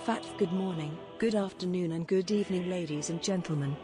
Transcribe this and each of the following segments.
fat good morning, good afternoon and good evening ladies and gentlemen.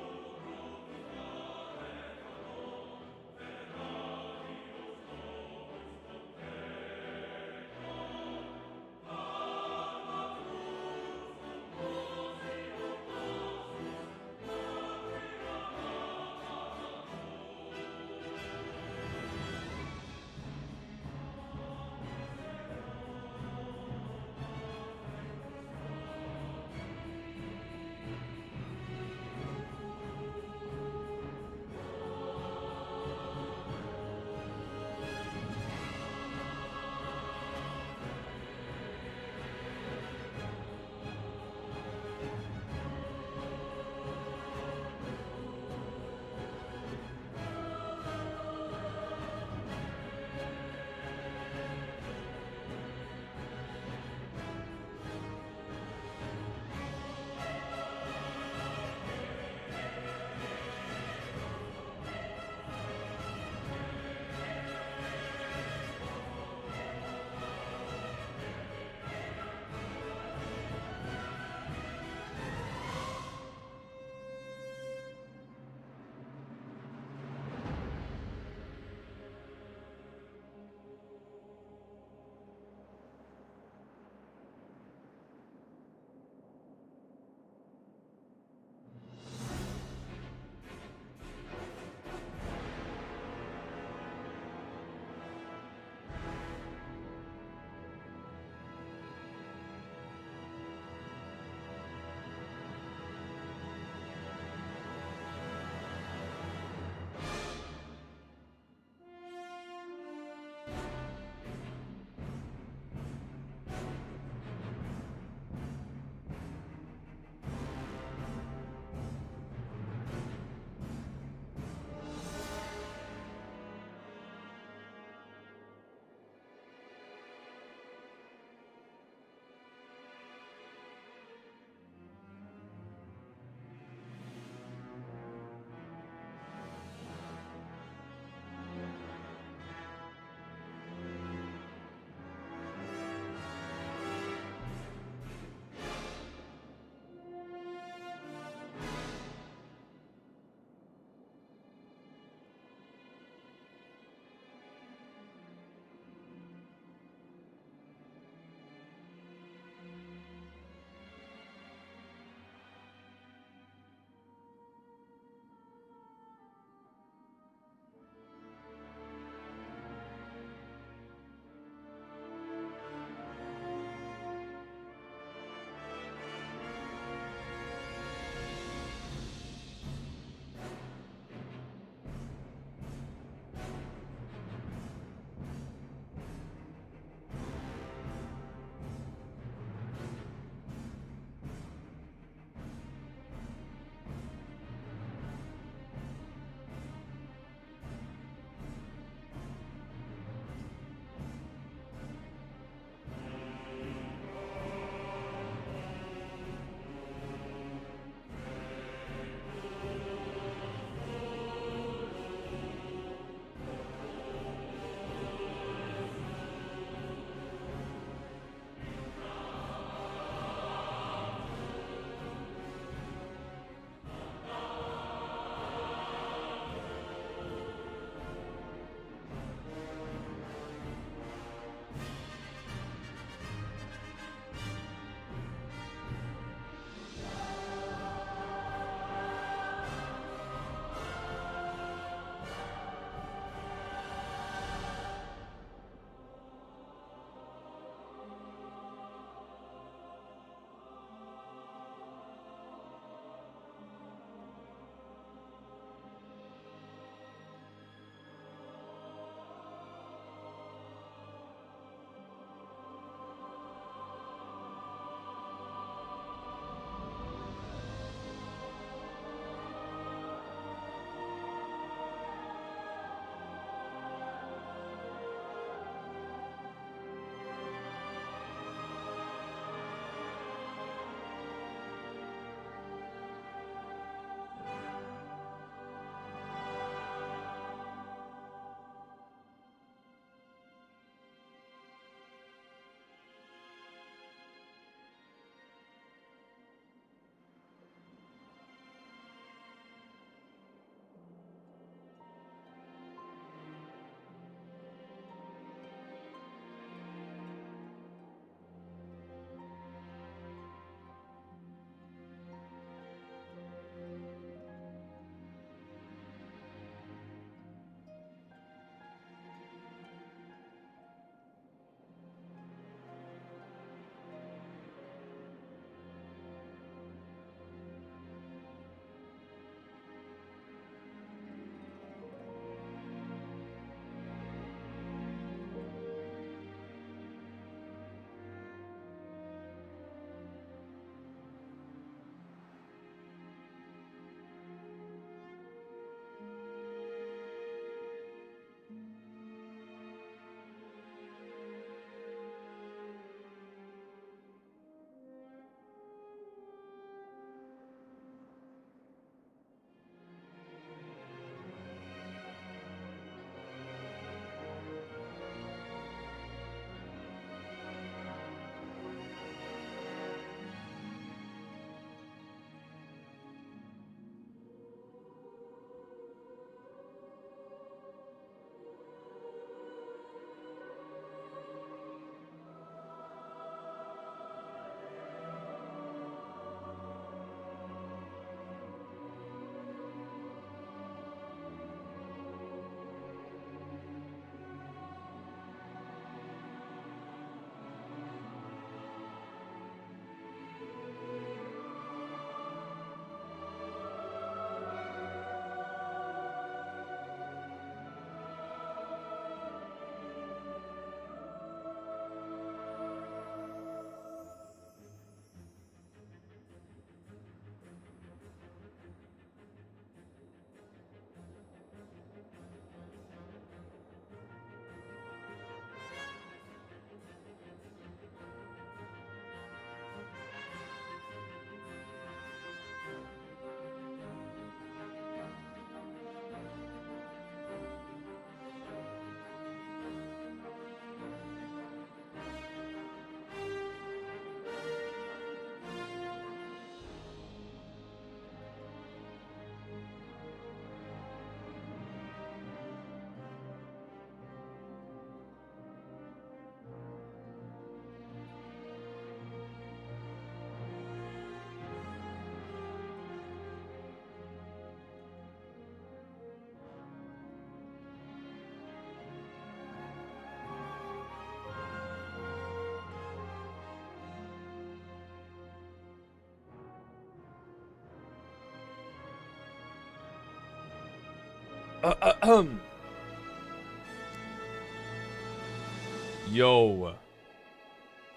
Yo,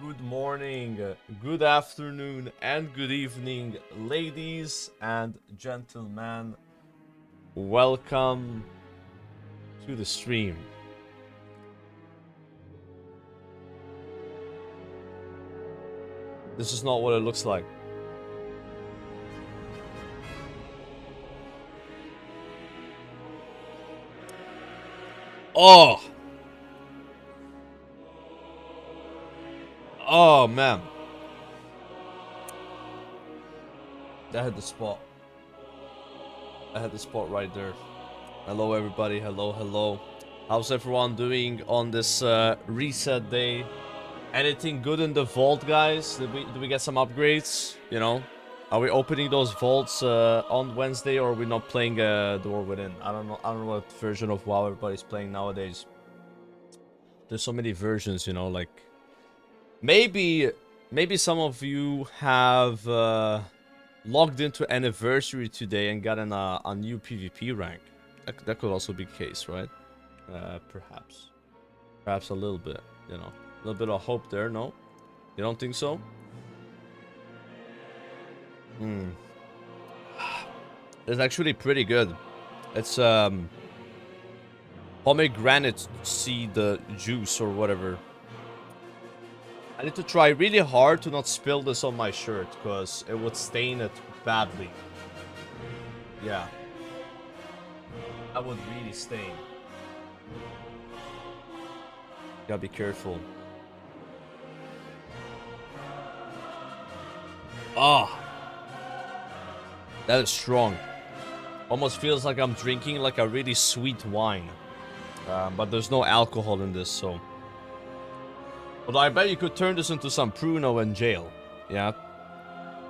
good morning, good afternoon, and good evening, ladies and gentlemen. Welcome to the stream. This is not what it looks like. Oh! Oh, man. I had the spot. I had the spot right there. Hello, everybody. Hello, hello. How's everyone doing on this reset day? Anything good in the vault, guys? Did we get some upgrades? You know? Are we opening those vaults on Wednesday, or are we not playing Door Within? I don't know what version of WoW everybody's playing nowadays. There's so many versions, you know, like... Maybe some of you have logged into Anniversary today and gotten a new PvP rank. That could also be the case, right? Perhaps. Perhaps a little bit, you know. A little bit of hope there, no? You don't think so? It's actually pretty good. It's pomegranate seed juice or whatever. I need to try really hard to not spill this on my shirt, because it would stain it badly. Yeah. That would really stain. Gotta be careful. Ah! That is strong. Almost feels like I'm drinking like a really sweet wine. But there's no alcohol in this, so... Although I bet you could turn this into some Pruno in jail. Yeah.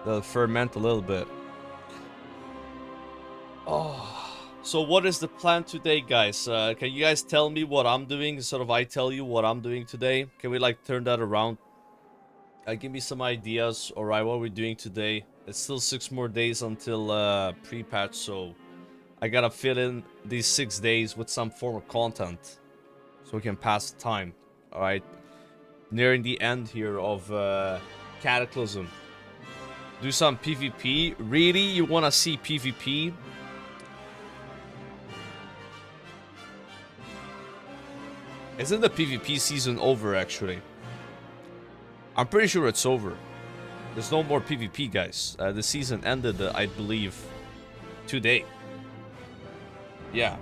They'll ferment a little bit. Oh. So what is the plan today, guys? Can you guys tell me what I'm doing? Sort of I tell you what I'm doing today. Can we like turn that around? Give me some ideas. Alright, what are we doing today? It's still 6 more days until pre-patch, so... I gotta fill in these 6 days with some form of content. So we can pass the time. Alright. Nearing the end here of Cataclysm. Do some PvP. Really? You want to see PvP? Isn't the PvP season over, actually? I'm pretty sure it's over. There's no more PvP, guys. The season ended, I believe, today. Yeah.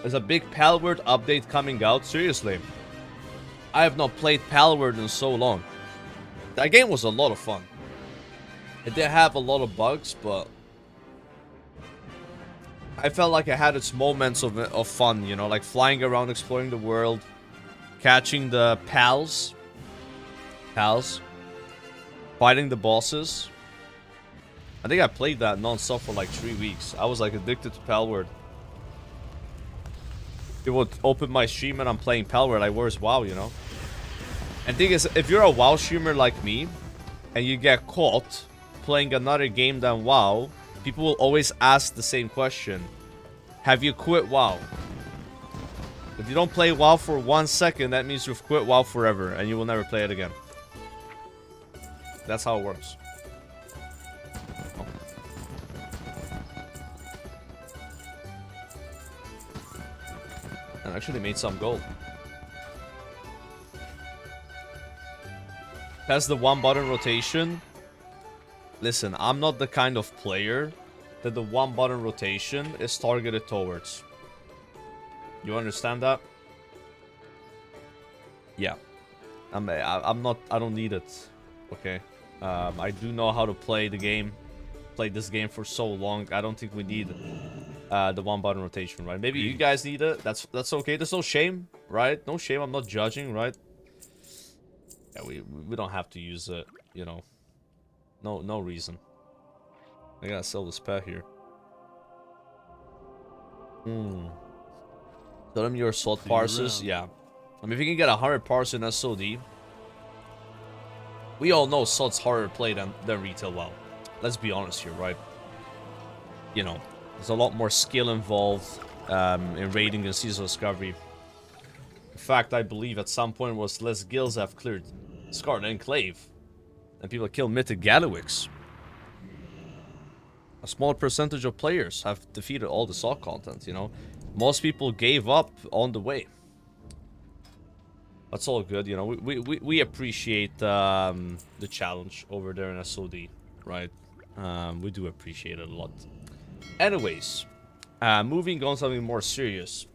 There's a big Palworld update coming out. Seriously. I have not played Palworld in so long. That game was a lot of fun. It did have a lot of bugs, but... I felt like it had its moments of fun, you know, like flying around, exploring the world, catching the pals, fighting the bosses. I think I played that non-stop for like 3 weeks. I was like addicted to Palworld. It would open my stream and I'm playing Palworld, like where's WoW, you know? And thing is, if you're a WoW streamer like me, and you get caught playing another game than WoW, people will always ask the same question. Have you quit WoW? If you don't play WoW for 1 second, that means you've quit WoW forever, and you will never play it again. That's how it works. I actually made some gold. Has the 1-button rotation. Listen, I'm not the kind of player that the 1-button rotation is targeted towards. You understand that? Yeah. I'm not, I don't need it. Okay. I do know how to play the game. Played this game for so long. I don't think we need the 1-button rotation, right? Maybe you guys need it. That's okay. There's no shame, right? No shame. I'm not judging, right? Yeah, we don't have to use it, you know. No reason. I gotta sell this pet here. Tell them your assault parses. Yeah. I mean, if you can get 100 parse in SOD, we all know SOD's harder to play than retail WoW. Let's be honest here, right? you know, there's a lot more skill involved in raiding and seasonal discovery. In fact, I believe at some point was less guilds have cleared Scarlet Enclave and people kill mythic Gallywix. A small percentage of players have defeated all the salt content, you know. Most people gave up on the way. That's all good, you know. We appreciate the challenge over there in SOD, right? We do appreciate it a lot. Anyways, moving on to something more serious.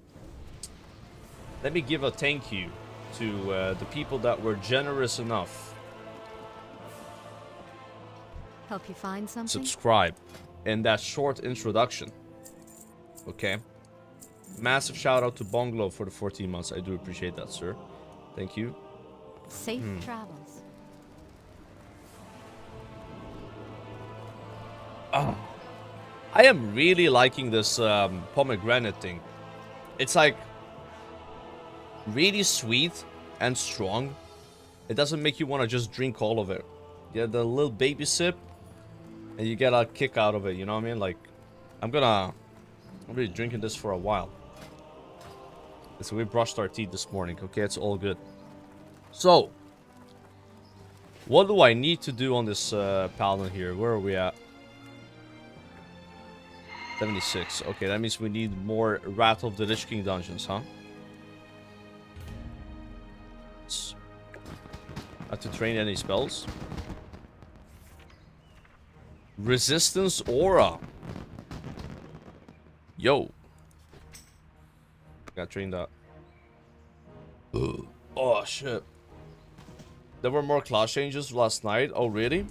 Let me give a thank you to the people that were generous enough Help you find something? subscribe in that short introduction. Okay. Massive shout out to Bonglo for the 14 months. I do appreciate that, sir. Thank you. Safe travels. I am really liking this pomegranate thing. It's like really sweet and strong. It doesn't make you want to just drink all of it. You get the little baby sip and you get a kick out of it, you know what I mean? Like, I'm gonna be drinking this for a while. So we brushed our teeth this morning, okay? It's all good. So, what do I need to do on this Paladin here? Where are we at? 76. Okay, that means we need more Wrath of the Lich King dungeons, huh? Have to train any spells? Resistance Aura. Yo. Gotta train that. Ugh. Oh, shit. There were more class changes last night. Oh, really?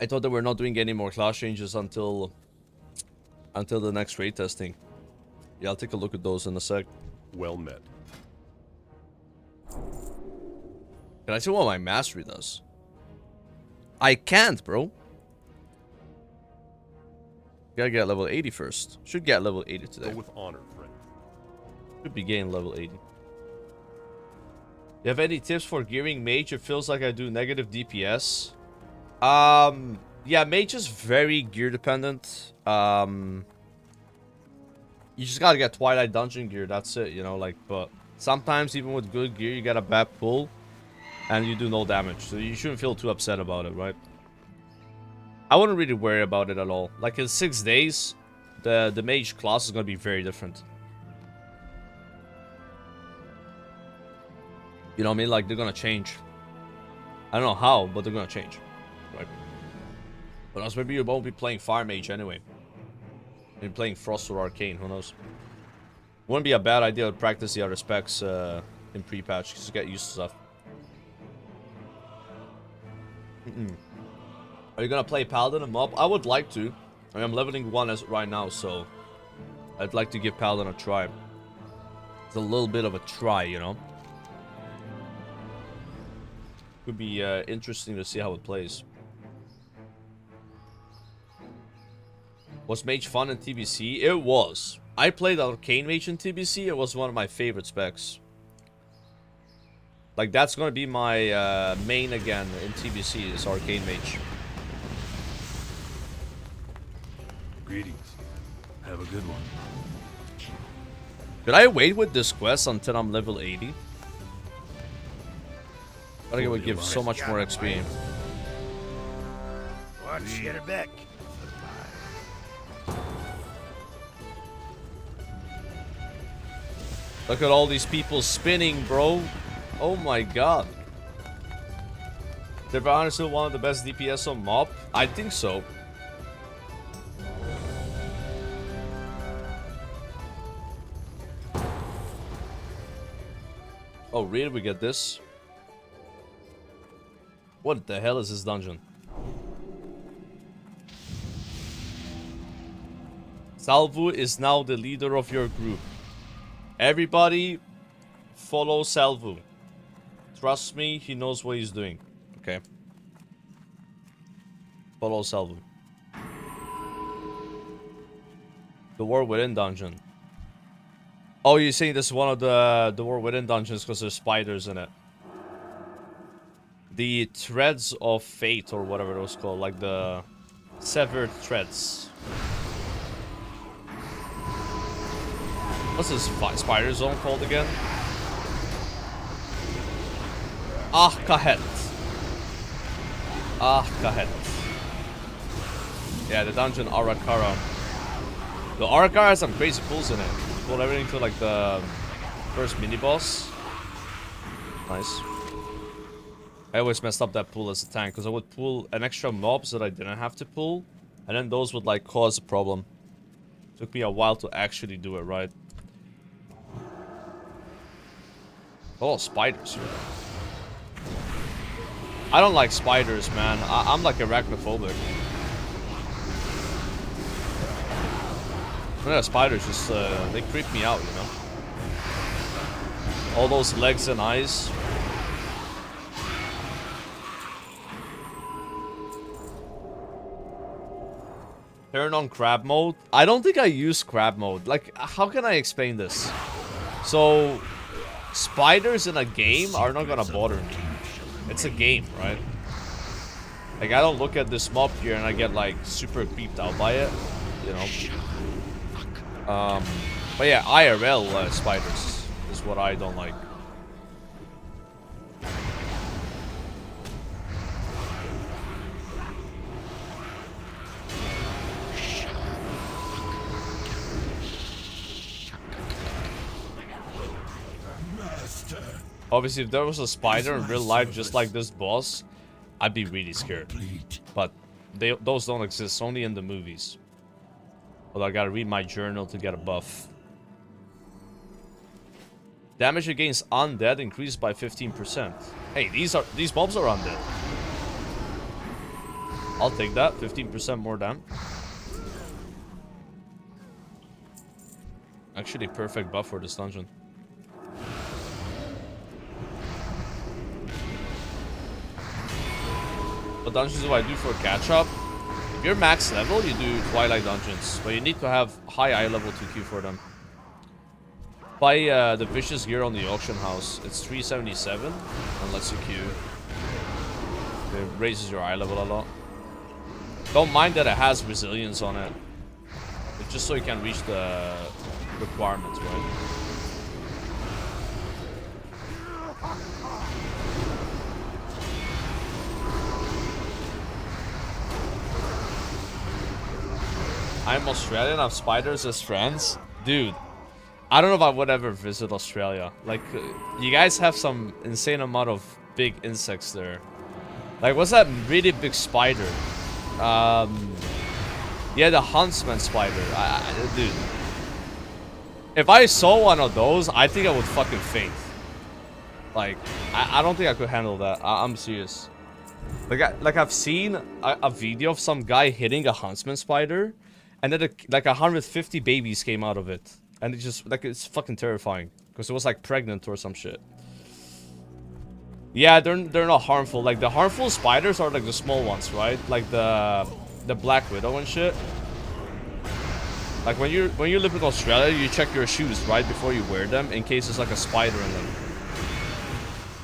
I thought they were not doing any more class changes until the next raid testing. Yeah, I'll take a look at those in a sec. Well met. Can I see what my mastery does? I can't, bro. Gotta get level 80 first. Should get level 80 today. Go with honor, friend. Should be getting level 80. You have any tips for gearing mage? It feels like I do negative DPS. Yeah, mage is very gear dependent. You just gotta get Twilight Dungeon gear, that's it, you know, like, but sometimes even with good gear, you get a bad pull, and you do no damage, so you shouldn't feel too upset about it, right? I wouldn't really worry about it at all. Like, in 6 days, the mage class is gonna be very different. You know what I mean? Like, they're gonna change. I don't know how, but they're gonna change. Right? But else maybe you won't be playing Fire Mage anyway. Maybe playing Frost or Arcane, who knows? Wouldn't be a bad idea to practice the other specs in pre-patch, just to get used to stuff. Are you gonna play Paladin and Mob? I would like to. I mean, I'm leveling 1 as right now, so I'd like to give Paladin a try. It's a little bit of a try, you know? Could be interesting to see how it plays. Was Mage fun in TBC? It was. I played Arcane Mage in TBC. It was one of my favorite specs. Like, that's gonna be my main again in TBC, is Arcane Mage. Greetings. Have a good one. Could I wait with this quest until I'm level 80? I think it would give so much more XP. Watch your back. Look at all these people spinning, bro. Oh my god. Is Vashj'ir still one of the best DPS on Mob? I think so. Oh, really? We get this? What the hell is this dungeon? Salvu is now the leader of your group. Everybody follow Salvu. Trust me, he knows what he's doing. Okay. Follow Salvu. The War Within dungeon. Oh, you're saying this is one of the War Within dungeons because there's spiders in it. the threads of fate or whatever it was called, like the severed threads. What's this spider zone called again? Kahet. Kahet. Yeah, the dungeon Arakara. The Arakara has some crazy pulls in it. Pull everything to like the first mini boss. Nice. I always messed up that pull as a tank because I would pull an extra mobs that I didn't have to pull, and then those would like cause a problem. Took me a while to actually do it right. Oh, spiders here. I don't like spiders, man. I'm like arachnophobic. Yeah, spiders just they creep me out, you know. All those legs and eyes. Turn on crab mode. I don't think I use crab mode. Like, how can I explain this? So, spiders in a game are not gonna bother me. It's a game, right? Like, I don't look at this mob here and I get like super creeped out by it, you know. But yeah, IRL spiders is what I don't like. Obviously, if there was a spider in real life just like this boss, I'd be really scared. But those don't exist, only in the movies. Although I gotta read my journal to get a buff. Damage against undead increased by 15%. Hey, these mobs are undead. I'll take that. 15% more damage. Actually, perfect buff for this dungeon. What dungeons do I do for catch up? If you're max level, you do Twilight dungeons, but you need to have high eye level to queue for them. Buy the Vashj'ir on the auction house. It's 377 and lets you queue. It raises your eye level a lot. Don't mind that it has resilience on it. It's just so you can reach the requirements, right? I'm Australian, I have spiders as friends. Dude, I don't know if I would ever visit Australia. Like, you guys have some insane amount of big insects there. Like, what's that really big spider? Yeah, the huntsman spider. Dude. If I saw one of those, I think I would fucking faint. Like, I don't think I could handle that. I'm serious. Like I've seen a video of some guy hitting a huntsman spider, and then like 150 babies came out of it, and it just like it's fucking terrifying because it was like pregnant or some shit. Yeah, they're not harmful. Like the harmful spiders are like the small ones, right? Like the Black Widow and shit. Like when you live in Australia, you check your shoes right before you wear them in case there's like a spider in them.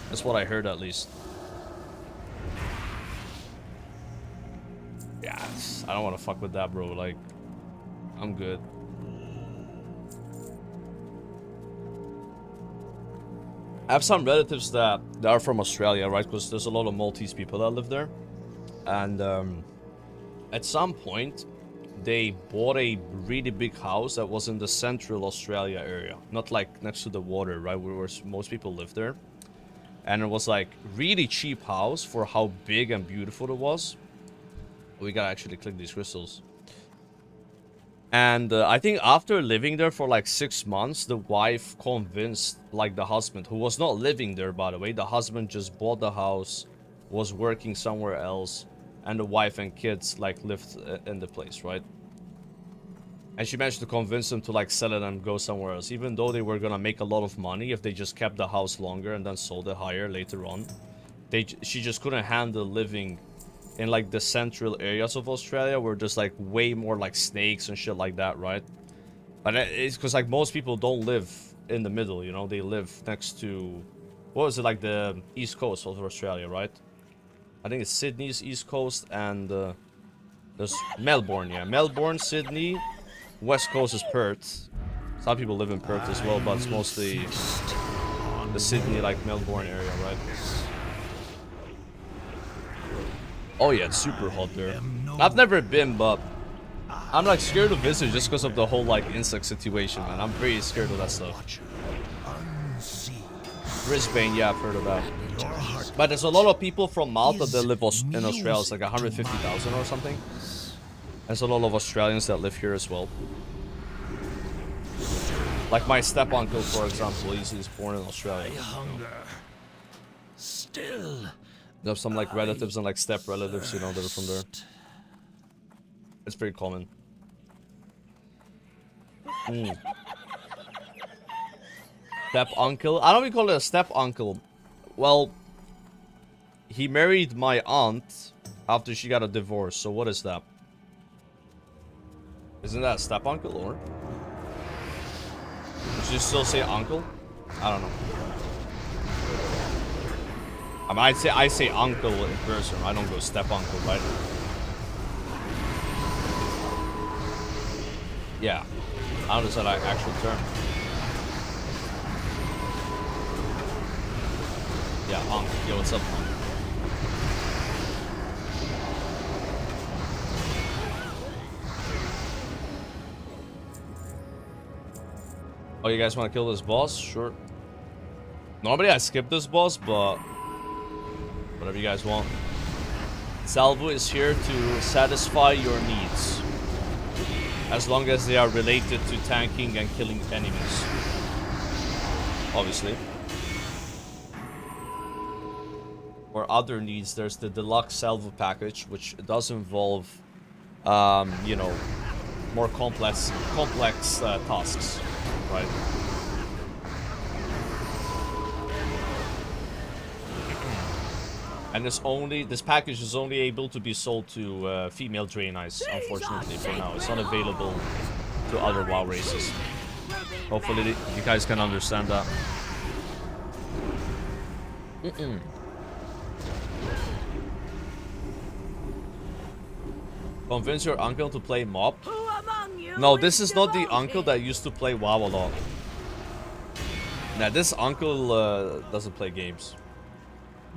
That's what I heard at least. Yeah, I don't want to fuck with that, bro. Like, I'm good. I have some relatives that are from Australia, right? Because there's a lot of Maltese people that live there. And at some point, they bought a really big house that was in the central Australia area. Not like next to the water, right? Where most people live there. And it was like really cheap house for how big and beautiful it was. We gotta actually click these crystals. And I think after living there for like 6 months, the wife convinced like the husband, who was not living there, by the way. The husband just bought the house, was working somewhere else, and the wife and kids like lived in the place, right? And she managed to convince them to like sell it and go somewhere else, even though they were gonna make a lot of money if they just kept the house longer and then sold it higher later on. She just couldn't handle living in like the central areas of Australia where there's like way more like snakes and shit like that, right? But it's because like most people don't live in the middle, you know? They live next to, what was it, like the east coast of Australia, right? I think it's Sydney's East Coast, and there's Melbourne, yeah. Melbourne, Sydney, West Coast is Perth. Some people live in Perth as well, but it's mostly the Sydney, like Melbourne area, right? Oh yeah, it's super hot there. I've never been, but I'm like scared to visit just because of the whole like insect situation, man. I'm pretty scared of that stuff. Brisbane, yeah, I've heard of that. But there's a lot of people from Malta that live in Australia. It's like 150,000 or something. There's a lot of Australians that live here as well. Like my step uncle, for example, he's born in Australia. Still. There's some like relatives and like step relatives, you know, that are from there. It's pretty common. Step uncle? I don't even call it a step uncle. Well, he married my aunt after she got a divorce. So what is that? Isn't that a step uncle or? Would you still say uncle? I don't know. I mean, I say uncle in person. I don't go step uncle, right? Yeah. I don't know, is that an actual term? Yeah, uncle. Yo, what's up, uncle? Oh, you guys want to kill this boss? Sure. Normally I skip this boss, but whatever you guys want. Salvo is here to satisfy your needs, as long as they are related to tanking and killing enemies. Obviously. For other needs, there's the deluxe salvo package, which does involve, you know, more complex tasks, right? And this package is only able to be sold to female Draenites, unfortunately, for now. It's not available to other WoW races. Hopefully you guys can understand that. Convince your uncle to play mob? No, this is not the uncle that used to play WoW a lot. Nah, this uncle doesn't play games.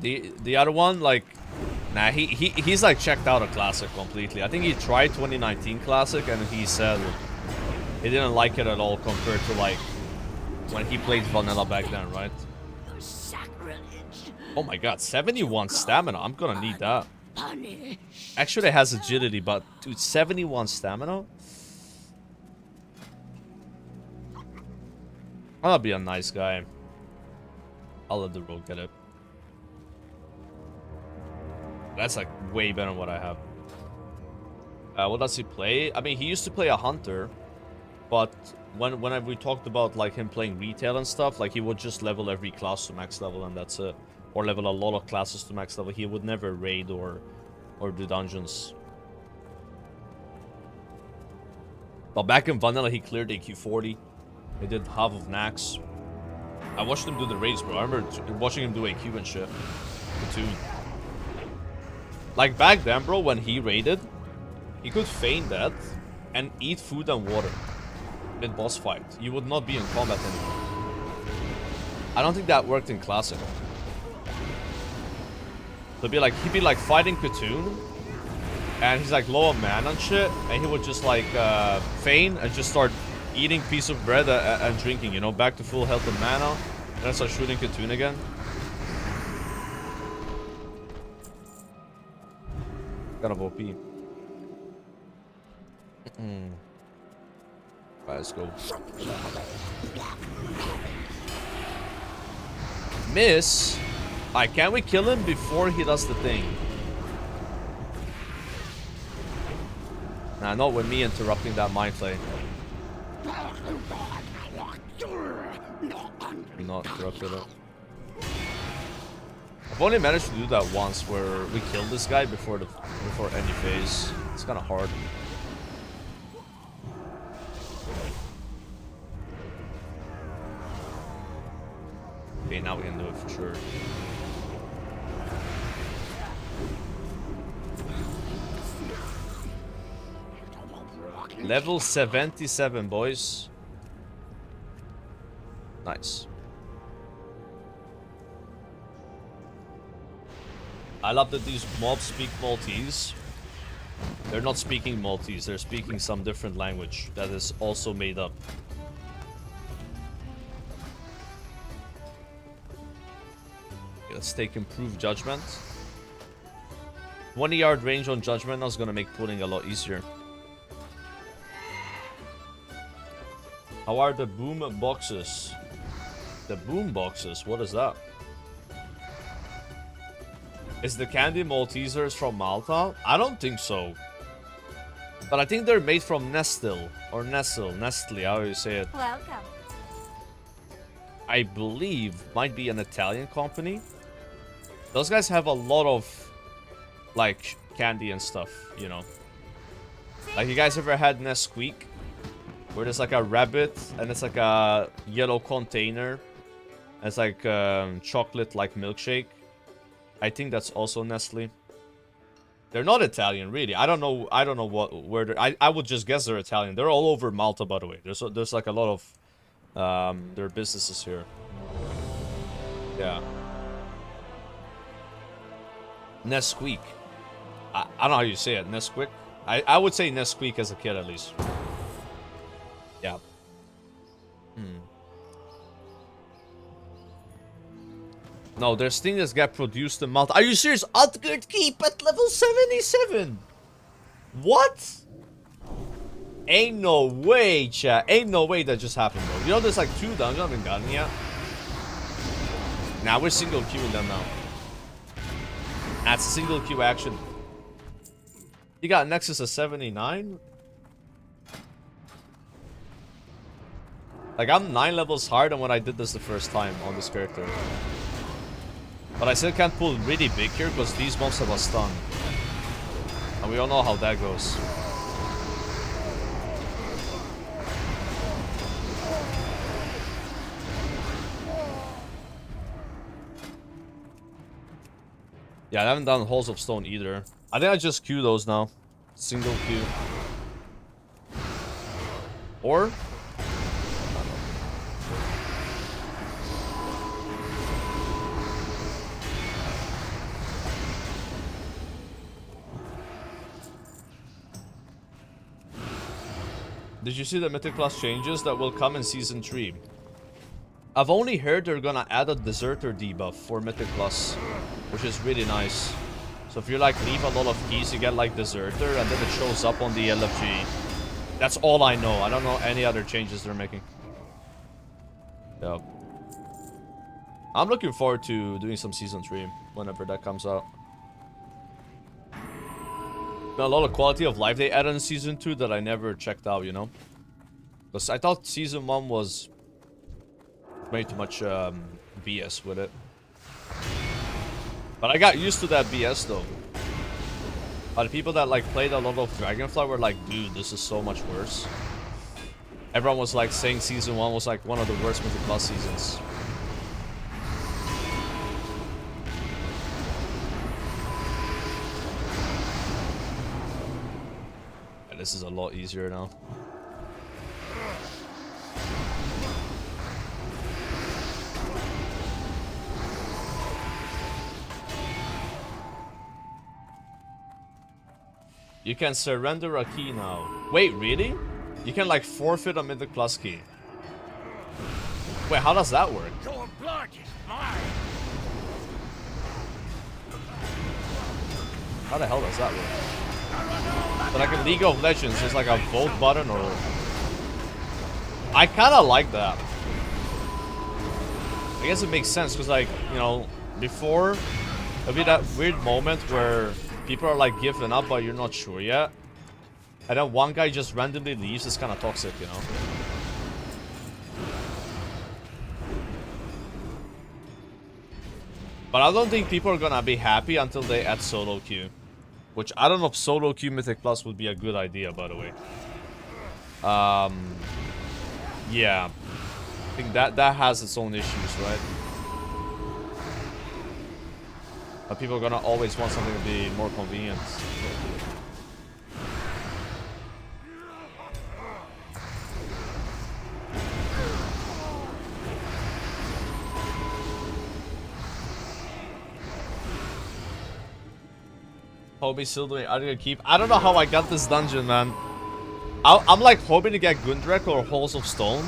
The other one, like, nah, he's like checked out of Classic completely. I think he tried 2019 Classic and he said he didn't like it at all compared to like when he played Vanilla back then, right? Oh my god, 71 stamina. I'm gonna need that. Actually, it has agility, but dude, 71 stamina? I'll be a nice guy. I'll let the rogue get it. That's like way better than what I have. What does he play? I mean, he used to play a hunter, but whenever we talked about like him playing retail and stuff, like he would just level every class to max level and that's it. Or level a lot of classes to max level. He would never raid or do dungeons. But back in Vanilla, he cleared AQ40. He did half of Nax. I watched him do the raids, bro. I remember watching him do AQ and shit. The two. Like back then, bro, when he raided, he could feign death and eat food and water mid-boss fight. You would not be in combat anymore. I don't think that worked in Classic. So he'd be like fighting Katoon, and he's like low on mana and shit, and he would just like feign and just start eating piece of bread and drinking, you know, back to full health and mana, and then start shooting Katoon again. Kind of OP. Alright, let's go. Miss? Alright, can we kill him before he does the thing? Nah, not with me interrupting that mind play. Not interrupted it. I've only managed to do that once where we killed this guy before any phase. It's kind of hard. Okay, now we can do it for sure. Level 77, boys. Nice. I love that these mobs speak Maltese. They're not speaking Maltese, they're speaking some different language that is also made up. Okay, let's take Improved Judgment. 20-yard range on Judgment is gonna make pulling a lot easier. How are the boom boxes? The boom boxes, what is that? Is the candy Maltesers from Malta? I don't think so. But I think they're made from Nestle. Or Nestle, how do you say it? Welcome. I believe might be an Italian company. Those guys have a lot of, like, candy and stuff, you know. Like, you guys ever had Nesquik? Where there's like a rabbit and it's like a yellow container. It's like chocolate like milkshake. I think that's also Nestle. They're not Italian, really. I don't know where they're... I would just guess they're Italian. They're all over Malta, by the way. There's like a lot of their businesses here. Yeah. Nesquik. I don't know how you say it. Nesquik. I would say Nesquik as a kid, at least. Yeah. No, there's things that get produced in Malta. Are you serious? Utgard Keep at level 77? What? Ain't no way, chat. Ain't no way that just happened, bro. You know there's like 2 dungeons I haven't gotten yet? Now we're single queuing them now. That's a single queue action. You got Nexus of 79? Like, I'm 9 levels higher than when I did this the first time on this character. But I still can't pull really big here because these mobs have a stun. And we all know how that goes. Yeah, I haven't done Halls of Stone either. I think I just queue those now. Single queue. Or... Did you see the Mythic Plus changes that will come in Season 3? I've only heard they're gonna add a Deserter debuff for Mythic Plus, which is really nice. So if you like leave a lot of keys, you get like Deserter, and then it shows up on the LFG. That's all I know. I don't know any other changes they're making. Yep. I'm looking forward to doing some Season 3 whenever that comes out. Been a lot of quality of life they added in Season 2 that I never checked out, you know? Because I thought Season 1 was way too much BS with it. But I got used to that BS though. The people that like played a lot of Dragonfly were like, dude, this is so much worse. Everyone was like saying Season 1 was like one of the worst Mythic Plus seasons. This is a lot easier now. You can surrender a key now. Wait, really? You can like forfeit a Mythic Plus key. Wait, how does that work? Your blood is mine. How the hell does that work? But like in League of Legends, there's like a vote button or... I kind of like that. I guess it makes sense because like, you know, before there'll be that weird moment where people are like giving up but you're not sure yet. And then one guy just randomly leaves. It's kind of toxic, you know. But I don't think people are gonna be happy until they add solo queue. Which, I don't know if solo queue Mythic Plus would be a good idea, by the way. Yeah. I think that has its own issues, right? But people are gonna always want something to be more convenient. Hobie still doing Arga Keep. I don't know how I got this dungeon, man. I'm like hoping to get Gundrek or Halls of Stone.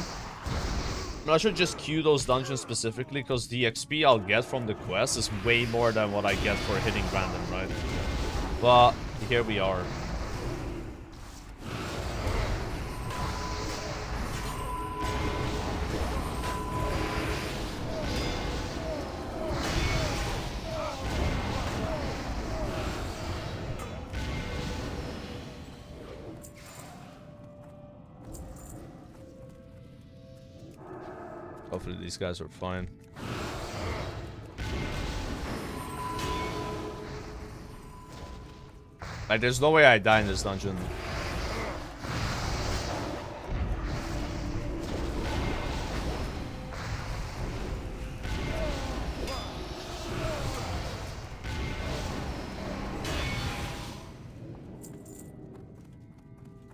I should just queue those dungeons specifically because the XP I'll get from the quest is way more than what I get for hitting random, right? But here we are. Hopefully these guys are fine. Like, there's no way I die in this dungeon.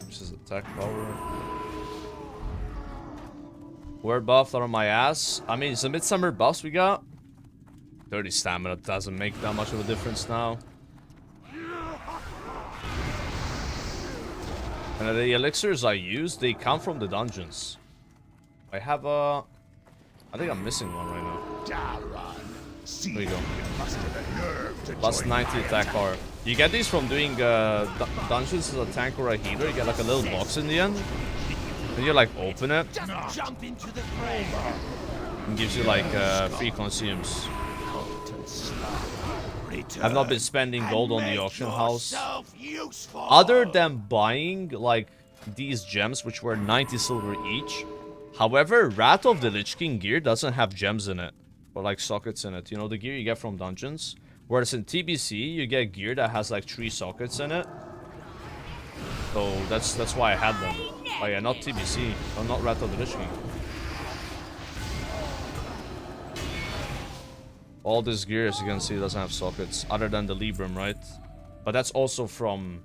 This is attack power. Word buff on my ass. I mean, it's the Midsummer buffs we got. 30 stamina doesn't make that much of a difference now. And the elixirs I use, they come from the dungeons. I have a... I think I'm missing one right now. There you go. Plus 90 attack power. You get these from doing dungeons as a tank or a healer. You get like a little box in the end. And you like open it. And gives you like free consumes. I've not been spending gold on the auction house. Other than buying like these gems, which were 90 silver each. However, Wrath of the Lich King gear doesn't have gems in it. Or like sockets in it. You know, the gear you get from dungeons. Whereas in TBC, you get gear that has like 3 sockets in it. So that's why I had them. Oh yeah, not TBC. Oh, not Wrath of the Lich King. All this gear, as you can see, doesn't have sockets. Other than the Libram, right? But that's also from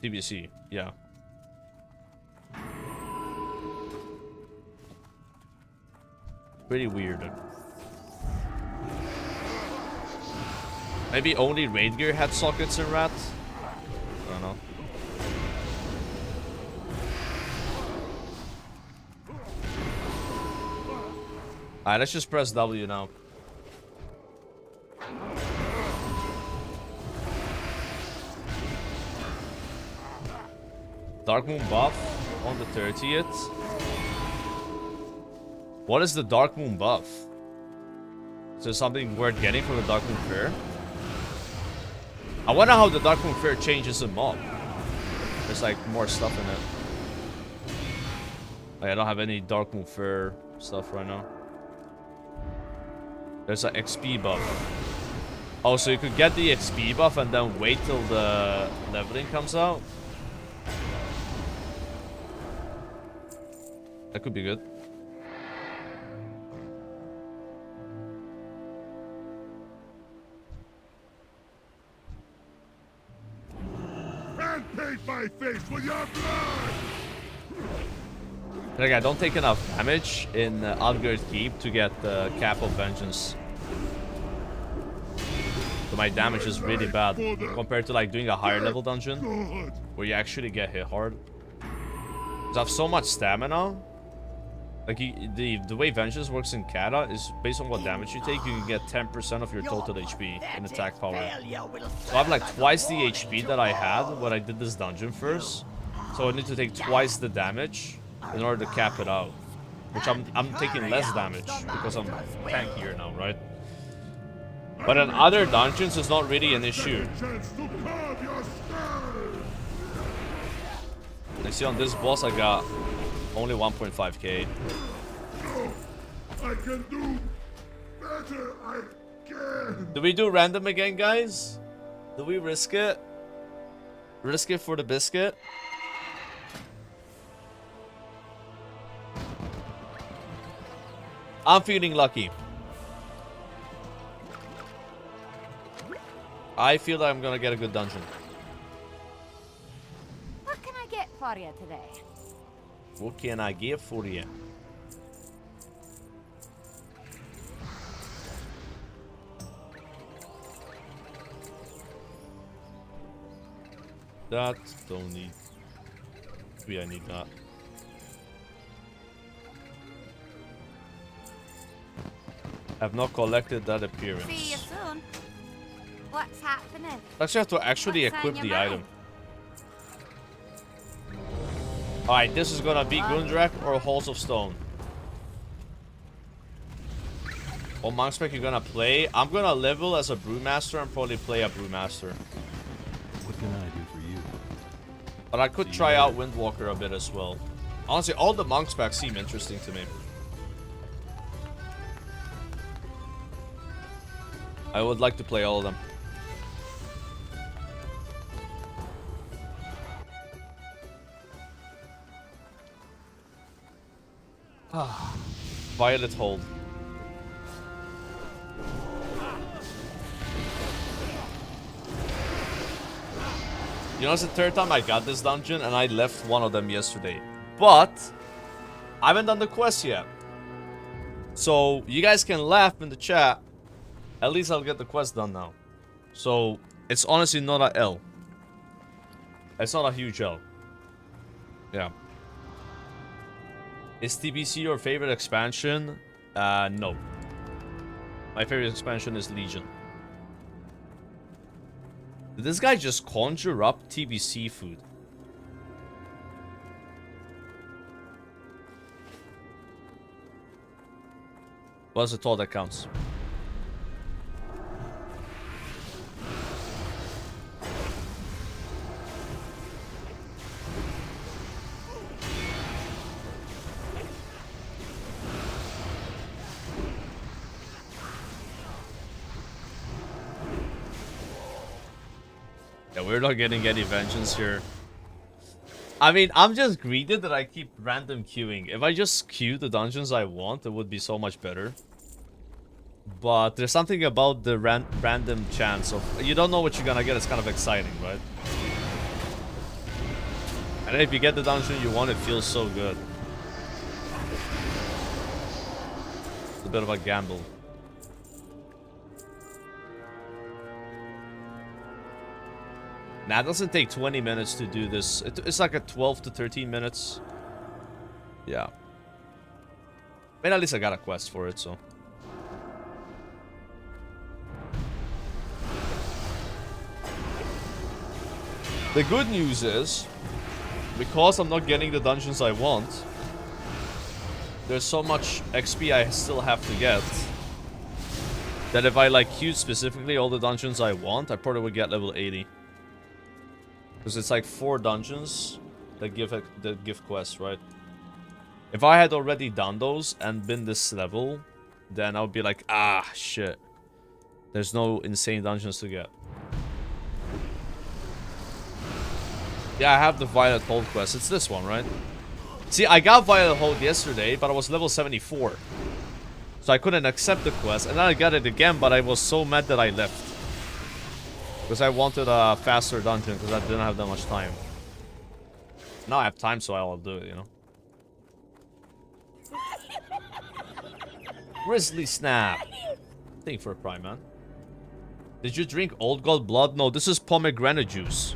TBC. Yeah. Pretty weird. Maybe only raid gear had sockets in Wrath? I don't know. Alright, let's just press W now. Dark Moon buff on the 30th. What is the Dark Moon buff? Is there something worth getting from the Dark Moon Fair? I wonder how the Dark Moon Fair changes a mob. There's like more stuff in it. Like, I don't have any Dark Moon Fair stuff right now. There's an XP buff. Oh, so you could get the XP buff and then wait till the leveling comes out? That could be good. And paint my face with your blood! Like, I don't take enough damage in Outgird Keep to get the Cap of Vengeance. So my damage is really bad compared to like doing a higher level dungeon where you actually get hit hard. Because I have so much stamina. Like, the way Vengeance works in Kata is based on what damage you take, you can get 10% of your total HP in attack power. So I have like twice the HP that I had when I did this dungeon first. So I need to take twice the damage in order to cap it out. Which I'm taking less damage because I'm tankier now, right? But in other dungeons, it's not really an issue. You see, on this boss, I got only 1.5k. I can do better. I can. Do we do random again, guys? Do we risk it? Risk it for the biscuit? I'm feeling lucky. I feel like I'm gonna get a good dungeon. What can I get for you today? What can I get for you? that. Don't need. Maybe I need that. Have not collected that appearance. See you soon. What's happening? Actually, have to actually What's on equip your the mind? item. Alright, this is gonna be Gundrak or Halls of Stone. What monk spec you gonna play? I'm gonna level as a Brewmaster and probably play a Brewmaster. What can I do for you? But I could try out Windwalker a bit as well. Honestly, all the monk specs seem interesting to me. I would like to play all of them. Violet Hold. You know, it's the third time I got this dungeon and I left one of them yesterday. But I haven't done the quest yet. So you guys can laugh in the chat. At least I'll get the quest done now. So it's honestly not a L. It's not a huge L. Yeah. Is TBC your favorite expansion? No. My favorite expansion is Legion. Did this guy just conjure up TBC food? What's the total that counts? Yeah, we're not getting any vengeance here. I mean, I'm just greedy that I keep random queuing. If I just queue the dungeons I want, it would be so much better. But there's something about the random chance of... You don't know what you're gonna get, it's kind of exciting, right? And if you get the dungeon you want, it feels so good. It's a bit of a gamble. Nah, it doesn't take 20 minutes to do this. It's like a 12 to 13 minutes. Yeah. I mean, at least I got a quest for it, so. The good news is, because I'm not getting the dungeons I want, there's so much XP I still have to get, that if I like queued specifically all the dungeons I want, I probably would get level 80. Because it's like 4 dungeons that give quests, right? If I had already done those and been this level, then I would be like, ah, shit. There's no insane dungeons to get. Yeah, I have the Violet Hold quest. It's this one, right? See, I got Violet Hold yesterday, but I was level 74. So I couldn't accept the quest, and then I got it again, but I was so mad that I left. Because I wanted a faster dungeon, because I didn't have that much time. Now I have time, so I'll do it, you know. Grizzly Snap. Thank you for a prime, man. Did you drink Old Gold blood? No, this is pomegranate juice.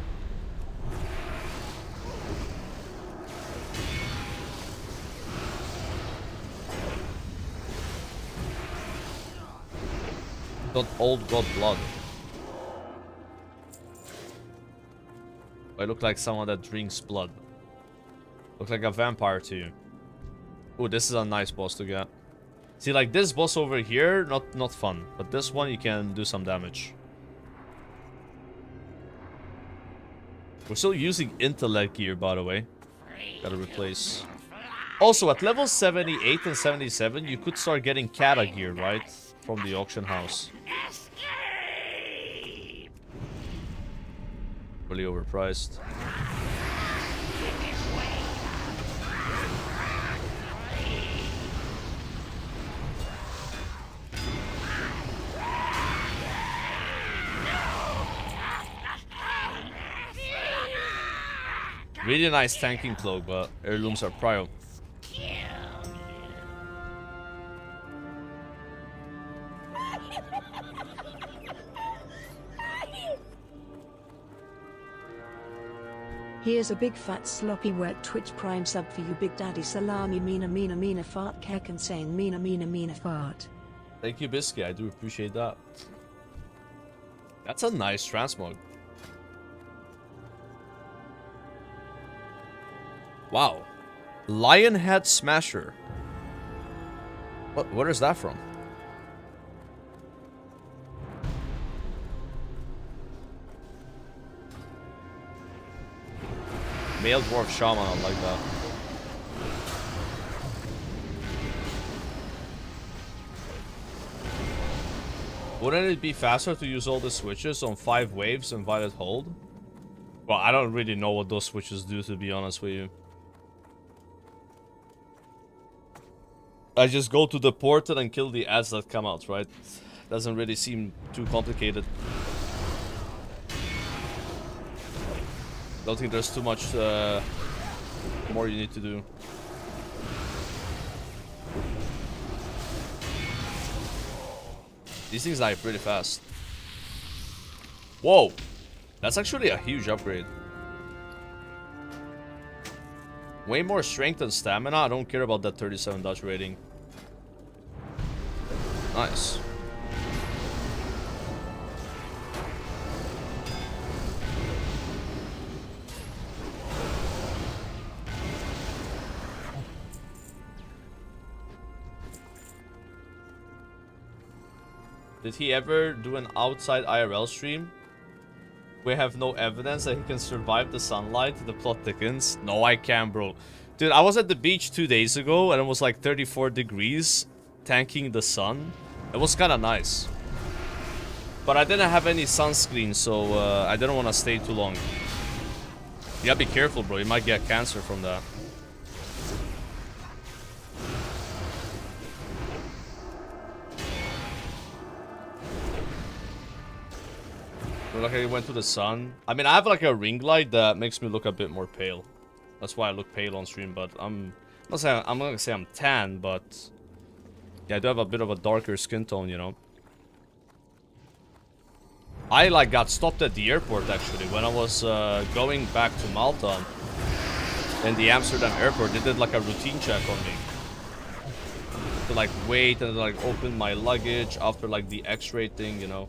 Not Old God blood. I look like someone that drinks blood. Look like a vampire to you. Oh, this is a nice boss to get. See, like this boss over here, not fun. But this one, you can do some damage. We're still using intellect gear, by the way. Gotta replace. Also, at level 78 and 77, you could start getting Kata gear, right? From the auction house. Really overpriced. Really nice tanking cloak, but heirlooms are prio. Here's a big fat sloppy wet Twitch Prime sub for you, Big Daddy Salami. Mina fart kek and saying mina fart. Thank you, Biscuit. I do appreciate that. That's a nice transmog. Wow. Lionhead Smasher. Where is that from? Male Dwarf Shaman, I like that. Wouldn't it be faster to use all the switches on 5 waves and Violet Hold? Well, I don't really know what those switches do, to be honest with you. I just go to the portal and kill the ads that come out, right? Doesn't really seem too complicated. Don't think there's too much more you need to do. These things die pretty fast. Whoa! That's actually a huge upgrade. Way more strength and stamina. I don't care about that 37 dodge rating. Nice. Did he ever do an outside IRL stream? We have no evidence that he can survive the sunlight. The plot thickens. No, I can't, bro. Dude, I was at the beach 2 days ago and it was like 34 degrees, tanking the sun. It was kind of nice. But I didn't have any sunscreen, so I didn't want to stay too long. You gotta be careful, bro. You might get cancer from that. Like I went to the sun. I mean, I have like a ring light that makes me look a bit more pale. That's why I look pale on stream. But I'm not gonna say I'm tan, but yeah, I do have a bit of a darker skin tone, you know. I like got stopped at the airport actually when I was going back to Malta. In the Amsterdam airport, they did like a routine check on me. To like wait and like open my luggage after like the X-ray thing, you know.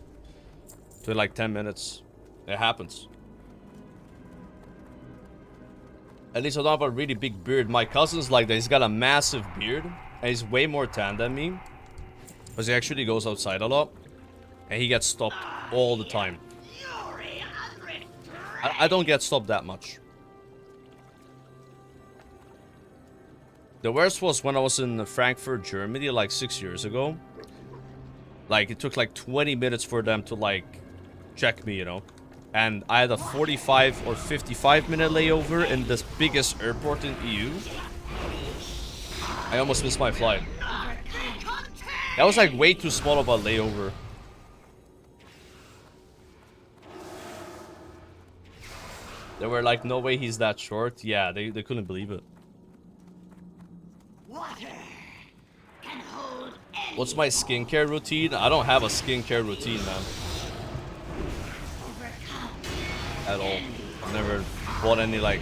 To like 10 minutes. It happens. At least I don't have a really big beard. My cousin's like that. He's got a massive beard. And he's way more tan than me. Because he actually goes outside a lot. And he gets stopped all the time. I don't get stopped that much. The worst was when I was in Frankfurt, Germany, like 6 years ago. Like, it took like 20 minutes for them to like check me, you know. And I had a 45 or 55 minute layover in this biggest airport in EU. I almost missed my flight. That was like way too small of a layover. They were like, no way he's that short. Yeah, they couldn't believe it. What's my skincare routine? I don't have a skincare routine, man. At all. I've never bought any like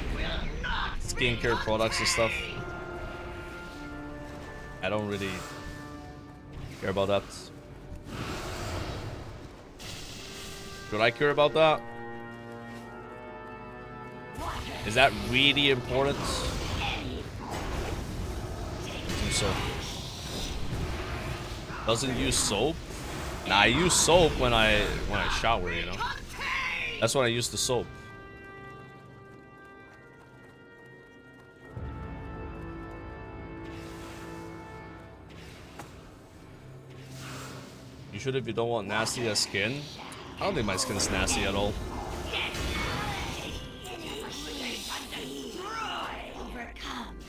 skincare products and stuff. I don't really care about that. Should I care about that? Is that really important? I think so. Doesn't use soap? Nah, I use soap when I shower, you know. That's when I use the soap. You should if you don't want nasty as skin. I don't think my skin's nasty at all.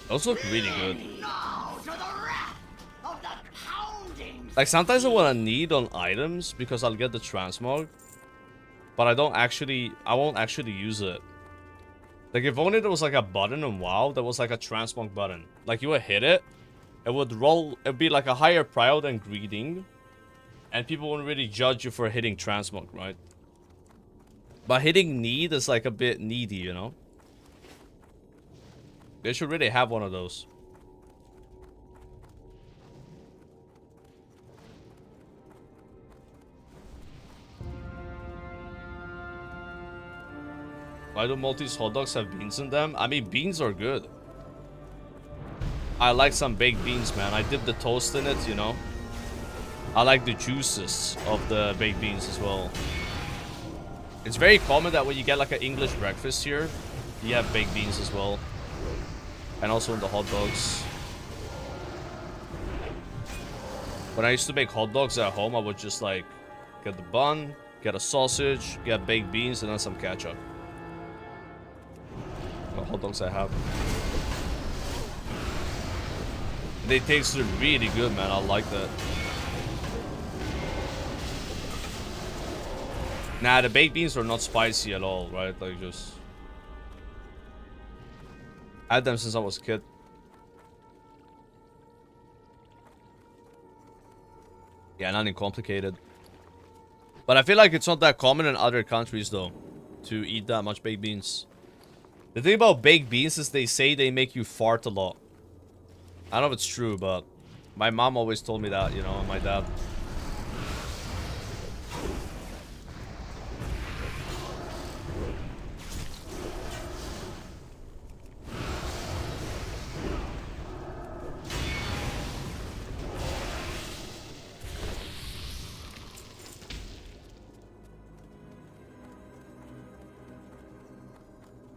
Those look really good. Like sometimes I want to need on items because I'll get the transmog. But I won't actually use it. Like if only there was like a button in WoW that was like a transmog button. Like you would hit it, it would be like a higher prio than greeting. And people wouldn't really judge you for hitting transmog, right? But hitting need is like a bit needy, you know? They should really have one of those. Why do Maltese hot dogs have beans in them? I mean, beans are good. I like some baked beans, man. I dip the toast in it, you know. I like the juices of the baked beans as well. It's very common that when you get like an English breakfast here, you have baked beans as well. And also in the hot dogs. When I used to make hot dogs at home, I would just like get the bun, get a sausage, get baked beans, and then some ketchup. The hot dogs I have. They tasted really good, man. I like that. Nah, the baked beans are not spicy at all, right? Like just... I had them since I was a kid. Yeah, nothing complicated. But I feel like it's not that common in other countries, though, to eat that much baked beans. The thing about baked beans is they say they make you fart a lot. I don't know if it's true, but my mom always told me that, you know, and my dad.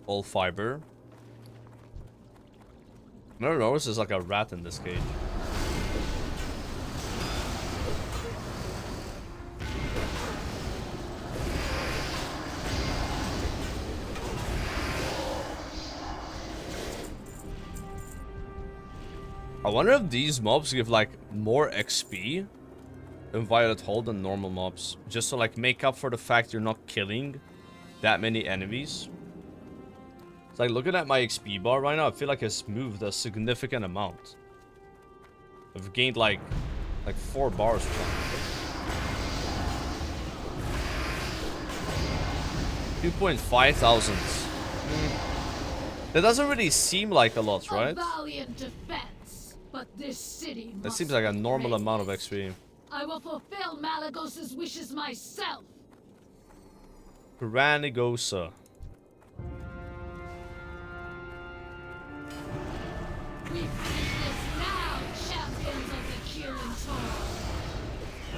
All fiber. I don't know, there's like a rat in this cage. I wonder if these mobs give like more XP in Violet Hole than normal mobs. Just to like make up for the fact you're not killing that many enemies. It's like looking at my XP bar right now, I feel like it's moved a significant amount. I've gained like 4 bars or something. 2.5 thousand. That doesn't really seem like a lot, right? A valiant defense, but this city That seems like a normal break. amount of XP. I will fulfill Malagos's wishes myself. Granigosa. We finish this now, champions of the Kirin Tor.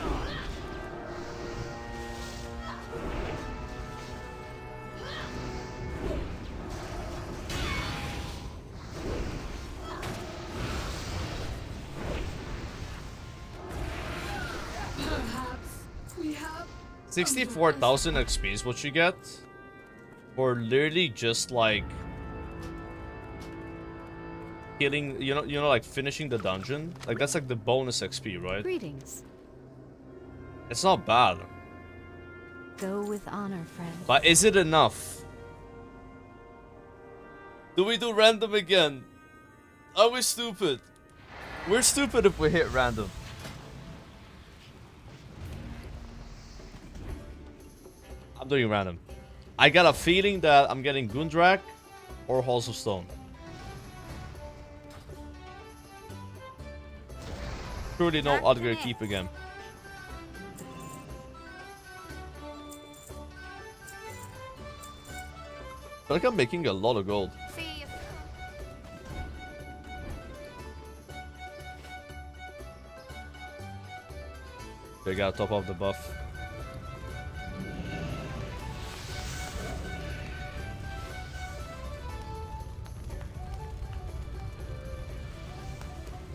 Perhaps we have 64,000 XP is what you get for literally just like killing, you know, like finishing the dungeon. Like that's like the bonus XP, right? Greetings. It's not bad, Go with honor, friend. but is it enough? Do we do random again? Are we stupid? We're stupid if we hit random. I'm doing random. I got a feeling that I'm getting Gundrak or Halls of Stone. Surely no Udgar Keep again. I feel like I'm making a lot of gold. See you. They gotta top off the buff.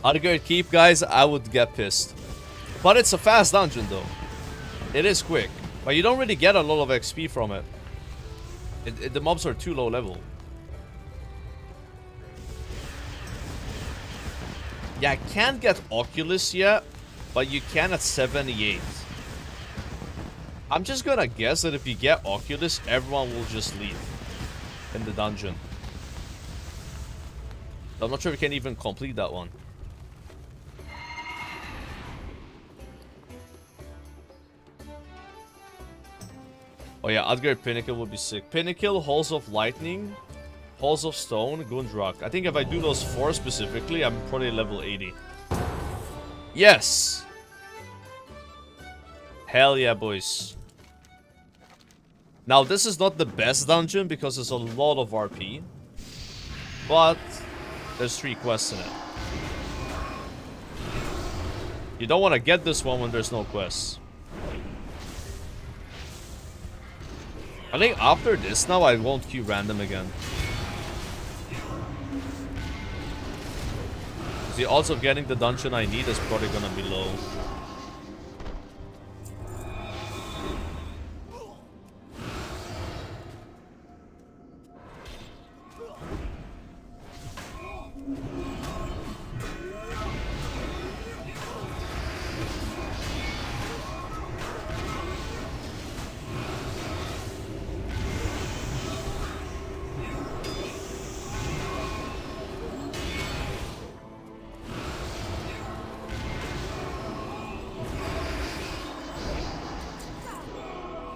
Udgar Keep, guys, I would get pissed. But it's a fast dungeon, though. It is quick. But you don't really get a lot of XP from it. The mobs are too low level. Yeah, I can't get Oculus yet, but you can at 78. I'm just gonna guess that if you get Oculus, everyone will just leave in the dungeon. I'm not sure if you can even complete that one. Oh yeah, Udgar Pinnacle would be sick. Pinnacle, Halls of Lightning, Halls of Stone, Gundrak. I think if I do those 4 specifically, I'm probably level 80. Yes! Hell yeah, boys. Now, this is not the best dungeon because there's a lot of RP. But there's 3 quests in it. You don't want to get this one when there's no quests. I think after this now, I won't queue random again. The odds of getting the dungeon I need is probably gonna be low.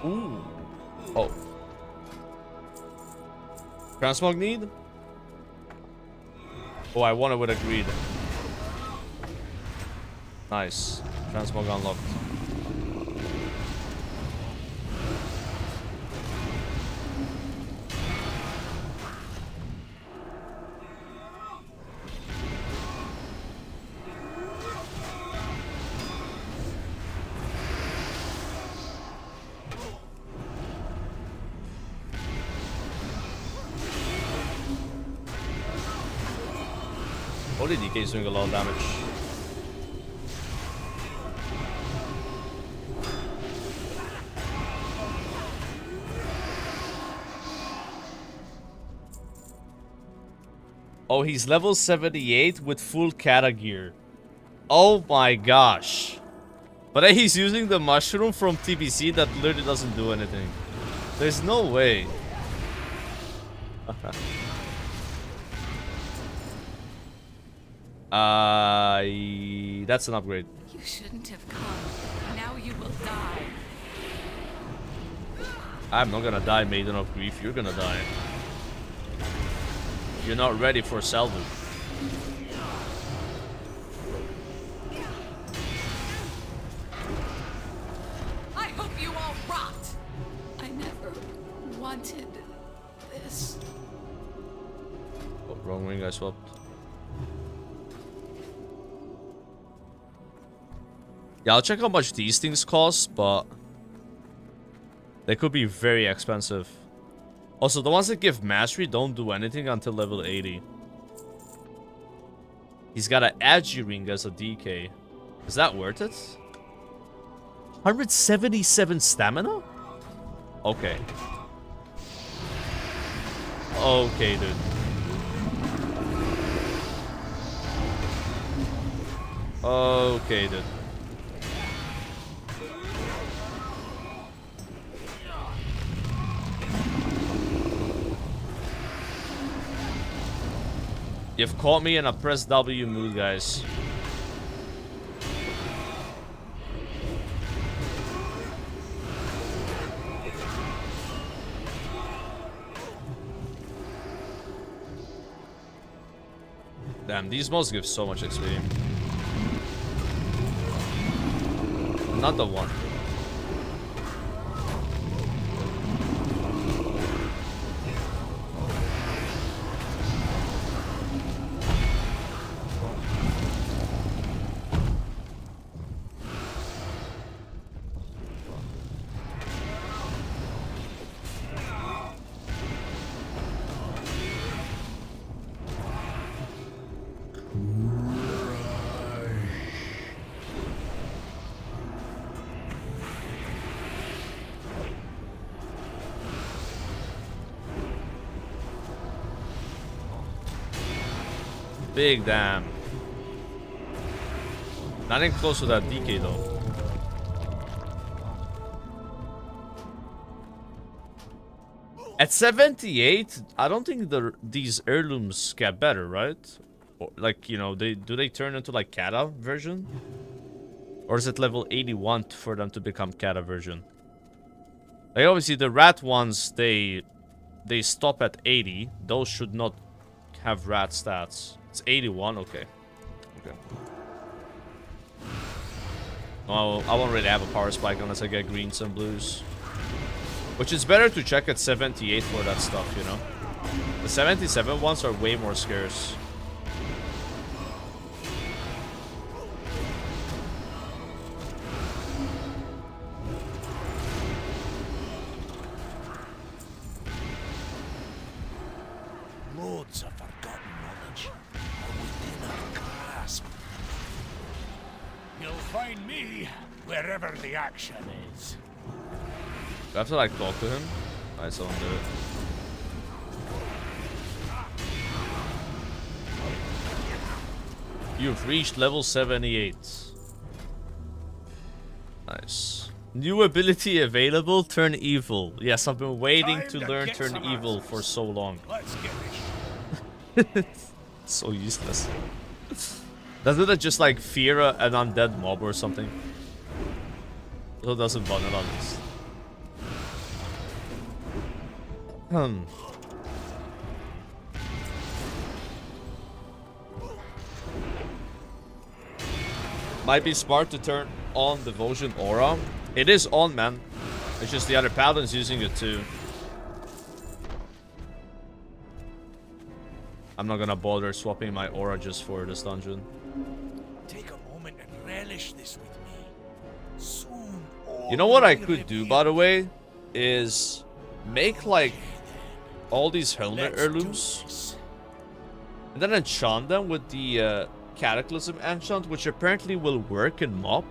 Ooh. Oh. Transmog need? Oh, I won it with a greed. Nice. Transmog unlocked. Holy DK is doing a lot of damage. Oh, he's level 78 with full Kata gear. Oh my gosh. But then he's using the mushroom from TBC that literally doesn't do anything. There's no way. That's an upgrade. You shouldn't have come. Now you will die. I'm not gonna die, Maiden of Grief. You're gonna die. You're not ready for salvo. I hope you all rot. I never wanted this. Oh, wrong wing, I swapped. Yeah, I'll check how much these things cost, but they could be very expensive. Also, the ones that give mastery don't do anything until level 80. He's got an Agi ring as a DK. Is that worth it? 177 stamina? Okay. Okay, dude. Okay, dude. You've caught me in a press W mood, guys. Damn, these mods give so much XP. Not the one. Big damn. Nothing close to that DK though. At 78, I don't think these heirlooms get better, right? Or, like, you know, do they turn into like Kata version? Or is it level 81 for them to become Kata version? Like, obviously the rat ones, they they stop at 80. Those should not have rat stats. It's 81, okay. Okay. Well, I won't really have a power spike unless I get greens and blues. Which is better to check at 78 for that stuff, you know? The 77 ones are way more scarce. Loads of forgotten knowledge are within our grasp. You'll find me wherever the action is. Do I have to like talk to him? I still don't do it. You've reached level 78. Nice. New ability available, Turn Evil. Yes, I've been waiting to learn Turn Evil for so long. Let's get this. So useless. Doesn't it just like fear an undead mob or something? So it doesn't button it on this. Might be smart to turn on Devotion Aura. It is on, man. It's just the other Paladin's using it too. I'm not gonna bother swapping my aura just for this dungeon. Take a moment and relish this with me. Soon, You know what I could do, by the way, is make like all these helmet heirlooms and then enchant them with the Cataclysm enchant, which apparently will work in MoP,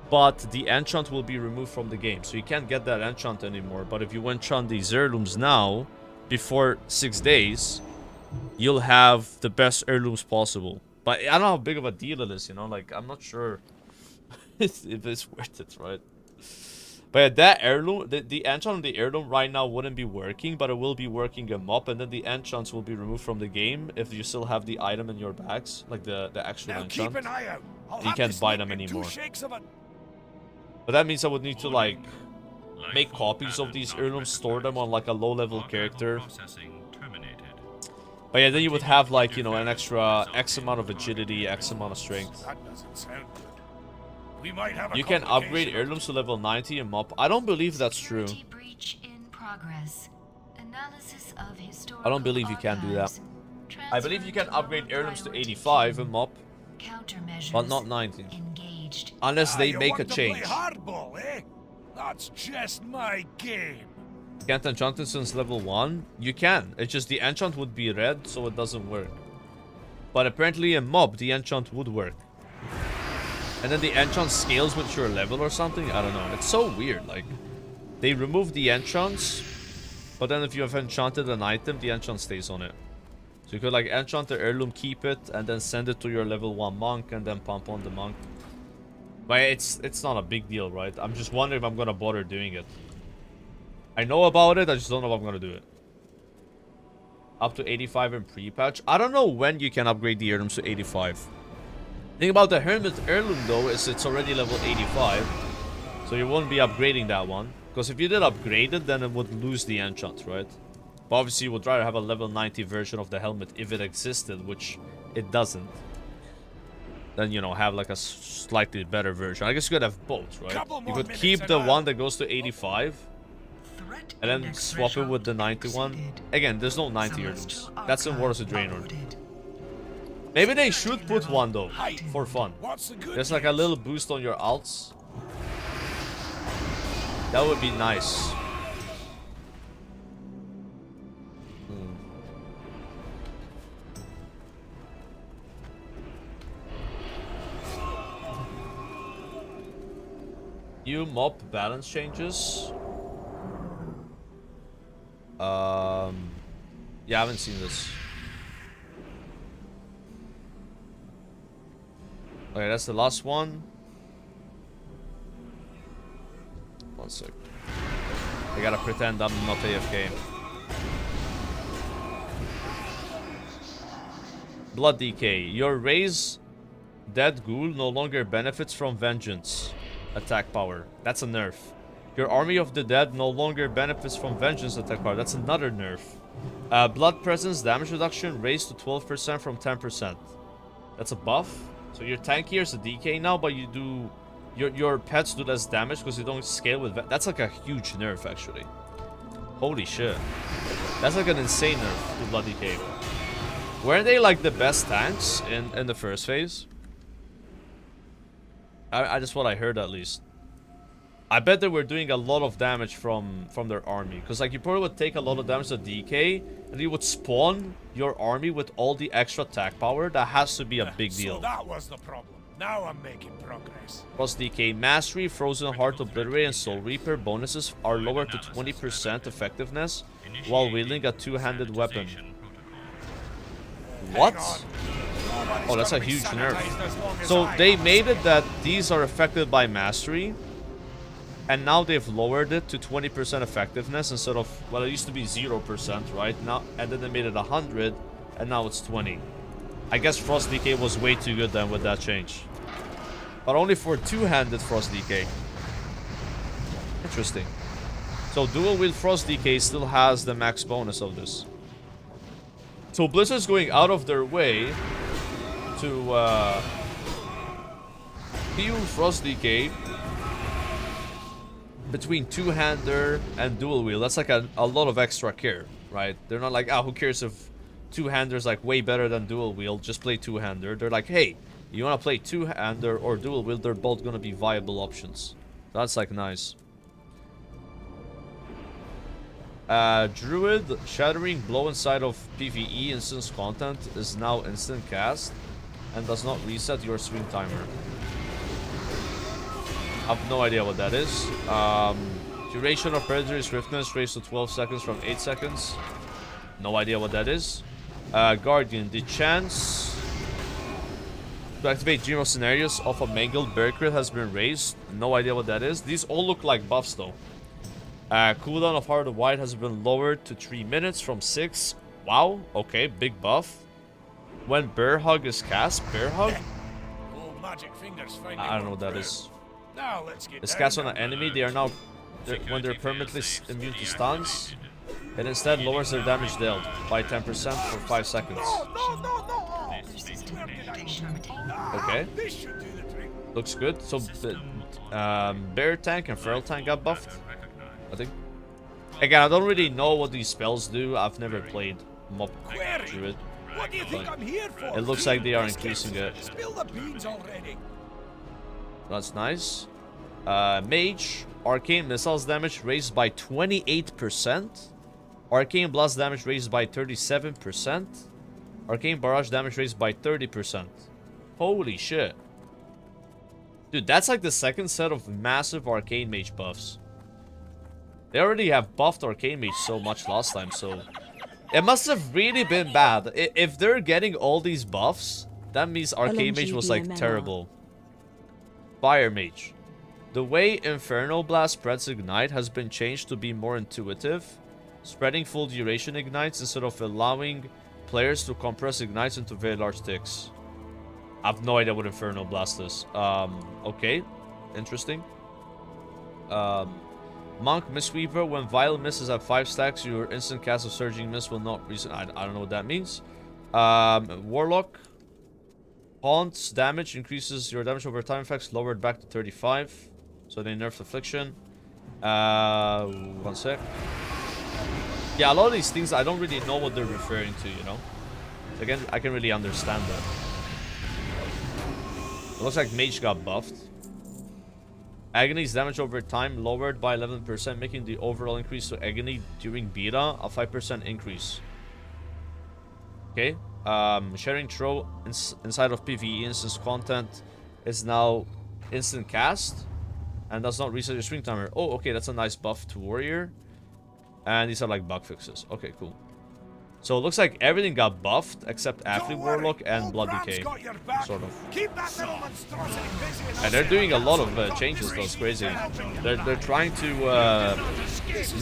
but the enchant will be removed from the game, so you can't get that enchant anymore. But if you enchant these heirlooms now, before 6 days, you'll have the best heirlooms possible. But I don't know how big of a deal it is, you know, like, I'm not sure if it's worth it, right? But yeah, that heirloom, the enchant on the heirloom right now wouldn't be working, but it will be working in MoP, and then the enchants will be removed from the game if you still have the item in your bags, like the actual now enchant. keep an eye out. You can't buy them anymore. But that means I would need to like make copies of these heirlooms, store them on like a low-level character. But yeah, then you would have like, you know, an extra X amount of agility, X amount of strength. That doesn't sound good. We might have a You can upgrade complication. heirlooms to level 90 in MoP. I don't believe that's true. Security breach in progress. Analysis of historical I don't believe you can do that. archives. I believe you can Transfer upgrade heirlooms to priority 85 in MoP, Countermeasures but not 90. engaged. Unless they You make a want to play change. hardball, eh? That's just my game. Can't enchant it since level 1? You can. It's just the enchant would be red, so it doesn't work. But apparently in MoP, the enchant would work. And then the enchant scales with your level or something? I don't know. It's so weird. Like, they remove the enchants, but then if you have enchanted an item, the enchant stays on it. So you could like enchant the heirloom, keep it, and then send it to your level 1 monk, and then pump on the monk. But it's not a big deal, right? I'm just wondering if I'm gonna bother doing it. I know about it, I just don't know if I'm gonna do it. Up to 85 in pre-patch. I don't know when you can upgrade the heirlooms to 85. Thing about the Hermit heirloom though is it's already level 85. So you won't be upgrading that one. Because if you did upgrade it, then it would lose the enchant, right? But obviously you would rather have a level 90 version of the helmet if it existed, which it doesn't. Then, you know, have like a slightly better version. I guess you could have both, right? You could keep the one that goes to 85 and then swap it with the 91. Again, there's no 90 heirlooms. That's in Wars of Draenor. Maybe they should put one though, for fun. What's the good There's like a little boost on your alts. That would be nice. New MoP balance changes. Yeah, I haven't seen this. Okay, that's the last one. One sec. I gotta pretend I'm not AFK. Blood Decay. Your raise dead ghoul no longer benefits from vengeance attack power. That's a nerf. Your army of the dead no longer benefits from vengeance attack card. That's another nerf. Blood presence damage reduction raised to 12% from 10%. That's a buff. So your tankier is a DK now, but you do your pets do less damage because you don't scale with. That's like a huge nerf actually. Holy shit. That's like an insane nerf to Blood DK. Weren't they like the best tanks in the first phase? I just what I heard at least. I bet they were doing a lot of damage from their army. Because like you probably would take a lot of damage to DK. And you would spawn your army with all the extra attack power. That has to be a big deal. So that was the problem. Now I'm making progress. Plus DK Mastery, Frozen Heart Obliterate, and Soul Reaper bonuses are lowered to 20% effectiveness while wielding a two-handed weapon. What? Oh, that's a huge nerf. So they made it that these are affected by Mastery. And now they've lowered it to 20% effectiveness instead of, well, it used to be 0%, right? Now, and then they made it 100, and now it's 20. I guess Frost DK was way too good then with that change. But only for two-handed Frost DK. Interesting. So dual wield Frost DK still has the max bonus of this. So Blizzard's going out of their way to heal Frost DK between two-hander and dual wield. That's like a lot of extra care, right? They're not like, who cares if two-hander's like way better than dual wield, just play two-hander. They're like, hey, you want to play two-hander or dual wield, they're both going to be viable options. That's like nice. Druid Shattering Blow inside of PvE instance content is now instant cast and does not reset your swing timer. I have no idea what that is. Duration of Predatory Swiftness raised to 12 seconds from 8 seconds. No idea what that is. Guardian, the chance to activate Dream of Scenarios of a Mangled Bear Crit has been raised. No idea what that is. These all look like buffs though. Cooldown of Heart of White has been lowered to 3 minutes from 6. Wow, okay, big buff. When Bear Hug is cast, Bear Hug? I don't know what that is. Now let's get It's cast on an enemy. They are now, when they're permanently immune to stuns, it instead lowers their damage dealt by 10% for 5 seconds. Okay, looks good. So Bear Tank and Feral Tank got buffed, I think. Again, I don't really know what these spells do. I've never played Mob Druid. What do you think I'm here for? It looks like they are increasing it. Spill the beans already. That's nice. Mage, Arcane Missiles damage raised by 28%. Arcane Blast damage raised by 37%. Arcane Barrage damage raised by 30%. Holy shit. Dude, that's like the second set of massive Arcane Mage buffs. They already have buffed Arcane Mage so much last time, so... It must have really been bad. If they're getting all these buffs, that means Arcane Mage was like terrible. Fire Mage. The way Infernal Blast spreads Ignite has been changed to be more intuitive, spreading full duration ignites instead of allowing players to compress ignites into very large ticks. I have no idea what Infernal Blast is. Okay, interesting. Monk Mistweaver. When Vile misses at 5 stacks, your instant cast of Surging Mist will not reset. I don't know what that means. Warlock. Haunts damage increases your damage over time effects lowered back to 35. So they nerfed Affliction. 1 sec. Yeah, a lot of these things I don't really know what they're referring to, you know. Again, I can really understand that. It looks like Mage got buffed. Agony's damage over time lowered by 11%, making the overall increase to Agony during beta a 5% increase. Okay. Sharing Throw inside of PvE instance content is now instant cast and does not reset your swing timer. Oh, okay, that's a nice buff to Warrior. And these are like bug fixes. Okay, cool. So it looks like everything got buffed except Athlete Warlock and Blood Decay, sort of. And they're doing a lot of changes, though. It's crazy. They're trying to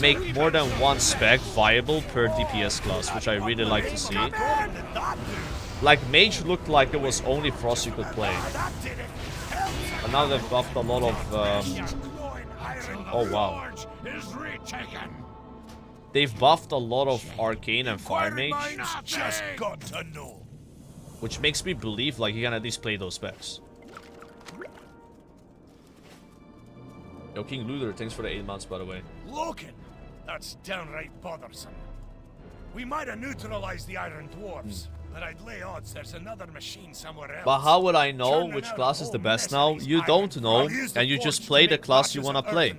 make more than one spec viable per DPS class, which I really like to see. Like Mage looked like it was only Frost you could play, but now they've buffed a lot of Oh wow. Is retaken. They've buffed a lot of Arcane and Fire Mage, Just got to know. which makes me believe like you can at least play those specs. Yo, King Luther, thanks for the 8 months, by the way. Loken, that's downright bothersome. We might have neutralized the Iron Dwarves, but I'd lay odds there's another machine somewhere else. But how would I know which class is the best now? You don't know, and you just play the class you want to play.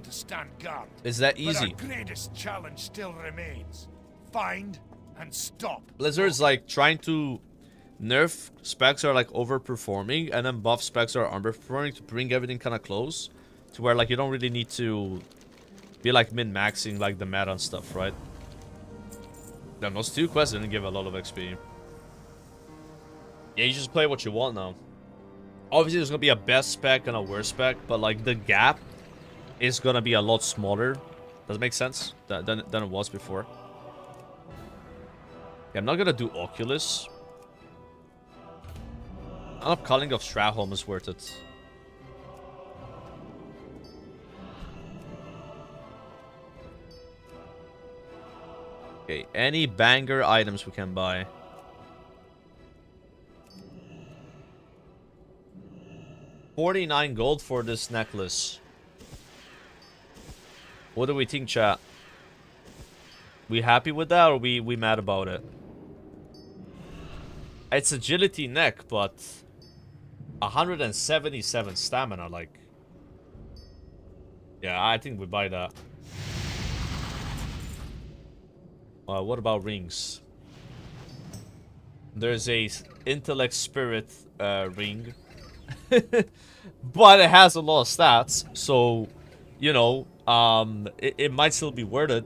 It's that easy. But our greatest challenge still remains. Find and stop. Blizzard's like trying to nerf specs that are like overperforming, and then buff specs that are underperforming to bring everything kind of close to where like you don't really need to be like min-maxing like the meta and stuff, right? Then those 2 quests didn't give a lot of XP. Yeah, you just play what you want now. Obviously, there's gonna be a best spec and a worst spec, but like the gap is gonna be a lot smaller. Does it make sense? Than it was before. Yeah, I'm not gonna do Oculus. Enough Culling of Strahholm is worth it. Okay, any banger items we can buy. $49 gold for this necklace. What do we think, chat? We happy with that, or we mad about it? It's agility neck, but 177 stamina, like. Yeah, I think we buy that. What about rings? There's a intellect spirit ring. But it has a lot of stats, so you know, it might still be worth it.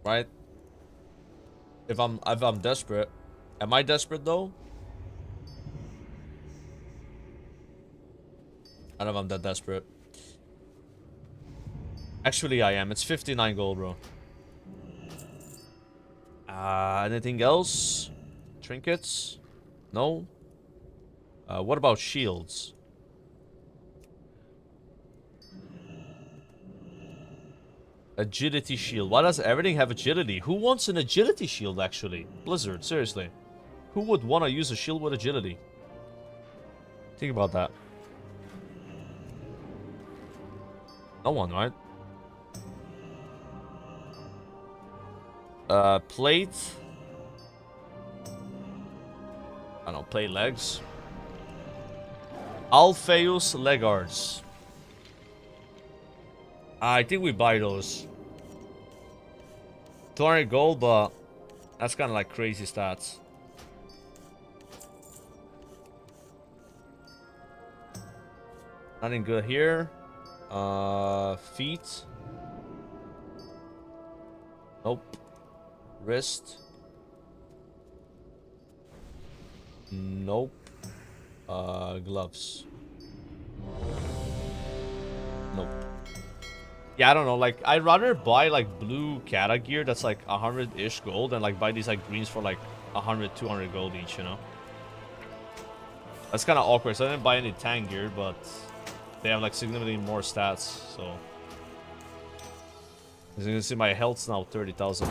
Right? If I'm desperate. Am I desperate though? I don't know if I'm that desperate. Actually I am. It's 59 gold, bro. Anything else? Trinkets? No? What about shields? Agility shield. Why does everything have agility? Who wants an agility shield, actually? Blizzard, seriously. Who would want to use a shield with agility? Think about that. No one, right? Plate. I don't know, plate legs. Alpheus Legards. I think we buy those. 200 gold, but that's kind of like crazy stats. Nothing good here. Feet. Nope. Wrist. Nope. Gloves. Nope. Yeah, I don't know. Like, I'd rather buy like blue Kata gear that's like 100-ish gold than like buy these like greens for like 100, 200 gold each, you know? That's kind of awkward. So I didn't buy any tank gear, but they have like significantly more stats, so. As you can see, my health's now 30,000.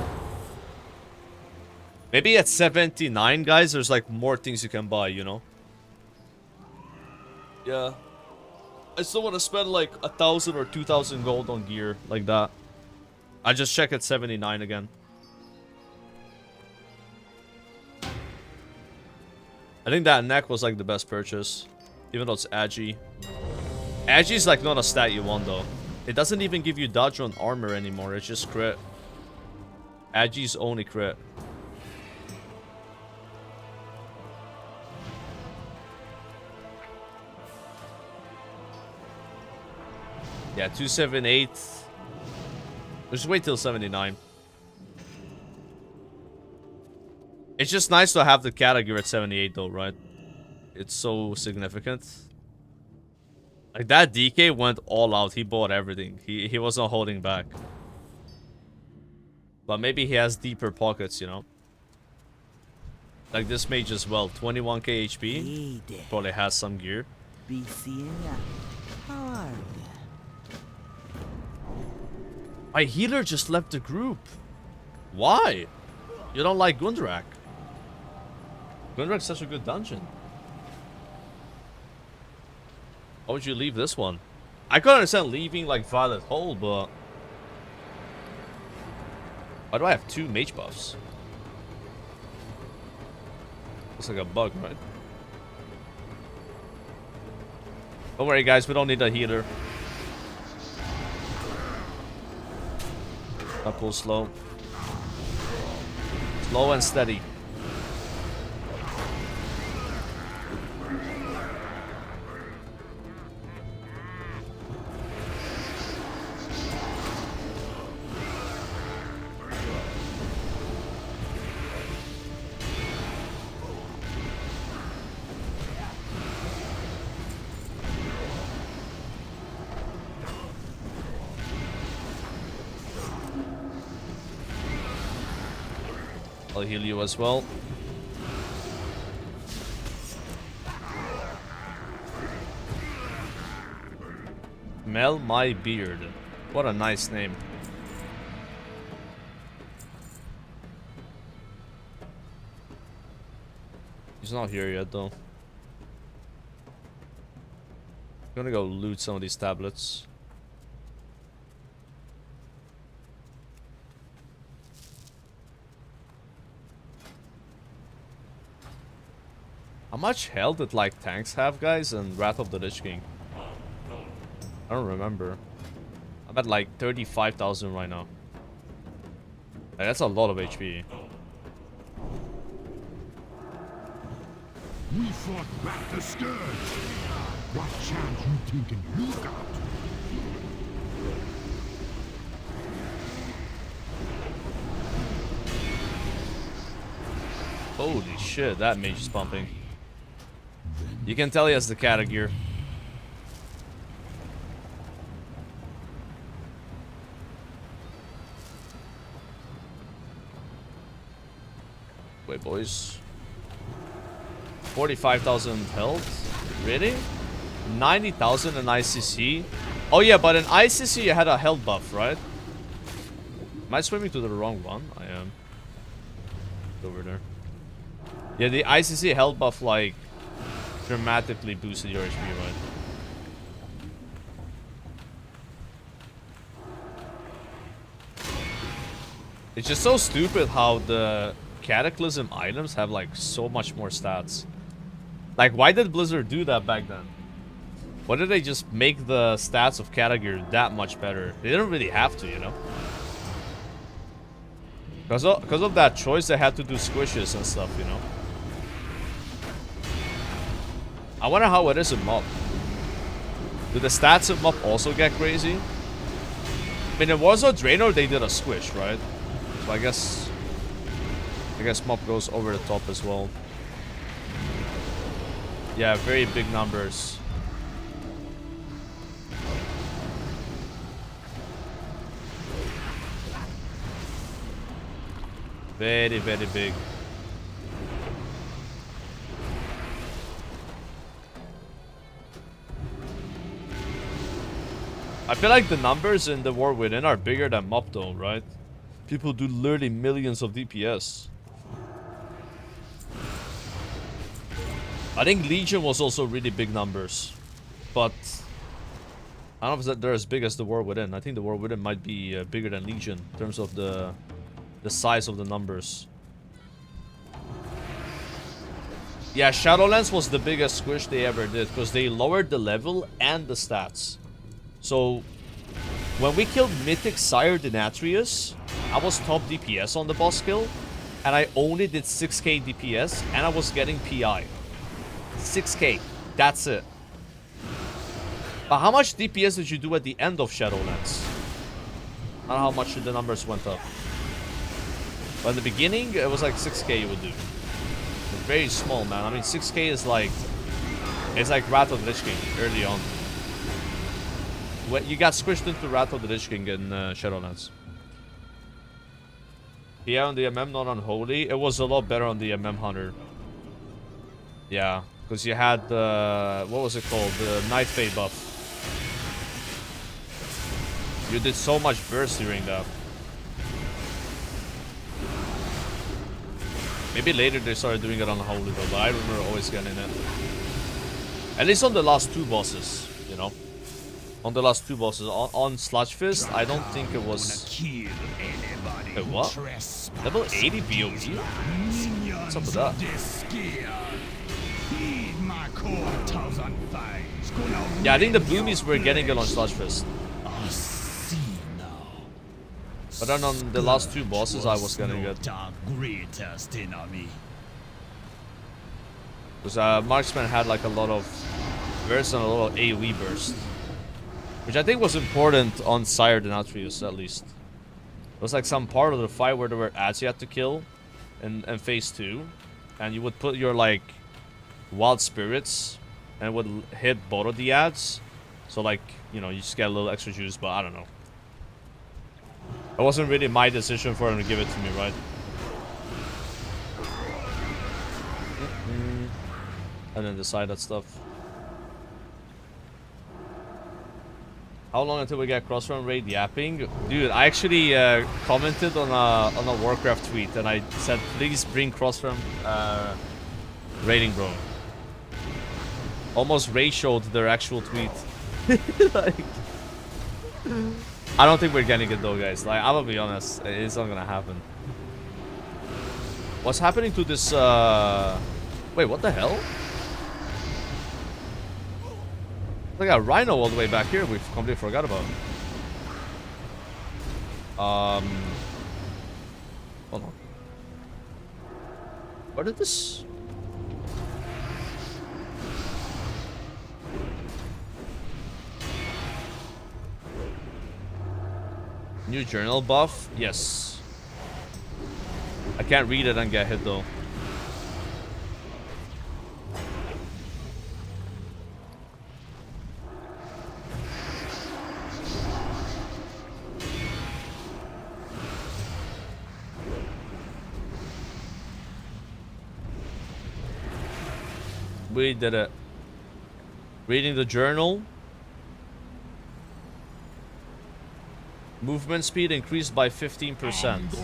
Maybe at 79, guys, there's like more things you can buy, you know? Yeah. I still want to spend like 1,000 or 2,000 gold on gear like that. I just check at 79 again. I think that neck was like the best purchase, even though it's Agi. Agi's like not a stat you want though. It doesn't even give you dodge on armor anymore. It's just crit. Agi's only crit. Yeah, 278. Just wait till 79. It's just nice to have the category at 78 though, right? It's so significant. Like that DK went all out. He bought everything. He wasn't holding back. But maybe he has deeper pockets, you know? Like this mage as well. 21k HP. Probably has some gear. Be seeing ya hard. My healer just left the group. Why? You don't like Gundrak? Gundrak's such a good dungeon. Why would you leave this one? I could understand leaving like Violet Hole, but why do I have 2 mage buffs? Looks like a bug, right? Don't worry, guys. We don't need a healer. I pull slow. Slow and steady. I'll heal you as well. Mel My Beard. What a nice name. He's not here yet though. I'm gonna go loot some of these tablets. How much health did like tanks have, guys, and Wrath of the Lich King? I don't remember. I'm at like 35,000 right now. Like, that's a lot of HP. We fought back the Scourge. What chance you thinking you got? Holy shit, that mage is pumping. You can tell he has the cat gear. Wait, boys. 45,000 health? Really? 90,000 in ICC? Oh yeah, but in ICC you had a health buff, right? Am I swimming to the wrong one? I am. Over there. Yeah, the ICC health buff, like, dramatically boosted your HP, right? It's just so stupid how the Cataclysm items have, like, so much more stats. Like, why did Blizzard do that back then? Why did they just make the stats of Cataclysm that much better? They didn't really have to, you know? Because of that choice, they had to do squishes and stuff, you know? I wonder how it is in MOP. Do the stats of MOP also get crazy? I mean, in Warzone Draenor, they did a squish, right? So I guess MOP goes over the top as well. Yeah, very big numbers. Very, very big. I feel like the numbers in the War Within are bigger than MOP though, right? People do literally millions of DPS. I think Legion was also really big numbers. But I don't know if they're as big as the War Within. I think the War Within might be bigger than Legion in terms of the size of the numbers. Yeah, Shadowlands was the biggest squish they ever did because they lowered the level and the stats. So, when we killed Mythic Sire Denatrius, I was top DPS on the boss kill, and I only did 6k DPS, and I was getting PI. 6k, that's it. But how much DPS did you do at the end of Shadowlands? I don't know how much the numbers went up. But in the beginning, it was like 6k you would do. It's very small, man. I mean, 6k is like... It's like Wrath of the Lich King early on. You got squished into Wrath of the Lich King in Shadowlands. Yeah, on the MM, not on Holy. It was a lot better on the MM Hunter. Yeah, because you had the... what was it called? The Night Fae buff. You did so much burst during that. Maybe later they started doing it on Holy though, but I remember always getting it. At least on the last 2 bosses, you know. On the last 2 bosses. On Sludge Fist, I don't think it was... Wait, what? Level 80 BOE? What's up with that? Yeah, I think the Bloomies were getting it on Sludge Fist. But then on the last 2 bosses, I was getting it. Because Marksman had like a lot of burst and a lot of AoE burst. Which I think was important on Sire Denatrius, at least. It was like some part of the fight where there were ads you had to kill in phase 2. And you would put your like wild spirits and it would hit both of the ads. So like, you know, you just get a little extra juice, but I don't know. It wasn't really my decision for him to give it to me, right? And then decide that stuff. How long until we get cross-run raid yapping? Dude, I actually commented on a Warcraft tweet and I said, please bring cross-run raiding, bro. Almost ratioed their actual tweet. Like, I don't think we're getting it though, guys. Like, I'm gonna be honest, it's not gonna happen. What's happening to this? Wait, what the hell? I got a Rhino all the way back here. We completely forgot about. Hold on. Where did this? New journal buff? Yes. I can't read it and get hit though. We did it. Reading the journal. Movement speed increased by 15%.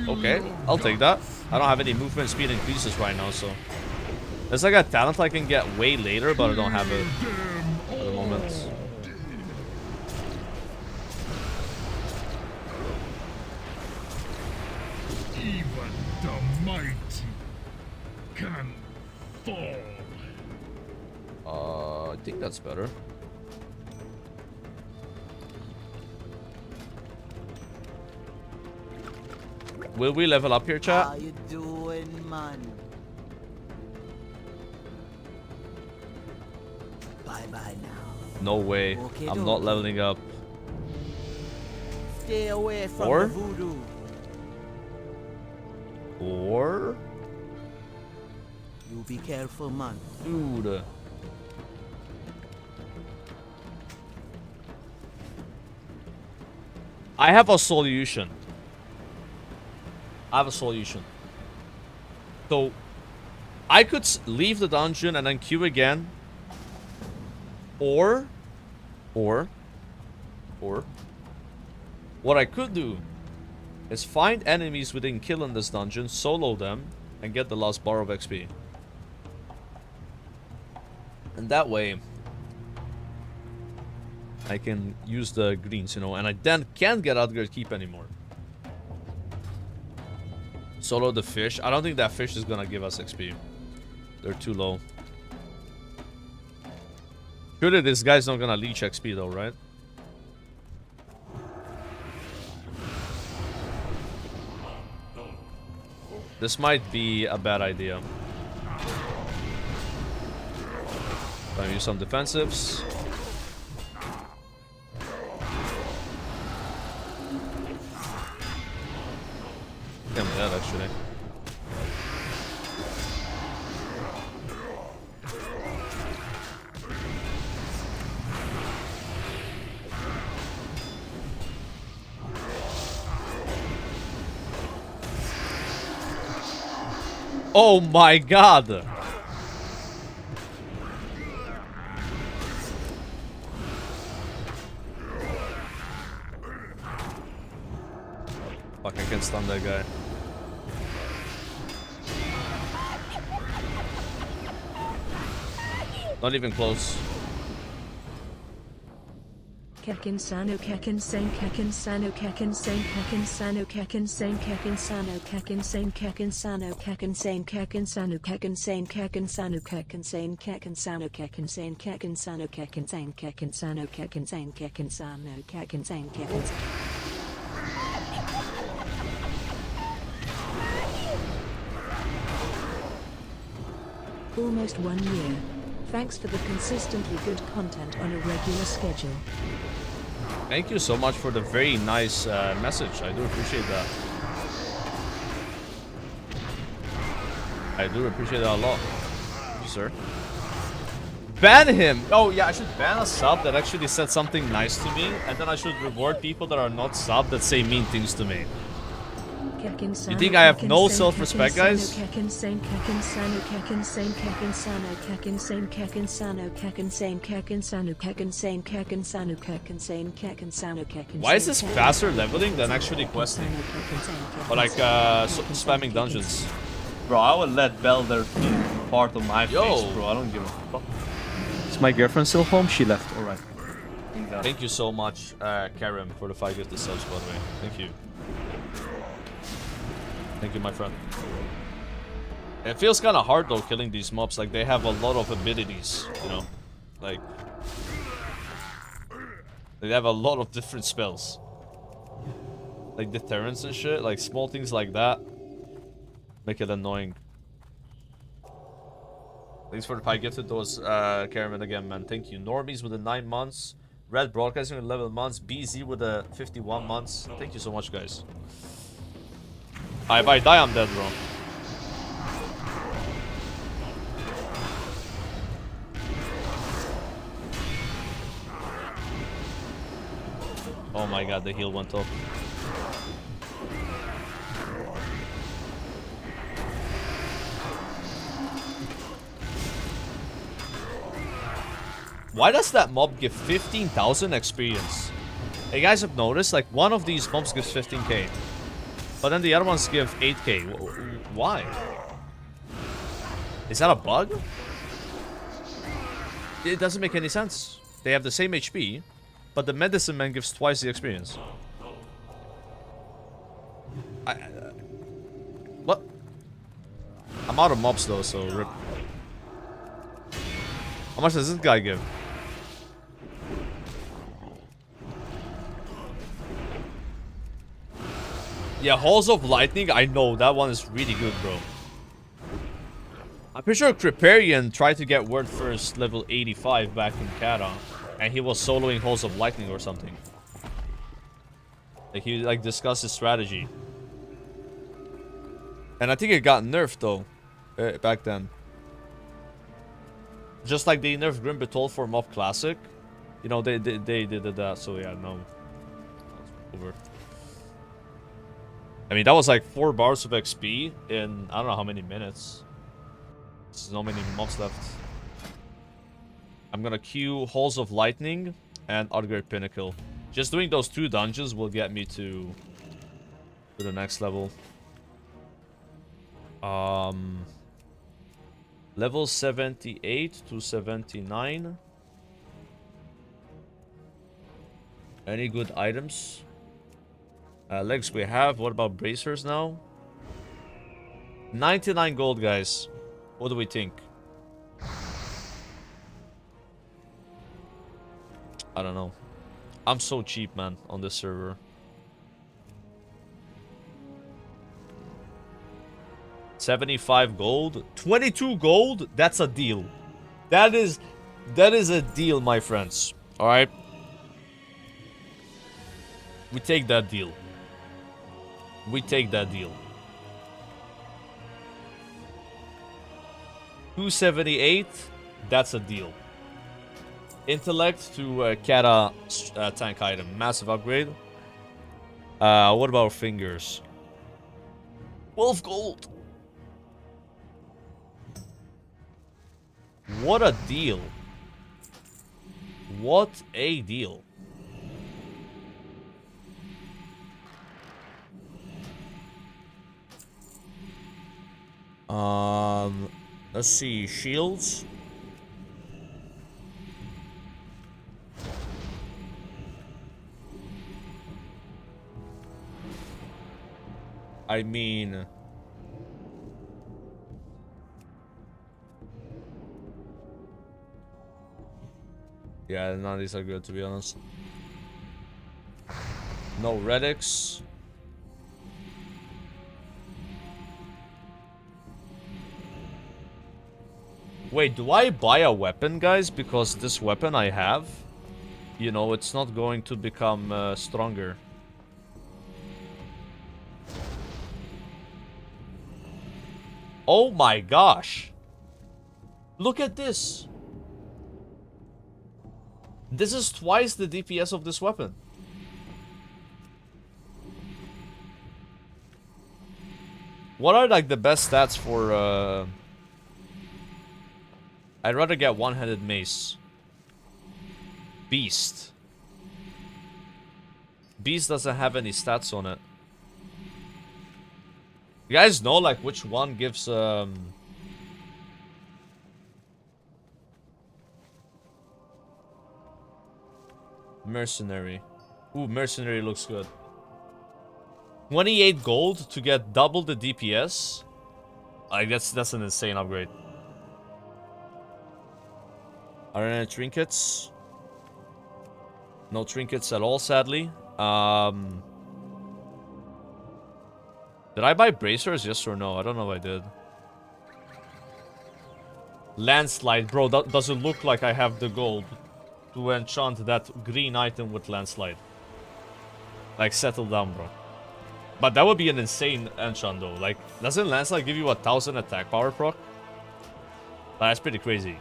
Okay, I'll take that. I don't have any movement speed increases right now, so... There's like a talent I can get way later, but I don't have it at the moment. Even the mighty can fall. I think that's better. Will we level up here, chat? How you doing, man? Bye-bye now. No way. Okay, I'm not leveling up. Stay away from Or? the voodoo. Or? You be careful, man. Dude. I have a solution. I have a solution. So, I could leave the dungeon and then queue again. Or, what I could do is find enemies within kill in this dungeon, solo them, and get the last bar of XP. And that way, I can use the greens, you know, and I then can't get Outgird Keep anymore. Solo the fish. I don't think that fish is gonna give us XP. They're too low. Surely this guy's not gonna leech XP though, right? This might be a bad idea. Gonna use some defensives. I'm dead actually. Oh my god! stun that guy. Not even close. Kekin Sano Kekin Sane Kekin Sano Kekin Sane Kekin Sano Kekin Sane Kekin Sano Kekin Sane Kekin Sano Kekin Sane Kekin Sano Kekin Sane Kekin Sano Kekin Sane Kekin Sano Kekin Sane Kekin Sano Kekin Sane Kekin Sano Kekin Sane Kekin Sano Kekin Sane Kekin. Almost 1 year. Thanks for the consistently good content on a regular schedule. Thank you so much for the very nice message. I do appreciate that. I do appreciate that a lot. Thank you, sir. Ban him! Oh yeah, I should ban a sub that actually said something nice to me, and then I should reward people that are not sub that say mean things to me. You think I have no self-respect, guys? Why is this faster leveling than actually questing? Or like spamming dungeons? Bro, I would let Belder be part of my face, bro. I don't give a fuck. Is my girlfriend still home? She left. Alright. Thank you so much, Karim, for the 5 gifted subs, by the way. Thank you. Thank you, my friend. It feels kind of hard, though, killing these mobs. Like, they have a lot of abilities, you know? Like, they have a lot of different spells. Like, deterrence and shit. Like, small things like that make it annoying. Thanks for the 5 gifted those, Karim, again, man. Thank you. Normies with the 9 months. Red Broadcasting with 11 months. BZ with the 51 months. Thank you so much, guys. If I die, I'm dead, bro. Oh my god, the heal went up. Why does that mob give 15,000 experience? Hey, guys have noticed, like, one of these mobs gives 15k. But then the other ones give 8k. Why? Is that a bug? It doesn't make any sense. They have the same HP, but the medicine man gives twice the experience. What? I'm out of mobs though, so rip. How much does this guy give? Yeah, Halls of Lightning, I know. That one is really good, bro. I'm pretty sure Kriparian tried to get Word First level 85 back in Kata, and he was soloing Halls of Lightning or something. Like, he, like, discussed his strategy. And I think it got nerfed, though, back then. Just like they nerfed Grim Batol for Mob Classic. You know, they did that, so yeah, no. Over. I mean, that was like 4 bars of XP in I don't know how many minutes. There's not many mobs left. I'm gonna queue Halls of Lightning and Utgard Pinnacle. Just doing those 2 dungeons will get me to the next level. Level 78 to 79. Any good items? Legs we have. What about bracers now? 99 gold, guys. What do we think? I don't know. I'm so cheap, man, on this server. 75 gold. 22 gold? That's a deal. That is a deal, my friends. Alright? We take that deal. We take that deal. 278, that's a deal. Intellect to Kata tank item, massive upgrade. What about fingers? 12 gold. What a deal. What a deal. Let's see, shields. I mean, yeah, none of these are good, to be honest. No relics. Wait, do I buy a weapon, guys? Because this weapon I have, you know, it's not going to become stronger. Oh my gosh. Look at this. This is twice the DPS of this weapon. What are like the best stats for I'd rather get one-handed mace. Beast. Beast doesn't have any stats on it. You guys know like which one gives mercenary. Ooh, mercenary looks good. 28 gold to get double the DPS. Like that's an insane upgrade. Are there any trinkets? No trinkets at all, sadly. Did I buy bracers? Yes or no? I don't know if I did. Landslide, bro. Does it look like I have the gold to enchant that green item with landslide? Like, settle down, bro. But that would be an insane enchant, though. Like, doesn't landslide give you 1,000 attack power proc? That's pretty crazy.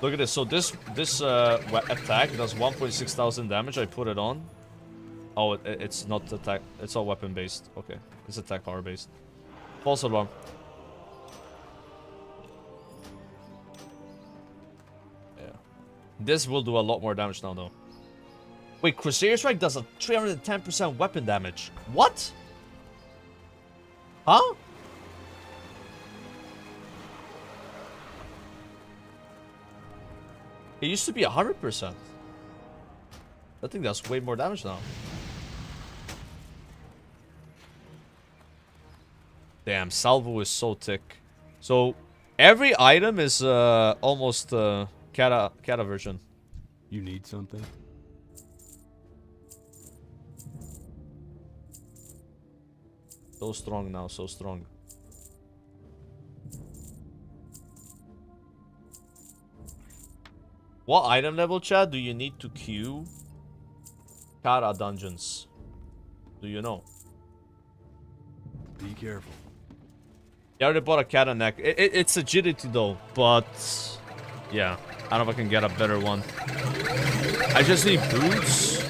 Look at this. So this attack does 1.6 thousand damage. I put it on. Oh, it's not attack. It's all weapon based. Okay, it's attack power based. False alarm. Yeah, this will do a lot more damage now, though. Wait, Crusader Strike does a 310% weapon damage. What? Huh? It used to be 100%. I think that's way more damage now. Damn, Salvo is so thick. So, every item is almost Kata version. You need something? So strong now, so strong. What item level, Chad, do you need to queue Kara dungeons? Do you know? Be careful. I already bought a Kata neck. It's agility though, but yeah, I don't know if I can get a better one. I just need boots,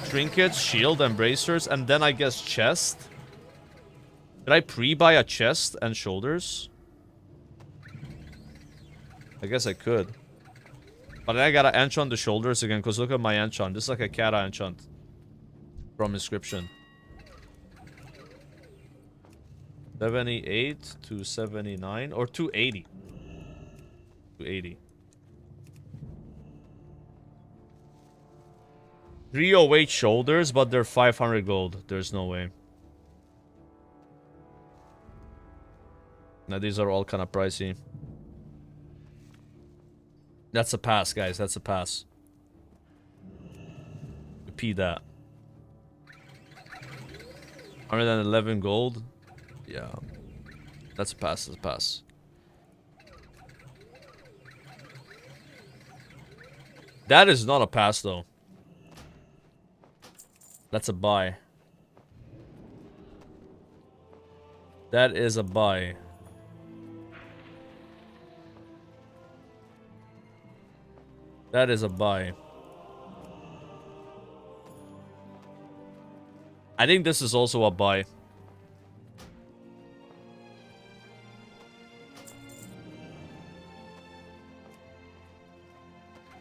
trinkets, shield, and bracers, and then I guess chest. Did I pre-buy a chest and shoulders? I guess I could. But then I gotta enchant the shoulders again, because look at my enchant. This is like a Kata enchant. From inscription. 78 to 79 or 280. 280. 308 shoulders, but they're 500 gold. There's no way. Now these are all kind of pricey. That's a pass, guys. That's a pass. Repeat that. 111 gold. Yeah. That's a pass. That's a pass. That is not a pass, though. That's a buy. That is a buy. That is a buy. I think this is also a buy.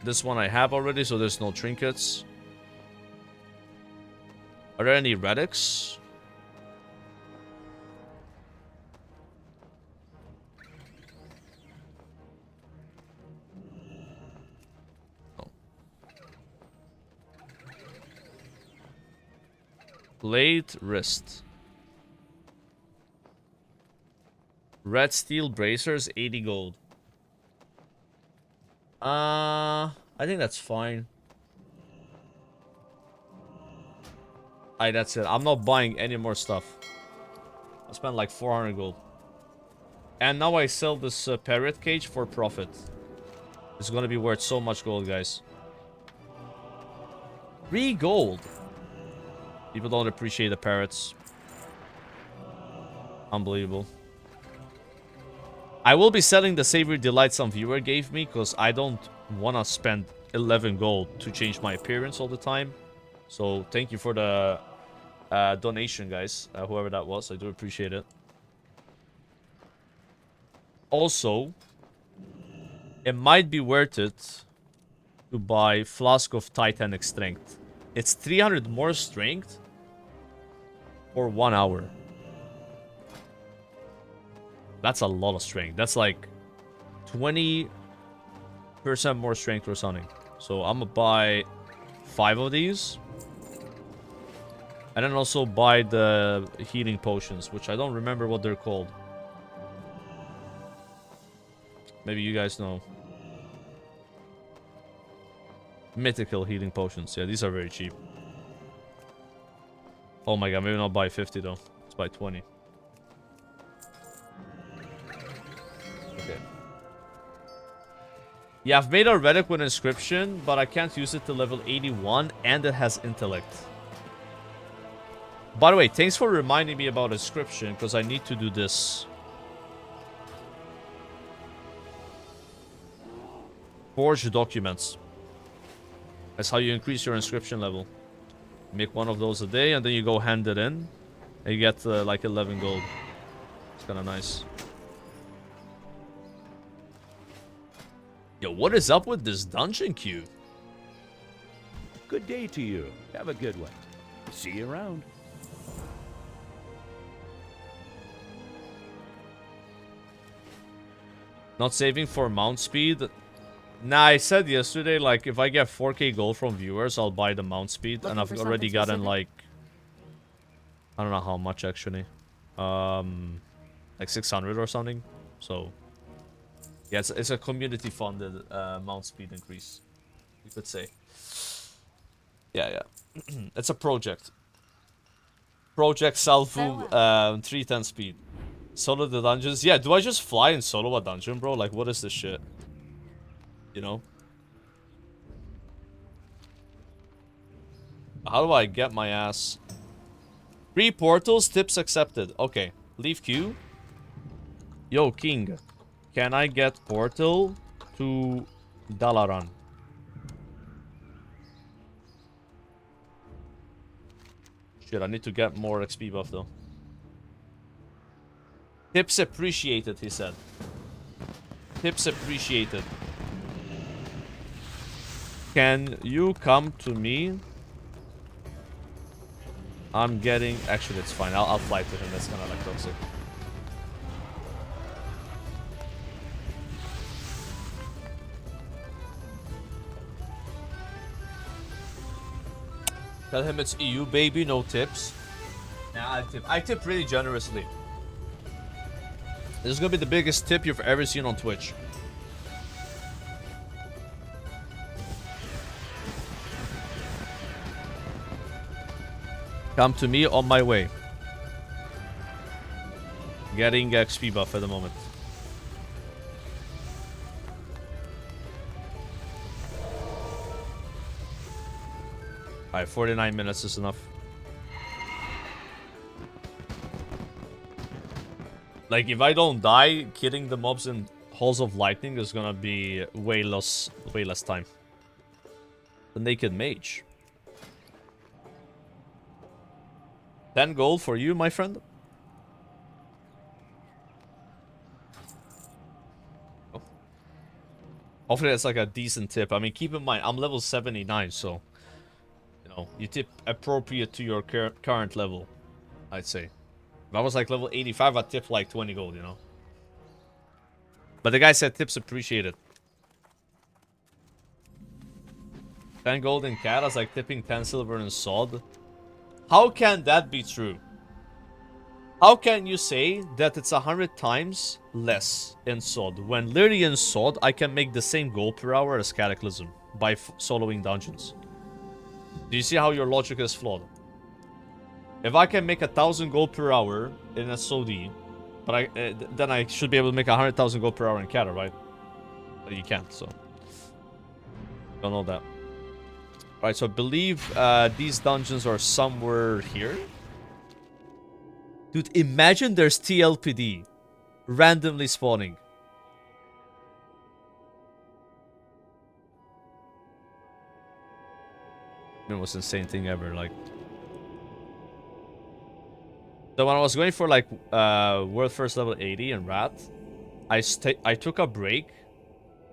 This one I have already, so there's no trinkets. Are there any relics? Plate, wrist. Red steel bracers, 80 gold. I think that's fine. Alright, that's it. I'm not buying any more stuff. I spent like 400 gold. And now I sell this parrot cage for profit. It's gonna be worth so much gold, guys. 3 gold. People don't appreciate the parrots. Unbelievable. I will be selling the Savory Delight some viewer gave me, because I don't want to spend 11 gold to change my appearance all the time. So thank you for the donation, guys. Whoever that was, I do appreciate it. Also, it might be worth it to buy Flask of Titanic Strength. It's 300 more strength for 1 hour. That's a lot of strength. That's like 20% more strength or something. So I'm gonna buy 5 of these. And then also buy the healing potions, which I don't remember what they're called. Maybe you guys know. Mythical healing potions. Yeah, these are very cheap. Oh my god, maybe not buy 50 though. Let's buy 20. Okay. Yeah, I've made a relic with inscription, but I can't use it to level 81, and it has intellect. By the way, thanks for reminding me about inscription, because I need to do this. Forge documents. That's how you increase your inscription level. Make one of those a day, and then you go hand it in. And you get like 11 gold. It's kind of nice. Yo, what is up with this dungeon queue? Good day to you. Have a good one. See you around. Not saving for mount speed. Nah, I said yesterday, like, if I get 4k gold from viewers, I'll buy the mount speed. And I've already gotten, like... I don't know how much, actually. Like 600 or something. So... yeah, it's a community-funded mount speed increase. You could say. Yeah. It's a project. Project Salvu 310 speed. Solo the dungeons. Yeah, do I just fly and solo a dungeon, bro? Like, what is this shit? You know? How do I get my ass? 3 portals, tips accepted. Okay, leave queue. Yo, King. Can I get portal to Dalaran? Shit, I need to get more XP buff, though. Tips appreciated, he said. Tips appreciated. Can you come to me? I'm getting... actually, it's fine. I'll fly to him. That's kind of like toxic. Tell him it's EU, baby. No tips. Nah, I tip really generously. This is gonna be the biggest tip you've ever seen on Twitch. Come to me, on my way. Getting XP buff at the moment. Alright, 49 minutes is enough. Like, if I don't die, killing the mobs in Halls of Lightning is gonna be way less time. The Naked Mage. 10 gold for you, my friend. Oh. Hopefully that's like a decent tip. I mean, keep in mind, I'm level 79, so... you know, you tip appropriate to your current level, I'd say. If I was like level 85, I'd tip like 20 gold, you know. But the guy said tips appreciated. 10 gold in cat, I was like tipping 10 silver in sod. How can that be true? How can you say that it's 100 times less in SOD when literally in SOD I can make the same gold per hour as Cataclysm by soloing dungeons? Do you see how your logic is flawed? If I can make 1,000 gold per hour in SOD, but then I should be able to make 100,000 gold per hour in Cata, right? But you can't, so don't know that. Alright, so I believe these dungeons are somewhere here. Dude, imagine there's TLPD randomly spawning. It was the most insane thing ever, like. So when I was going for like world first level 80 in Rat, I took a break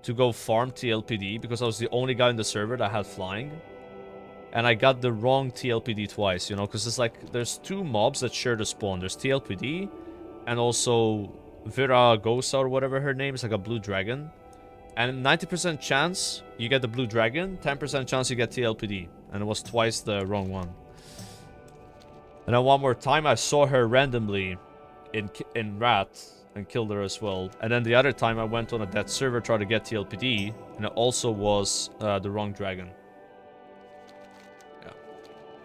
to go farm TLPD because I was the only guy in the server that had flying. And I got the wrong TLPD twice, you know, because it's like there's two mobs that share the spawn. There's TLPD and also Viragosa or whatever her name is, like a blue dragon. And 90% chance you get the blue dragon, 10% chance you get TLPD. And it was twice the wrong one. And then one more time I saw her randomly in Rat and killed her as well. And then the other time I went on a dead server, tried to get TLPD, and it also was the wrong dragon.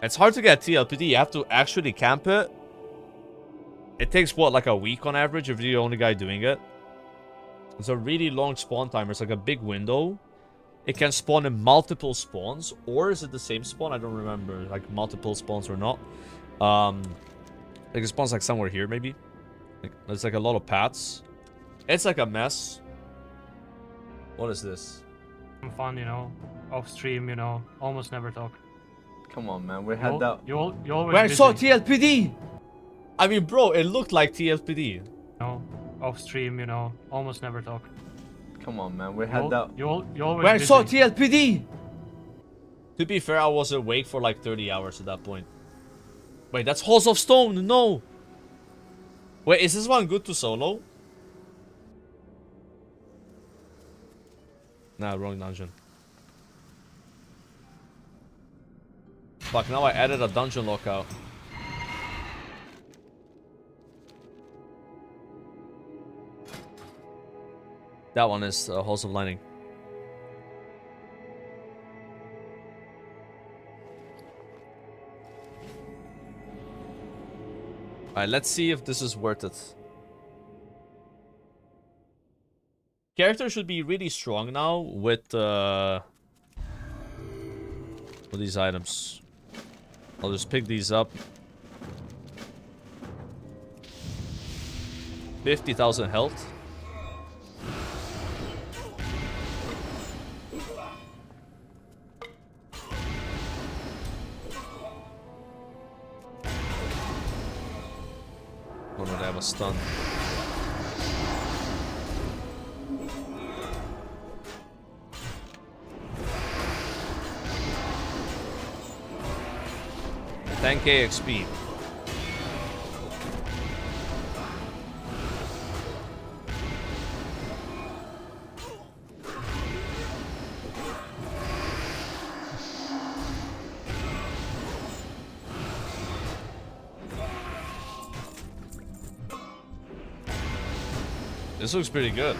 It's hard to get TLPD. You have to actually camp it. It takes, what, like a week on average if you're the only guy doing it? It's a really long spawn time. It's like a big window. It can spawn in multiple spawns. Or is it the same spawn? I don't remember. Like, multiple spawns or not. Like, it spawns like somewhere here, maybe. Like, there's like a lot of paths. It's like a mess. What is this? Fun, you know. Off stream, you know. Almost never talk. Come on, man. We had that. You always Where I saw TLPD! I mean, bro, it looked like TLPD. No, off stream, you know. Almost never talk. Come on, man. We had that. You always Where I saw TLPD! To be fair, I was awake for like 30 hours at that point. Wait, that's Halls of Stone! No! Wait, is this one good to solo? Nah, wrong dungeon. Fuck, now I added a dungeon lockout. That one is Halls of Lightning. Alright, let's see if this is worth it. Character should be really strong now with these items. I'll just pick these up. 50,000 health. Oh no, they have a stun. $10K XP. This looks pretty good.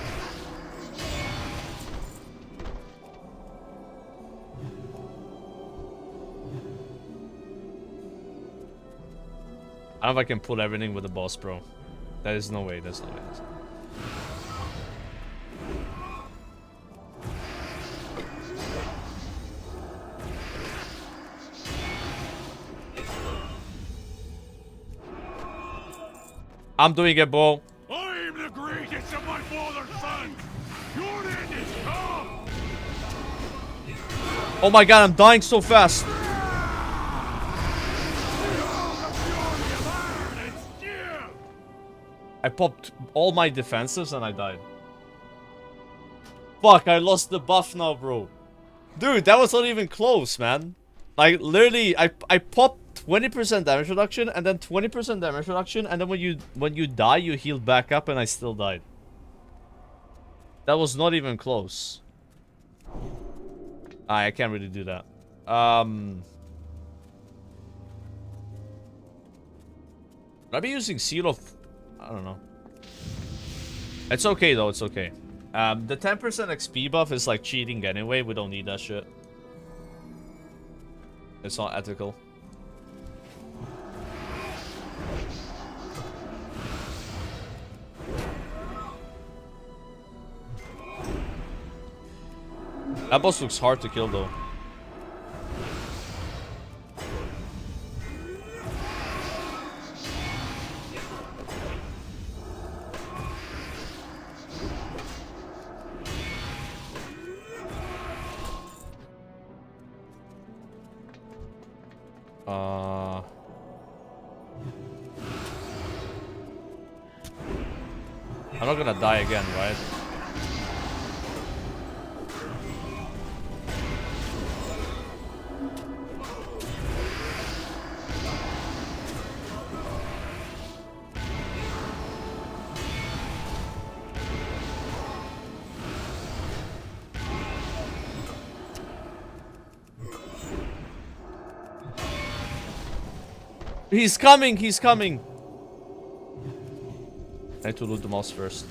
I don't know if I can pull everything with the boss, bro. There is no way. There's no way. I'm doing it, bro. I am the greatest of my father's sons. Your end is come. Oh my god, I'm dying so fast. I popped all my defensives and I died. Fuck, I lost the buff now, bro. Dude, that was not even close, man. Like, literally, I popped 20% damage reduction and then 20% damage reduction, and then when you die, you heal back up, and I still died. That was not even close. I can't really do that. Should I be using Seal of... I don't know. It's okay though, it's okay. The 10% XP buff is like cheating anyway. We don't need that shit. It's not ethical. That boss looks hard to kill though. I'm not gonna die again, right? He's coming, he's coming. I need to loot the mouse first.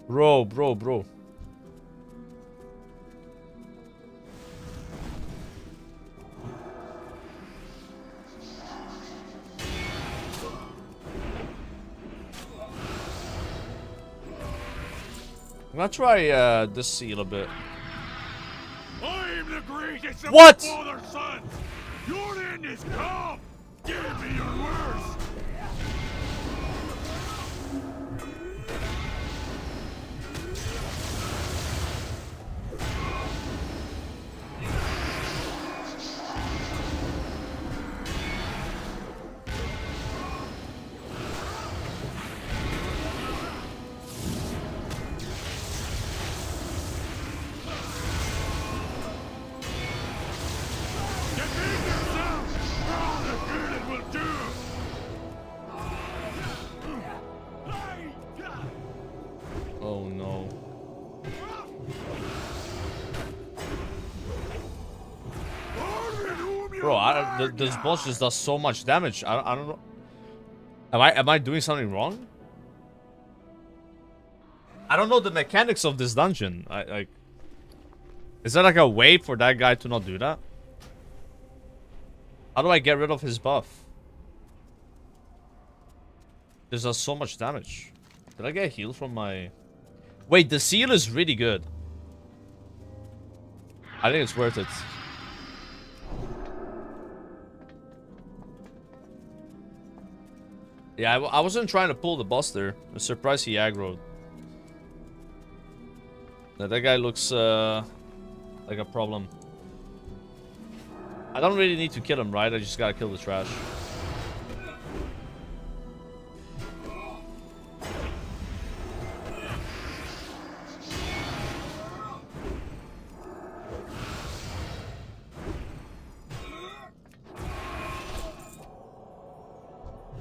Bro. I'm gonna try this seal a bit. I am the greatest of What? father's sons. Your end is come. Give me your worst. Oh no. Bro, this boss just does so much damage. I don't know. Am I doing something wrong? I don't know the mechanics of this dungeon. Is there like a way for that guy to not do that? How do I get rid of his buff? This does so much damage. Did I get healed from my... Wait, the seal is really good. I think it's worth it. Yeah, I wasn't trying to pull the boss there. I'm surprised he aggroed. Now, that guy looks like a problem. I don't really need to kill him, right? I just gotta kill the trash.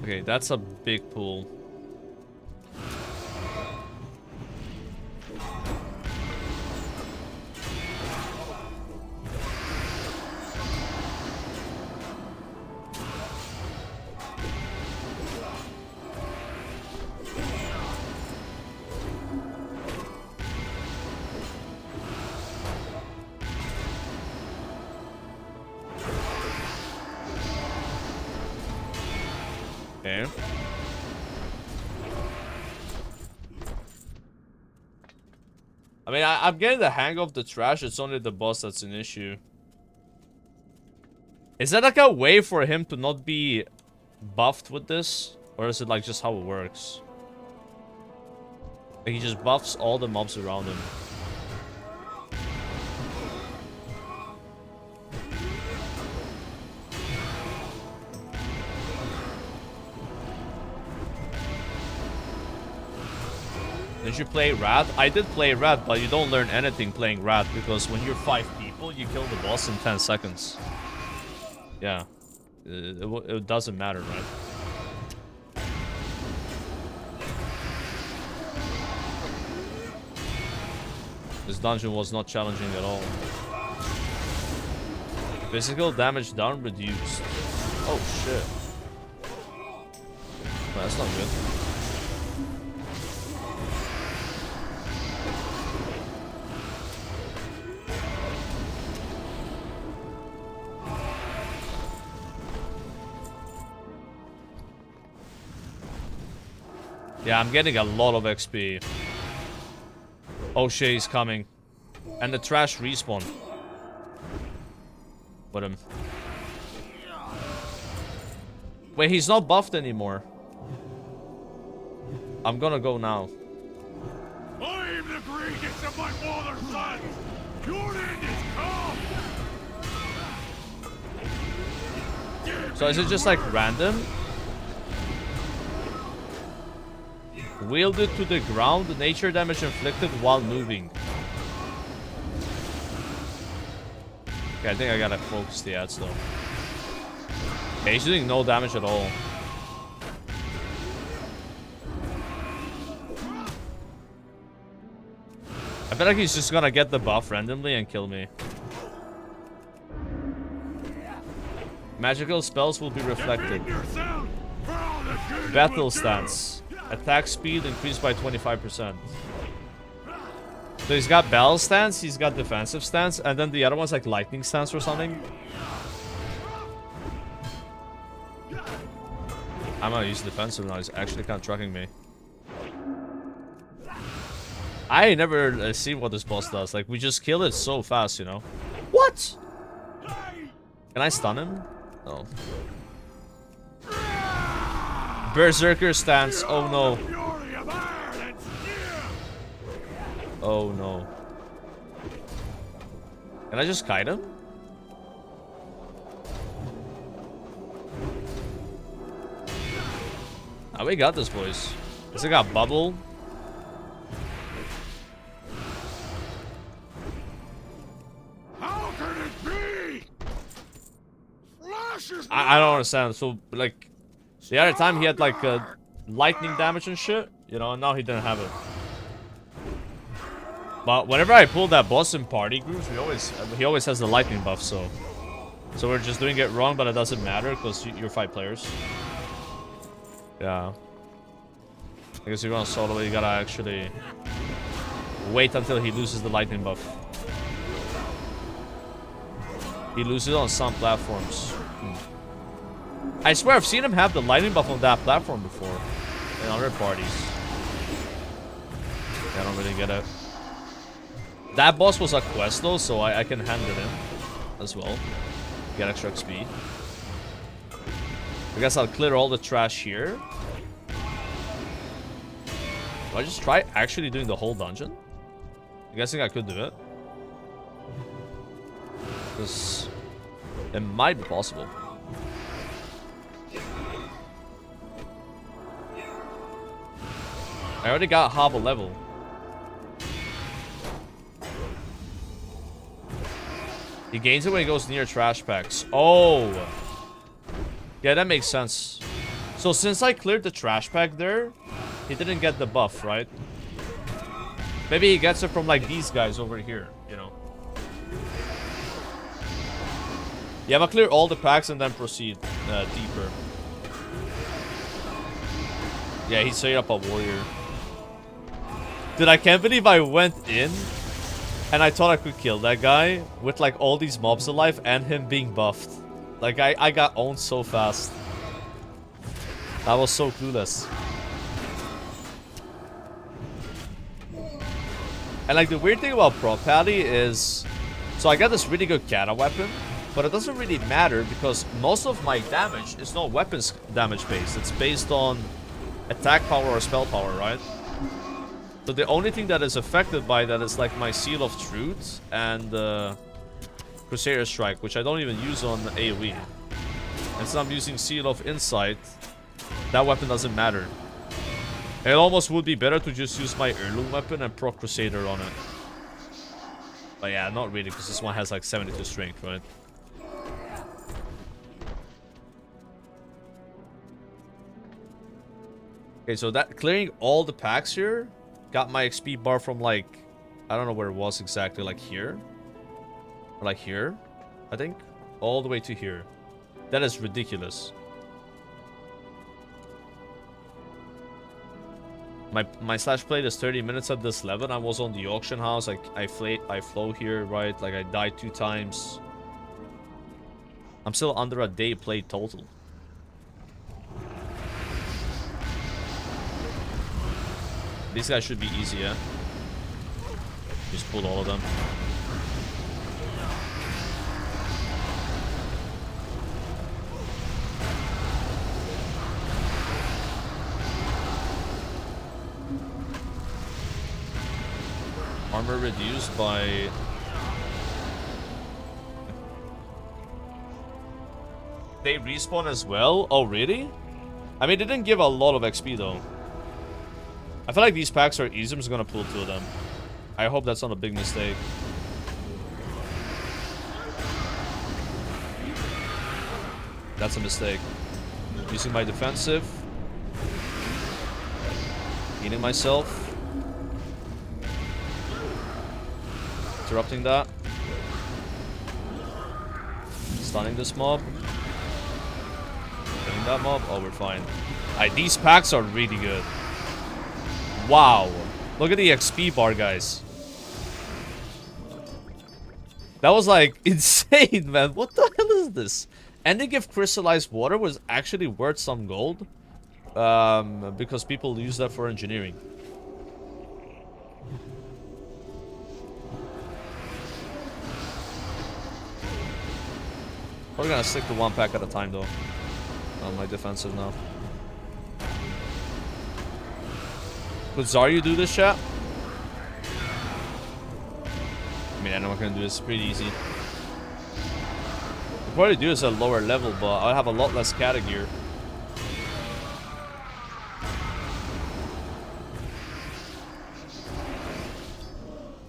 Okay, that's a big pool. Okay. I mean, I'm getting the hang of the trash. It's only the boss that's an issue. Is there like a way for him to not be buffed with this? Or is it like just how it works? Like he just buffs all the mobs around him. Did you play Rat? I did play Rat, but you don't learn anything playing Rat because when you're 5 people, you kill the boss in 10 seconds. Yeah. It doesn't matter, right? This dungeon was not challenging at all. Physical damage down reduced. Oh shit. Well, that's not good. Yeah, I'm getting a lot of XP. Oh shit, he's coming. And the trash respawn. Put him. Wait, he's not buffed anymore. I'm gonna go now. I am the greatest of my father's sons! Your end is come! So is it just like random? Wielded to the ground, nature damage inflicted while moving. Okay, I think I gotta focus the ads though. Okay, he's doing no damage at all. I feel like he's just gonna get the buff randomly and kill me. Magical spells will be reflected. Battle stance. Attack speed increased by 25%. So he's got battle stance, he's got defensive stance, and then the other one's like lightning stance or something. I'm gonna use defensive now, he's actually kind of trucking me. I never see what this boss does. Like, we just kill it so fast, you know? What? Can I stun him? No. Berserker stance. Oh no. Oh no. Can I just kite him? Ah, we got this, boys. Does it got bubble? How can it be? I don't understand. So, like, the other time he had, like, lightning damage and shit, you know, and now he didn't have it. But whenever I pull that boss in party groups, he always has the lightning buff, so we're just doing it wrong, but it doesn't matter, because you're 5 players. Yeah. I guess you're gonna solo, you gotta actually wait until he loses the lightning buff. He loses on some platforms. I swear I've seen him have the lightning buff on that platform before. In other parties. I don't really get it. That boss was a quest though, so I can hand it in as well. Get extra XP. I guess I'll clear all the trash here. Do I just try actually doing the whole dungeon? I'm guessing I could do it. Because it might be possible. I already got half a level. He gains it when he goes near trash packs. Oh! Yeah, that makes sense. So since I cleared the trash pack there, he didn't get the buff, right? Maybe he gets it from like these guys over here, you know. Yeah, but clear all the packs and then proceed deeper. Yeah, he's straight up a warrior. Dude, I can't believe I went in and I thought I could kill that guy with like all these mobs alive and him being buffed. Like I got owned so fast. I was so clueless. And like the weird thing about Pro Pally is, so I got this really good kata weapon, but it doesn't really matter because most of my damage is not weapons damage based. It's based on attack power or spell power, right? So the only thing that is affected by that is like my Seal of Truth and Crusader Strike, which I don't even use on AoE. And since I'm using Seal of Insight, that weapon doesn't matter. It almost would be better to just use my heirloom weapon and proc Crusader on it. But yeah, not really, because this one has like 72 strength, right? Okay, so that clearing all the packs here got my XP bar from like, I don't know where it was exactly, like here? Or like here, I think? All the way to here. That is ridiculous. My slash played is 30 minutes at this level. I was on the auction house. I flow here, right? Like I died 2 times. I'm still under a day played total. These guys should be easy, yeah? Just pull all of them. Armor reduced by... They respawn as well? Oh, really? I mean, they didn't give a lot of XP, though. I feel like these packs are easy. I'm just gonna pull 2 of them. I hope that's not a big mistake. That's a mistake. Using my defensive. Healing myself. Interrupting that. Stunning this mob. Killing that mob. Oh, we're fine. Alright, these packs are really good. Wow. Look at the XP bar, guys. That was like insane, man. What the hell is this? Ending if crystallized water was actually worth some gold. Because people use that for engineering. We're gonna stick to 1 pack at a time, though. On my defensive now. Would Zaryu do this, chat? I mean, I know I'm gonna do this. It's pretty easy. I'll probably do this at a lower level, but I'll have a lot less cata gear.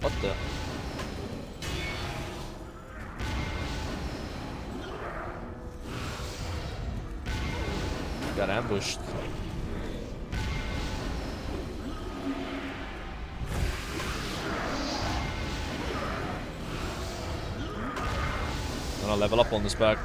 What the? Got ambushed. I'm gonna level up on this back.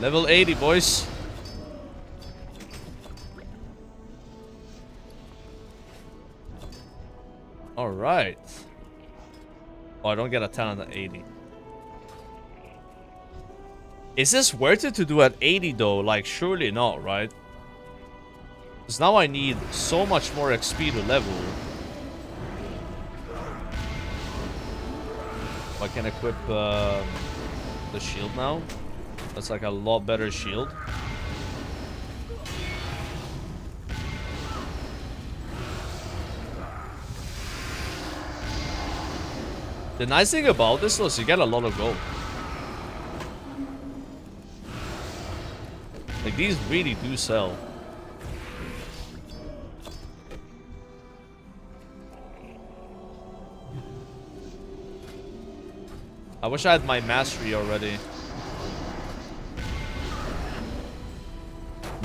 Level 80, boys. Alright. Oh, I don't get a talent at 80. Is this worth it to do at 80 though? Like, surely not, right? Because now I need so much more XP to level. I can equip the shield now. That's like a lot better shield. The nice thing about this though is you get a lot of gold. Like, these really do sell. I wish I had my mastery already.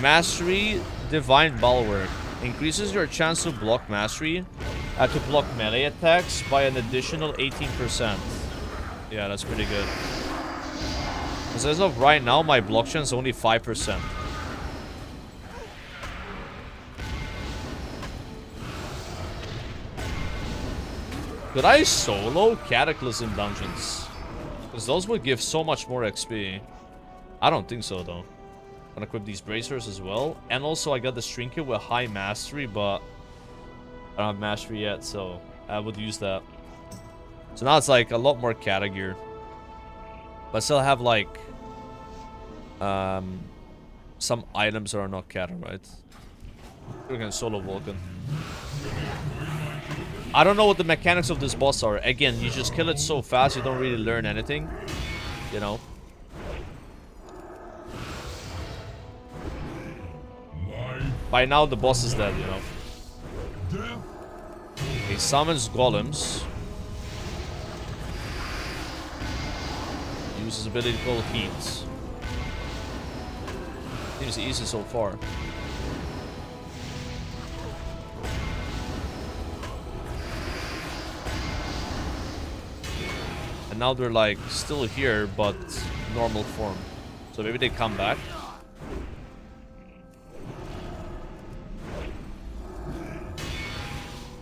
Mastery Divine Bulwark increases your chance to block mastery to block melee attacks by an additional 18%. Yeah, that's pretty good. Because as of right now, my block chance is only 5%. Could I solo Cataclysm Dungeons? Because those would give so much more XP. I don't think so, though. I'm gonna equip these bracers as well. And also, I got the trinket with high mastery, but I don't have mastery yet, so I would use that. So now it's like a lot more cata gear. But I still have like some items that are not cata, right? We're gonna solo Vulcan. I don't know what the mechanics of this boss are. Again, you just kill it so fast you don't really learn anything. You know? By now the boss is dead, you know? He summons golems. Uses ability called Heat. Seems easy so far. And now they're like still here, but normal form. So maybe they come back.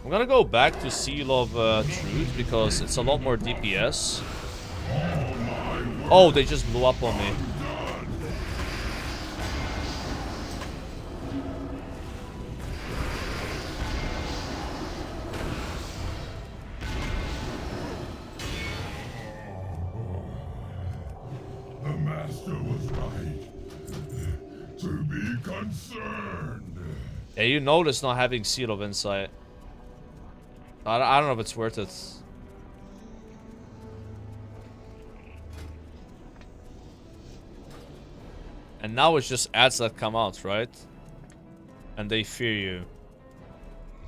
I'm gonna go back to Seal of Truth because it's a lot more DPS. Oh, they just blew up on me. The master was right. To be concerned. Yeah, you notice not having Seal of Insight. I don't know if it's worth it. And now it's just ads that come out, right? And they fear you.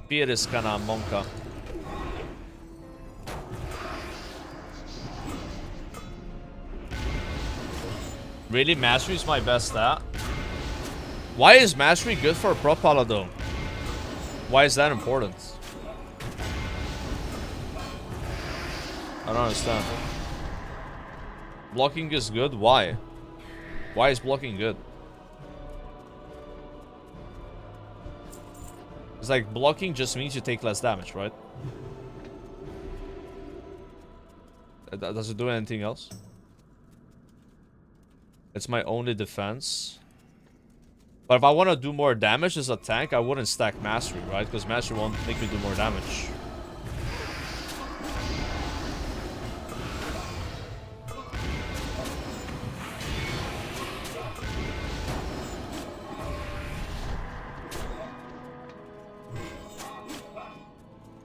Fear is kinda monka. Really? Mastery is my best stat? Why is Mastery good for a Pro Paladin? Why is that important? I don't understand. Blocking is good? Why? Why is blocking good? It's like blocking just means you take less damage, right? Does it do anything else? It's my only defense. But if I want to do more damage as a tank, I wouldn't stack Mastery, right? Because Mastery won't make me do more damage.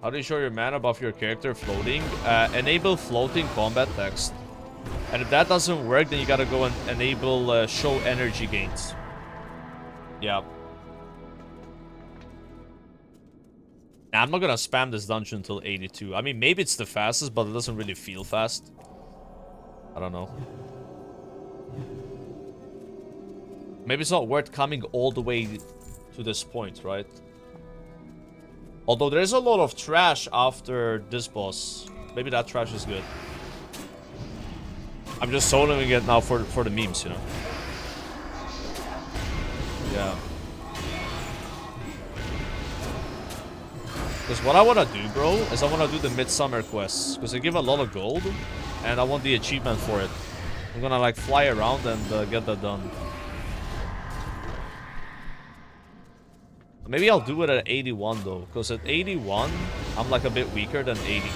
How do you show your mana buff your character floating? Enable floating combat text. And if that doesn't work, then you gotta go and enable show energy gains. Yeah. Nah, I'm not gonna spam this dungeon until 82. I mean, maybe it's the fastest, but it doesn't really feel fast. I don't know. Maybe it's not worth coming all the way to this point, right? Although there's a lot of trash after this boss. Maybe that trash is good. I'm just soloing it now for the memes, you know. Yeah. Because what I want to do, bro, is I want to do the Midsummer quests. Because they give a lot of gold. And I want the achievement for it. I'm gonna like fly around and get that done. Maybe I'll do it at 81 though. Because at 81, I'm like a bit weaker than 80.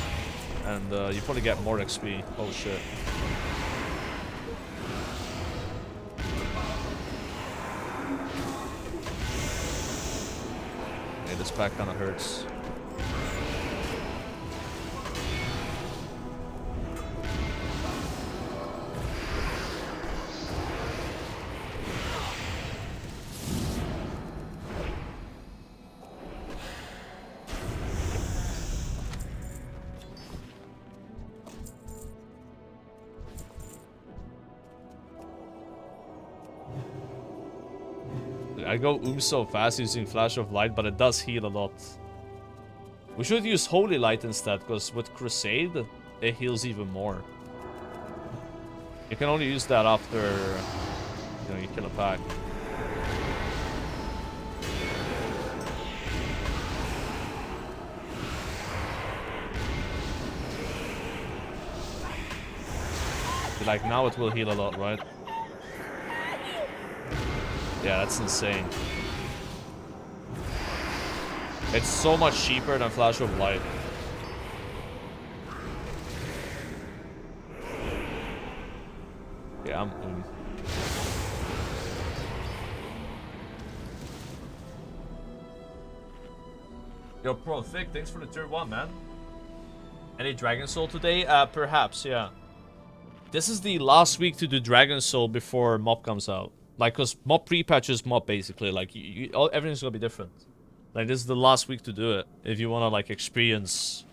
And you probably get more XP. Oh shit. This pack kind of hurts. I go so fast using Flash of Light, but it does heal a lot. We should use Holy Light instead, because with Crusade, it heals even more. You can only use that after, you know, you kill a pack. Like, now it will heal a lot, right? Yeah, that's insane. It's so much cheaper than Flash of Light. Yeah, I'm... Yo, Pro Thick, thanks for the tier 1, man. Any Dragon Soul today? Perhaps, yeah. This is the last week to do Dragon Soul before Mop comes out. Like, cause Mop pre-patch is Mop basically. Like, everything's gonna be different. Like, this is the last week to do it. If you wanna, like, experience,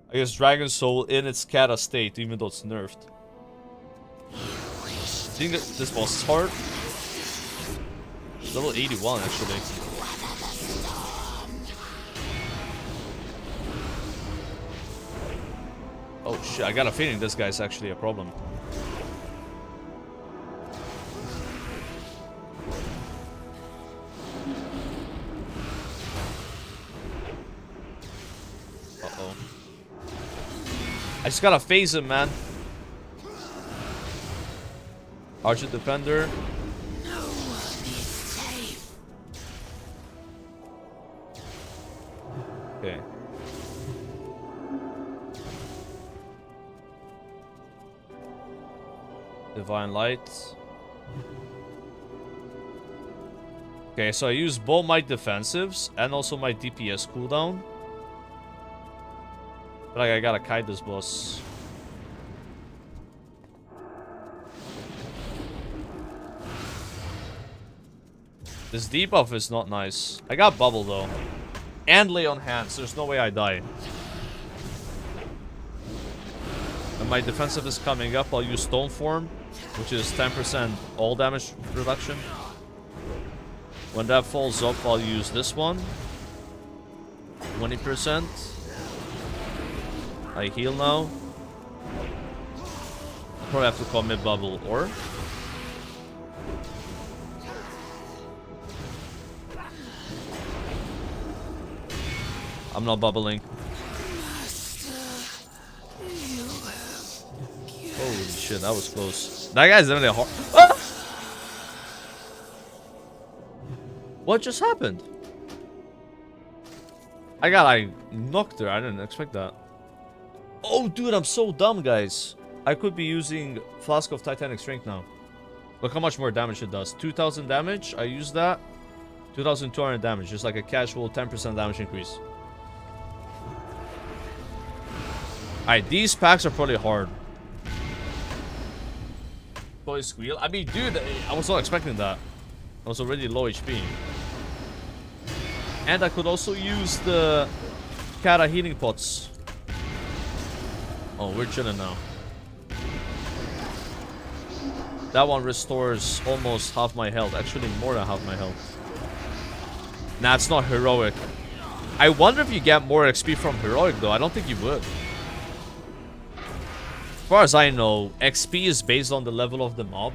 I guess, Dragon Soul in its Cata state, even though it's nerfed. I think that this boss is hard. Level 81, actually. Oh. Shit, I got a feeling this guy's actually a problem. Uh-oh. I just gotta phase him, man. Archer Defender. No one is safe. Okay. Divine Light. Okay, so I use both my defensives and also my DPS cooldown. But like, I gotta kite this boss. This debuff is not nice. I got bubble though. And lay on hands. There's no way I die. And my defensive is coming up. I'll use Stone Form, which is 10% all damage reduction. When that falls up, I'll use this one. 20%. I heal now. I'll probably have to call mid-bubble or... I'm not bubbling. Holy shit, that was close. That guy's definitely a hard... Ah! What just happened? I got like knocked there. I didn't expect that. Oh, dude, I'm so dumb, guys. I could be using Flask of Titanic Strength now. Look how much more damage it does. 2,000 damage. I use that. 2,200 damage. Just like a casual 10% damage increase. Alright, these packs are probably hard. Toy Squeal. I mean, dude, I was not expecting that. I was already low HP. And I could also use the Kata healing pots. Oh, we're chilling now. That one restores almost half my health. Actually, more than half my health. Nah, it's not heroic. I wonder if you get more XP from heroic, though. I don't think you would. As far as I know, XP is based on the level of the mob.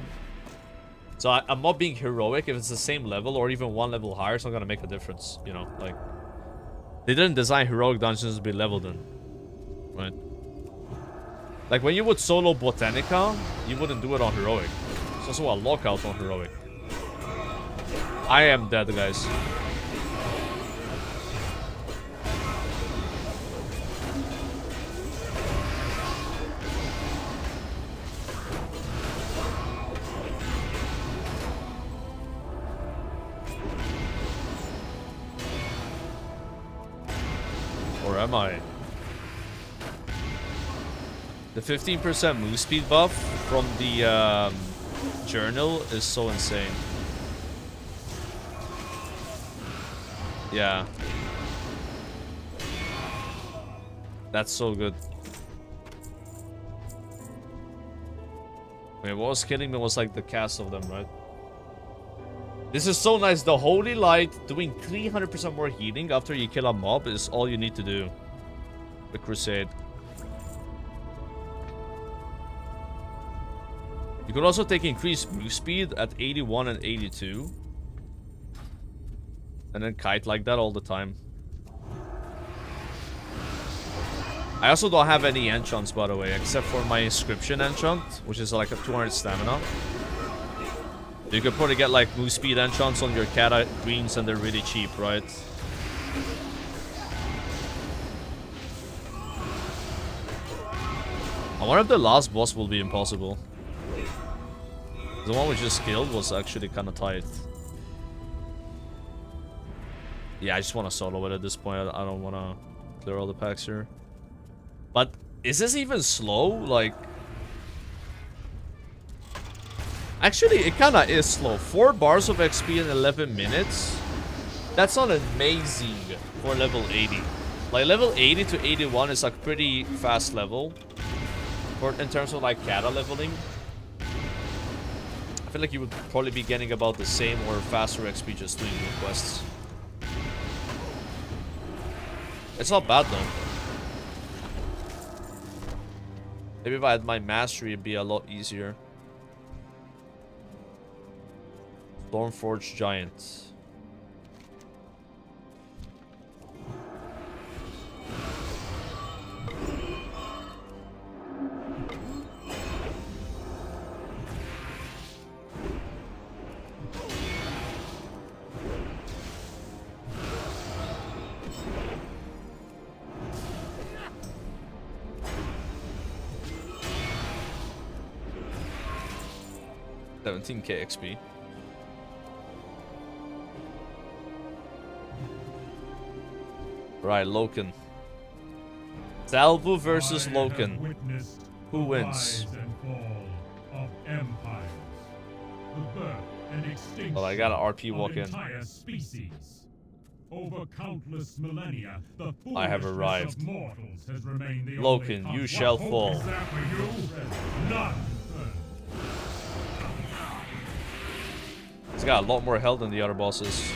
So a mob being heroic, if it's the same level or even one level higher, it's not gonna make a difference. You know, like... They didn't design heroic dungeons to be leveled in. Right? Like, when you would solo Botanica, you wouldn't do it on heroic. It's also a lockout on heroic. I am dead, guys. Or am I? The 15% move speed buff from the journal is so insane. Yeah. That's so good. Wait, what was killing me was like the cast of them, right? This is so nice. The Holy Light doing 300% more healing after you kill a mob is all you need to do. The Crusade. You could also take increased move speed at 81 and 82. And then kite like that all the time. I also don't have any enchants, by the way, except for my inscription enchant, which is like a 200 stamina. You could probably get like move speed enchants on your Kata greens and they're really cheap, right? I wonder if the last boss will be impossible. The one we just killed was actually kind of tight. Yeah, I just want to solo it at this point. I don't want to clear all the packs here. But is this even slow? Like... Actually, it kind of is slow. 4 bars of XP in 11 minutes. That's not amazing for level 80. Like, level 80 to 81 is like pretty fast level. In terms of like Kata leveling. I feel like you would probably be getting about the same or faster XP just doing new quests. It's not bad though. Maybe if I had my mastery, it'd be a lot easier. Stormforged Giant. $17k XP. Right, Loken. Salvo versus Loken. Who wins? Well, I got an RP walk in. Over countless millennia, the I have arrived. of mortals has remained the Loken, only you shall What hope fall. is that for you? None. He's got a lot more health than the other bosses.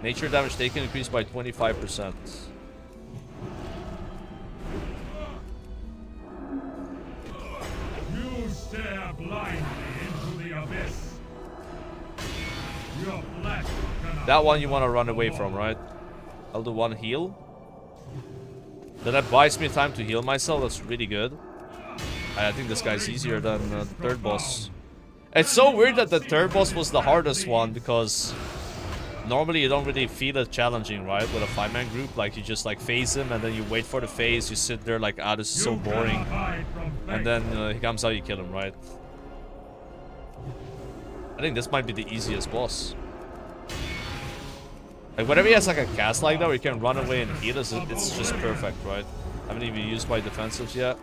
Nature damage taken increased by 25%. You stare blindly into the abyss. Your flesh cannot That one you want to run away from, right? I'll do one heal. Then that buys me time to heal myself. That's really good. I think this guy's easier than the third boss. It's so weird that the third boss was the hardest one, because normally you don't really feel it challenging, right? With a 5-man group, like you just like phase him and then you wait for the phase, you sit there like, ah, this is so boring. And then he comes out, you kill him, right? I think this might be the easiest boss. Like whenever he has like a cast like that where you can run away and heal us, it's just perfect, right? I haven't even used my defensives yet.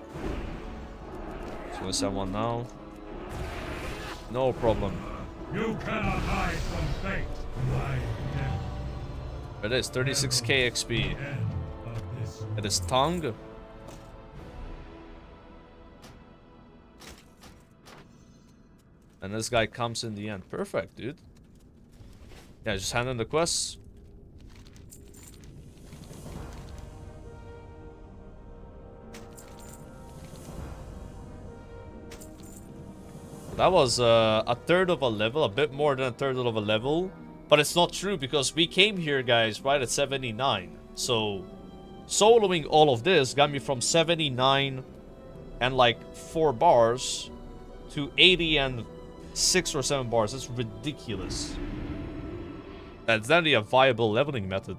Just gonna send one now. No problem. You cannot hide from fate. It is 36k XP. It is tongue. And this guy comes in the end. Perfect, dude. Yeah, just hand in the quests. That was a third of a level, a bit more than a third of a level. But it's not true, because we came here, guys, right at 79. So, soloing all of this got me from 79 and like 4 bars to 80 and 6 or 7 bars. That's ridiculous. That's definitely a viable leveling method.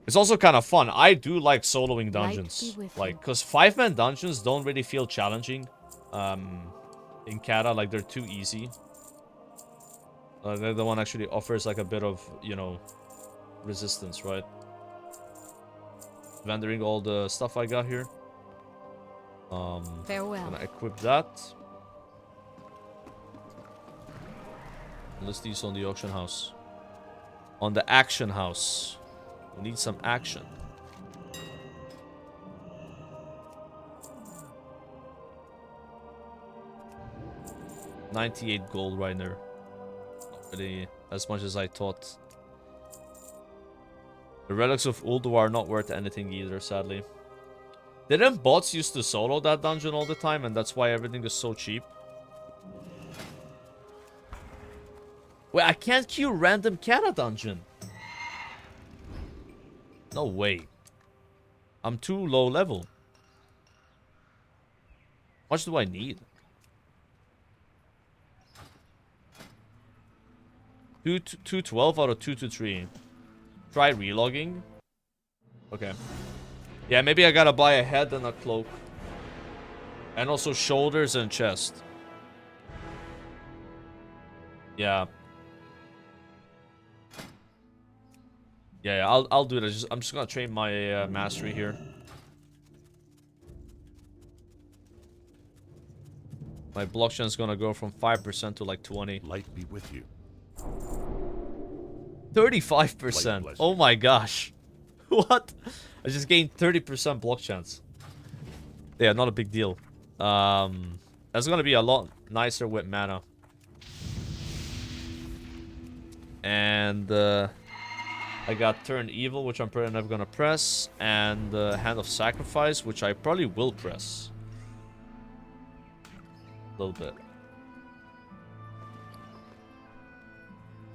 It's also kind of fun. I do like soloing dungeons. Like, because 5-man dungeons don't really feel challenging. In Cata, like they're too easy. They're the one actually offers like a bit of, you know, resistance, right? Vendoring all the stuff I got here. Farewell. Gonna equip that. List these on the auction house. On the action house. We need some action. $98 gold right there. Not really as much as I thought. The relics of Uldu are not worth anything either, sadly. Didn't bots used to solo that dungeon all the time, and that's why everything is so cheap? Wait, I can't queue random Cata dungeon. No way. I'm too low level. How much do I need? 212 out of 223. Try relogging. Okay. Yeah, maybe I gotta buy a head and a cloak. And also shoulders and chest. Yeah. Yeah, I'll do that. I'm just gonna train my mastery here. My block chance is gonna go from 5% to like 20. Light be with you. 35%. Oh my gosh. What? I just gained 30% block chance. Yeah, not a big deal. That's gonna be a lot nicer with mana. I got Turn Evil, which I'm probably never gonna press, and Hand of Sacrifice, which I probably will press. A little bit.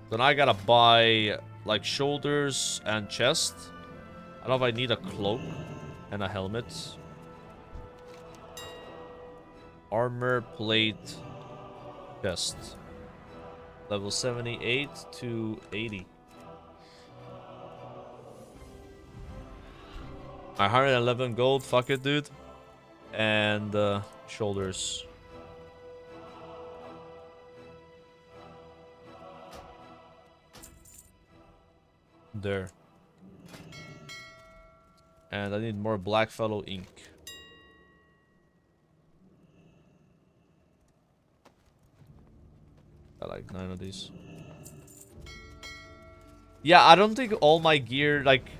Then I gotta buy, like, shoulders and chest. I don't know if I need a cloak and a helmet. Armor, plate, chest. Level 78 to 80. 111 gold, fuck it, dude. And shoulders. There. And I need more Blackfellow ink. I like 9 of these. Yeah, I don't think all my gear, like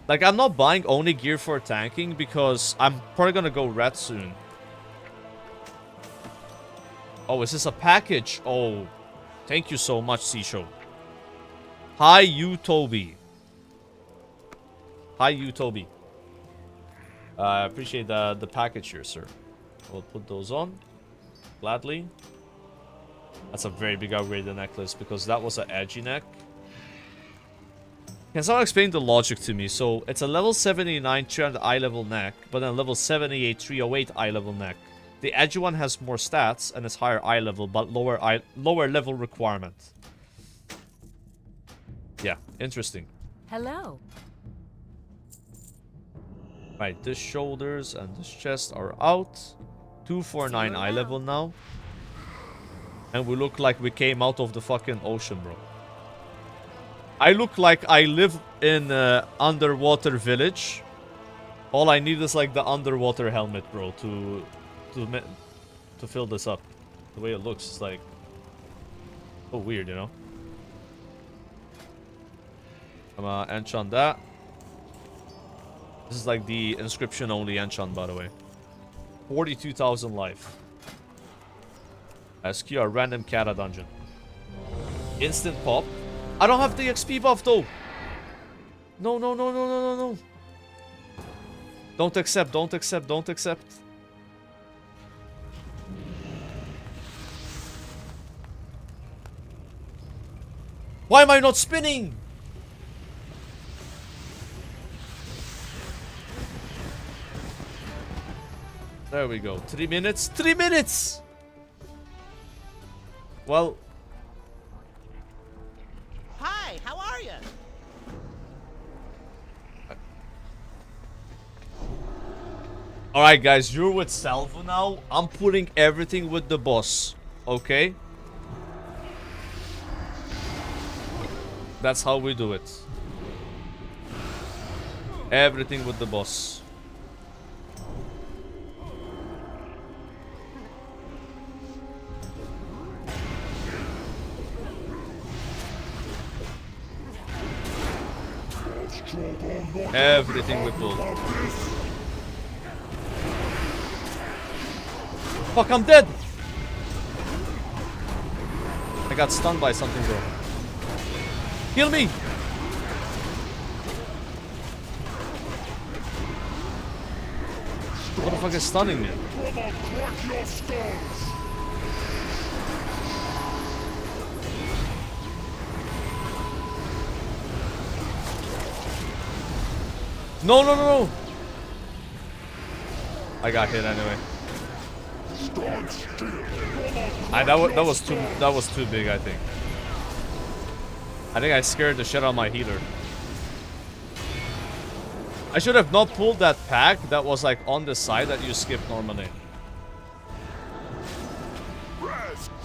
I'm not buying only gear for tanking because I'm probably gonna go red soon. Oh, is this a package? Oh, thank you so much, Seashow. Hi, you, Toby. Hi, you, Toby. I appreciate the package here, sir. We'll put those on. Gladly. That's a very big upgrade, the necklace, because that was an edgy neck. Can someone explain the logic to me? So, it's a level 79 300 eye level neck, but then a level 78 308 eye level neck. The edgy one has more stats and is higher eye level, but lower level requirement. Yeah, interesting. Hello. Right, this shoulders and this chest are out. 249 eye level now. And we look like we came out of the fucking ocean, bro. I look like I live in an underwater village. All I need is like the underwater helmet, bro, to fill this up. The way it looks is like so weird, you know. I'm gonna enchant that. This is like the inscription only enchant, by the way. 42,000 life. SQ a random Cata dungeon. Instant pop. I don't have the XP buff though. No, no, no, no, no, no, no. Don't accept, don't accept, don't accept. Why am I not spinning? There we go. 3 minutes. 3 minutes! Well. Hi, how are you? Alright guys, you're with Salvo now. I'm putting everything with the boss. Okay? That's how we do it. Everything with the boss. Everything we pull. Fuck, I'm dead! I got stunned by something, bro. Heal me! What the fuck is stunning me? No, no, no, no! I got hit anyway. That was too big, I think. I think I scared the shit out of my healer. I should have not pulled that pack that was like on the side that you skip normally.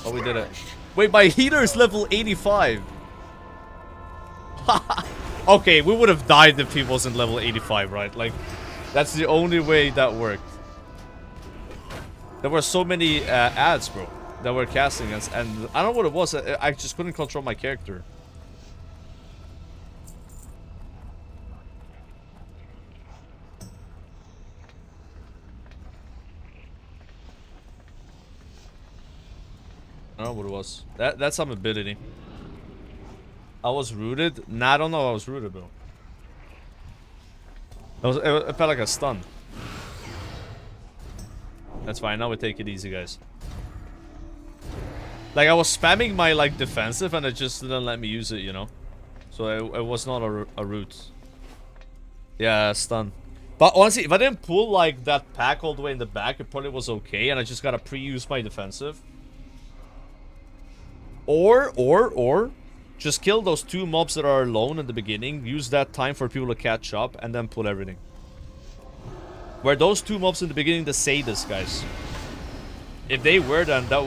Oh, we did it. Wait, my healer is level 85. Okay, we would have died if he wasn't level 85, right? Like, that's the only way that worked. There were so many ads, bro, that were casting us, and I don't know what it was. I just couldn't control my character. I don't know what it was. That's some ability. I was rooted? Nah, I don't know I was rooted, bro. It felt like a stun. That's fine. Now we take it easy, guys. Like, I was spamming my, like, defensive, and it just didn't let me use it, you know? So it was not a route. Yeah, stun. But honestly, if I didn't pull, like, that pack all the way in the back, it probably was okay, and I just gotta pre-use my defensive. Or, just kill those 2 mobs that are alone in the beginning, use that time for people to catch up, and then pull everything. Were those 2 mobs in the beginning the sadists, guys? If they were, then that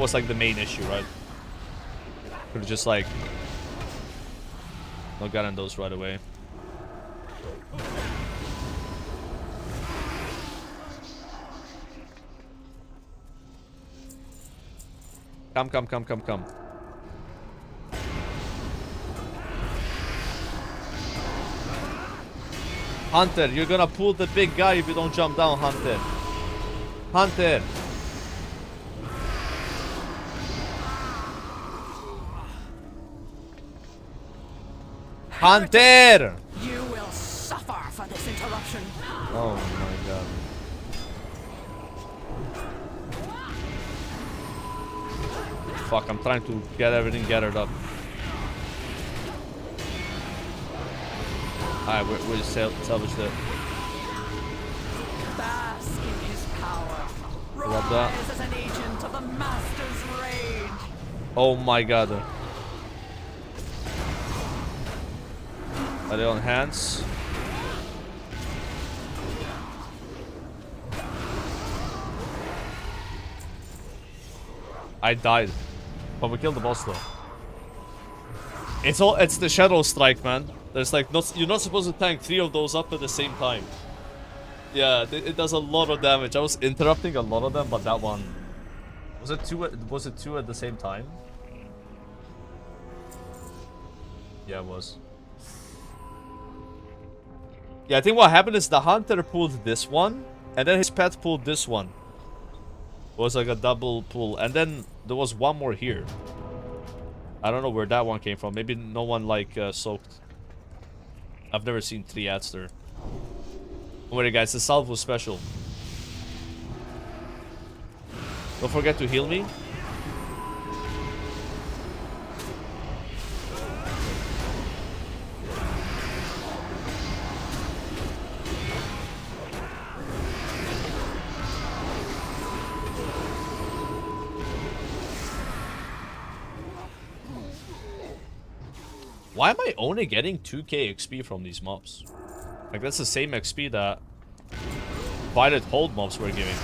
was like the main issue, right? Could've just like not gotten those right away. Come. Hunter, you're gonna pull the big guy if you don't jump down, Hunter. Hunter! Hunter! You will suffer for this interruption. Oh my god. Fuck, I'm trying to get everything gathered up. Alright, we salvaged it. Bask in his power. Love that. Rise as an agent of the Master's rage. Oh my god. Are they on hands? I died. But we killed the boss though. It's the Shadow Strike, man. There's like you're not supposed to tank 3 of those up at the same time. Yeah, it does a lot of damage. I was interrupting a lot of them, but that one was it 2 at the same time? Yeah, it was. Yeah, I think what happened is the hunter pulled this one, and then his pet pulled this one. It was like a double pull, and then there was one more here. I don't know where that one came from. Maybe no one like soaked. I've never seen 3 ads there. Don't worry guys, the salve was special. Don't forget to heal me. Why am I only getting 2k XP from these mobs? Like, that's the same XP that Violet Hold mobs were giving.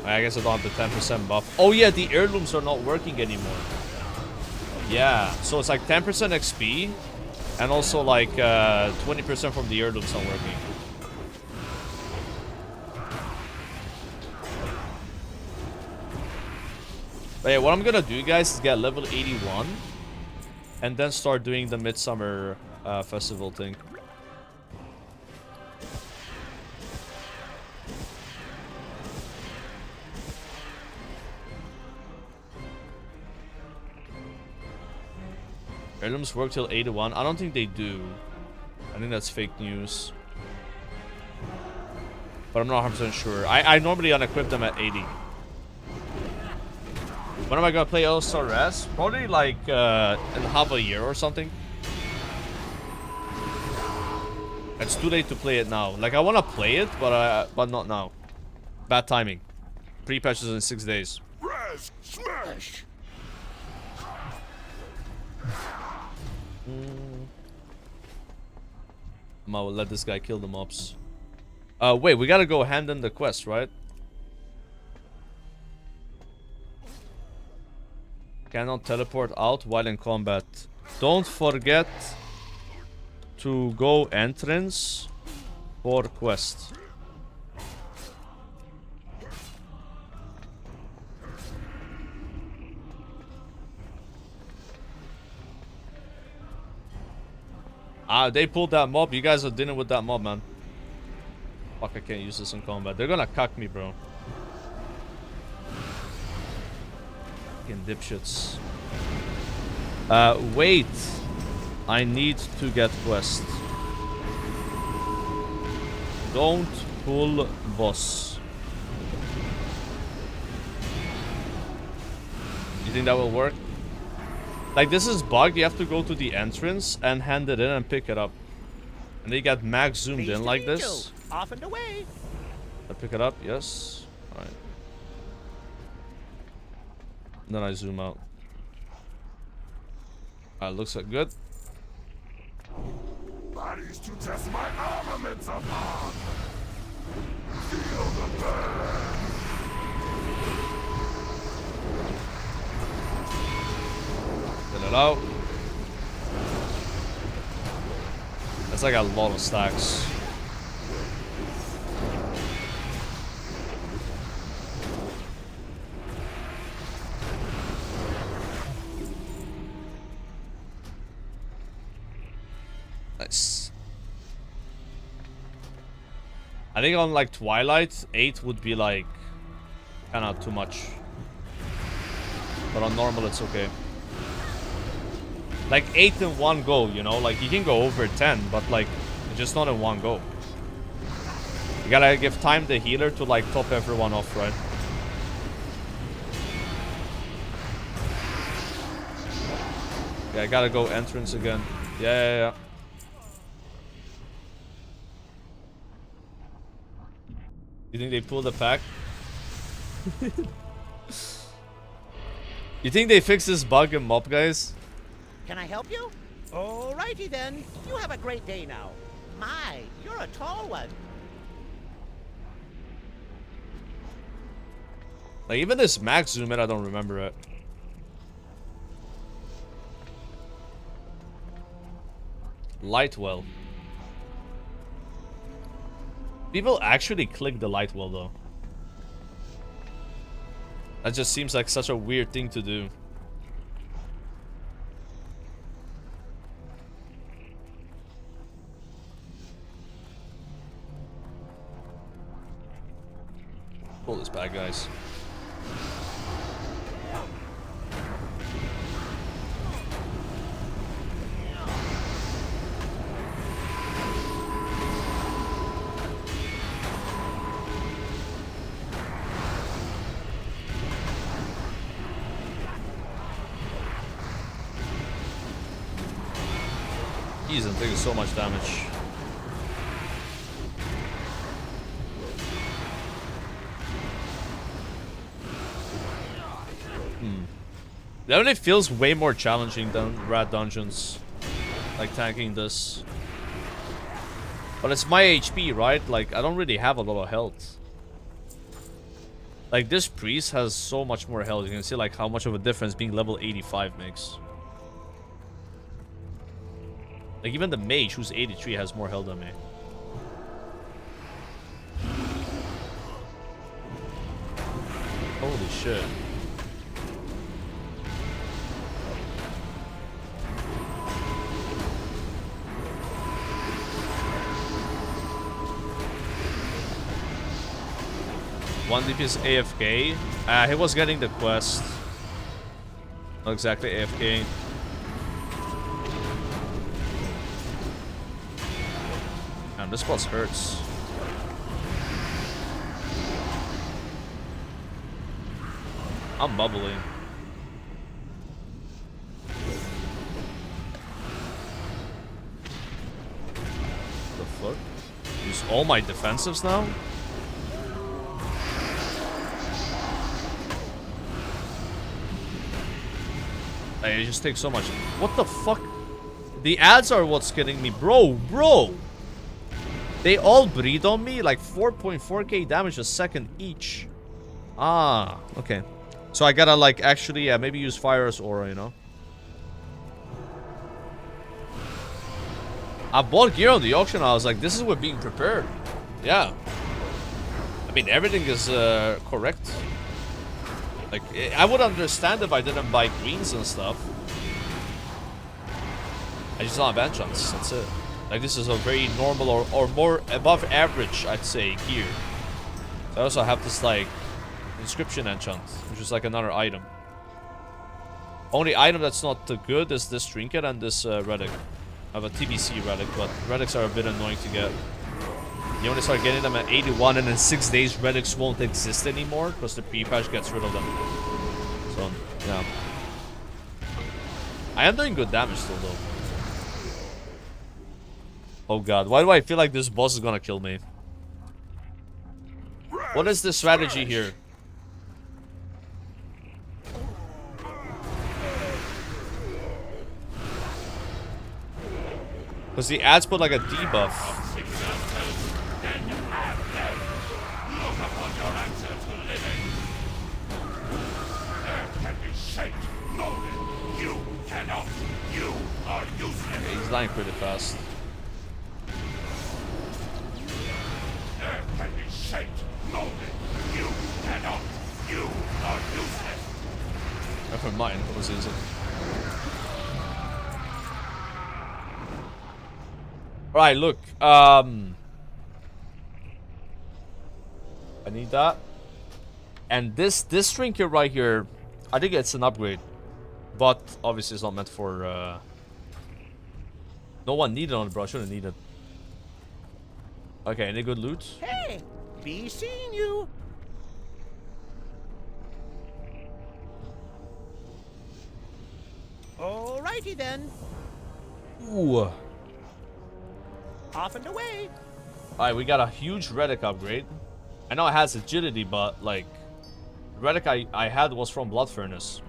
I guess I don't have the 10% buff. Oh yeah, the heirlooms are not working anymore. Yeah, so it's like 10% XP, and also like 20% from the heirlooms not working. But yeah, what I'm gonna do, guys, is get level 81, and then start doing the Midsummer festival thing. Heirlooms work till 81. I don't think they do. I think that's fake news. But I'm not 100% sure. I normally unequip them at 80. When am I gonna play All-Star Res? Probably like in half a year or something. It's too late to play it now. Like, I want to play it, but not now. Bad timing. Pre-patch is in 6 days. Res, smash! I will let this guy kill the mobs. Wait, we gotta go hand in the quest, right? Cannot teleport out while in combat. Don't forget to go entrance for quest. Ah, they pulled that mob. You guys are dealing with that mob, man. Fuck, I can't use this in combat. They're gonna cuck me, bro. Fucking dipshits. Wait. I need to get quest. Don't pull boss. You think that will work? Like, this is bugged. You have to go to the entrance and hand it in and pick it up. And they get max zoomed in like this. Off and away. I pick it up, yes. Alright. Then I zoom out. Alright, looks like good. Bodies to test my armaments upon. Feel the burn. Fill it out. That's like a lot of stacks. Nice. I think on like Twilight, 8 would be like kind of too much. But on normal, it's okay. Like 8 in one go, you know? Like you can go over 10, but like just not in one go. You gotta give time the healer to like top everyone off, right? Yeah, I gotta go entrance again. Yeah. You think they pulled the pack? You think they fixed this bug in mob, guys? Can I help you? Alrighty then. You have a great day now. My, you're a tall one. Like even this max zoom in, I don't remember it. Light well. People actually click the light well though. That just seems like such a weird thing to do. Pull this back, guys. Jeez, I'm taking so much damage. Definitely feels way more challenging than Rat Dungeons. Like tanking this. But it's my HP, right? Like, I don't really have a lot of health. Like, this priest has so much more health. You can see, like, how much of a difference being level 85 makes. Like, even the mage, who's 83, has more health than me. Holy shit. One DPS AFK. He was getting the quest. Not exactly AFK. Man, this boss hurts. I'm bubbling. The fuck? Use all my defensives now? It just takes so much. What the fuck? The ads are what's getting me. Bro. They all breed on me. Like 4.4k damage a second each. Ah, okay. So I gotta like actually, maybe use Fire as Aura, you know? I bought gear on the auction. I was like, this is what being prepared. Yeah. I mean, everything is correct. Like, I would understand if I didn't buy greens and stuff. I just don't have enchants, that's it. Like, this is a very normal or more above average, I'd say, gear. So I also have this, like, inscription enchant, which is like another item. Only item that's not good is this trinket and this relic. I have a TBC relic, but relics are a bit annoying to get. You only start getting them at 81, and in 6 days relics won't exist anymore because the pre-patch gets rid of them. So, yeah. I am doing good damage still, though. Oh god, why do I feel like this boss is gonna kill me? What is the strategy here? Because the ads put like a debuff. Okay, he's dying pretty fast. Never mind, what was it? Alright, look. I need that. And this trinket right here, I think it's an upgrade. But obviously it's not meant for no one needed on it, bro. I shouldn't need it. Okay, any good loot? Hey, be seeing you. Alrighty then. Ooh. Off and away. Alright, we got a huge relic upgrade. I know it has agility, but like the relic I had was from Blood Furnace.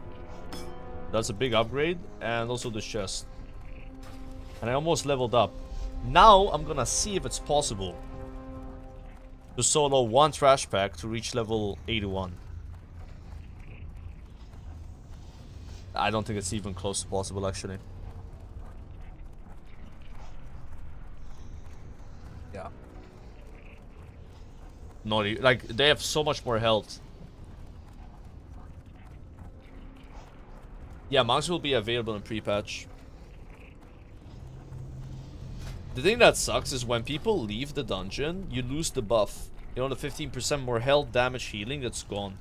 That's a big upgrade, and also the chest. And I almost leveled up. Now I'm gonna see if it's possible to solo one trash pack to reach level 81. I don't think it's even close to possible, actually. Yeah. Not even, like, they have so much more health. Yeah, monks will be available in pre-patch. The thing that sucks is when people leave the dungeon, you lose the buff. You know, the 15% more health, damage, healing, that's gone.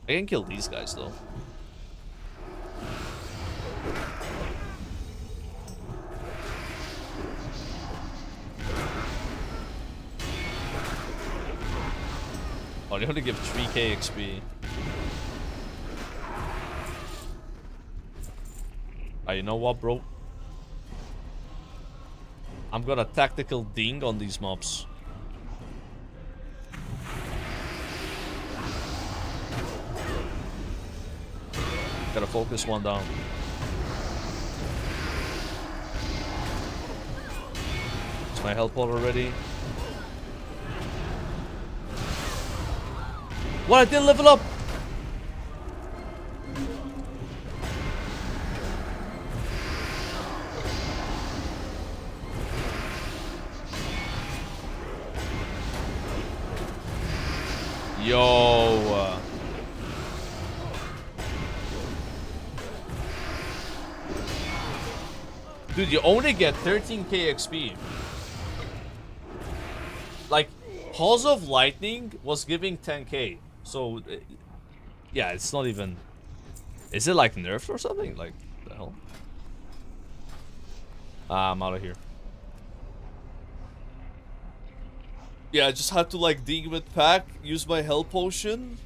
I can kill these guys, though. Oh, they only give 3k XP. You know what, bro? I'm gonna tactical ding on these mobs. Gotta focus one down. Is my health pot already? What? I didn't level up! Yo. Dude, you only get 13k XP. Like, Pulse of Lightning was giving 10k. So, yeah, it's not even... Is it like nerfed or something? Like, the hell? I'm out of here. Yeah, I just had to like dig with pack, use my health potion,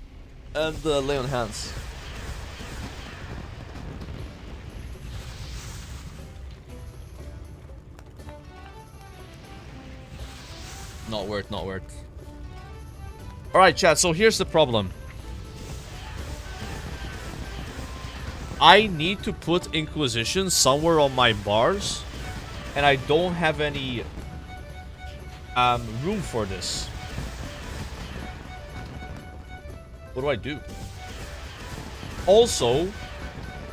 and lay on hands. Not worth, not worth. Alright, chat, so here's the problem. I need to put Inquisition somewhere on my bars, and I don't have any room for this. What do I do? Also,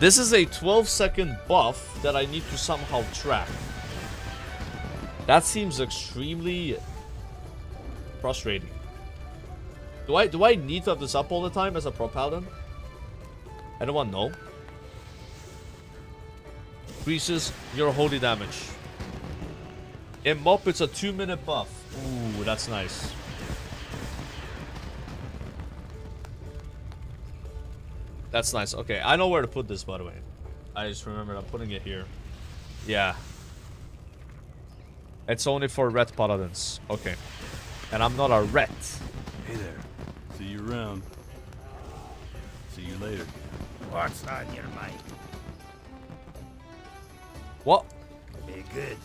this is a 12-second buff that I need to somehow track. That seems extremely frustrating. Do I need to have this up all the time as a pro paladin? Anyone know? Increases your holy damage. In Mop, it's a 2-minute buff. Ooh, that's That's nice. Okay, I know where to put this, by the way. I just remembered I'm putting it here. Yeah. It's only for red paladins. Okay. And I'm not a red. Hey there. See you around. See you later. What's on your mind? What? Be good.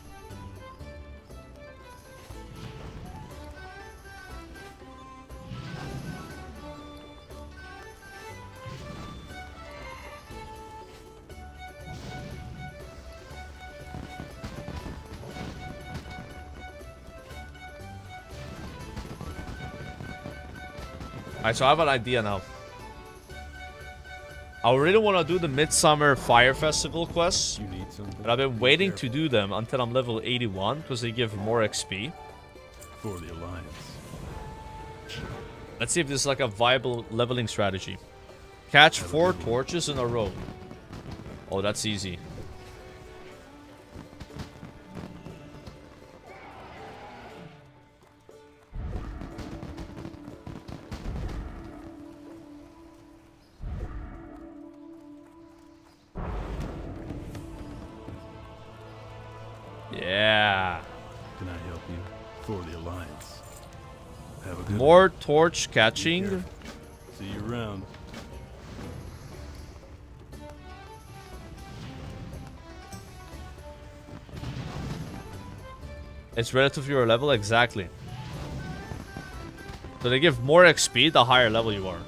Alright, so I have an idea now. I really want to do the Midsummer Fire Festival quests. You need something? But I've been waiting to do them until I'm level 81 because they give more XP. For the Alliance. Let's see if this is like a viable leveling strategy. Catch 4 torches in a row. Oh, that's easy. Yeah. Can I help you? For the Alliance. Have a good More torch catching. See you around. It's relative to your level, exactly. So they give more XP the higher level you are.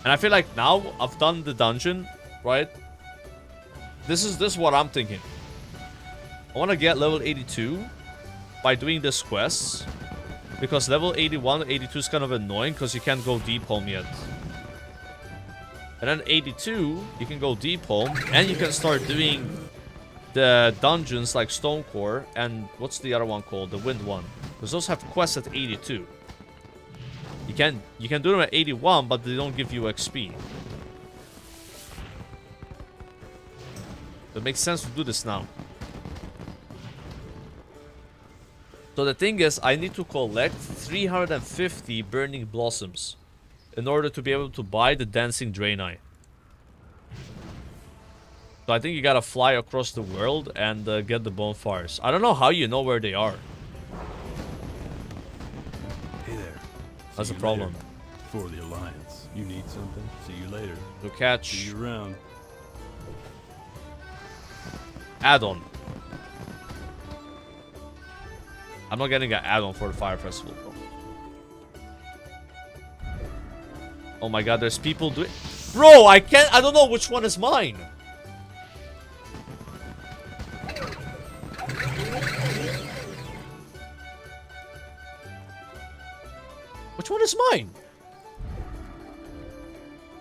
And I feel like now I've done the dungeon, right? This is what I'm thinking. I want to get level 82 by doing this quest. Because level 81, 82 is kind of annoying because you can't go deep home yet. And then 82, you can go deep home and you can start doing the dungeons like Stonecore and what's the other one called? The Wind one. Because those have quests at 82. You can do them at 81, but they don't give you XP. It makes sense to do this now. So the thing is, I need to collect 350 burning blossoms in order to be able to buy the dancing Draenei. So I think you gotta fly across the world and get the bonfires. I don't know how you know where they are. Hey there. That's See the you problem. later. For the Alliance. You need something? See you later. To catch See you around. add-on. I'm not getting an add-on for the Fire Festival, bro. Oh my god, there's people doing... Bro, I don't know which one is mine. Which one is mine?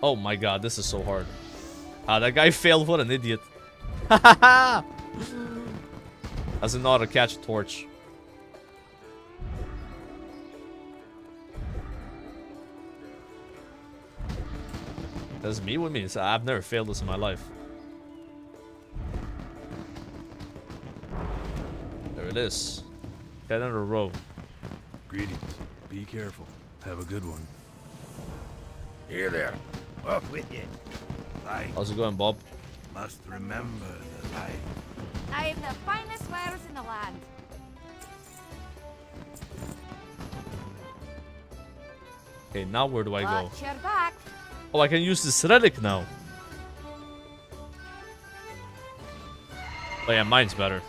Oh my god, this is so hard. Ah, that guy failed. What an idiot. Doesn't know how to catch a torch. That's me with me. So I've never failed this in my life. There it is. 10 in a row. Greetings. Be careful. Have a good one. Here there. Up with you. I How's it going, Bob? must remember the light. I have the finest wares in the land. Okay, now where do I go? Watch your back. Oh, I can use this relic now. Oh yeah, mine's better.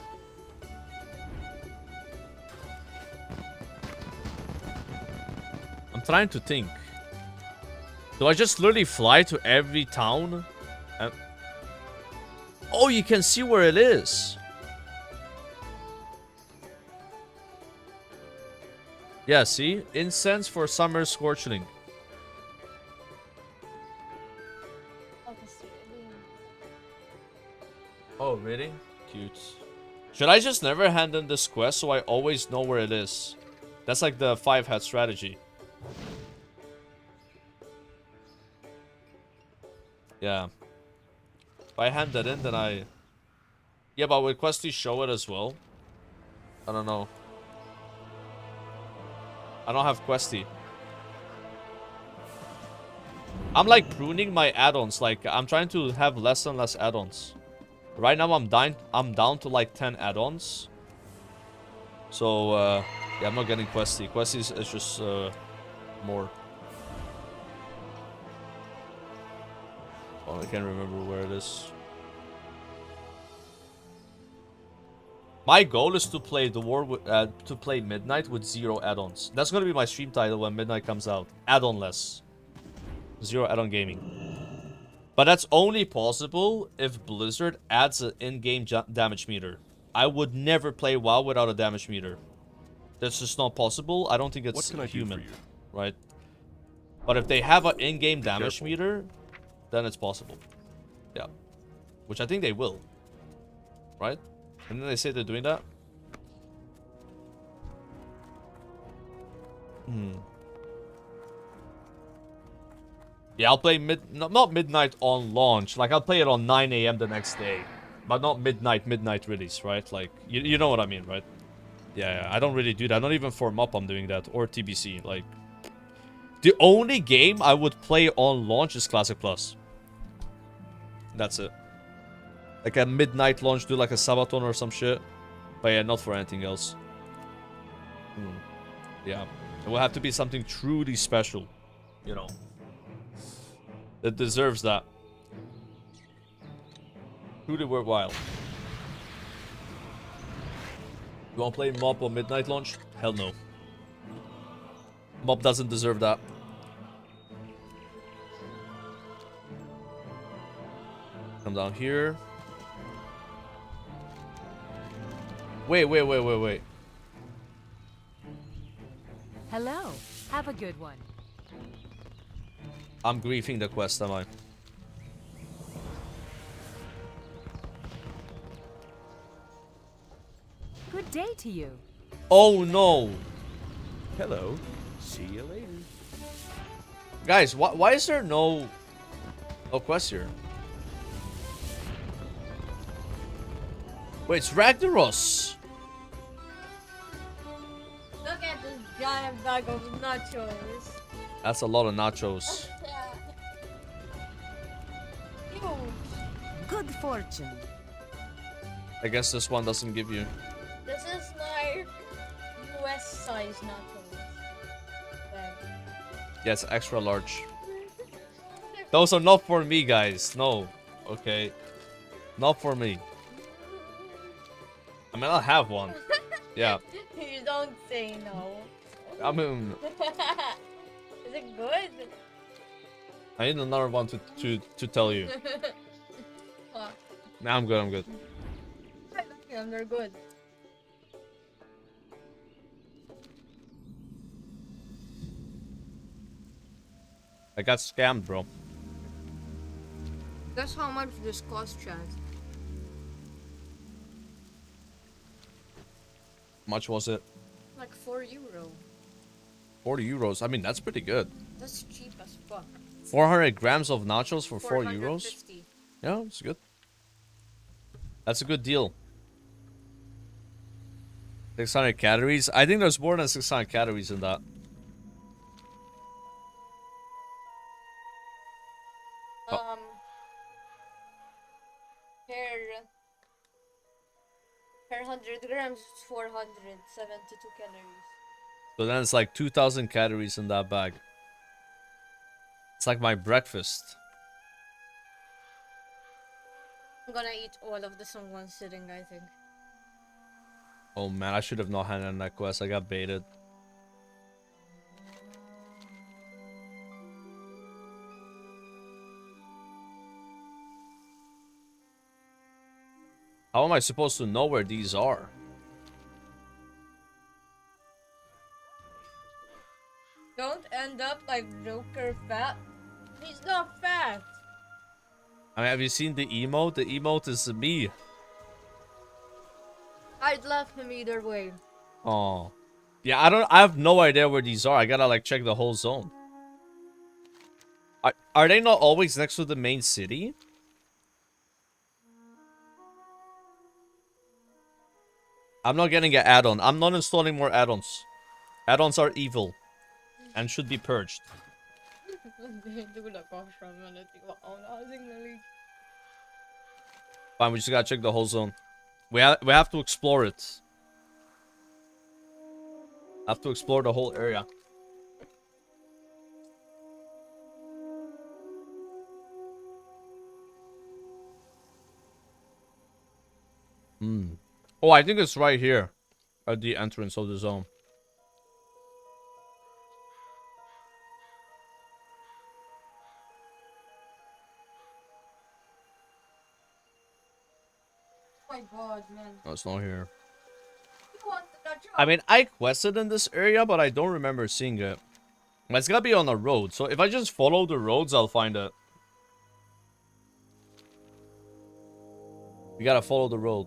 I'm trying to think. Do I just literally fly to every town? Oh, you can see where it is. Yeah, see? Incense for summer scorching. Oh, really? Cute. Should I just never hand in this quest so I always know where it is? That's like the 5-hat strategy. Yeah. If I hand that in, then I... Yeah, but will Questy show it as well? I don't know. I don't have Questy. I'm like pruning my add-ons. Like I'm trying to have less and less add-ons. Right now I'm down to like 10 add-ons. So yeah, I'm not getting Questy. Questy is just more. Oh, I can't remember where it is. My goal is to play the war with, to play Midnight with 0 add-ons. That's gonna be my stream title when Midnight comes out. Add-on-less. 0 add-on gaming. But that's only possible if Blizzard adds an in-game damage meter. I would never play WoW without a damage meter. That's just not possible. I don't think it's human, right? But if they have an in-game damage meter, then it's possible. Yeah. Which I think they will. Right? And then they say they're doing that. Yeah, I'll play not midnight on launch. Like, I'll play it on 9 AM the next day. But not midnight release, right? Like, you know what I mean, right? Yeah, I don't really do that. Not even for MOP I'm doing that. Or TBC. Like, the only game I would play on launch is Classic Plus. That's it. Like a midnight launch, do like a Sabaton or some shit. But yeah, not for anything else. Yeah. It will have to be something truly special. You know. That deserves that. Truly worthwhile. You wanna play MOB or midnight launch? Hell no. MOB doesn't deserve that. Come down here. Wait. Hello. Have a good one. I'm griefing the quest, am I? Good day to you. Oh no! Hello. See you later. Guys, why is there no quest here? Wait, it's Ragnaros! Look at this giant bag of nachos. That's a lot of nachos. Huge. Good fortune. I guess this one doesn't give you. This is like US size nachos. Bag. Yeah, it's extra large. Those are not for me, guys. No. Okay. Not for me. I mean, I'll have one. Yeah. You don't say no. I mean, Is it good? I need another one to tell you. Huh. Nah, I'm good, I'm good. I like them, they're good. I got scammed, bro. Guess how much this cost, Chad? How much was it? Like €4. 40 euros. I mean, that's pretty good. That's cheap as fuck. 400 grams of nachos for 4 euros? 450. Yeah, it's good. That's a good deal. 600 calories. I think there's more than 600 calories in that. Per 100 grams, it's 472 calories. So then it's like 2,000 calories in that bag. It's like my breakfast. I'm gonna eat all of this in one sitting, I think. Oh man, I should have not handed in that quest. I got baited. How am I supposed to know where these are? Don't end up like Joker fat. He's not fat. I mean, have you seen the emote? The emote is me. I'd love him either way. Oh. Yeah, I have no idea where these are. I gotta like check the whole zone. Are they not always next to the main city? I'm not getting an add-on. I'm not installing more add-ons. Add-ons are evil. And should be purged. Fine, we just gotta check the whole zone. We have to explore it. Have to explore the whole area. Oh, I think it's right here at the entrance of the zone. Oh my god, man. No, it's not here. You want that job? I mean, I quested in this area, but I don't remember seeing it. It's gotta be on a road, so if I just follow the roads, I'll find it. We gotta follow the road.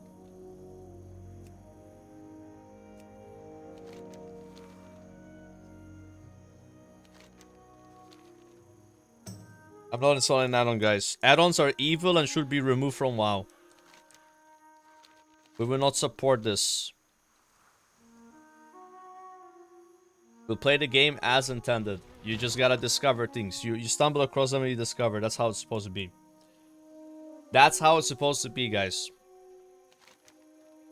I'm not installing an add-on, guys. Add-ons are evil and should be removed from WoW. We will not support this. We'll play the game as intended. You just gotta discover things. You stumble across them and you discover. That's how it's supposed to be. That's how it's supposed to be, guys.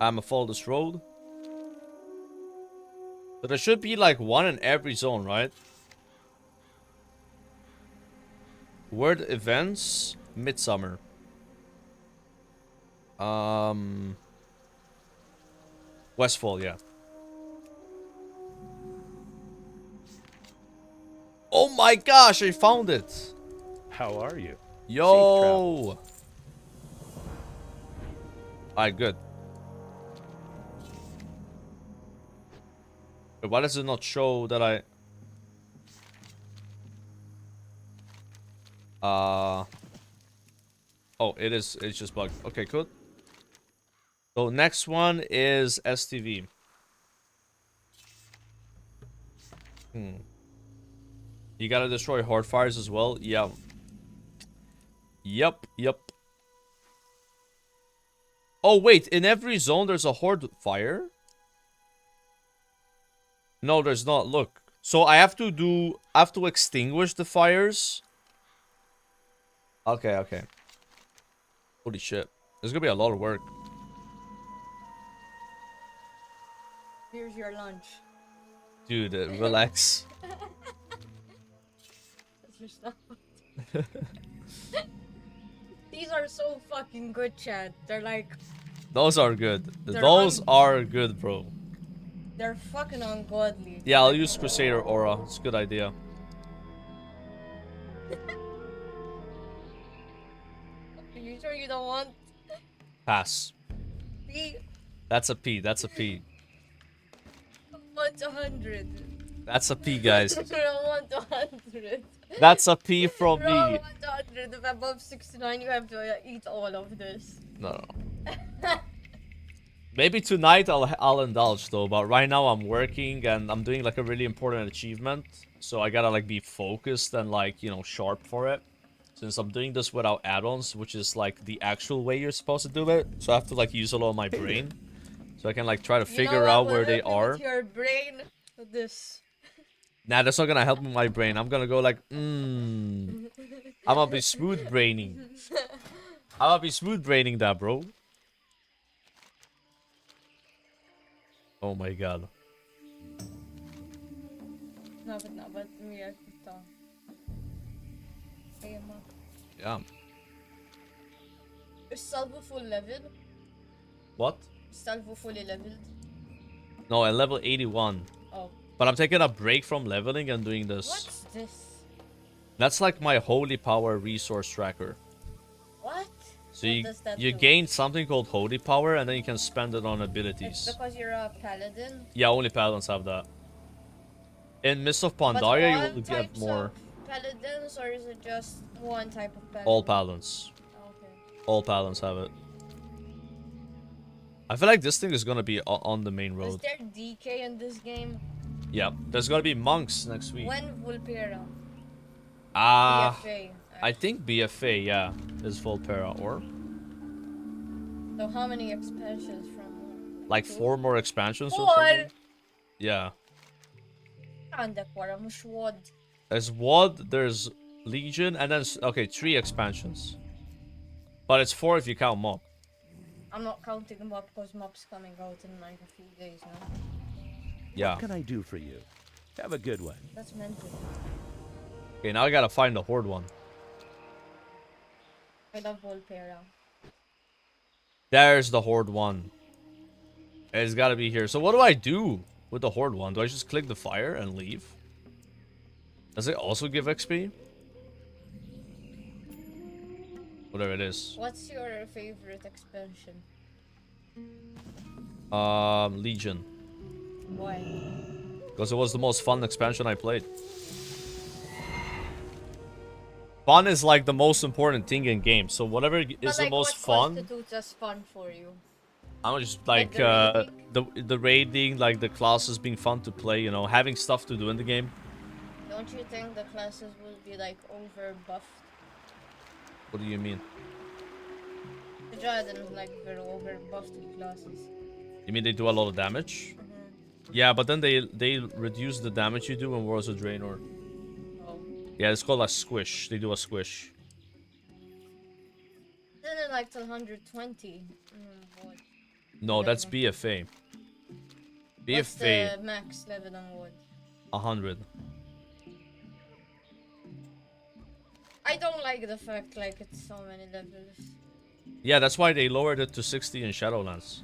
I'ma follow this road. But there should be like one in every zone, right? Word events, Midsummer. Westfall, yeah. Oh my gosh, I found it. How are you? Yo. Alright, good. Wait, why does it not show that I... Oh, it is. It's just bugged. Okay, good. So next one is STV. You gotta destroy horde fires as well. Yeah. Yep. Oh wait, in every zone there's a horde fire? No, there's not. Look. So I have to extinguish the fires. Okay. Holy shit. There's gonna be a lot of work. Here's your lunch. Dude, relax. That's your stuff. These are so fucking good, chat. They're like... Those are good. They're Those are good, bro. They're fucking ungodly. Yeah, I'll use Crusader Aura. It's a good idea. Are you sure you don't want... Pass. P? That's a P. That's a P. I want 100. That's a P, guys. I don't want 100. That's a P from Bro, I me. want 100. If I'm above 69, you have to eat all of this. No. Maybe tonight I'll indulge though, but right now I'm working and I'm doing like a really important achievement. So I gotta like be focused and like, you know, sharp for it. Since I'm doing this without add-ons, which is like the actual way you're supposed to do it. So I have to like use a lot of my brain. So I can like try to figure out where they are. With your brain, with this. Nah, that's not gonna help me my brain. I'm gonna go like, I'm gonna be smooth braining. I'm gonna be smooth braining that, bro. Oh my god. Nawet mi jak to. Yeah. Is Salvo full level? What? Salvo fully leveled? No, at level 81. Oh. But I'm taking a break from leveling and doing this. What's this? That's like my holy power resource tracker. What? So What does that you do? gain something called holy power and then you can spend it on abilities. It's because you're a paladin? Yeah, only paladins have that. In Mist of But Pandaria, all you will get types more. of paladins, or is it just one type of paladin? All paladins. Okay. All paladins have it. I feel like this thing is gonna be on the main Is road. there DK in this game? Yeah, there's gonna be monks next week. When Vulpera? I BFA. think BFA, yeah, is Volpera, or So how many expansions from? like 4 more expansions or Four? something. Yeah. عندك ورا مش واد. There's WoD, there's Legion, and then okay, 3 expansions. But it's 4 if you count mob. I'm not counting them up because mob's coming out in like a few days now. Yeah. What can I do for you? Have a good one. That's mental. Okay, now I gotta find the Horde one. I love Volpera. There's the Horde one. It's gotta be here. So what do I do with the Horde one? Do I just click the fire and leave? Does it also give XP? Whatever it is. What's your favorite expansion? Legion. Why? Because it was the most fun expansion I played. Fun is like the most important thing in games. So whatever is the most fun. What constitutes as fun for you? I'm just like the raiding, like the classes being fun to play. You know, having stuff to do in the game. Don't you think the classes will be like over buffed? What do you mean? The Dragon like very over buffed with classes. You mean they do a lot of damage? Yeah, but then they reduce the damage you do in Worlds of Draenor. Oh. Yeah, it's called a squish. They do a squish. Isn't it like till 120? What? No, that's BFA. What's BFA. the max level on wood? 100. I don't like the fact like it's so many levels. Yeah, that's why they lowered it to 60 in Shadowlands.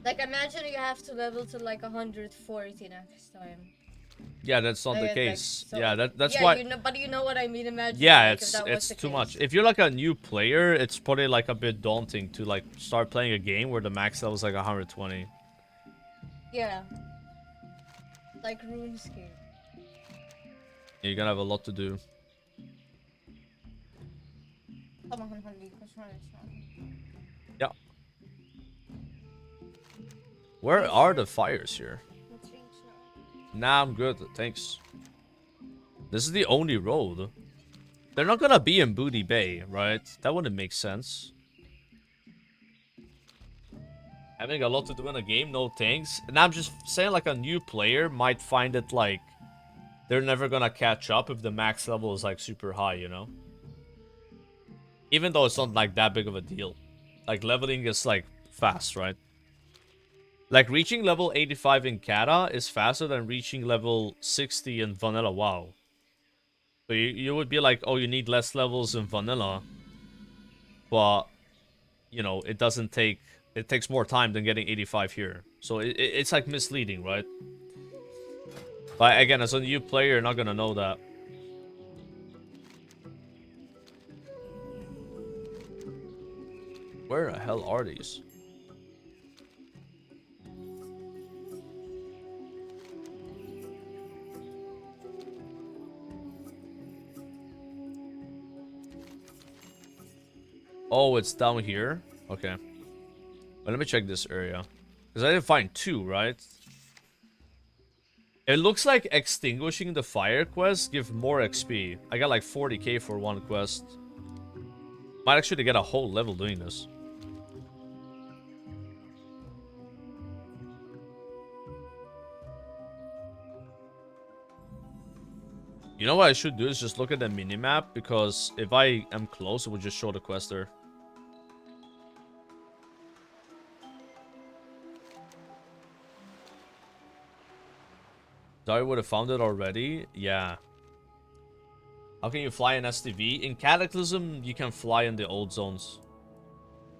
Like imagine you have to level to like 140 next time. Yeah, that's not the Like, case. so- Yeah, that's yeah, why. You know, but you know what I mean. Imagine. Yeah, like, if that was it's the too case. much. If you're like a new player, it's probably like a bit daunting to like start playing a game where the max level is like 120. Yeah. Like RuneScape. You're gonna have a lot to do. Yeah. Where are the fires here? Nah, I'm good. Thanks. This is the only road. They're not gonna be in Booty Bay, right? That wouldn't make sense. Having a lot to do in a game, no thanks. And I'm just saying like a new player might find it like they're never gonna catch up if the max level is like super high, you know? Even though it's not like that big of a deal. Like leveling is like fast, right? Like reaching level 85 in Kata is faster than reaching level 60 in Vanilla WoW. So you would be like, oh, you need less levels in Vanilla. But, you know, it doesn't take... It takes more time than getting 85 here. So it's like misleading, right? But again, as a new player, you're not gonna know that. Where the hell are these? Oh, it's down here? Okay. Well, let me check this area. Because I didn't find 2, right? It looks like extinguishing the fire quest give more XP. I got like 40k for one quest. Might actually get a whole level doing this. You know what I should do is just look at the minimap, because if I am close, it would just show the quest there. I would have found it already. Yeah. How can you fly in STV? In Cataclysm, you can fly in the old zones.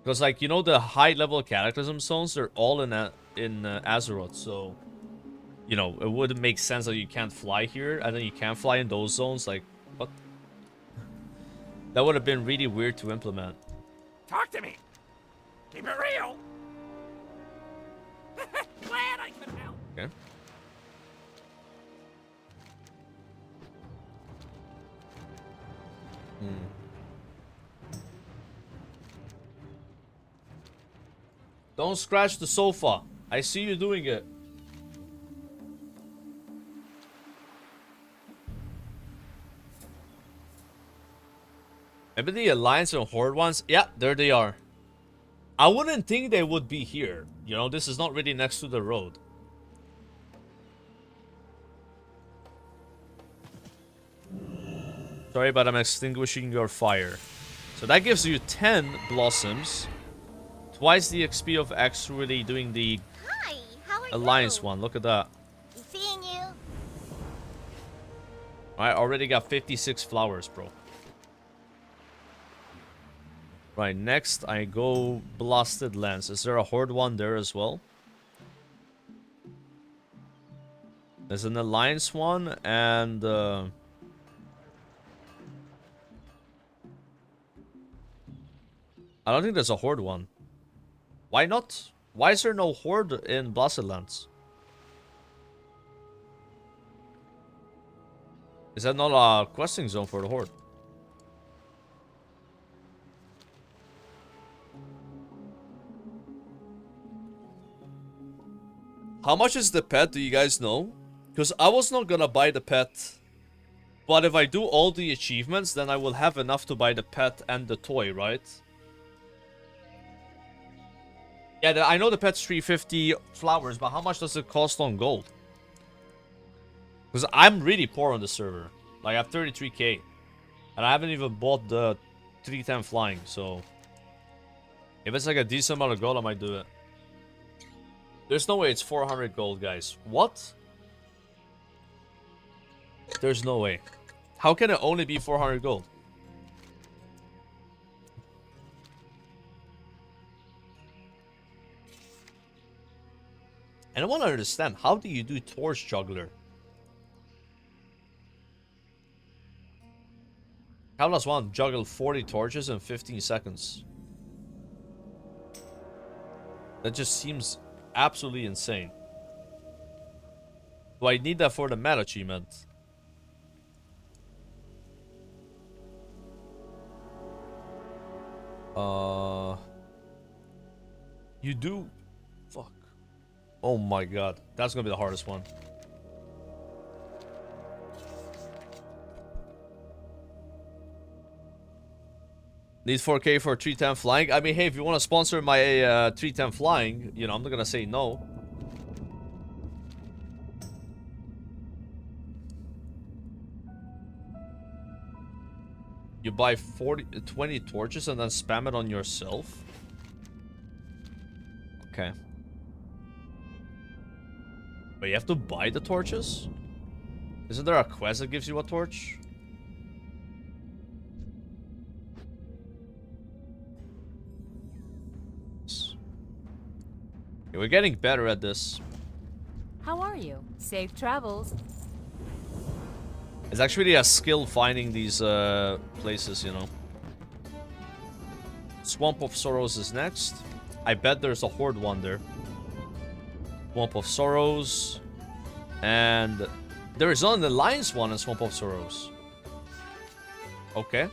Because, like, you know, the high-level Cataclysm zones, they're all in Azeroth, so... You know, it wouldn't make sense that you can't fly here, and then you can't fly in those zones. Like, what? That would have been really weird to implement. Talk to me. Keep it real. Glad I could help. Okay. Don't scratch the sofa. I see you doing it. Maybe the Alliance and Horde ones. Yeah, there they are. I wouldn't think they would be here. You know, this is not really next to the road. Sorry, but I'm extinguishing your fire. So that gives you 10 blossoms. Twice the XP of actually doing the Alliance one. Look at that. Seeing you. I already got 56 flowers, bro. Right, next I go Blasted Lands. Is there a Horde one there as well? There's an Alliance one and... I don't think there's a Horde one. Why not? Why is there no Horde in Blasted Lands? Is that not a questing zone for the Horde? How much is the pet? Do you guys know? Because I was not gonna buy the pet. But if I do all the achievements, then I will have enough to buy the pet and the toy, right? Yeah, I know the pet's 350 flowers, but how much does it cost on gold? Because I'm really poor on the server. Like, I have 33k. And I haven't even bought the 310 flying, so... If it's like a decent amount of gold, I might do it. There's no way it's 400 gold, guys. What? There's no way. How can it only be 400 gold? And I want to understand, how do you do Torch Juggler? How does one juggle 40 torches in 15 seconds? That just seems absolutely insane. Do I need that for the meta achievement? You do? Fuck. Oh my god. That's gonna be the hardest one. Need 4k for 310 flying? I mean, hey, if you want to sponsor my 310 flying, you know, I'm not gonna say no. You buy 20 torches and then spam it on yourself? Okay. But you have to buy the torches? Isn't there a quest that gives you a torch? Okay, we're getting better at this. How are you? Safe travels. It's actually a skill finding these places, you know. Swamp of Sorrows is next. I bet there's a Horde one there. Swamp of Sorrows. And there is only the Alliance one in Swamp of Sorrows. Okay.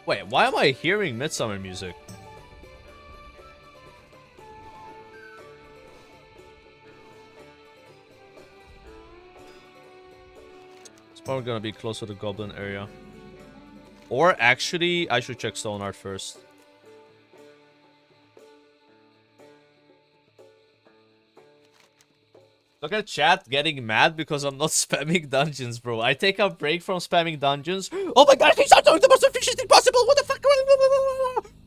Wait, why am I hearing Midsummer music? It's probably gonna be close to the Goblin area. Or actually, I should check Stone Art first. Look at chat getting mad because I'm not spamming dungeons, bro. I take a break from spamming dungeons. Oh my god, he's not doing the most efficient thing possible. What the fuck?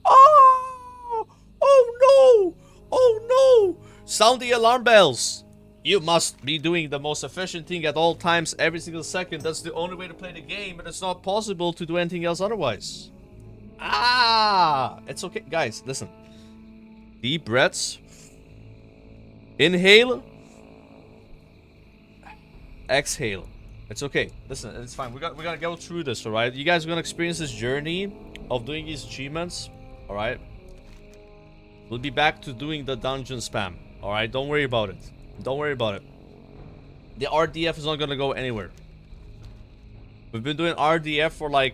Oh! Oh no! Oh no! Sound the alarm bells. You must be doing the most efficient thing at all times, every single second. That's the only way to play the game, and it's not possible to do anything else otherwise. Ah! It's okay. Guys, listen. Deep breaths. Inhale. Exhale. It's okay. Listen, it's fine. We're gonna go through this, alright? You guys are gonna experience this journey of doing these achievements, alright? We'll be back to doing the dungeon spam, alright? Don't worry about it. Don't worry about it. The RDF is not gonna go anywhere. We've been doing RDF for like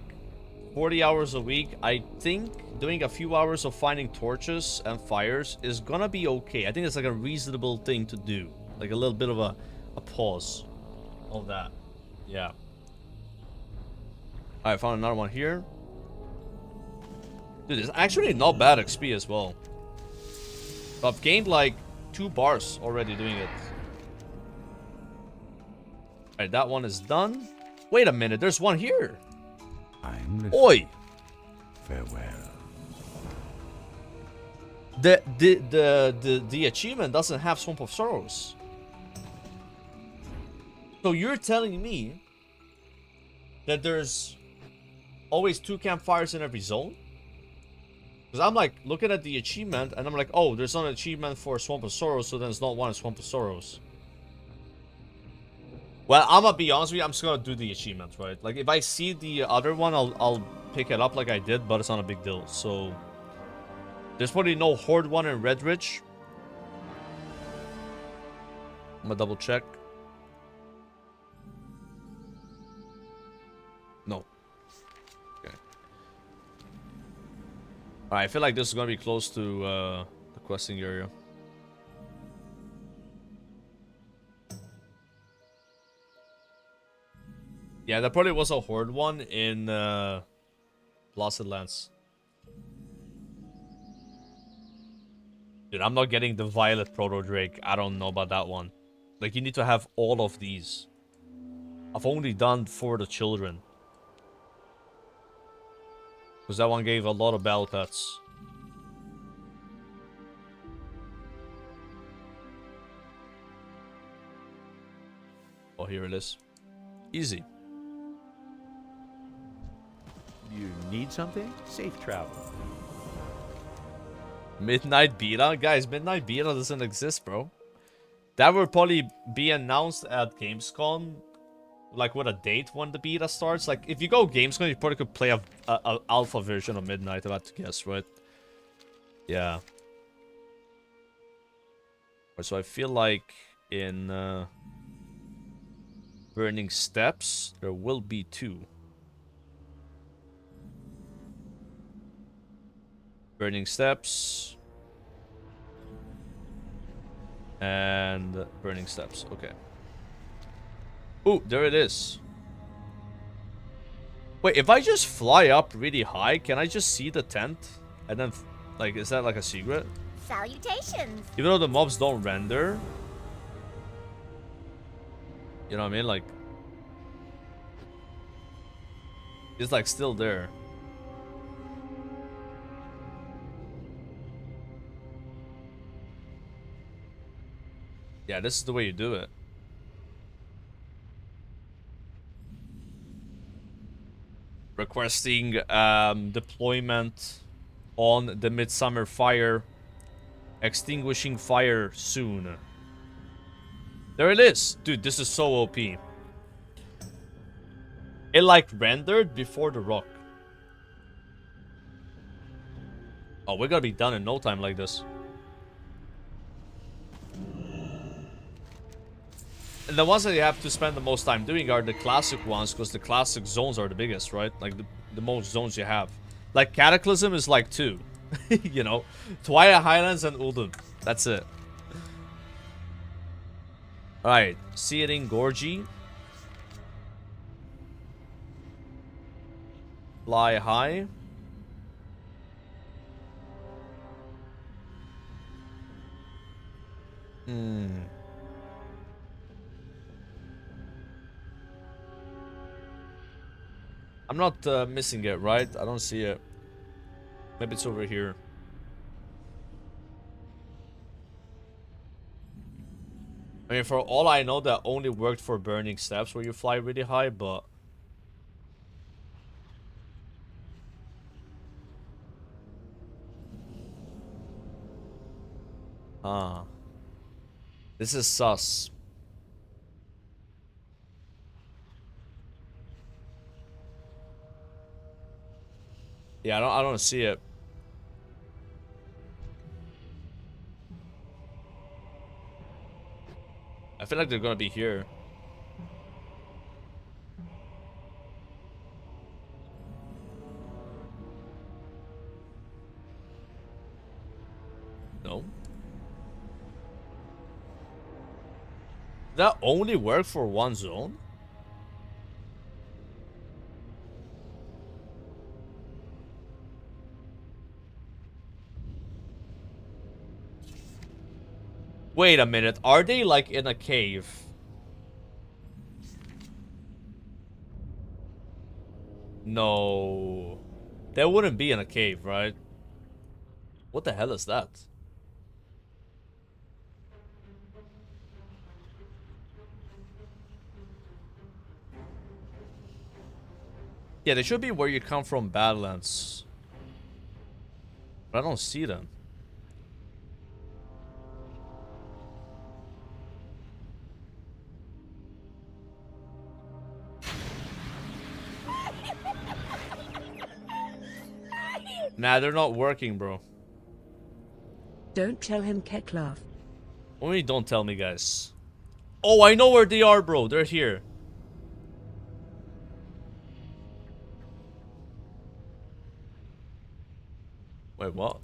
40 hours a week. I think doing a few hours of finding torches and fires is gonna be okay. I think it's like a reasonable thing to do. Like a little bit of a a pause of that. Yeah. I found another one here. Dude, it's actually not bad XP as well. I've gained like 2 bars already doing it. Alright, that one is done. Wait a minute, there's one here. I'm Oi! Farewell. The achievement doesn't have Swamp of Sorrows. So you're telling me that there's always 2 campfires in every zone? Because I'm like looking at the achievement and I'm like, oh, there's not an achievement for Swamp of Sorrows, so then it's not one in Swamp of Sorrows. Well, I'm gonna be honest with you, I'm just gonna do the achievement, right? Like if I see the other one, I'll pick it up like I did, but it's not a big deal. So there's probably no Horde one in Red Ridge. I'm gonna double check. No. Okay. Alright, I feel like this is gonna be close to the questing area. Yeah, there probably was a Horde one in Blasted Lands. Dude, I'm not getting the Violet Proto Drake. I don't know about that one. Like, you need to have all of these. I've only done For the Children. Because that one gave a lot of battle pets. Oh, here it is. Easy. You need something? Safe travel. Midnight Beta? Guys, Midnight Beta doesn't exist, bro. That will probably be announced at Gamescom. Like, with a date when the beta starts. Like, if you go Gamescom, you probably could play a alpha version of Midnight, I'm about to guess, right? Yeah. So I feel like in Burning Steps, there will be 2. Burning Steps. And Burning Steps. Okay. Ooh, there it is. Wait, if I just fly up really high, can I just see the tent? And then, like, is that like a secret? Salutations! Even though the mobs don't render. You know what I mean? Like, it's like still there. Yeah, this is the way you do it. Requesting deployment on the Midsummer fire. Extinguishing fire soon. There it is. Dude, this is so OP. It like rendered before the rock. Oh, we're gonna be done in no time like this. And the ones that you have to spend the most time doing are the classic ones, because the classic zones are the biggest, right? Like the most zones you have. Like Cataclysm is like 2. You know? Twilight Highlands and Uldum. That's it. Alright. Searing Gorgie. Fly high. I'm not missing it, right? I don't see it. Maybe it's over here. I mean, for all I know, that only worked for Burning Steps where you fly really high, but... Ah. This is sus. Yeah, I don't see it. I feel like they're gonna be here. No. That only work for one zone? Wait a minute, are they like in a cave? No. They wouldn't be in a cave, right? What the hell is that? Yeah, they should be where you come from, Badlands. But I don't see them. Nah, they're not working, bro. Don't tell him, Keck laugh. Only don't tell me, guys. Oh, I know where they are, bro. They're here. Wait, what?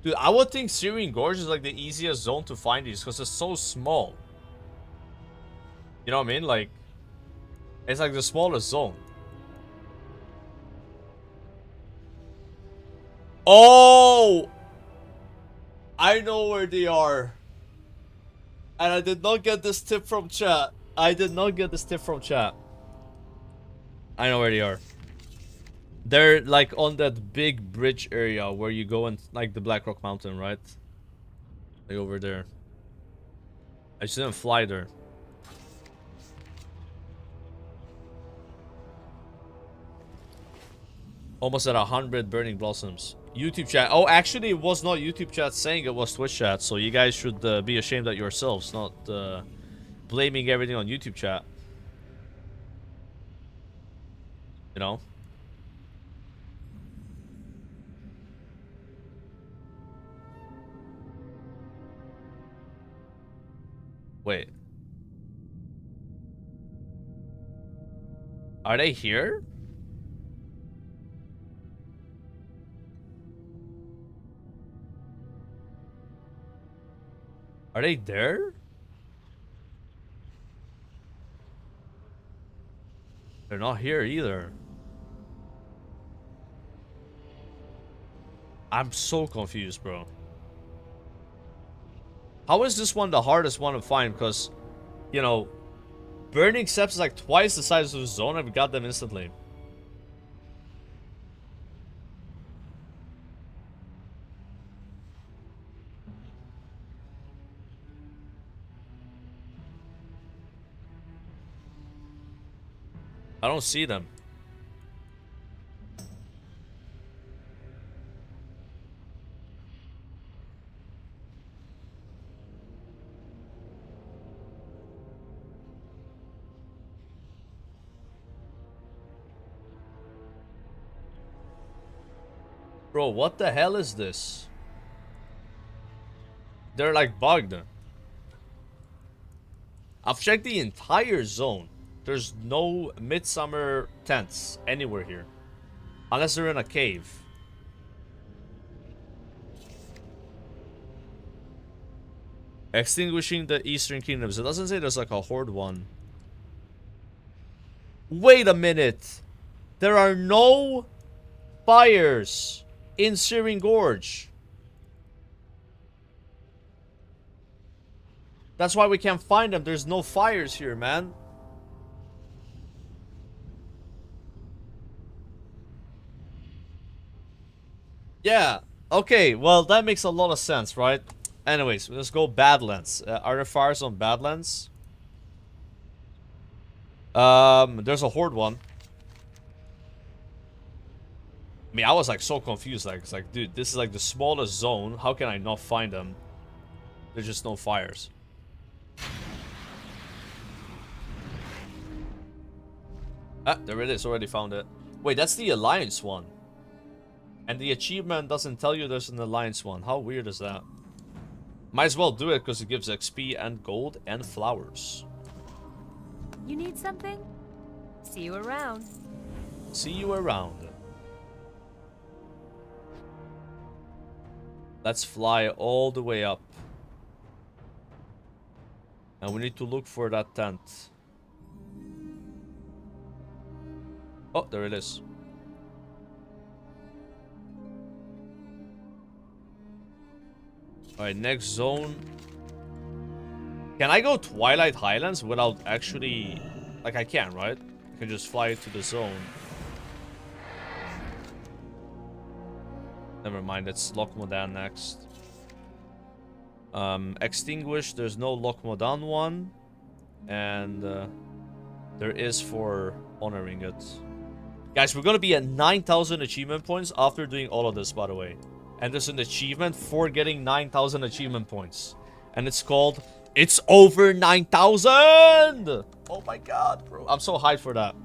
Dude, I would think Syrian Gorge is like the easiest zone to find these because it's so small. You know what I mean? Like, it's like the smallest zone. Oh! I know where they are. And I did not get this tip from chat. I did not get this tip from chat. I know where they are. They're like on that big bridge area where you go in like the Black Rock Mountain, right? Like over there. I just didn't fly there. Almost at 100 burning blossoms. YouTube chat. Oh, actually, it was not YouTube chat saying it was Twitch chat. So you guys should be ashamed at yourselves, not blaming everything on YouTube chat. You know? Wait. Are they here? Are they there? They're not here either. I'm so confused, bro. How is this one the hardest one to find? Because, you know, Burning Steps is like twice the size of the zone and we got them instantly. I don't see them. Bro, what the hell is this? They're like bugged. I've checked the entire zone. There's no Midsummer tents anywhere here. Unless they're in a cave. Extinguishing the Eastern Kingdoms. It doesn't say there's like a horde one. Wait a minute. There are no fires in Syrian Gorge. That's why we can't find them. There's no fires here, man. Yeah. Okay, well, that makes a lot of sense, right? Anyways, let's go Badlands. Are there fires on Badlands? There's a horde one. I mean, I was like so confused. Like, it's like, dude, this is like the smallest zone. How can I not find them? There's just no fires. Ah, there it is. Already found it. Wait, that's the Alliance one. And the achievement doesn't tell you there's an Alliance one. How weird is that? Might as well do it because it gives XP and gold and flowers. You need something? See you around. See you around. Let's fly all the way up. And we need to look for that tent. Oh, there it is. Alright, next zone. Can I go Twilight Highlands without actually... Like, I can, right? I can just fly to the zone. Never mind, it's Loch Modan next. Extinguish, there's no Loch Modan one. And there is for honoring it. Guys, we're gonna be at 9,000 achievement points after doing all of this, by the way. And there's an achievement for getting 9,000 achievement points. And it's called, It's Over 9,000! Oh my god, bro. I'm so hyped for that.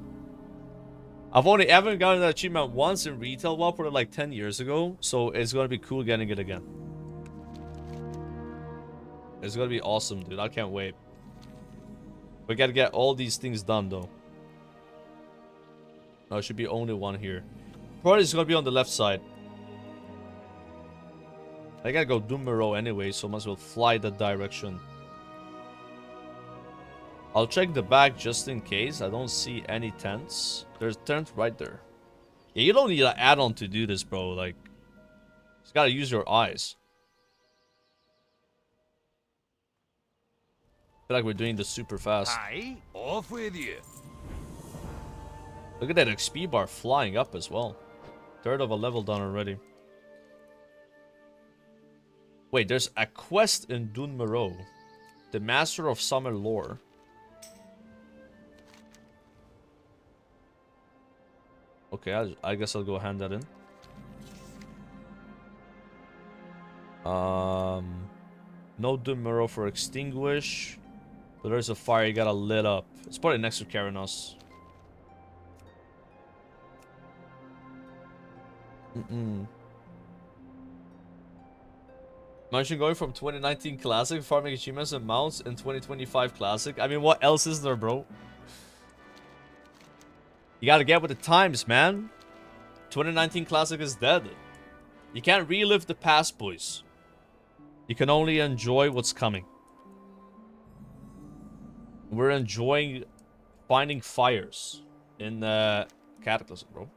I've only ever gotten that achievement once in retail WoW, probably like 10 years ago. So it's gonna be cool getting it again. It's gonna be awesome, dude. I can't wait. We gotta get all these things done, though. No, it should be only one here. Probably it's gonna be on the left side. I gotta go Dumero anyway, so might as well fly that direction. I'll check the back just in case. I don't see any tents. There's a tent right there. Yeah, you don't need an add-on to do this, bro. Like, you just gotta use your eyes. I feel like we're doing this super fast. Aye, off with you. Look at that XP bar flying up as well. Third of a level done already. Wait, there's a quest in Dunmero. The Master of Summer Lore. Okay, I guess I'll go hand that in. No Dunmero for Extinguish. But there's a fire you gotta lit up. It's probably next to Karanos. Imagine going from 2019 Classic, farming achievements and mounts in 2025 Classic. I mean, what else is there, bro? You gotta get with the times, man. 2019 Classic is dead. You can't relive the past, boys. You can only enjoy what's coming. We're enjoying finding fires in Cataclysm, bro.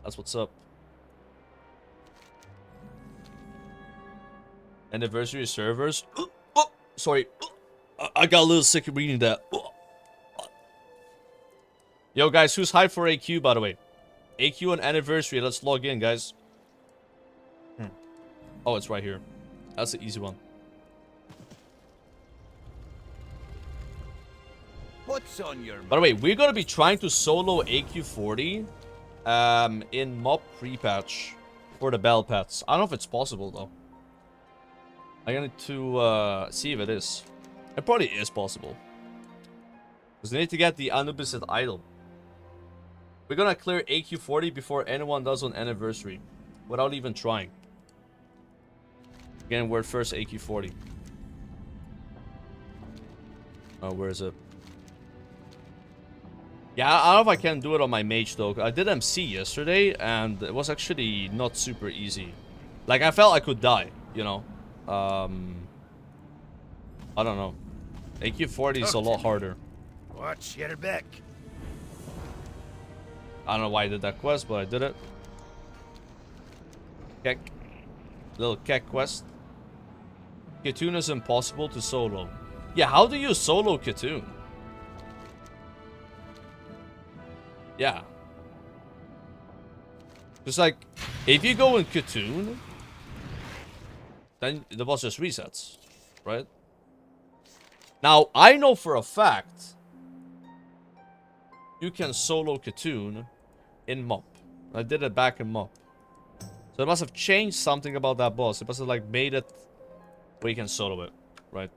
That's what's up. Anniversary servers. Oh, sorry. I got a little sick of reading that. Yo, guys, who's hyped for AQ, by the way? AQ and anniversary. Let's log in, guys. Oh, it's right here. That's the easy one. What's on your By the way, we're gonna be trying to solo AQ40 in mob pre-patch for the bell pets. I don't know if it's possible though. I need to see if it is. It probably is possible. Because they need to get the Anubis idol. We're gonna clear AQ40 before anyone does on anniversary. Without even trying. Again, we're first AQ40. Oh, where is it? Yeah, I don't know if I can do it on my mage though. I did MC yesterday and it was actually not super easy. Like, I felt I could die, you know. I don't know. AQ40 is a lot harder. Watch your back. I don't know why I did that quest, but I did it. Keck. Little Keck quest. Katoon is impossible to solo. Yeah, how do you solo Katoon? Yeah. Just like, if you go in Katoon, then the boss just resets, right? Now, I know for a fact you can solo Katoon in MOP. I did it back in MOP. So it must have changed something about that boss. It must have like made it where you can solo it, right?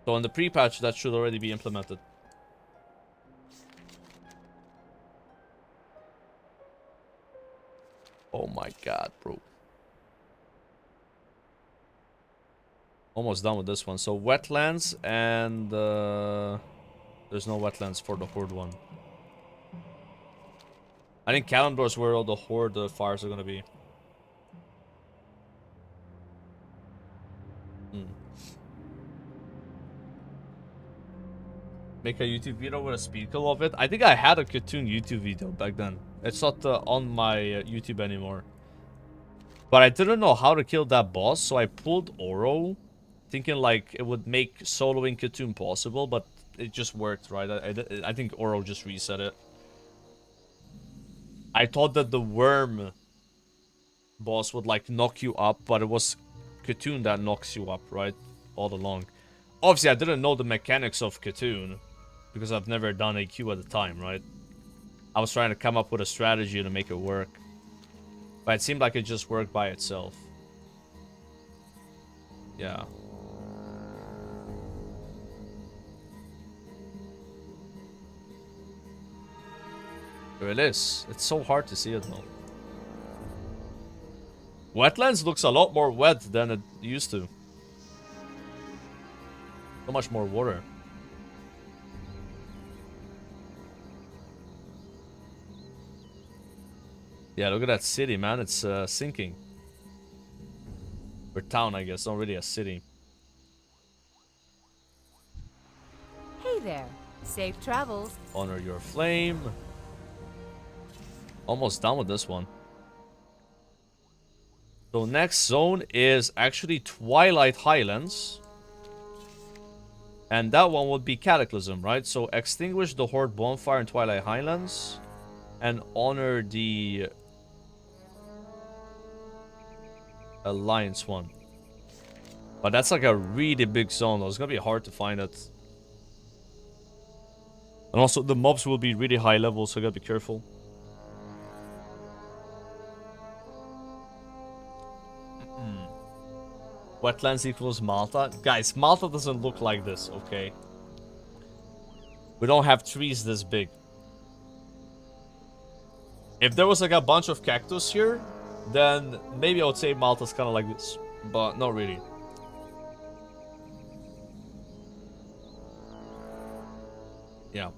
So in the pre-patch, that should already be implemented. Oh my god, bro. Almost done with this one. So wetlands and there's no wetlands for the horde one. I think Kalimdor is where all the horde fires are gonna be. Make a YouTube video with a speed kill of it. I think I had a cartoon YouTube video back then. It's not on my YouTube anymore. But I didn't know how to kill that boss, so I pulled Oro, thinking like it would make soloing Katoon possible, but it just worked, right? I think Oro just reset it. I thought that the worm boss would like knock you up, but it was Katoon that knocks you up, right? All along. Obviously, I didn't know the mechanics of Katoon, because I've never done AQ at the time, right? I was trying to come up with a strategy to make it work. But it seemed like it just worked by itself. Yeah. There it is. It's so hard to see it though. Wetlands looks a lot more wet than it used to. So much more water. Yeah, look at that city, man. It's sinking. Or town, I guess. Not really a city. Hey there. Safe travels. Honor your flame. Almost done with this one. So next zone is actually Twilight Highlands. And that one would be Cataclysm, right? So extinguish the Horde bonfire in Twilight Highlands. And honor the Alliance one. But that's like a really big zone though. It's gonna be hard to find it. And also the mobs will be really high level, so you gotta be careful. Wetlands equals Malta. Guys, Malta doesn't look like this, okay? We don't have trees this big. If there was like a bunch of cactus here, then maybe I would say Malta's kind of like this. But not really. Yeah.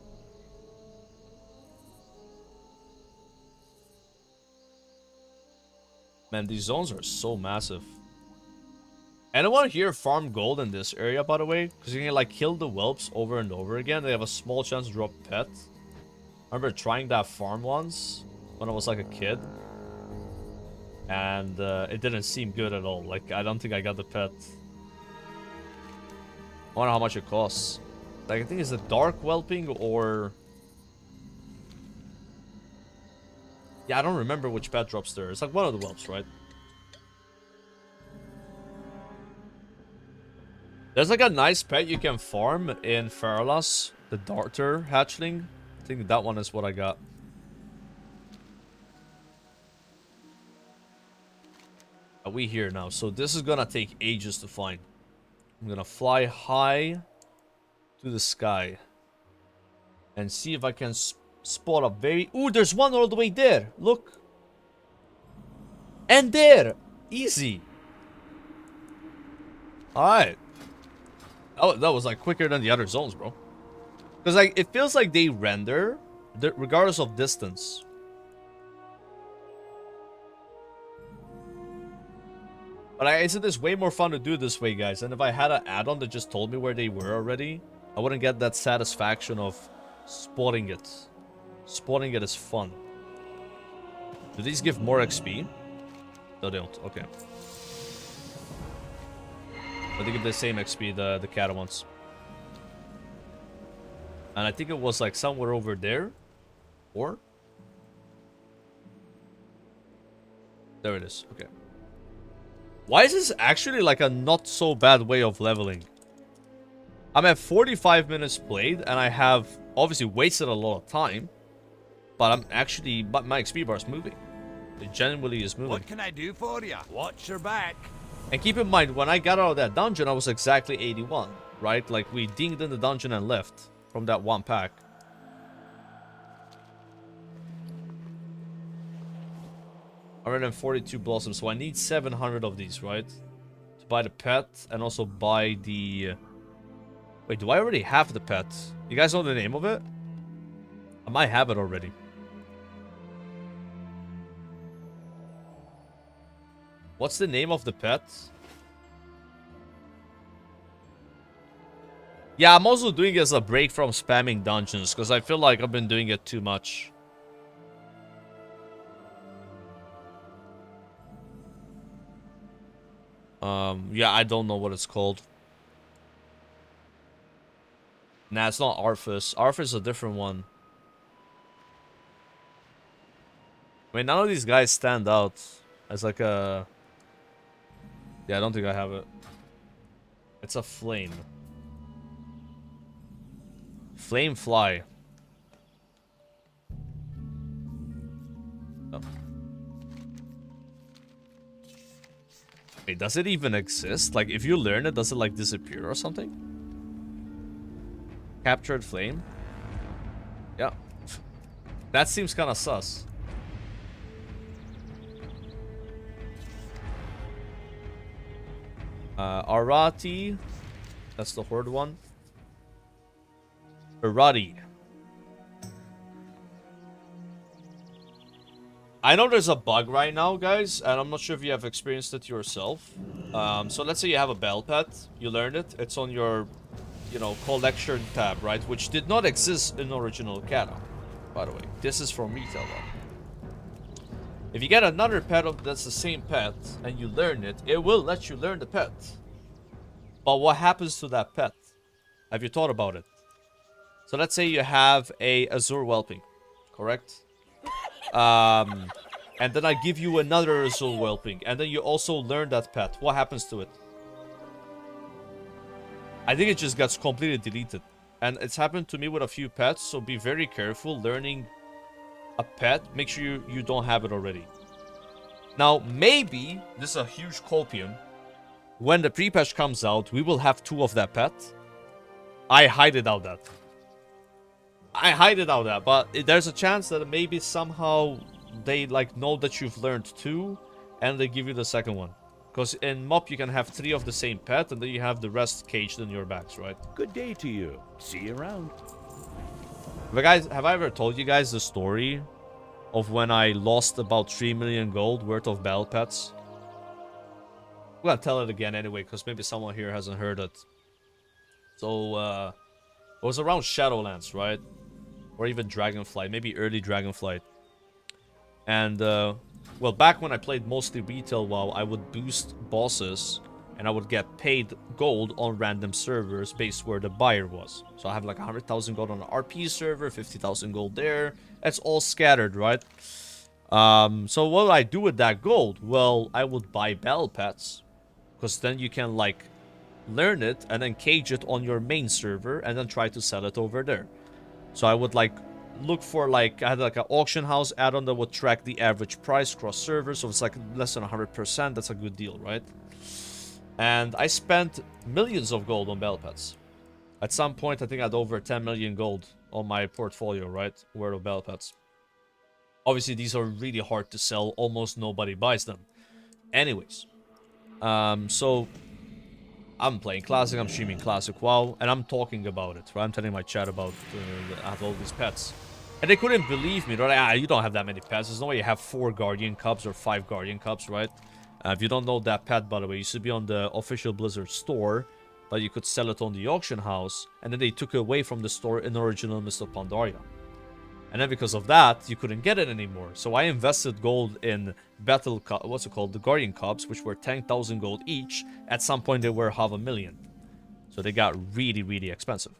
Man, these zones are so massive. Anyone here farm gold in this area, by the way? Because you can like kill the whelps over and over again. They have a small chance to drop pet. I remember trying that farm once when I was like a kid. And it didn't seem good at all. Like, I don't think I got the pet. I wonder how much it costs. Like, I think it's a dark whelping or... Yeah, I don't remember which pet drops there. It's like one of the whelps, right? There's like a nice pet you can farm in Faralas, the Darter hatchling. I think that one is what I got. Are we here now? So this is gonna take ages to find. I'm gonna fly high to the sky and see if I can spot a very... Ooh, there's one all the way there. Look. And there. Easy. Alright. Oh, that was like quicker than the other zones, bro. Because like it feels like they render regardless of distance. But isn't this way more fun to do this way, guys? And if I had an add-on that just told me where they were already, I wouldn't get that satisfaction of spotting it. Spotting it is fun. Do these give more XP? No, they don't. Okay. But they give the same XP, the cat ones. And I think it was like somewhere over there. Or? There it is. Okay. Why is this actually like a not so bad way of leveling? I'm at 45 minutes played and I have obviously wasted a lot of time. But I'm actually, but my XP bar is moving. It genuinely is moving. What can I do for you? Watch your back. And keep in mind, when I got out of that dungeon, I was exactly 81, right? Like, we dinged in the dungeon and left from that one pack. Other than 42 blossoms, so I need 700 of these, right? To buy the pet and also buy the... Wait, do I already have the pet? You guys know the name of it? I might have it already. What's the name of the pet? Yeah, I'm also doing it as a break from spamming dungeons, because I feel like I've been doing it too much. Yeah, I don't know what it's called. Nah, it's not Arthas. Arthas is a different one. I mean, none of these guys stand out as like a... Yeah, I don't think I have it. It's a flame. Flame fly. Oh. Wait, does it even exist? Like, if you learn it, does it like disappear or something? Captured flame? Yeah. That seems kind of sus. Arati. That's the horde one. Arati. I know there's a bug right now, guys, and I'm not sure if you have experienced it yourself. So let's say you have a bell pet, you learn it, it's on your, you know, collection tab, right? Which did not exist in original Cata, by the way. This is from retail though. If you get another pet that's the same pet, and you learn it, it will let you learn the pet. But what happens to that pet? Have you thought about it? So let's say you have a Azure Whelping, correct? And then I give you another Azul Whelping, and then you also learn that pet. What happens to it? I think it just gets completely deleted. And it's happened to me with a few pets, so be very careful learning a pet. Make sure you don't have it already. Now, maybe, this is a huge copium, when the pre-patch comes out, we will have 2 of that pet. I hide it out that. But there's a chance that maybe somehow they like know that you've learned 2 and they give you the second one. Because in MOP you can have 3 of the same pet and then you have the rest caged in your bags, right? Good day to you. See you around. But guys, have I ever told you guys the story of when I lost about 3 million gold worth of battle pets? I'm gonna tell it again anyway, because maybe someone here hasn't heard it. So, it was around Shadowlands, right? Or even Dragonflight, maybe early Dragonflight. And, well, back when I played mostly retail WoW, I would boost bosses, and I would get paid gold on random servers based where the buyer was. So I have like 100,000 gold on the RP server, 50,000 gold there. It's all scattered, right? So what would I do with that gold? Well, I would buy battle pets, because then you can, like, learn it and then cage it on your main server and then try to sell it over there. So I would, like, look for, like, I had like an auction house add-on that would track the average price cross servers, so it's like less than 100%. That's a good deal, right? And I spent millions of gold on battle pets. At some point, I think I had over 10 million gold on my portfolio, right? Worth of battle pets. Obviously, these are really hard to sell. Almost nobody buys them. Anyways. So I'm playing Classic, I'm streaming Classic WoW, and I'm talking about it, right? I'm telling my chat about I have all these pets. And they couldn't believe me. They're like, ah, you don't have that many pets. There's no way you have 4 Guardian Cubs or 5 Guardian Cubs, right? If you don't know that pet, by the way, it used to be on the official Blizzard store, but you could sell it on the auction house, and then they took it away from the store in original Mist of Pandaria. And then because of that, you couldn't get it anymore. So I invested gold in what's it called? The Guardian Cubs, which were 10,000 gold each. At some point, they were 500,000. So they got really, really expensive.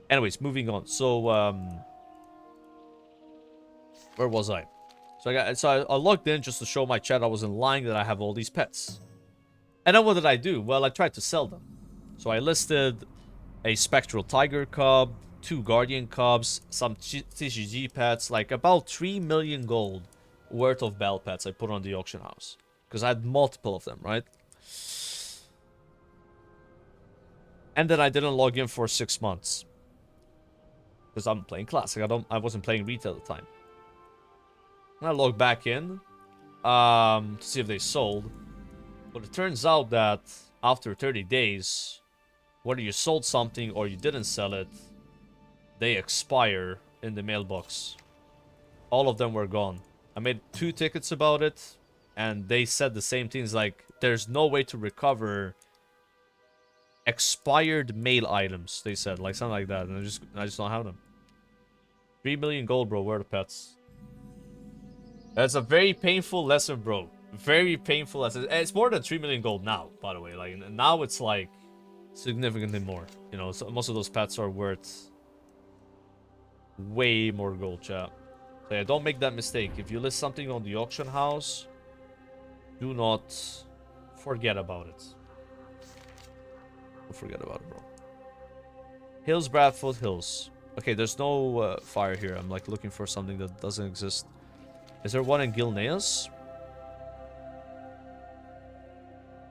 Anyways, moving on. So, where was I? So I logged in just to show my chat I wasn't lying that I have all these pets. And then what did I do? Well, I tried to sell them. So I listed a Spectral Tiger Cub, 2 Guardian Cubs, some TCG pets, like about 3 million gold worth of battle pets I put on the auction house. Because I had multiple of them, right? And then I didn't log in for 6 months. Because I'm playing Classic. I wasn't playing retail at the time. And I logged back in to see if they sold. But it turns out that after 30 days, whether you sold something or you didn't sell it, they expire in the mailbox. All of them were gone. I made 2 tickets about it, and they said the same things, like, there's no way to recover Expired mail items, they said. Like something like that. And I just don't have them. 3 million gold, bro. Where are the pets? That's a very painful lesson, bro. Very painful lesson. It's more than 3 million gold now, by the way. Like, now it's like significantly more. You know, so most of those pets are worth way more gold, chat. So yeah, don't make that mistake. If you list something on the auction house, do not forget about it. Don't forget about it, bro. Hills, Bradford Hills. Okay, there's no fire here. I'm like looking for something that doesn't exist. Is there one in Gilneas?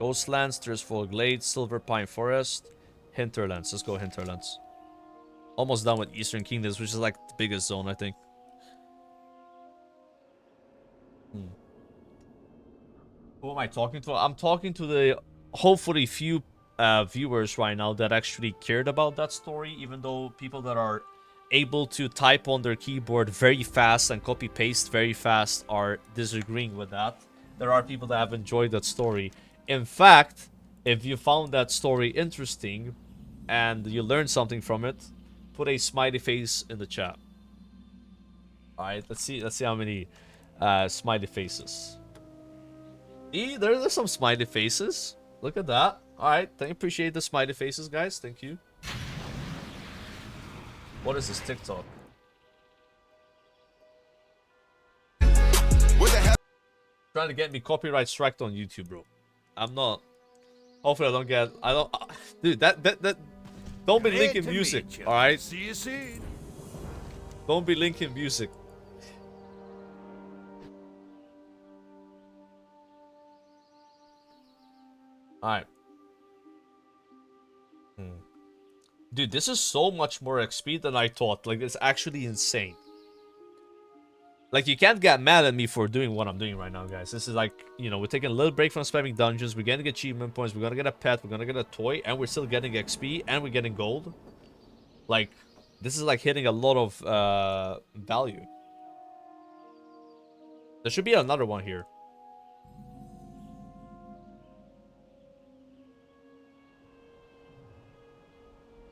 Ghostlands, Tearsfall Glades, Silver Pine Forest, Hinterlands. Let's go Hinterlands. Almost done with Eastern Kingdoms, which is like the biggest zone, I think. Who am I talking to? I'm talking to the hopefully few viewers right now that actually cared about that story, even though people that are able to type on their keyboard very fast and copy paste very fast are disagreeing with that. There are people that have enjoyed that story. In fact, if you found that story interesting and you learned something from it, put a smiley face in the chat. Alright, let's see how many smiley faces. There's some smiley faces. Look at that. Alright, appreciate the smiley faces, guys. Thank you. What is this TikTok? What the hell? Trying to get me copyright striked on YouTube, bro. I'm not. Hopefully I don't get. Dude, that. Don't be linking music, all right? See you soon. Don't be linking music. All right. Dude, this is so much more XP than I thought. Like, it's actually insane. Like, you can't get mad at me for doing what I'm doing right now, guys. This is like, you know, we're taking a little break from spamming dungeons. We're getting achievement points. We're gonna get a pet. We're gonna get a toy. And we're still getting XP. And we're getting gold. Like, this is like hitting a lot of value. There should be another one here.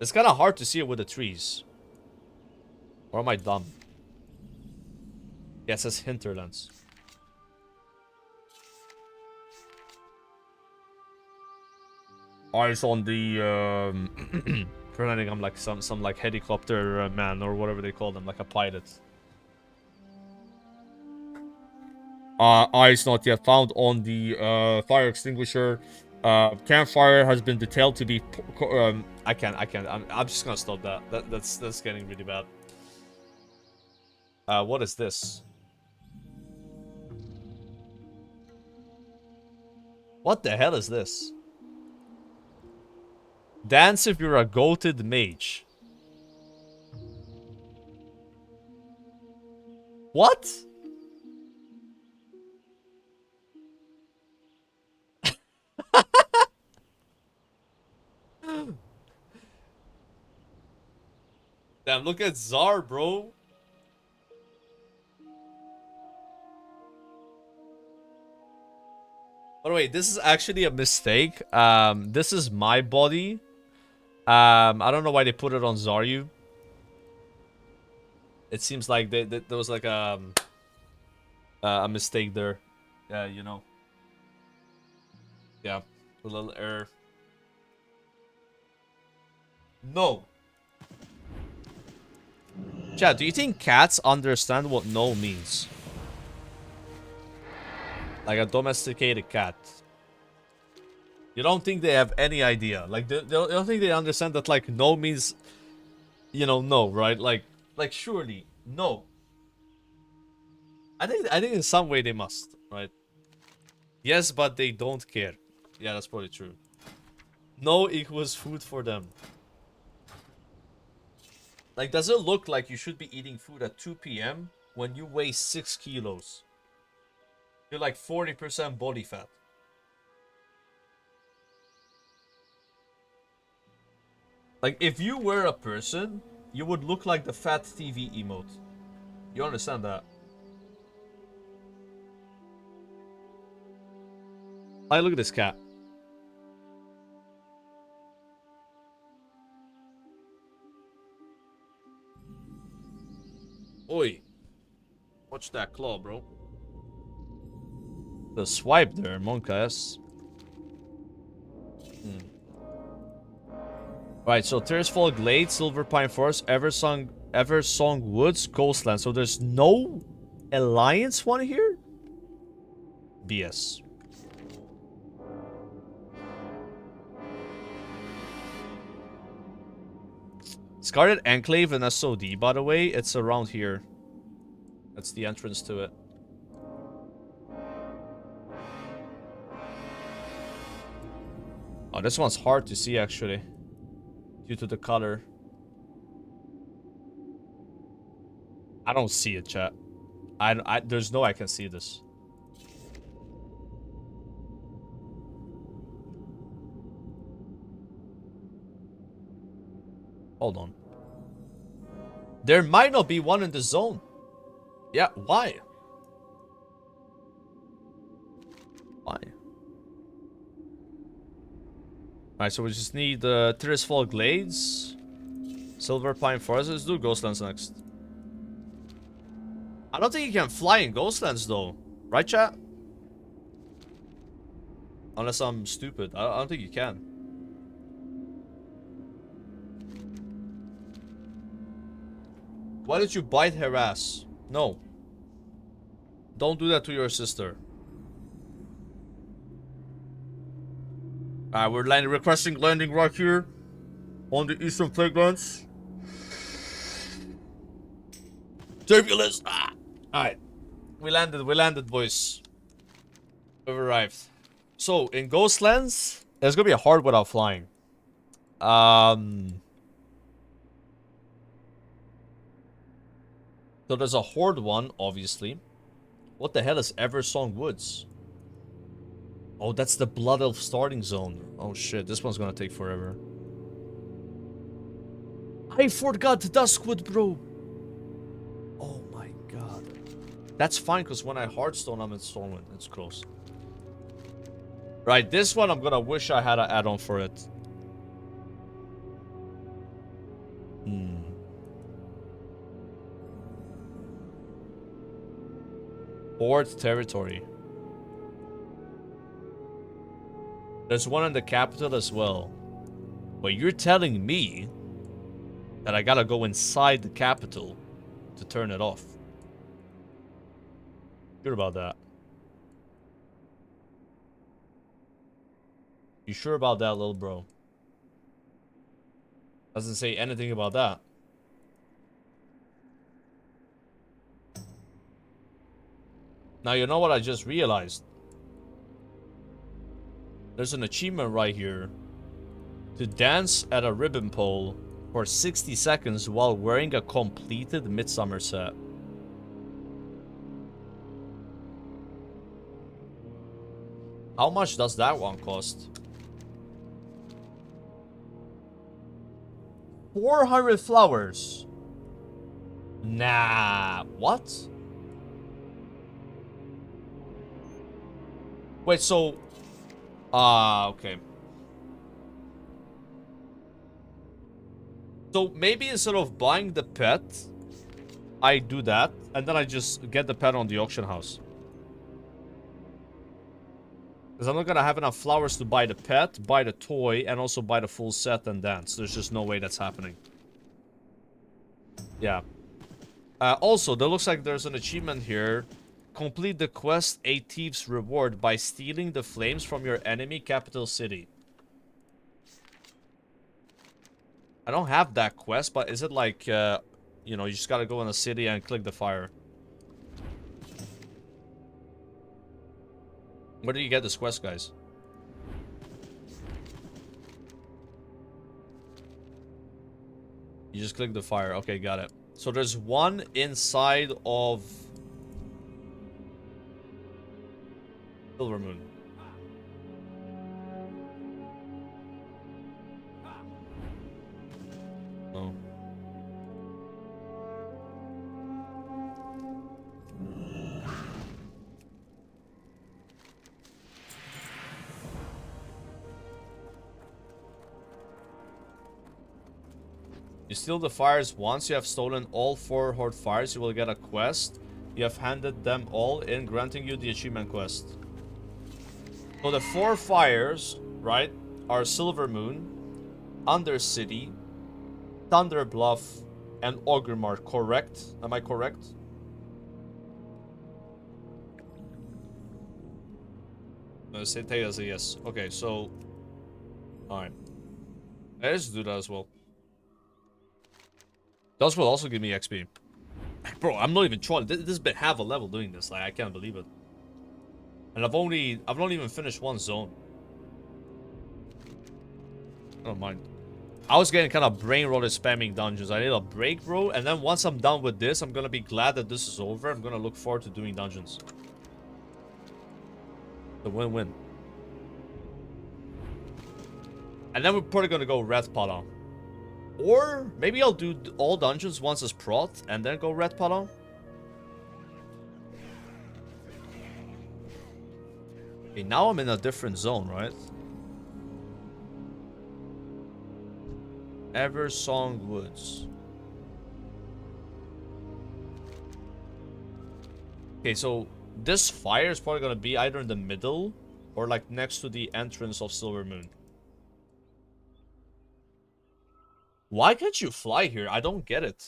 It's kind of hard to see it with the trees. Or am I dumb? Yeah, it says Hinterlands. Eyes on the pretending I'm like some like helicopter man or whatever they call them, like a pilot. Eyes not yet found on the fire extinguisher. Campfire has been detailed to be. I can't. I'm just gonna stop that. That's getting really bad. What is this? What the hell is this? Dance if you're a goated mage. What? Damn, look at Czar, bro. By the way, this is actually a mistake. This is my body. I don't know why they put it on Zaryu. It seems like there was like a mistake there. Yeah, you know. Yeah, a little error. No. Chad, do you think cats understand what no means? Like a domesticated cat. You don't think they have any idea? Like, they don't think they understand that, like, no means, you know, no, right? Like surely, no. I think in some way they must, right? Yes, but they don't care. Yeah, that's probably true. No equals food for them. Like, does it look like you should be eating food at 2 p.m. when you weigh 6 kilos? You're like 40% body fat. Like, if you were a person, you would look like the fat TV emote. You understand that? Like, look at this cat. Oi. Watch that claw, bro. The swipe there, monk ass. Right, so Tearsfall Glade, Silver Pine Forest, Eversong Woods, Ghostland. So there's no Alliance one here? BS. Scarlet Enclave and SOD, by the way. It's around here. That's the entrance to it. Oh, this one's hard to see, actually. Due to the color. I don't see it, chat. There's no way I can see this. Hold on. There might not be one in the zone. Yeah, why? Why? Alright, so we just need Tearsfall Glades, Silver Pine Forest. Let's do Ghostlands next. I don't think you can fly in Ghostlands though. Right, chat? Unless I'm stupid. I don't think you can. Why did you bite her ass? No. Don't do that to your sister. Alright, we're requesting landing right here on the Eastern Playgrounds. Turbulence! Ah! Alright. We landed, boys. We've arrived. So, in Ghostlands, it's gonna be hard without flying. So there's a Horde one, obviously. What the hell is Eversong Woods? Oh, that's the Blood Elf starting zone. Oh shit, this one's gonna take forever. I forgot Duskwood, bro. Oh my god. That's fine, because when I Hearthstone, I'm in Stormwind. It's close. Right, this one I'm gonna wish I had an add-on for it. Horde territory. There's one in the capital as well. But you're telling me that I gotta go inside the capital to turn it off. Sure about that? You sure about that, little bro? Doesn't say anything about that. Now, you know what I just realized? There's an achievement right here. To dance at a ribbon pole for 60 seconds while wearing a completed Midsummer set. How much does that one cost? 400 flowers. Nah, what? Wait, so... okay. So maybe instead of buying the pet, I do that, and then I just get the pet on the auction house. Because I'm not gonna have enough flowers to buy the pet, buy the toy, and also buy the full set and dance. There's just no way that's happening. Yeah. Also, there looks like there's an achievement here. Complete the quest A Thief's Reward by stealing the flames from your enemy capital city. I don't have that quest, but is it like, you know, you just gotta go in a city and click the fire? Where do you get this quest, guys? You just click the fire. Okay, got it. So there's one inside of Silvermoon. Oh. You steal the fires once. You have stolen all 4 horde fires. You will get a quest. You have handed them all in, granting you the achievement quest. So the 4 fires, right, are Silver Moon, Undercity, Thunder Bluff, and Ogremark, correct? Am I correct? Say take it as a yes. Okay, so... Alright. Let's do that as well. Those will also give me XP. Bro, I'm not even trying. This has been half a level doing this. Like, I can't believe it. And I've not even finished one zone. I don't mind. I was getting kind of brain rotted spamming dungeons. I need a break, bro. And then once I'm done with this, I'm gonna be glad that this is over. I'm gonna look forward to doing dungeons. The win-win. And then we're probably gonna go Red Paladin. Or maybe I'll do all dungeons once as prot and then go Red Paladin. Okay, now I'm in a different zone, right? Eversong Woods. Okay, so this fire is probably gonna be either in the middle or like next to the entrance of Silver Moon. Why can't you fly here? I don't get it.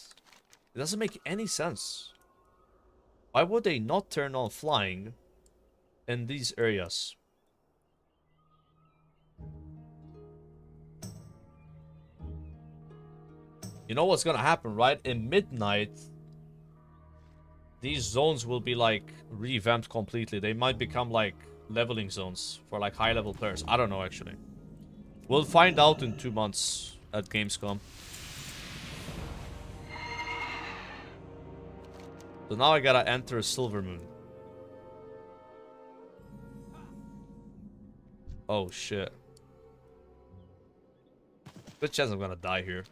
It doesn't make any sense. Why would they not turn on flying in these areas? You know what's gonna happen, right? In midnight, these zones will be like revamped completely. They might become like leveling zones for like high level players. I don't know actually. We'll find out in 2 months at Gamescom. So now I gotta enter Silver Moon. Oh shit. Good chance I'm gonna die here.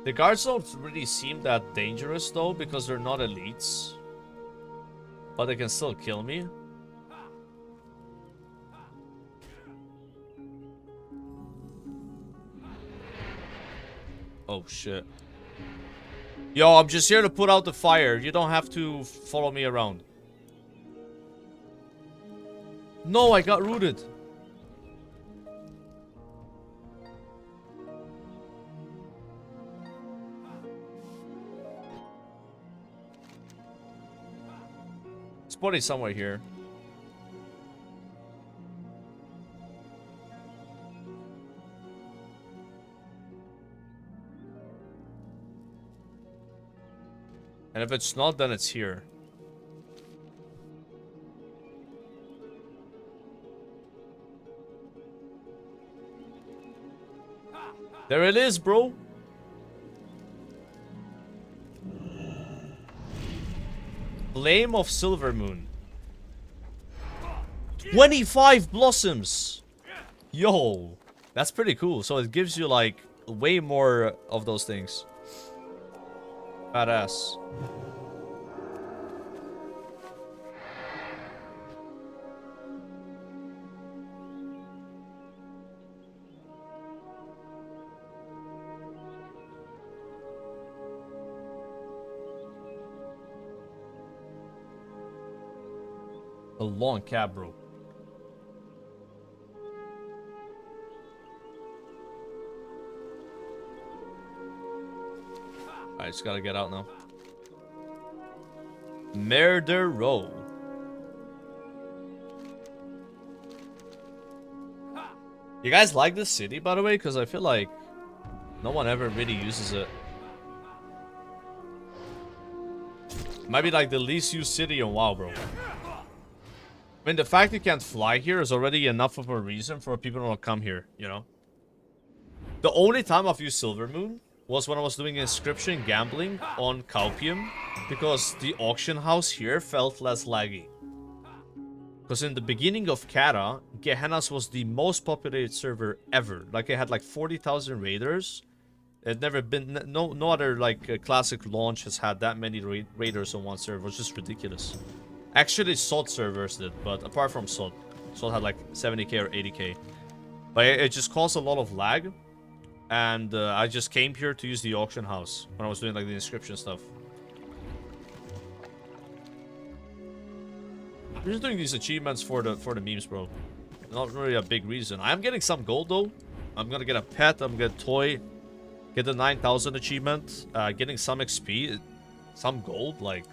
The guards don't really seem that dangerous though, because they're not elites. But they can still kill me. Oh shit. Yo, I'm just here to put out the fire. You don't have to follow me around. No, I got rooted. It's probably somewhere here. And if it's not, then it's here. There it is, bro. Flame of Silver Moon. 25 blossoms. Yo, that's pretty cool. So it gives you like way more of those things. Badass. A long cab, bro. I just gotta get out now. Murder Row. You guys like this city, by the way? Because I feel like no one ever really uses it. Might be like the least used city in WoW, bro. I mean, the fact you can't fly here is already enough of a reason for people to come here, you know? The only time I've used Silver Moon was when I was doing inscription gambling on Caupium, because the auction house here felt less laggy. Because in the beginning of Kata, Gehenna's was the most populated server ever. Like, it had like 40,000 raiders. It never been... No other, like, classic launch has had that many raiders on one server. It was just ridiculous. Actually, SOD servers did, but apart from SOD. SOD had like 70k or 80k. But it just caused a lot of lag. And I just came here to use the auction house when I was doing, like, the inscription stuff. I'm just doing these achievements for the memes, bro. Not really a big reason. I'm getting some gold though. I'm gonna get a pet. I'm gonna get a toy. Get the 9,000 achievement. Getting some XP, some gold. Like,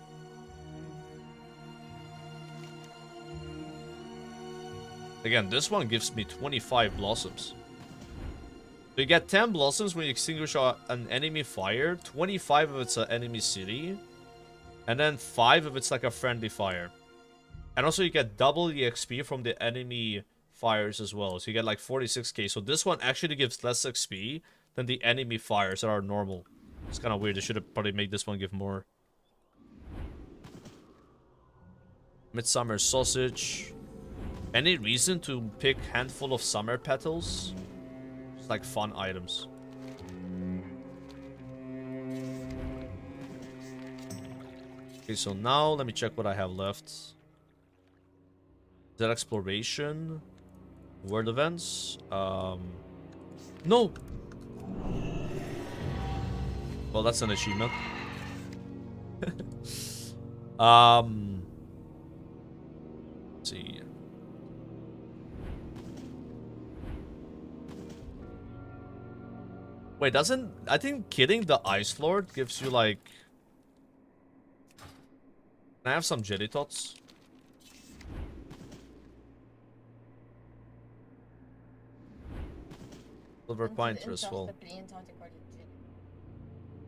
again, this one gives me 25 blossoms. So you get 10 blossoms when you extinguish an enemy fire. 25 if it's an enemy city, and then 5 if it's like a friendly fire. And also you get double the XP from the enemy fires as well. So you get like 46k. So this one actually gives less XP than the enemy fires that are normal. It's kind of weird. They should have probably made this one give more. Midsummer sausage. Any reason to pick handful of summer petals? Just like fun items. Okay, so now let me check what I have left. That exploration, world events, no. Well, that's an achievement. Let's see. Wait, doesn't... I think killing the Ice Lord gives you, like... Can I have some jelly tots? Silver pine as well.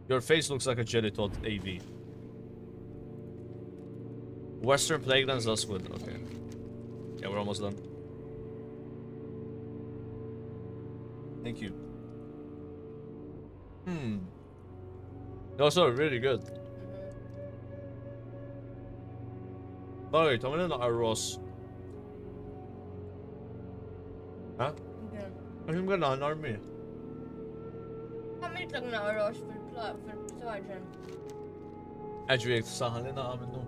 Your face looks like a jelly tot AV. Western Plaguelands Duskwood. Okay. Yeah, we're almost done. Thank you. Those are really good. By the way, tell me na Ross. Huh? Ano yung gano'n, army? Kami lang na oras for sergeant. Actually, sa halin na amin no.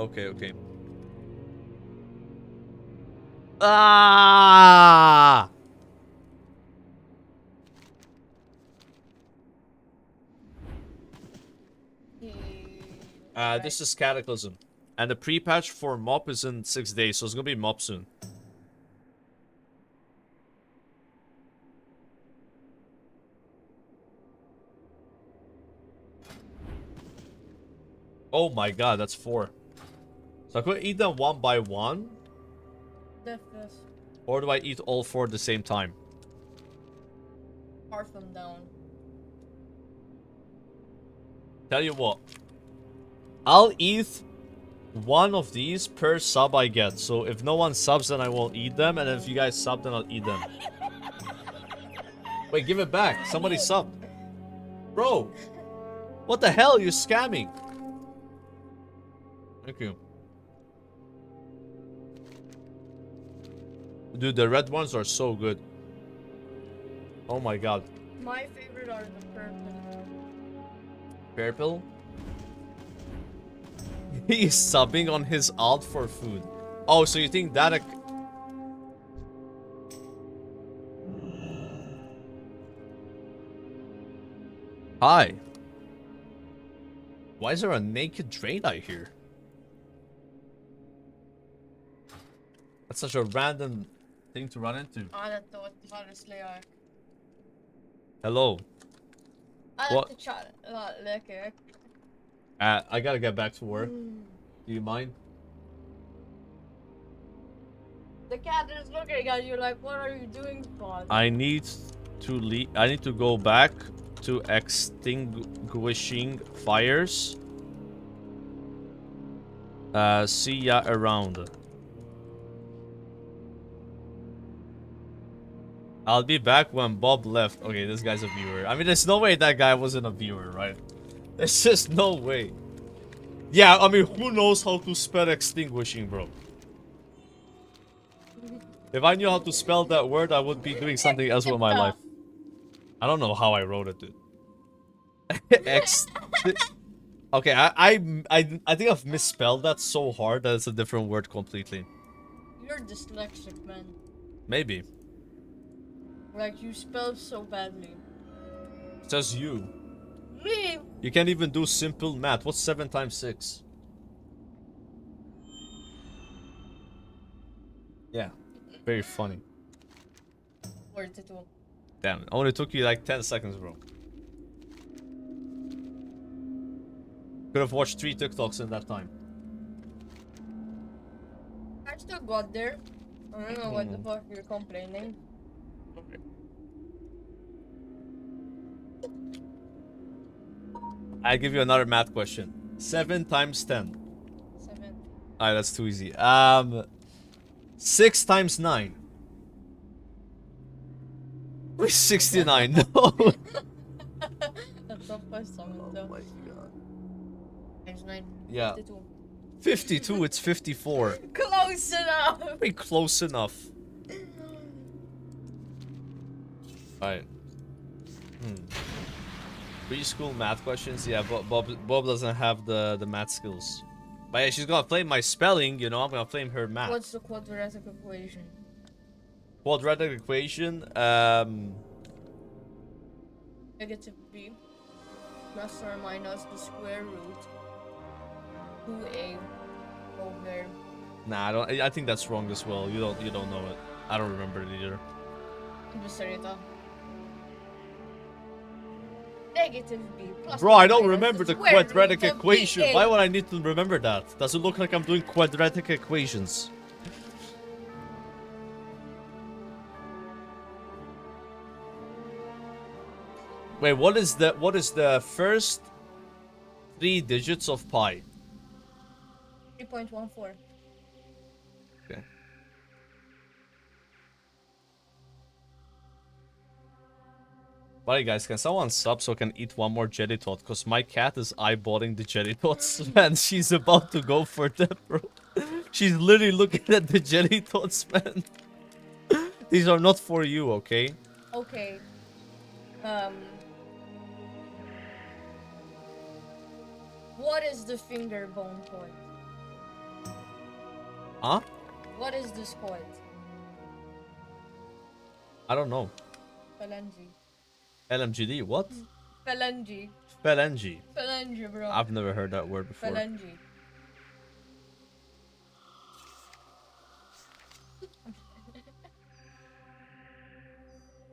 Okay, okay. Ah! This is Cataclysm. And the pre-patch for MOP is in 6 days, so it's gonna be MOP soon. Oh my god, that's 4. So I could eat them one by one? Or do I eat all 4 at the same time? Parse them down. Tell you what. I'll eat one of these per sub I get. So if no one subs, then I won't eat them. And if you guys sub, then I'll eat them. Wait, give it back. Somebody sub. Bro. What the hell? You're scamming. Thank you. Dude, the red ones are so good. Oh my god. My favorite are the purple. Purple? He's subbing on his alt for food. Oh, so you think that... Hi. Why is there a naked Draenei here? That's such a random thing to run into. Hello. What? I gotta get back to work. Do you mind? The cat is looking at you like, what are you doing, Bob? I need to leave. I need to go back to extinguishing fires. See ya around. I'll be back when Bob left. Okay, this guy's a viewer. I mean, there's no way that guy wasn't a viewer, right? There's just no way. Yeah, I mean, who knows how to spell extinguishing, bro? If I knew how to spell that word, I would be doing something else with my life. I don't know how I wrote it, dude. Okay, I think I've misspelled that so hard that it's a different word completely. You're dyslexic, man. Maybe. Like, you spell so badly. Says you. Me? You can't even do simple math. What's 7 times 6? Yeah. Very funny. 42. Damn, it only took you like 10 seconds, bro. Could have watched 3 TikToks in that time. I still got there. I don't know what the fuck you're complaining. I'll give you another math question. 7 times 10. 7. Alright, that's too easy. 6 times 9. We're 69. No. That's not first time. Oh my god. Times 9. Yeah. 52. 52, it's 54. Close enough. Very close enough. Alright. Preschool math questions? Yeah, Bob doesn't have the math skills. But yeah, she's gonna flame my spelling, you know, I'm gonna flame her math. What's the quadratic equation? Quadratic equation, Negative b plus or minus the square root 2a over. Nah, I think that's wrong as well. You don't know it. I don't remember it either. Negative b plus. Bro, I don't remember the quadratic equation. Why would I need to remember that? Does it look like I'm doing quadratic equations? Wait, what is the first 3 digits of pi? 3.14. Okay. Buddy guys, can someone sub so I can eat one more jelly tot? Because my cat is eyeballing the jelly tots, man. She's about to go for them, bro. She's literally looking at the jelly tots, man. These are not for you, okay? Okay. What is the finger bone called? Huh? What is this called? I don't know. Phalange. LMGD, what? Phalange. Phalange. Phalange, bro. I've never heard that word before. Phalange.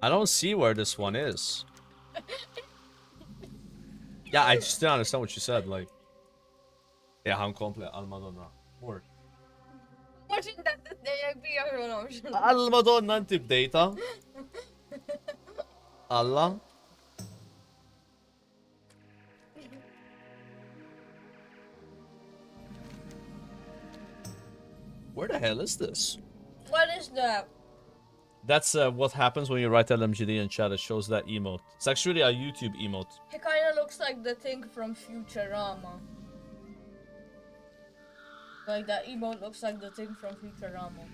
I don't see where this one is. Yeah, I just didn't understand what you said, like. Ja, han komplet Almadonna. Word. Watching that day be a option. Almadonna typ data. Alla. Where the hell is this? What is that? That's what happens when you write LMGD in chat. It shows that emote. It's actually a YouTube emote. It kind of looks like the thing from Futurama. Like that emote looks like the thing from Futurama.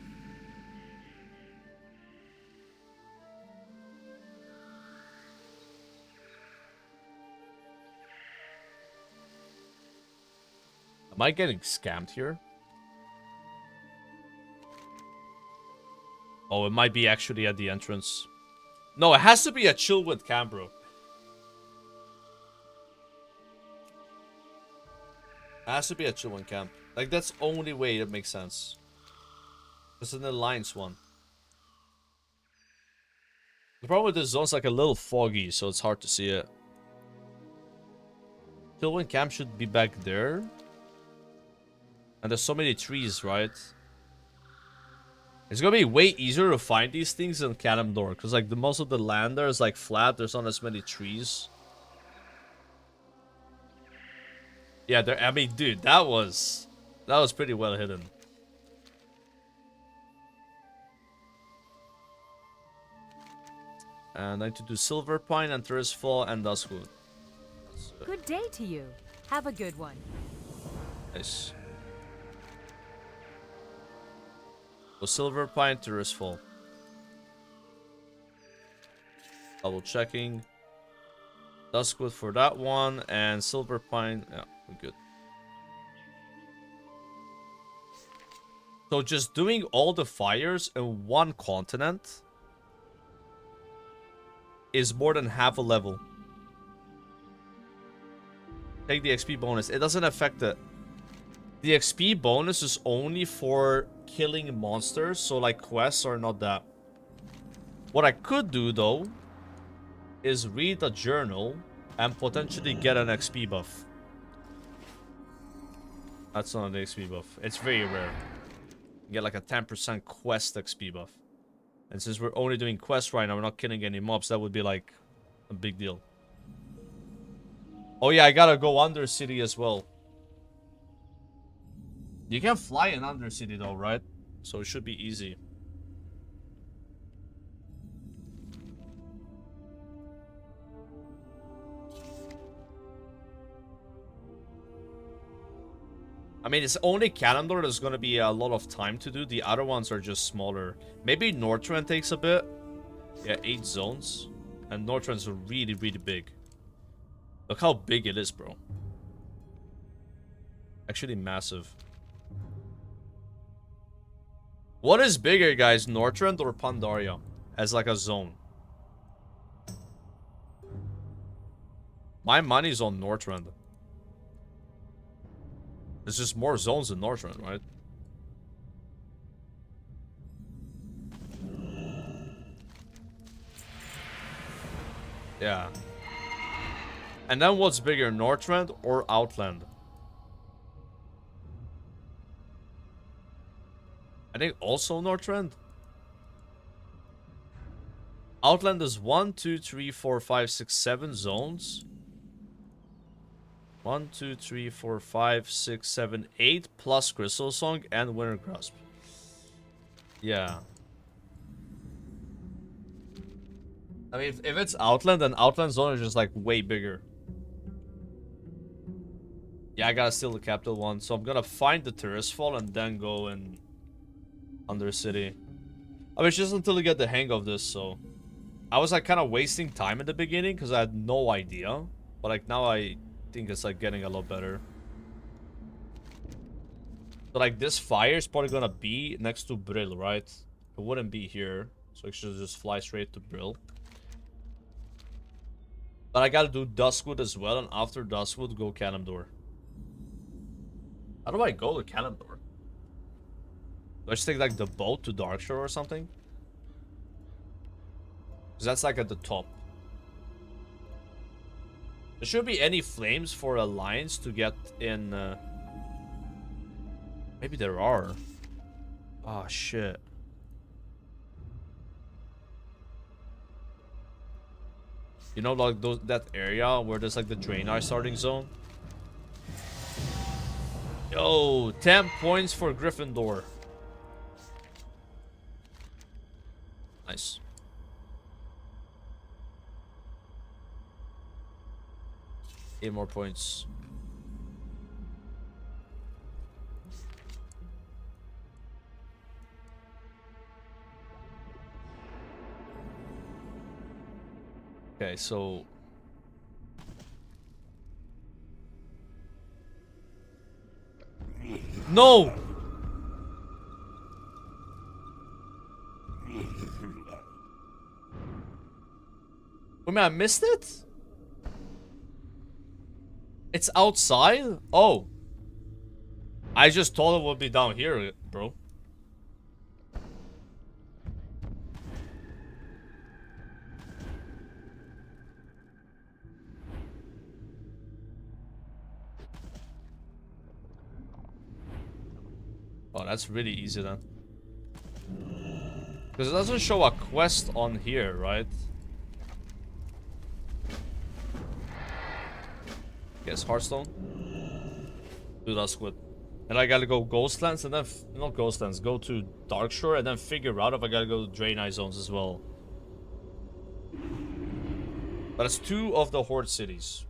Am I getting scammed here? Oh, it might be actually at the entrance. No, it has to be a chill with camp, bro. It has to be a chill with camp. Like, that's the only way it makes sense. It's an alliance one. The problem with this zone's like a little foggy, so it's hard to see it. Chillwind camp should be back there. And there's so many trees, right? It's gonna be way easier to find these things than Kalimdor, because like most of the land there is like flat. There's not as many trees. Yeah, there. I mean, dude, that was pretty well hidden. And I need to do Silver Pine and Fall and Duskwood. Good day to you. Have a good one. Nice. So Silver Pine, Tourist Fall. Double checking. Duskwood for that one, and Silver Pine. Yeah, we're good. So just doing all the fires in one continent is more than half a level. Take the XP bonus. It doesn't affect it. The XP bonus is only for killing monsters, so like quests are not that. What I could do though is read a journal and potentially get an XP buff. That's not an XP buff. It's very rare. You get like a 10% quest XP buff. And since we're only doing quests right now, we're not killing any mobs, that would be like a big deal. Oh yeah, I gotta go Undercity as well. You can fly in Undercity though, right? So it should be easy. I mean, it's only Kalimdor that's gonna be a lot of time to do. The other ones are just smaller. Maybe Northrend takes a bit. Yeah, 8 zones. And Northrend's really, really big. Look how big it is, bro. Actually massive. What is bigger, guys? Northrend or Pandaria? As like a zone. My money's on Northrend. There's just more zones in Northrend, right? Yeah. And then what's bigger, Northrend or Outland? I think also Northrend. Outland is 1, 2, 3, 4, 5, 6, 7 zones. 1, 2, 3, 4, 5, 6, 7, 8 plus Crystal Song and Winter Grasp. Yeah. I mean, if it's Outland, then Outland Zone is just like way bigger. Yeah, I gotta steal the capital one, so I'm gonna find the Tourist Fall and then go in Undercity. I mean, it's just until you get the hang of this, so... I was like kind of wasting time in the beginning because I had no idea. But like now I think it's like getting a lot better. So like this fire is probably gonna be next to Brill, right? It wouldn't be here. So it should just fly straight to Brill. But I gotta do Duskwood as well, and after Duskwood, go Kalimdor. How do I go to Kalimdor? Do I just take like the boat to Darkshore or something? Because that's like at the top. There should be any flames for Alliance to get in. Maybe there are. Oh shit. You know, like that area where there's like the Draenei starting zone? Yo, 10 points for Gryffindor. Nice. Eight more points. Okay, so no. Wait a minute, I missed it? It's outside? Oh. I just thought it would be down here, bro. Oh, that's really easy then. Because it doesn't show a quest on here, right? Yes, Hearthstone. Do Duskwood. And I gotta go Ghostlands and then... not Ghostlands, go to Darkshore and then figure out if I gotta go to Draenei zones as well. But it's 2 of the Horde cities.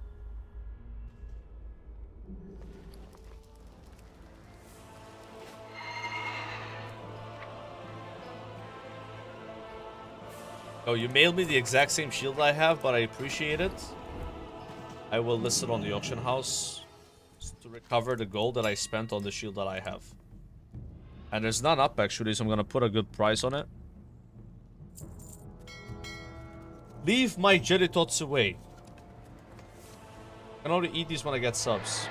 Oh, you mailed me the exact same shield I have, but I appreciate it. I will list it on the auction house to recover the gold that I spent on the shield that I have. And there's none up actually, so I'm gonna put a good price on it. Leave my jelly tots away. I can only eat these when I get subs.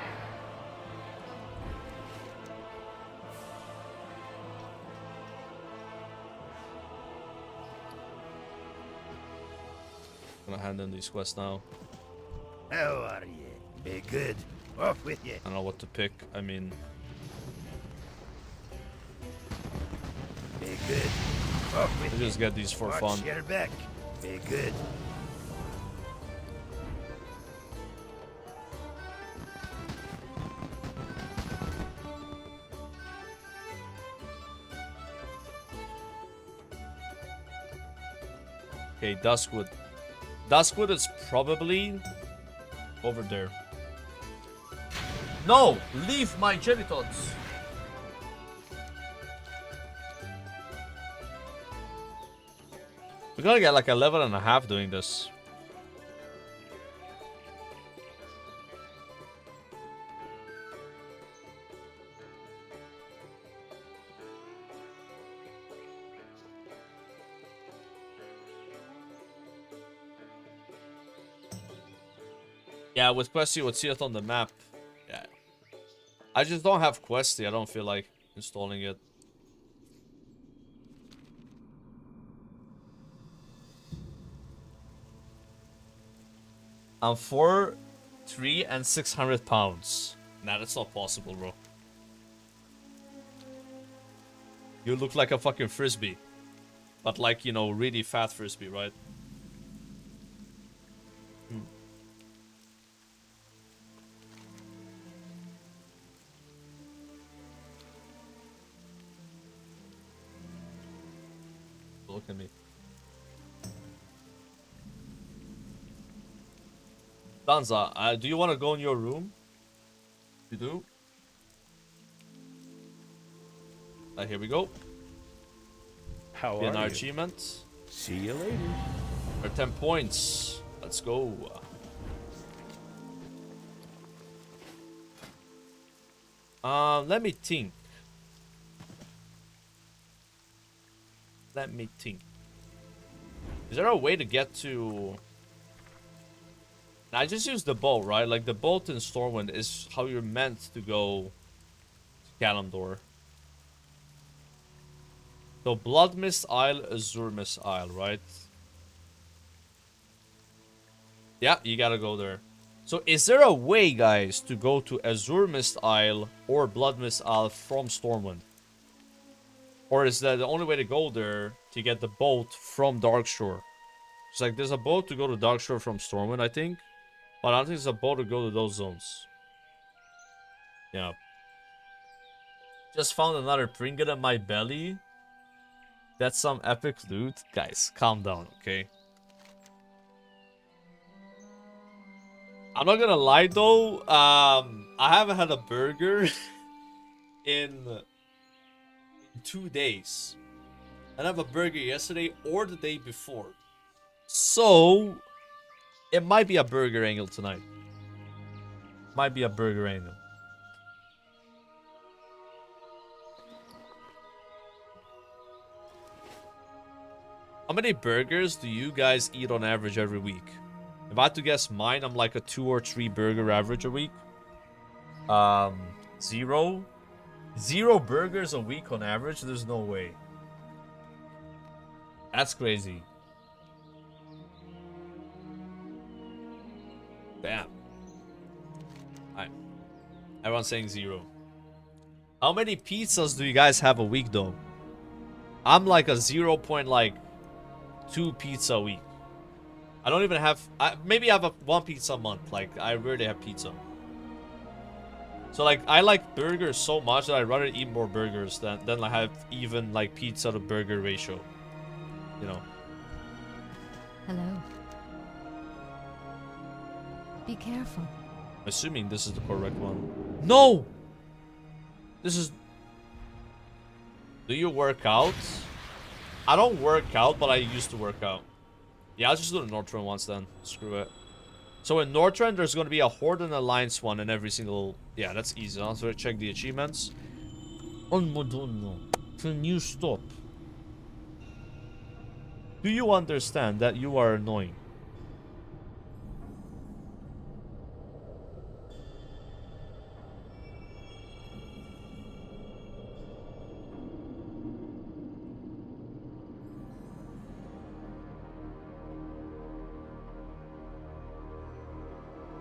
I'm gonna hand in these quests now. How are you? Be good. Off with you. I don't know what to pick. I mean, be good. Off with I just get these for Watch fun. your back. Be good. Okay, Duskwood. Duskwood is probably over there. No! Leave my jelly tots! We're gonna get like 11.5 doing this. Yeah, with Questy, you would see it on the map. Yeah. I just don't have Questy. I don't feel like installing it. I'm 4'3" and 600 pounds. Nah, that's not possible, bro. You look like a fucking frisbee. But like, you know, really fat frisbee, right? Look at me. Danza, do you want to go in your room? You do? Here we go. How in are our you? achievement. See you later. For 10 points. Let's go. Let me think. Let me think. Is there a way to get to... I just use the boat, right? Like the boat in Stormwind is how you're meant to go to Kalimdor. So Blood Mist Isle, Azure Mist Isle, right? Yeah, you gotta go there. So is there a way, guys, to go to Azure Mist Isle or Blood Mist Isle from Stormwind? Or is that the only way to go there to get the boat from Darkshore? It's like there's a boat to go to Darkshore from Stormwind, I think. But I don't think there's a boat to go to those zones. Yeah. Just found another trinket in my belly. That's some epic loot. Guys, calm down, okay? I'm not gonna lie though. I haven't had a burger in 2 days. I didn't have a burger yesterday or the day before. So... it might be a burger angle tonight. Might be a burger angle. How many burgers do you guys eat on average every week? If I had to guess mine, I'm like a 2 or 3 burger average a week. 0 burgers a week on average? There's no way. That's crazy. Damn. Alright. Everyone's saying 0. How many pizzas do you guys have a week though? I'm like a 0.2 pizza a week. I don't even have... maybe I have 1 pizza a month. Like, I rarely have pizza. So like, I like burgers so much that I'd rather eat more burgers than like have even like pizza to burger ratio. You know. Hello. Be careful. Assuming this is the correct one. No! This is... Do you work out? I don't work out, but I used to work out. Yeah, I'll just do the Northrend once then. Screw it. So in Northrend, there's going to be a Horde and Alliance one in every single... Yeah, that's easy. I'll also check the achievements. Oh, Madonna. Can you stop? Do you understand that you are annoying?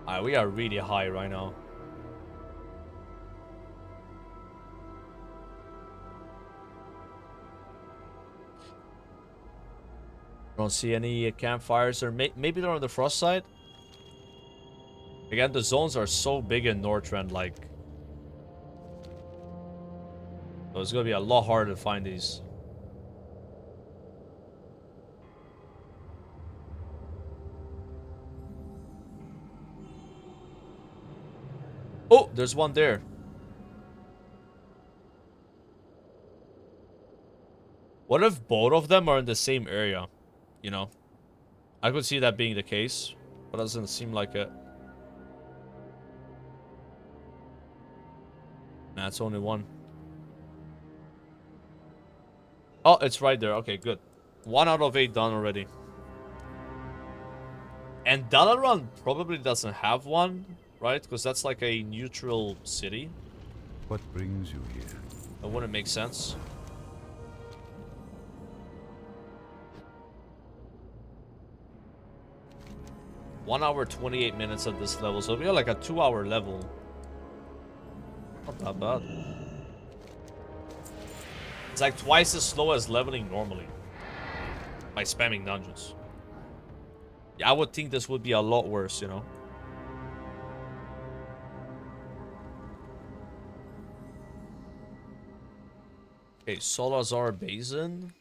Alright, we are really high right now. I don't see any campfires, or maybe they're on the frost side. Again, the zones are so big in Northrend, like... So it's gonna be a lot harder to find these. Oh, there's one there. What if both of them are in the same area? You know? I could see that being the case, but it doesn't seem like it. Nah, it's only one. Oh, it's right there. Okay, good. 1 out of 8 done already. And Dalaran probably doesn't have one, right? Because that's like a neutral city. What brings you here? That wouldn't make sense. One hour 28 minutes at this level, so we are like a 2-hour level. Not that bad. It's like twice as slow as leveling normally by spamming dungeons. Yeah, I would think this would be a lot worse, you know. Okay, Salazar Basin.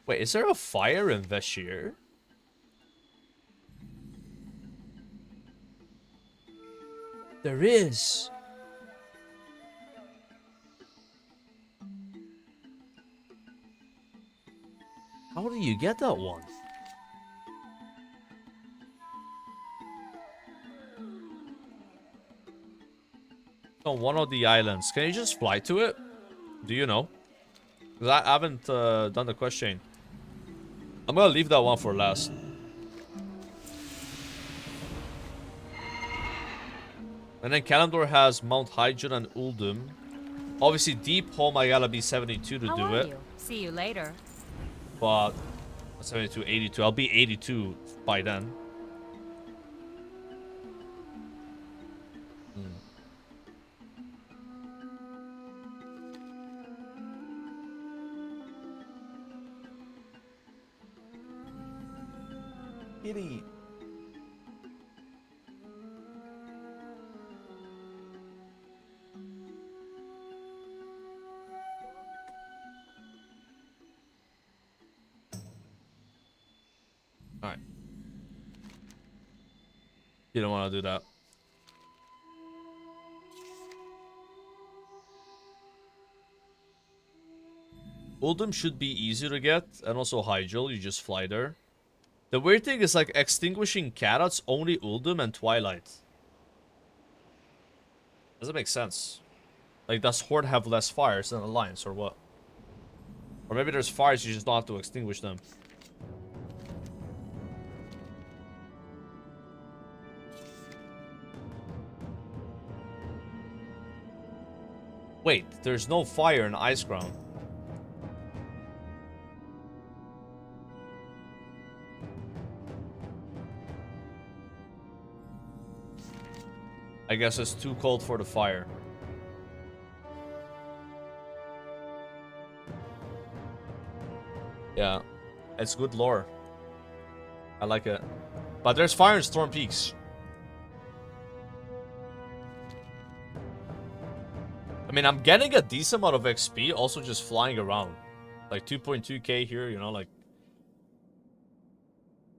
Wait, is there a fire in Vashj'ir? There is. How do you get that one? On one of the islands. Can you just fly to it? Do you know? Because I haven't done the quest chain. I'm gonna leave that one for last. And then Kalimdor has Mount Hyjun and Uldum. Obviously, Deep Home, I gotta be 72 to do it. See you later. But 72, 82. I'll be 82 by then. Kitty. Alright. You don't want to do that. Uldum should be easy to get, and also Hyjul, you just fly there. The weird thing is, like, extinguishing Karat's only Uldum and Twilight. Doesn't make sense. Like, does Horde have less fires than Alliance, or what? Or maybe there's fires, you just don't have to extinguish them. Wait, there's no fire in Iceground. I guess it's too cold for the fire. Yeah, it's good lore. I like it. But there's fire in Storm Peaks. I mean, I'm getting a decent amount of XP, also just flying around. Like 2.2k here, you know, like...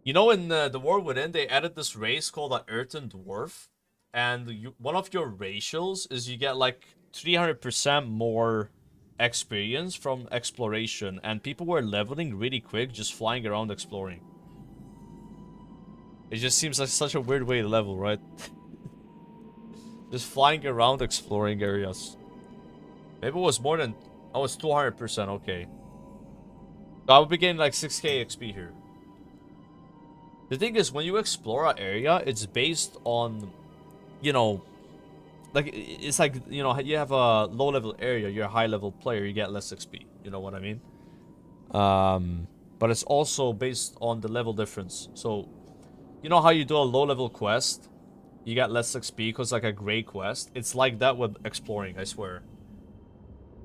You know, in the War Within, they added this race called an Earthen Dwarf. And one of your ratios is you get like 300% more experience from exploration. And people were leveling really quick just flying around exploring. It just seems like such a weird way to level, right? Just flying around exploring areas. Maybe it was more than... Oh, it's 200%, okay. So I would be getting like 6k XP here. The thing is, when you explore an area, it's based on, you know, like, it's like, you know, you have a low-level area, you're a high-level player, you get less XP. You know what I mean? But it's also based on the level difference. So, you know how you do a low-level quest, you get less XP because like a gray quest? It's like that with exploring, I swear.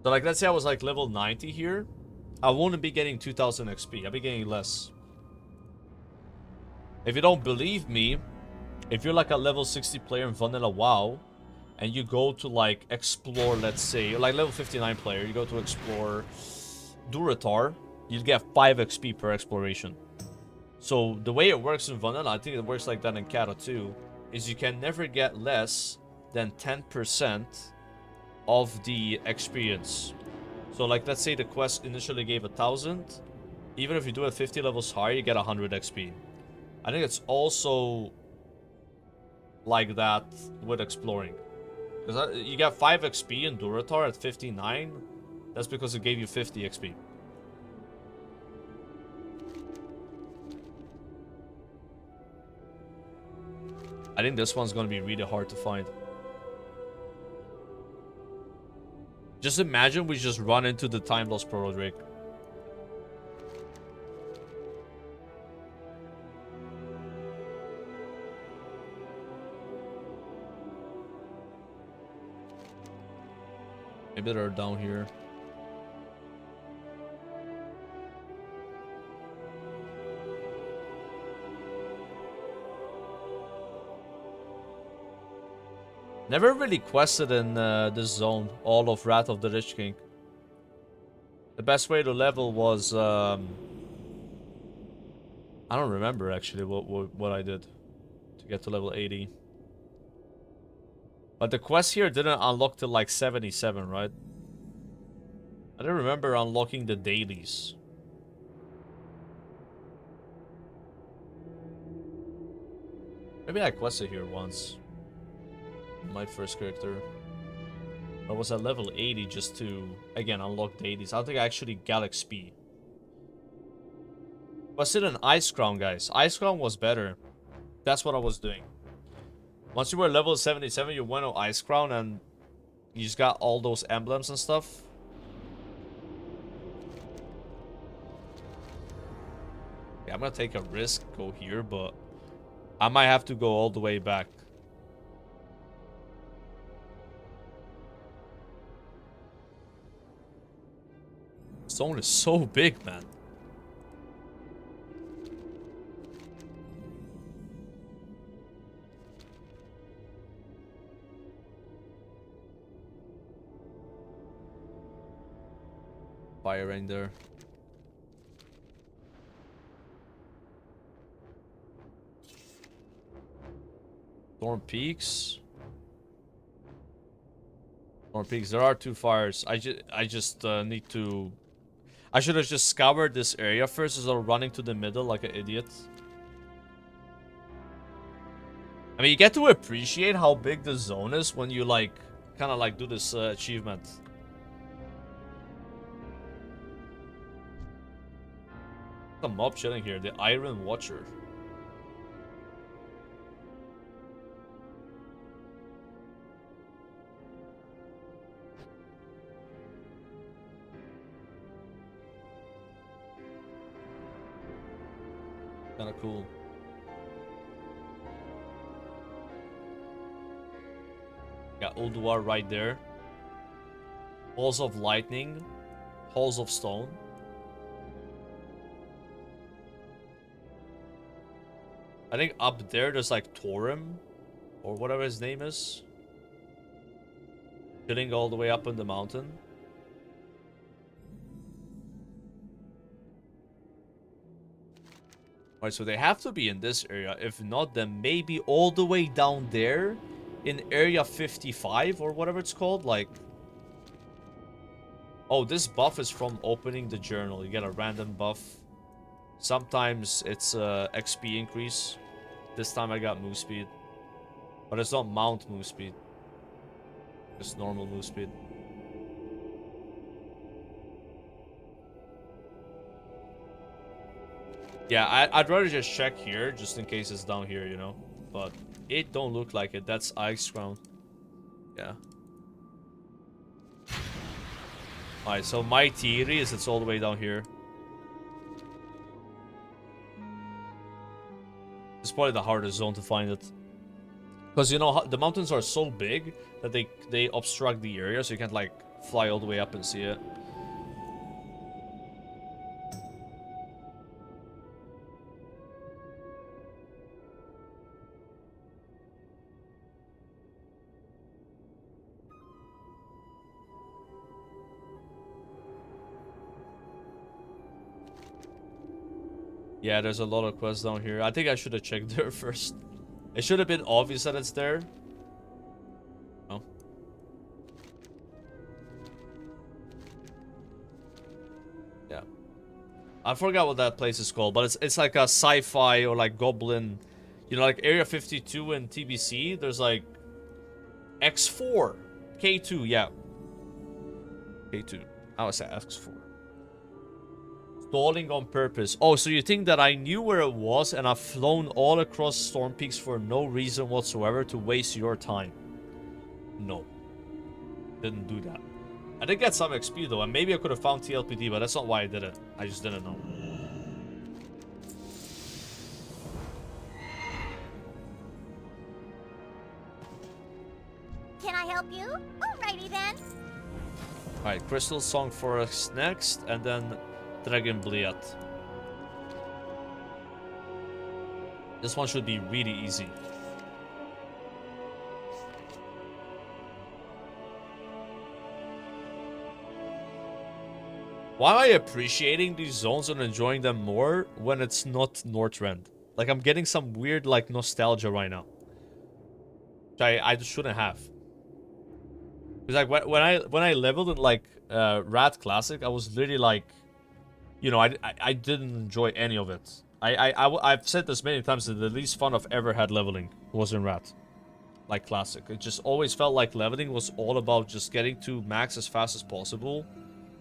So, like, let's say I was like level 90 here, I wouldn't be getting 2000 XP, I'd be getting less. If you don't believe me, if you're like a level 60 player in Vanilla WoW, and you go to like explore, let's say, you're like level 59 player, you go to explore Durotar, you'll get 5 XP per exploration. So the way it works in Vanilla, I think it works like that in Cata too, is you can never get less than 10% of the experience. So like, let's say the quest initially gave 1000, even if you do it 50 levels higher, you get 100 XP. I think it's also like that with exploring. Because you get 5 XP in Durotar at 59. That's because it gave you 50 XP. I think this one's going to be really hard to find. Just imagine we just run into the Time Lost Pearl Drake. Maybe they're down here. Never really quested in this zone, all of Wrath of the Lich King. The best way to level was... I don't remember actually what I did to get to level 80. But the quest here didn't unlock till like 77, right? I don't remember unlocking the dailies. Maybe I quested here once. My first character. I was at level 80 just to, again, unlock dailies. I don't think I actually got XP. Quested an Ice Crown, guys. Ice Crown was better. That's what I was doing. Once you were level 77, you went on Ice Crown and you just got all those emblems and stuff. Yeah, I'm gonna take a risk, go here, but I might have to go all the way back. This zone is so big, man. Fire rain there. Storm Peaks. Storm Peaks. There are 2 fires. I just need to... I should have just scoured this area first instead of running to the middle like an idiot. I mean, you get to appreciate how big the zone is when you like, kind of like do this achievement. A mob chilling here, the Iron Watcher. Kinda cool. Got Ulduar right there. Halls of Lightning. Halls of Stone. I think up there's like Torim, or whatever his name is. Chilling all the way up in the mountain. Alright, so they have to be in this area. If not, then maybe all the way down there in area 55 or whatever it's called. Like, oh, this buff is from opening the journal. You get a random buff. Sometimes it's XP increase. This time I got move speed. But it's not mount move speed. It's normal move speed. Yeah, I'd rather just check here, just in case it's down here, you know. But it don't look like it. That's ice ground. Yeah. Alright, so my theory is it's all the way down here. It's probably the hardest zone to find it. Because, you know, the mountains are so big that they obstruct the area, so you can't, like, fly all the way up and see it. Yeah, there's a lot of quests down here. I think I should have checked there first. It should have been obvious that it's there. Oh. Yeah. I forgot what that place is called, but it's like a sci-fi or like goblin. You know, like Area 52 and TBC, there's like X4. K2, yeah. K2. I would say X4. Stalling on purpose. Oh, so you think that I knew where it was and I've flown all across Storm Peaks for no reason whatsoever to waste your time? No. Didn't do that. I did get some XP though, and maybe I could have found TLPD, but that's not why I did it. I just didn't know. Can I help you? Alrighty then. Alright, Crystal Song Forest next, and then Dragon Bliat. This one should be really easy. Why am I appreciating these zones and enjoying them more when it's not Northrend? Like, I'm getting some weird, like, nostalgia right now. Which I just shouldn't have. Because, like, when I leveled in, like, Rat Classic, I was literally, like, you know, I didn't enjoy any of it. I've said this many times that the least fun I've ever had leveling was in Rat. Like Classic. It just always felt like leveling was all about just getting to max as fast as possible.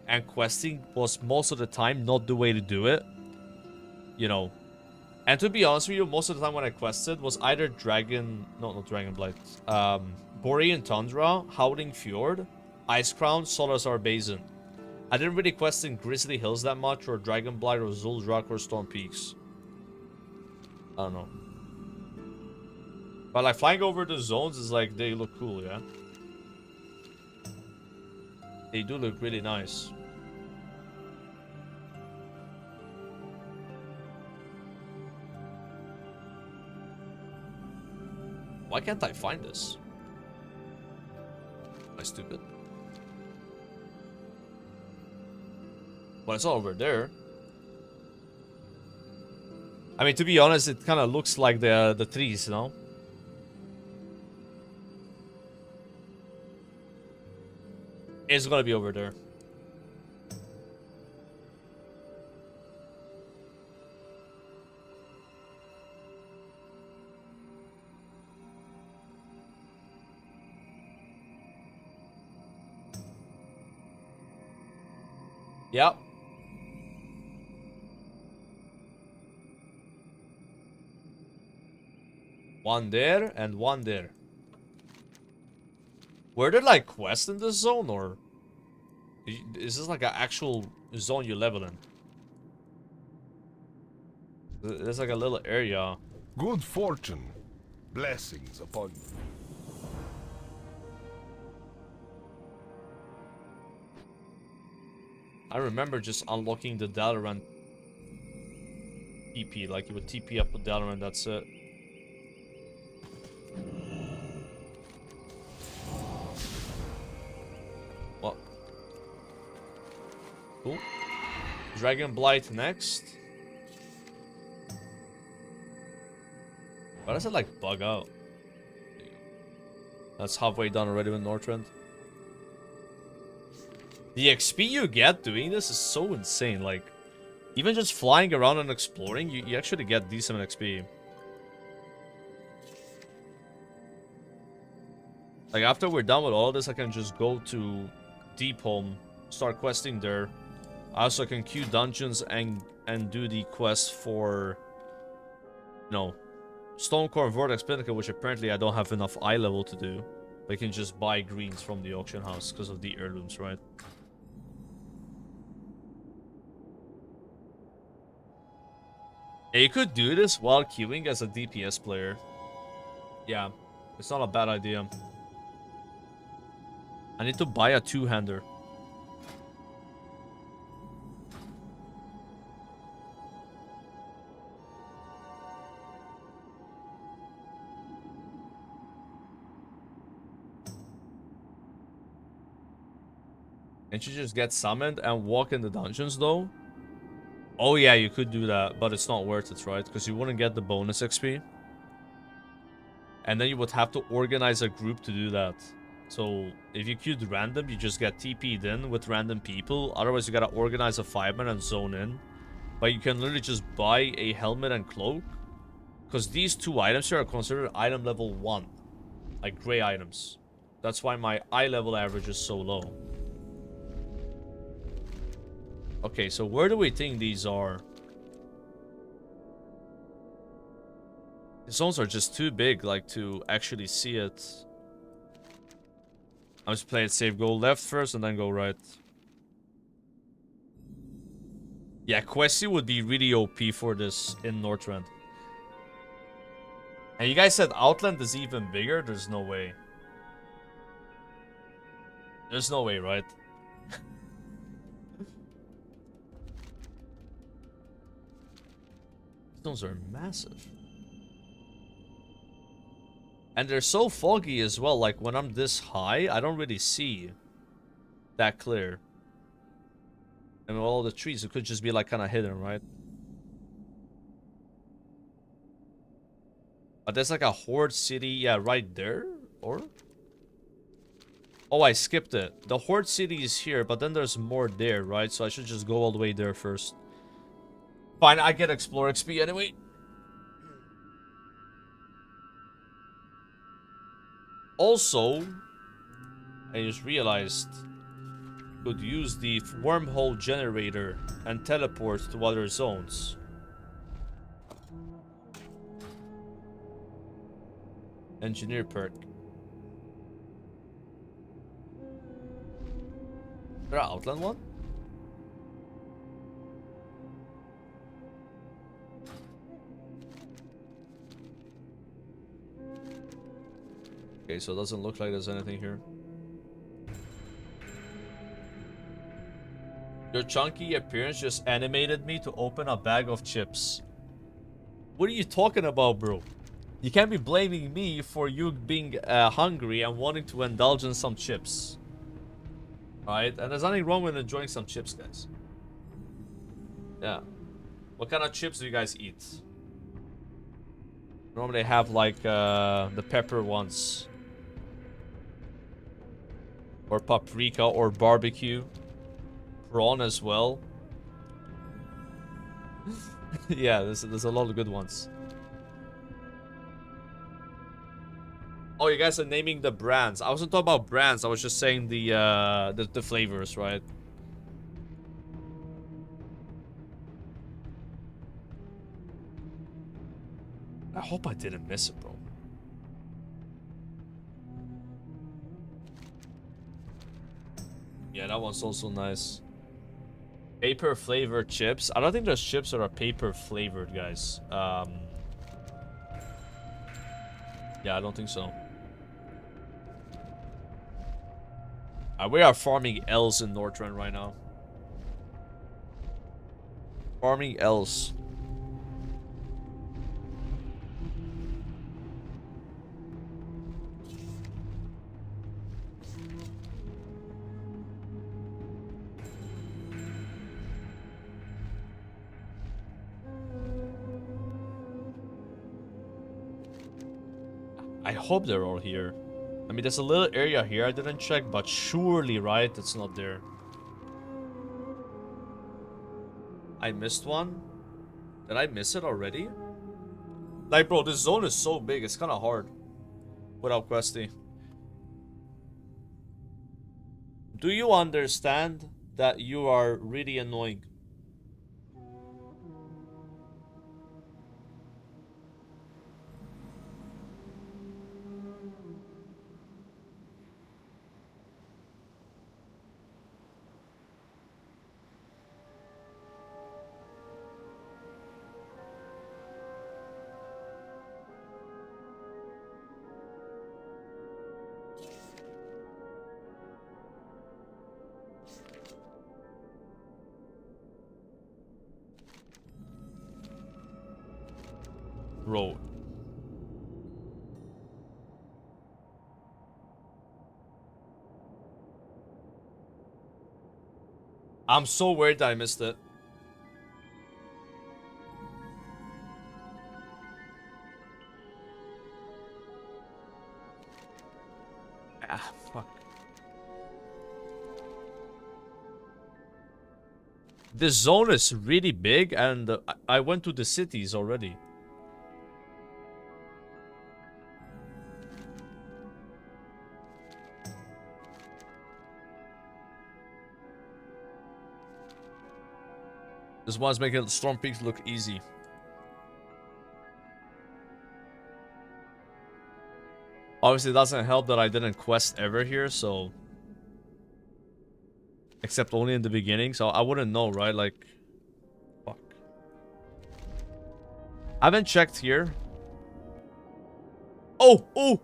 And questing was most of the time not the way to do it. You know. And to be honest with you, most of the time when I quested was either not Dragon Blight. Borean Tundra, Howling Fjord, Ice Crown, Solazar Basin. I didn't really quest in Grizzly Hills that much, or Dragon Blight, or Zuldrak, or Storm Peaks. I don't know. But like flying over the zones is like, they look cool, yeah? They do look really nice. Why can't I find this? Am I stupid? Well, it's all over there. I mean, to be honest, it kind of looks like the trees, you know? It's gonna be over there. Yep. One there and one there. Were there like quests in this zone, or is this like an actual zone you level in? There's like a little area. Good fortune. Blessings upon you. I remember just unlocking the Dalaran TP, like you would TP up with Dalaran, that's it. What? Cool. Dragon Blight next. Why does it like bug out? That's halfway done already with Northrend. The XP you get doing this is so insane. Like, even just flying around and exploring, you actually get decent XP. Like, after we're done with all this, I can just go to Deepholm, start questing there. I also can queue dungeons and do the quest for, you know, Stonecore Vortex Pinnacle, which apparently I don't have enough eye level to do. But I can just buy greens from the auction house because of the heirlooms, right? Yeah, you could do this while queuing as a DPS player. Yeah, it's not a bad idea. I need to buy a two-hander. Can't you just get summoned and walk in the dungeons, though? Oh, yeah, you could do that, but it's not worth it, right? Because you wouldn't get the bonus XP. And then you would have to organize a group to do that. So, if you queued random, you just get TP'd in with random people. Otherwise, you gotta organize a 5-man and zone in. But you can literally just buy a helmet and cloak. Because these two items here are considered item level 1. Like gray items. That's why my eye level average is so low. Okay, so where do we think these are? The zones are just too big, like, to actually see it. I'm just playing it safe. Go left first and then go right. Yeah, Questy would be really OP for this in Northrend. And you guys said Outland is even bigger? There's no way. There's no way, right? Those are massive. And they're so foggy as well. Like, when I'm this high, I don't really see that clear. And with all the trees, it could just be, like, kind of hidden, right? But there's, like, a Horde City, yeah, right there? Or? Oh, I skipped it. The Horde City is here, but then there's more there, right? So I should just go all the way there first. Fine, I get Explore XP anyway. Also, I just realized could use the wormhole generator and teleport to other zones. Engineer perk. Is there an Outland one? Okay, so it doesn't look like there's anything here. Your chunky appearance just animated me to open a bag of chips. What are you talking about, bro? You can't be blaming me for you being hungry and wanting to indulge in some chips. Alright? And there's nothing wrong with enjoying some chips, guys. Yeah. What kind of chips do you guys eat? Normally have like the pepper ones. Or paprika or barbecue. Prawn as well. Yeah, there's a lot of good ones. Oh, you guys are naming the brands. I wasn't talking about brands. I was just saying the flavors, right? I hope I didn't miss it, bro. Yeah, that one's also nice. Paper flavored chips. I don't think there's chips that are paper flavored, guys. Yeah, I don't think so. We are farming L's in Northrend right now. Farming L's. I hope they're all here. I mean, there's a little area here I didn't check, but surely, right? It's not there. I missed one? Did I miss it already? Like, bro, this zone is so big, it's kind of hard without Questy. Do you understand that you are really annoying? Road. I'm so worried that I missed it. Ah, fuck. This zone is really big, and I went to the cities already. This one's making Storm Peaks look easy. Obviously, it doesn't help that I didn't quest ever here, so... Except only in the beginning, so I wouldn't know, right? Like... Fuck. I haven't checked here. Oh! Oh!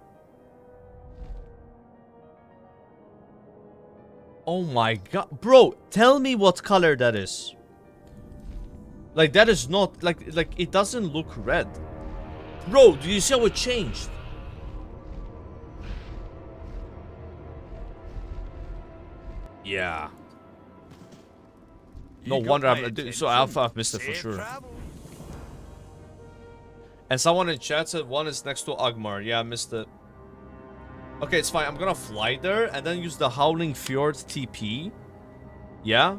Oh my god. Bro, tell me what color that is. Like, that is not... Like, it doesn't look red. Bro, do you see how it changed? Yeah. No wonder I'm... So Alpha, I've missed it for sure. And someone in chat said one is next to Agmar. Yeah, I missed it. Okay, it's fine. I'm gonna fly there and then use the Howling Fjord TP. Yeah?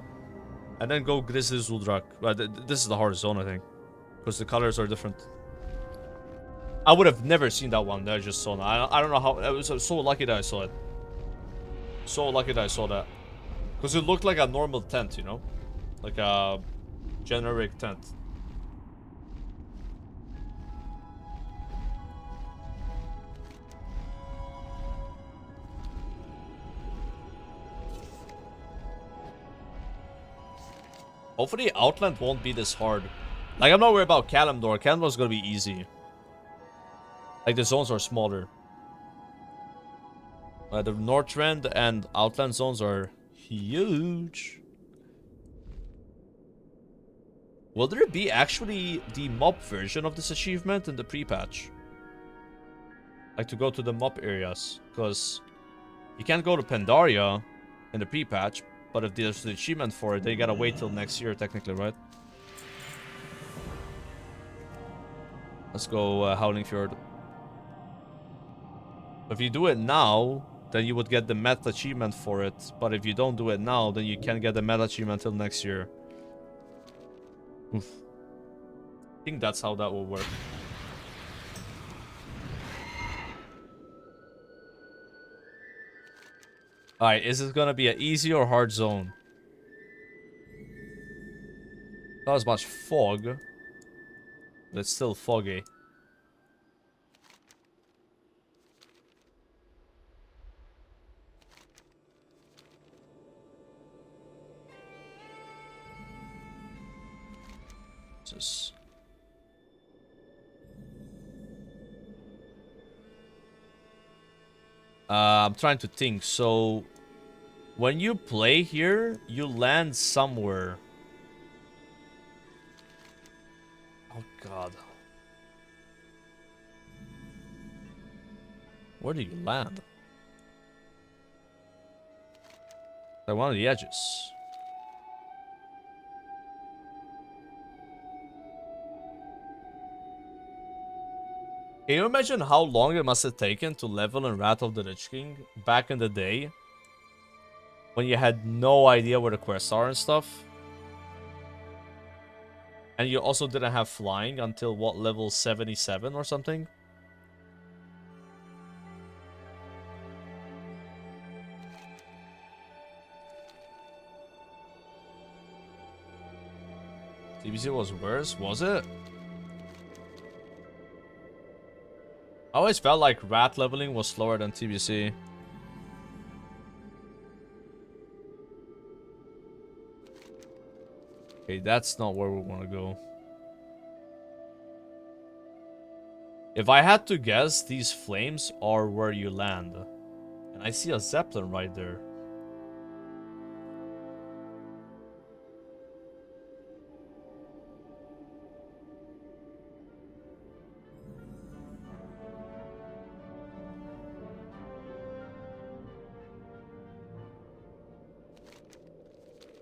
And then go Grizzly Zuldrak. This is the hardest zone, I think. Because the colors are different. I would have never seen that one that I just saw. I don't know how... I was so lucky that I saw it. So lucky that I saw that. Because it looked like a normal tent, you know? Like a generic tent. Hopefully Outland won't be this hard. Like, I'm not worried about Kalimdor. Kalimdor's gonna be easy. Like, the zones are smaller. The Northrend and Outland zones are huge. Will there be actually the mob version of this achievement in the pre-patch? Like, to go to the mob areas. Because you can't go to Pandaria in the pre-patch. But if there's the achievement for it, they gotta wait till next year, technically, right? Let's go Howling Fjord. If you do it now, then you would get the meta achievement for it. But if you don't do it now, then you can't get the meta achievement until next year. Oof. I think that's how that will work. Alright, is this gonna be an easy or hard zone? Not as much fog, but it's still foggy. Jesus. I'm trying to think. So, when you play here, you land somewhere. Oh, God. Where do you land? Like one of the edges. Can you imagine how long it must have taken to level in Wrath of the Lich King back in the day? When you had no idea where the quests are and stuff? And you also didn't have flying until, what, level 77 or something? TBC was worse, was it? I always felt like rat leveling was slower than TBC. Okay, that's not where we want to go. If I had to guess, these flames are where you land. And I see a Zeppelin right there.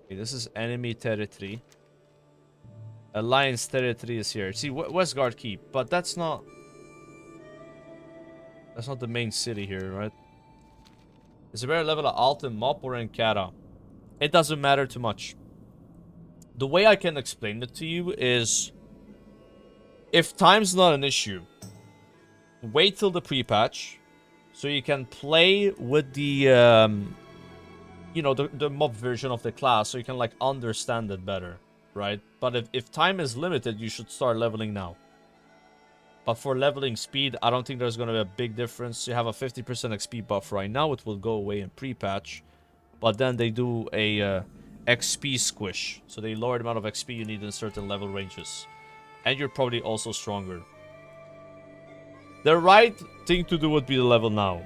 Okay, this is enemy territory. Alliance territory is here. See, Westguard Keep, but that's not... That's not the main city here, right? Is it better level at Alton, Mop, or in Kata? It doesn't matter too much. The way I can explain it to you is... If time's not an issue, wait till the pre-patch, so you can play with the... you know, the mob version of the class, so you can, like, understand it better, right? But if time is limited, you should start leveling now. But for leveling speed, I don't think there's going to be a big difference. You have a 50% XP buff right now. It will go away in pre-patch. But then they do a XP squish. So they lower the amount of XP you need in certain level ranges. And you're probably also stronger. The right thing to do would be to level now.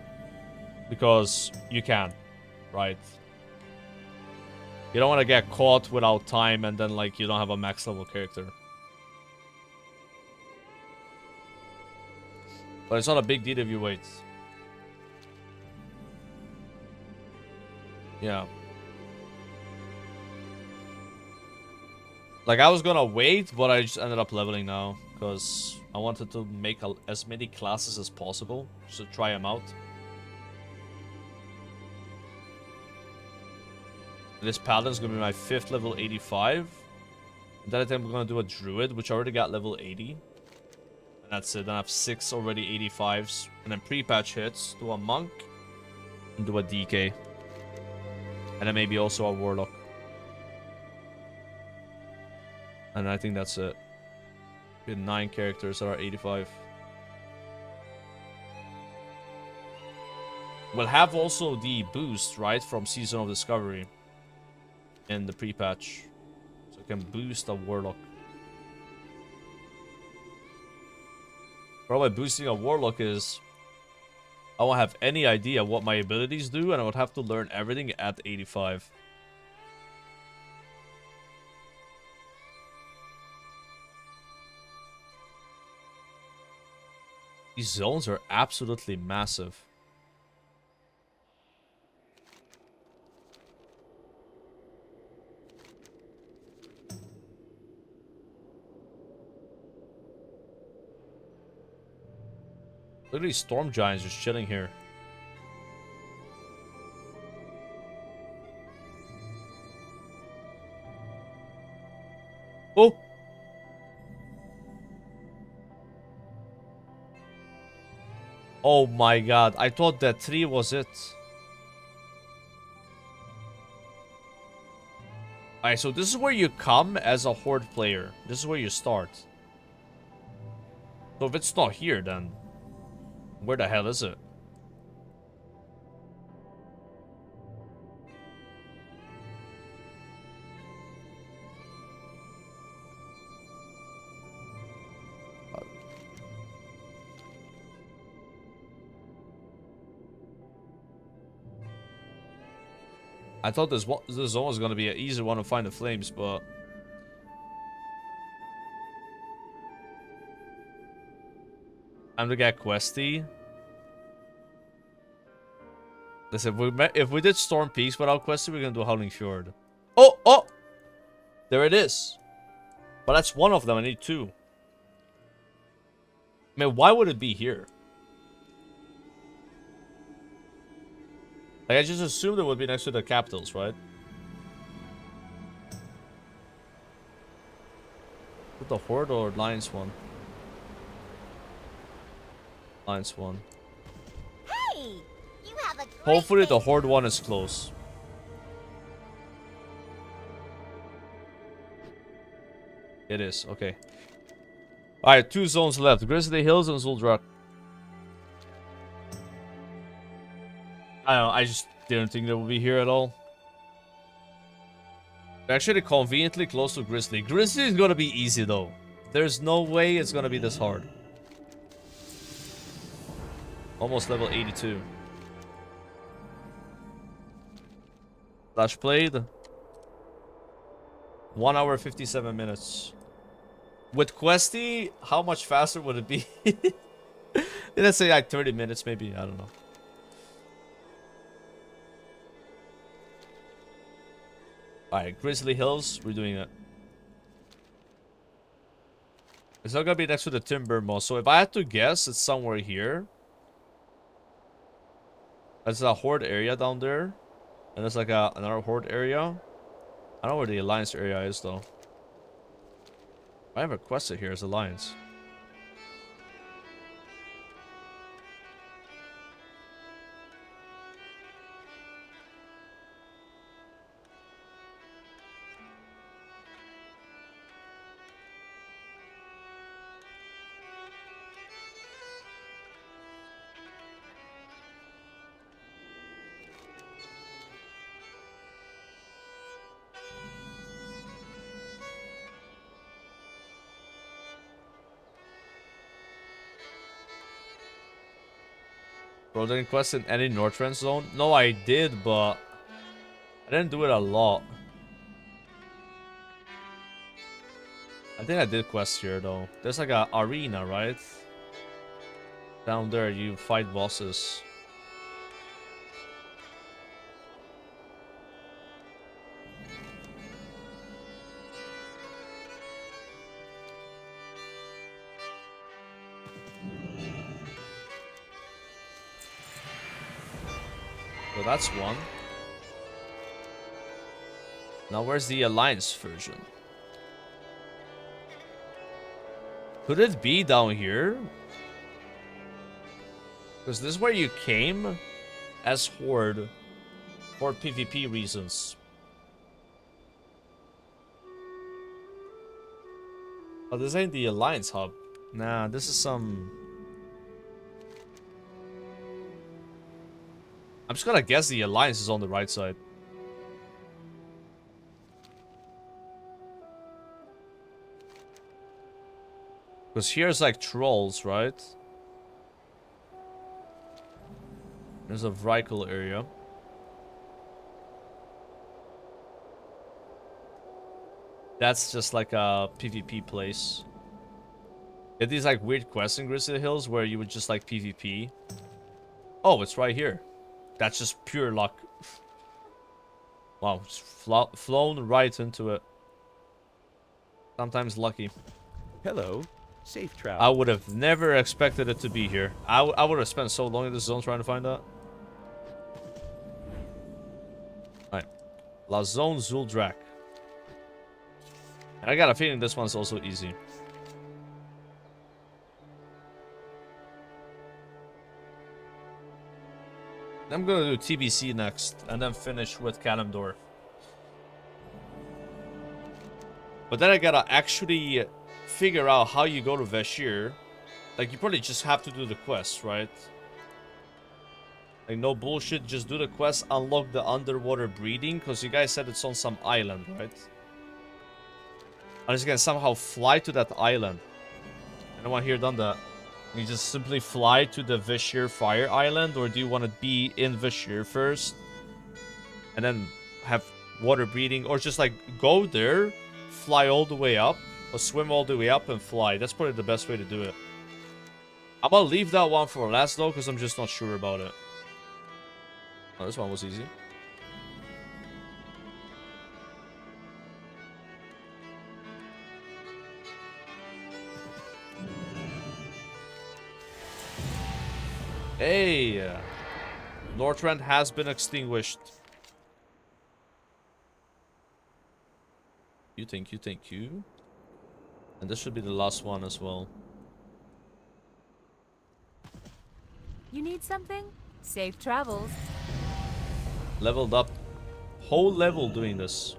Because you can, right? You don't want to get caught without time and then, like, you don't have a max level character. But it's not a big deal if you wait. Yeah. Like, I was gonna wait, but I just ended up leveling now. Because I wanted to make as many classes as possible. Just to try them out. This Paladin is going to be my 5th level 85. And then I think I'm going to do a Druid, which I already got level 80. And that's it. Then I have 6 already 85s. And then pre-patch hits. Do a Monk. And do a DK. And then maybe also a Warlock. And I think that's it. We had 9 characters that are 85. We'll have also the boost, right? From Season of Discovery. In the pre-patch. So I can boost a Warlock. Probably boosting a Warlock is... I won't have any idea what my abilities do, and I would have to learn everything at 85. These zones are absolutely massive. Look at these storm giants just chilling here. Oh! Oh my god, I thought that tree was it. Alright, so this is where you come as a horde player. This is where you start. So if it's not here, then... Where the hell is it? I thought this zone was gonna be an easy one to find the flames, but... Time to get questy. Listen, if we did Storm Peaks without questy, we're gonna do Howling Fjord. Oh! Oh! There it is. But that's one of them, I need 2. I mean, why would it be here? Like, I just assumed it would be next to the capitals, right? Is it the Horde or Alliance one? Alliance one. Hey! You have a great Hopefully the day. Horde one is close. It is, okay. Alright, 2 zones left. Grizzly Hills and Zuldrak. I don't know, I just didn't think they would be here at all. They're actually conveniently close to Grizzly. Grizzly is gonna be easy though. There's no way it's gonna be this hard. Almost level 82. Flash played. 1 hour 57 minutes. With Questy, how much faster would it be? Let's say like 30 minutes maybe, I don't know. Alright, Grizzly Hills, we're doing it. It's not gonna be next to the Timber Moss, so if I had to guess, it's somewhere here. That's a Horde area down there. And there's like another Horde area. I don't know where the Alliance area is though. I have a quest here as Alliance. Bro, didn't quest in any Northrend zone? No, I did, but I didn't do it a lot. I think I did quest here though. There's like a arena, right? Down there, you fight bosses. So that's one. Now where's the Alliance version? Could it be down here? Because this is where you came as Horde for PvP reasons. Oh, this ain't the Alliance hub. Nah, this is some... I'm just gonna guess the Alliance is on the right side. Because here's like trolls, right? There's a Vrykul area. That's just like a PvP place. It is like weird quests in Grizzly Hills where you would just like PvP. Oh, it's right here. That's just pure luck. Wow, just flown right into it. Sometimes lucky. Hello. Safe travel. I would have never expected it to be here. I would have spent so long in this zone trying to find that. Alright. La Zone Zuldrak. I got a feeling this one's also easy. I'm gonna do TBC next, and then finish with Kalimdor. But then I gotta actually figure out how you go to Vashj'ir. Like, you probably just have to do the quest, right? Like, no bullshit, just do the quest, unlock the underwater breeding, because you guys said it's on some island, right? Unless you can somehow fly to that island. Anyone here done that? You just simply fly to the Vashj'ir Fire Island, or do you want to be in Vashj'ir first and then have water breeding, or just like go there, fly all the way up, or swim all the way up and fly? That's probably the best way to do it. I'm gonna leave that one for last though, because I'm just not sure about it. Oh, this one was easy. Hey! Northrend has been extinguished. Thank you. And this should be the last one as well. You need something? Safe travels. Leveled up. Whole level doing this.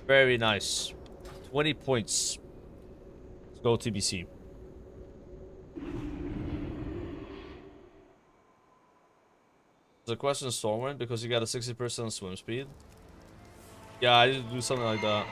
Very nice. 20 points. Let's go TBC. The question is Stormwind because you got a 60% swim speed. Yeah, I need to do something like that.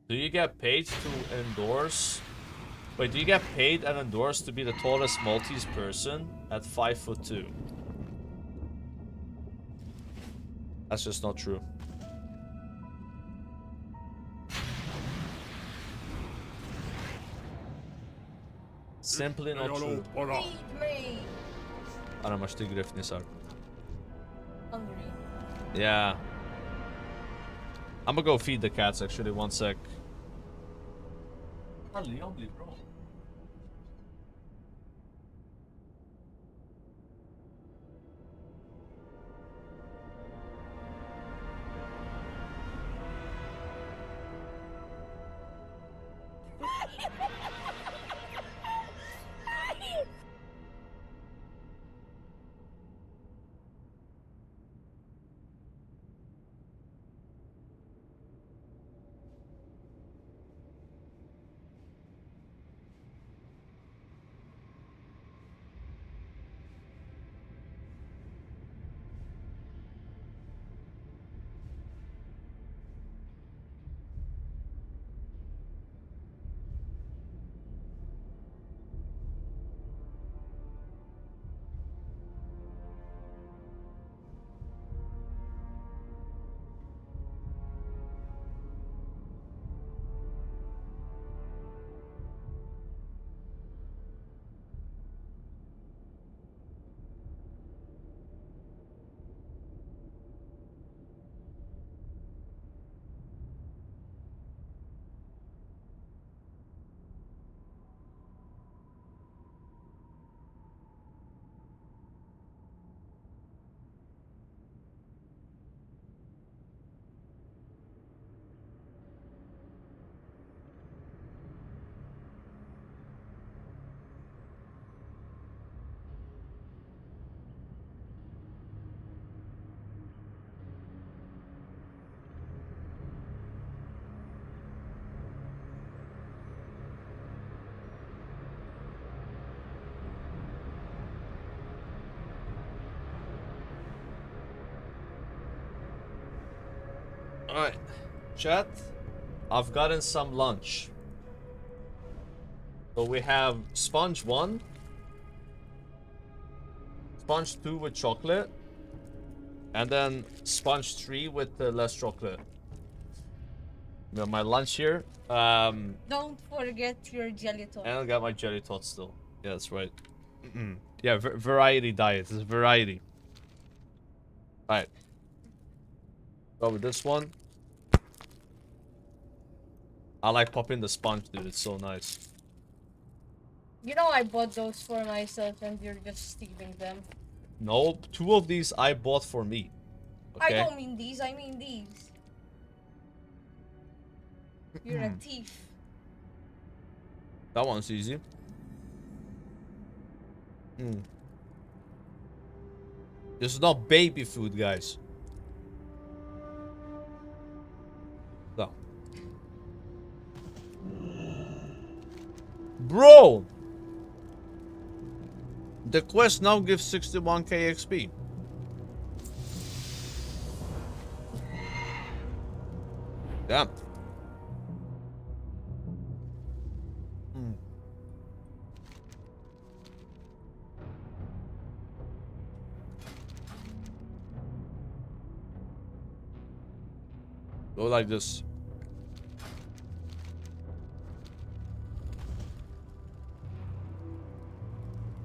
Do you get paid to endorse? Wait, do you get paid and endorsed to be the tallest Maltese person at 5'2"? That's just not true. Simply not true. Feed me. Ana masz ty gryf, nie sar. Hungry. Yeah. I'm gonna go feed the cats actually, one sec. Hardly ugly, bro. Alright, chat, I've gotten some lunch. So we have sponge 1, sponge 2 with chocolate, and then sponge 3 with less chocolate. You know, my lunch here. Don't forget your jelly tot. And I got my jelly tot still. Yeah, that's right. Yeah, variety diet. It's variety. Alright. Go with this one. I like popping the sponge, dude. It's so nice. You know I bought those for myself and you're just stealing them. No, 2 of these I bought for me. Okay? I don't mean these, I mean these. You're a thief. That one's easy. This is not baby food, guys. So. Bro! The quest now gives 61k XP. Damn. Go like this.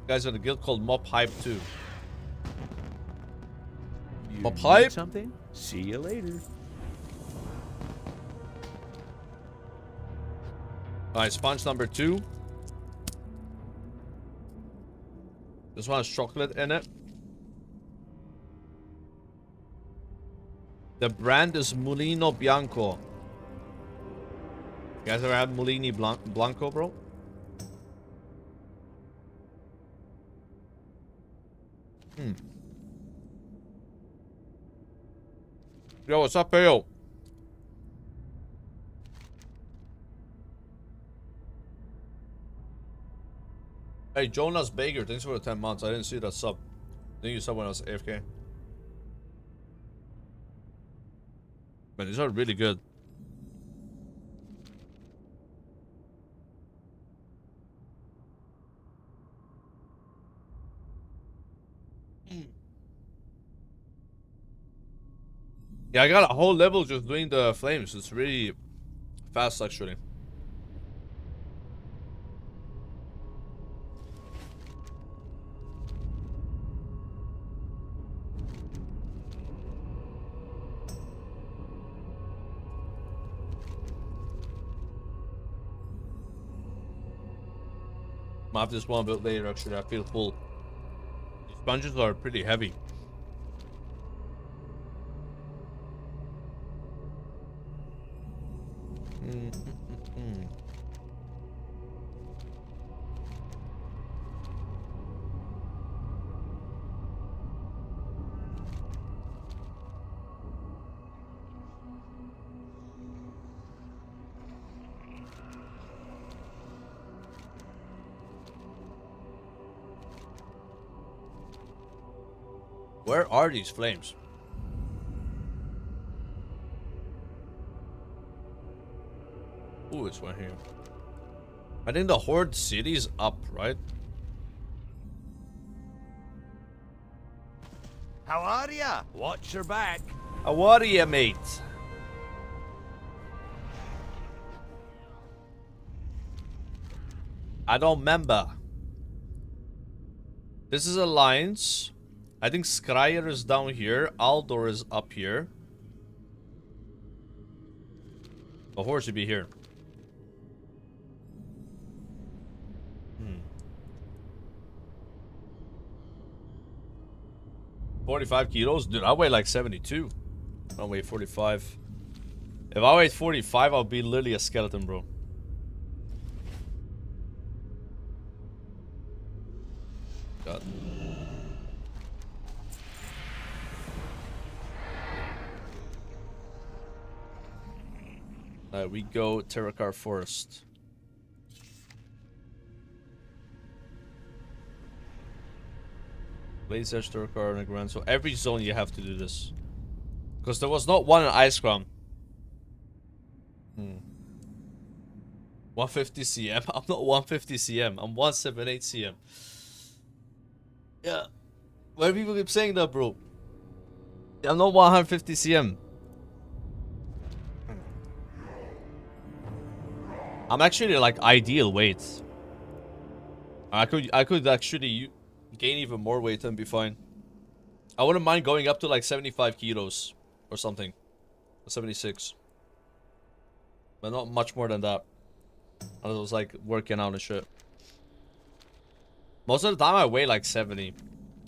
Guys got a guild called Mop Hype too. You Mop need Hype? something? See you later. Alright, sponge number 2. This one has chocolate in it. The brand is Mulino Bianco. You guys ever had Mulini Blanco, bro? Yo, what's up, yo? Hey, Jonas Baker, thanks for the 10 months. I didn't see that sub. I think you subbed when I was AFK. Man, these are really good. Yeah, I got a whole level just doing the flames. It's really fast, actually. I'll have this one a bit later, actually. I feel full. These sponges are pretty heavy. Where are these flames? Ooh, it's one here. I think the Horde city's up, right? How are ya? Watch your back. How are ya, mate? I don't remember. This is Alliance. I think Skryre is down here. Aldor is up here. The Horde should be here. 45 kilos? Dude, I weigh like 72. I don't weigh 45. If I weighed 45, I'll be literally a skeleton, bro. God. Alright, we go Terracar Forest. Blaze Edge, Terracar, and Grand. So every zone you have to do this. Because there was not one in Ice Crown. 150 cm? I'm not 150 cm. I'm 178 cm. Yeah. Why do people keep saying that, bro? I'm not 150 cm. I'm actually like ideal weight. I could actually gain even more weight and be fine. I wouldn't mind going up to like 75 kilos or something. 76. But not much more than that. I was like working out and shit. Most of the time I weigh like 70.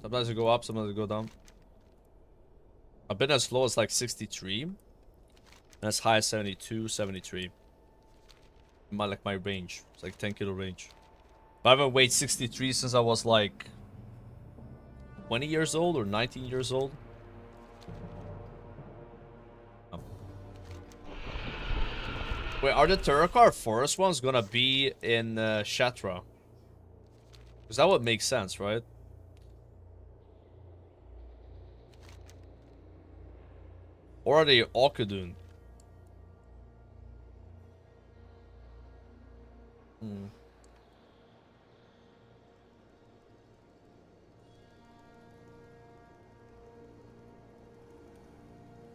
Sometimes I go up, sometimes I go down. I've been as low as like 63. And as high as 72, 73. My range. It's like 10 kilo range. But I haven't weighed 63 since I was like 20 years old or 19 years old. Wait, are the Terracar Forest ones gonna be in Shatra? Because that would make sense, right? Or are they Okudun?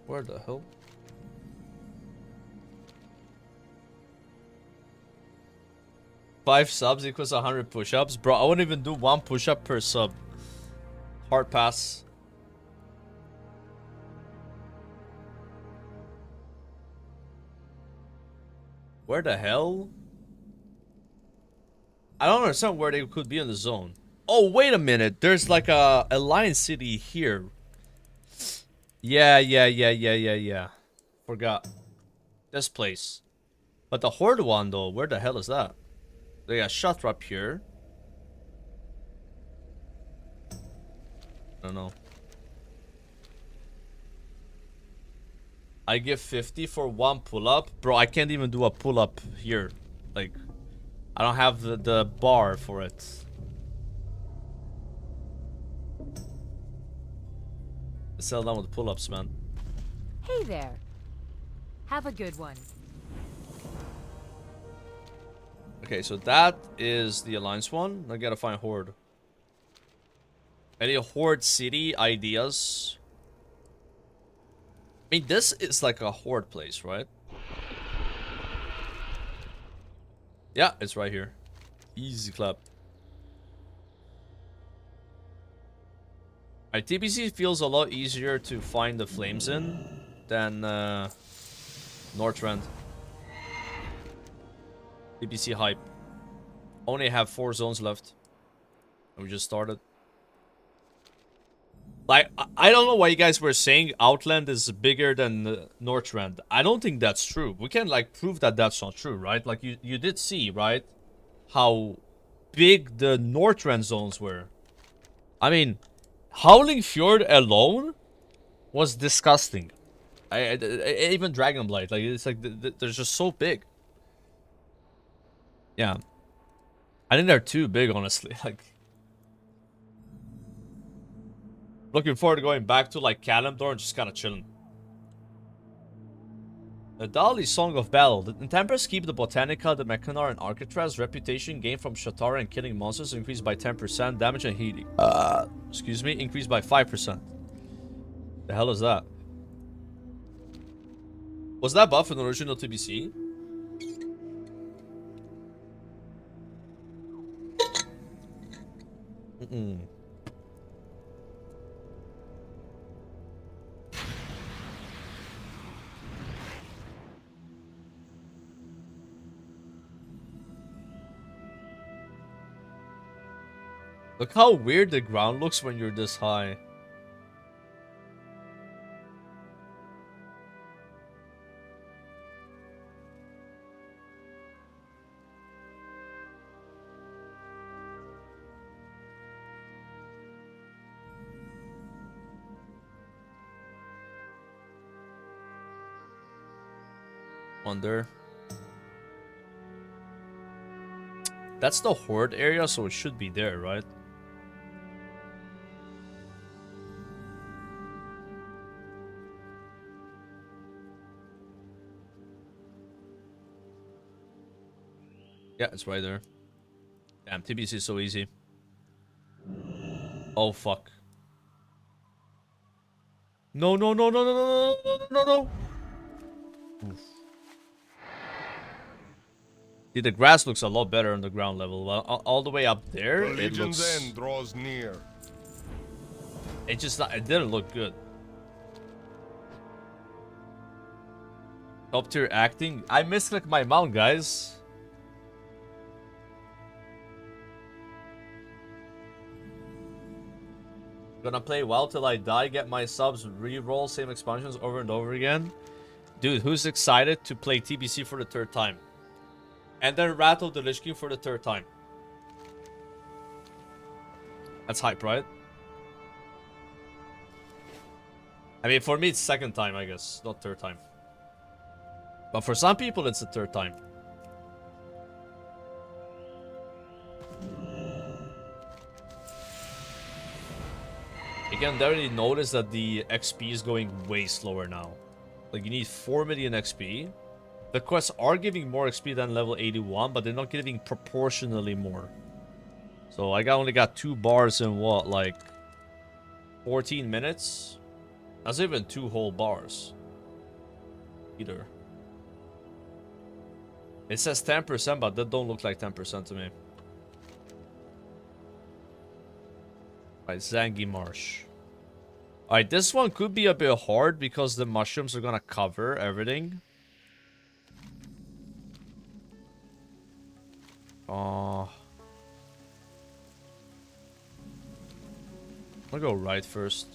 Where the hell? 5 subs equals 100 push-ups. Bro, I wouldn't even do 1 push-up per sub. Hard pass. Where the hell? I don't understand where they could be in the zone. Oh, wait a minute. There's like a lion city here. Yeah. Forgot. This place. But the horde one though, where the hell is that? They got shot up here. I don't know. I give 50 for 1 pull-up. Bro, I can't even do a pull-up here. Like, I don't have the bar for it. Settle down with pull-ups, man. Hey there. Have a good one. Okay, so that is the Alliance one. I gotta find Horde. Any Horde city ideas? I mean, this is like a Horde place, right? Yeah, it's right here. Easy clap. Alright, TBC feels a lot easier to find the flames in than Northrend. TBC hype. Only have 4 zones left. And we just started. Like, I don't know why you guys were saying Outland is bigger than Northrend. I don't think that's true. We can, like, prove that that's not true, right? Like, you did see, right? How big the Northrend zones were. I mean, Howling Fjord alone was disgusting. Even Dragonblight, like, it's like, they're just so big. Yeah. I think they're too big, honestly. Like, looking forward to going back to, like, Kalimdor and just kind of chilling. The Dali Song of Battle. The Tempest keep the Botanica, the Mechanar, and Arcatraz. Reputation gained from Shatara and killing monsters increased by 10%. Damage and healing. Excuse me, increased by 5%. The hell is that? Was that buff in the original TBC? Look how weird the ground looks when you're this high. Wonder. That's the Horde area, so it should be there, right? Yeah, it's right there. Damn, TBC is so easy. Oh, fuck. No. Oof. See, the grass looks a lot better on the ground level. All the way up there, it looks... end draws near. It didn't look good. Top tier acting. I misclicked my mount, guys. Gonna play well till I die, get my subs, re-roll same expansions over and over again. Dude, who's excited to play TBC for the 3rd time? And then rattle the Lich King for the 3rd time. That's hype, right? I mean, for me, it's 2nd time, I guess, not 3rd time. But for some people, it's the 3rd time. You can definitely notice that the XP is going way slower now. Like, you need 4 million XP. The quests are giving more XP than level 81, but they're not giving proportionally more. So I only got 2 bars in what, like 14 minutes? That's even 2 whole bars. Either. It says 10%, but that don't look like 10% to me. Alright, Zangi Marsh. Alright, this one could be a bit hard because the mushrooms are gonna cover everything. I'll go right first.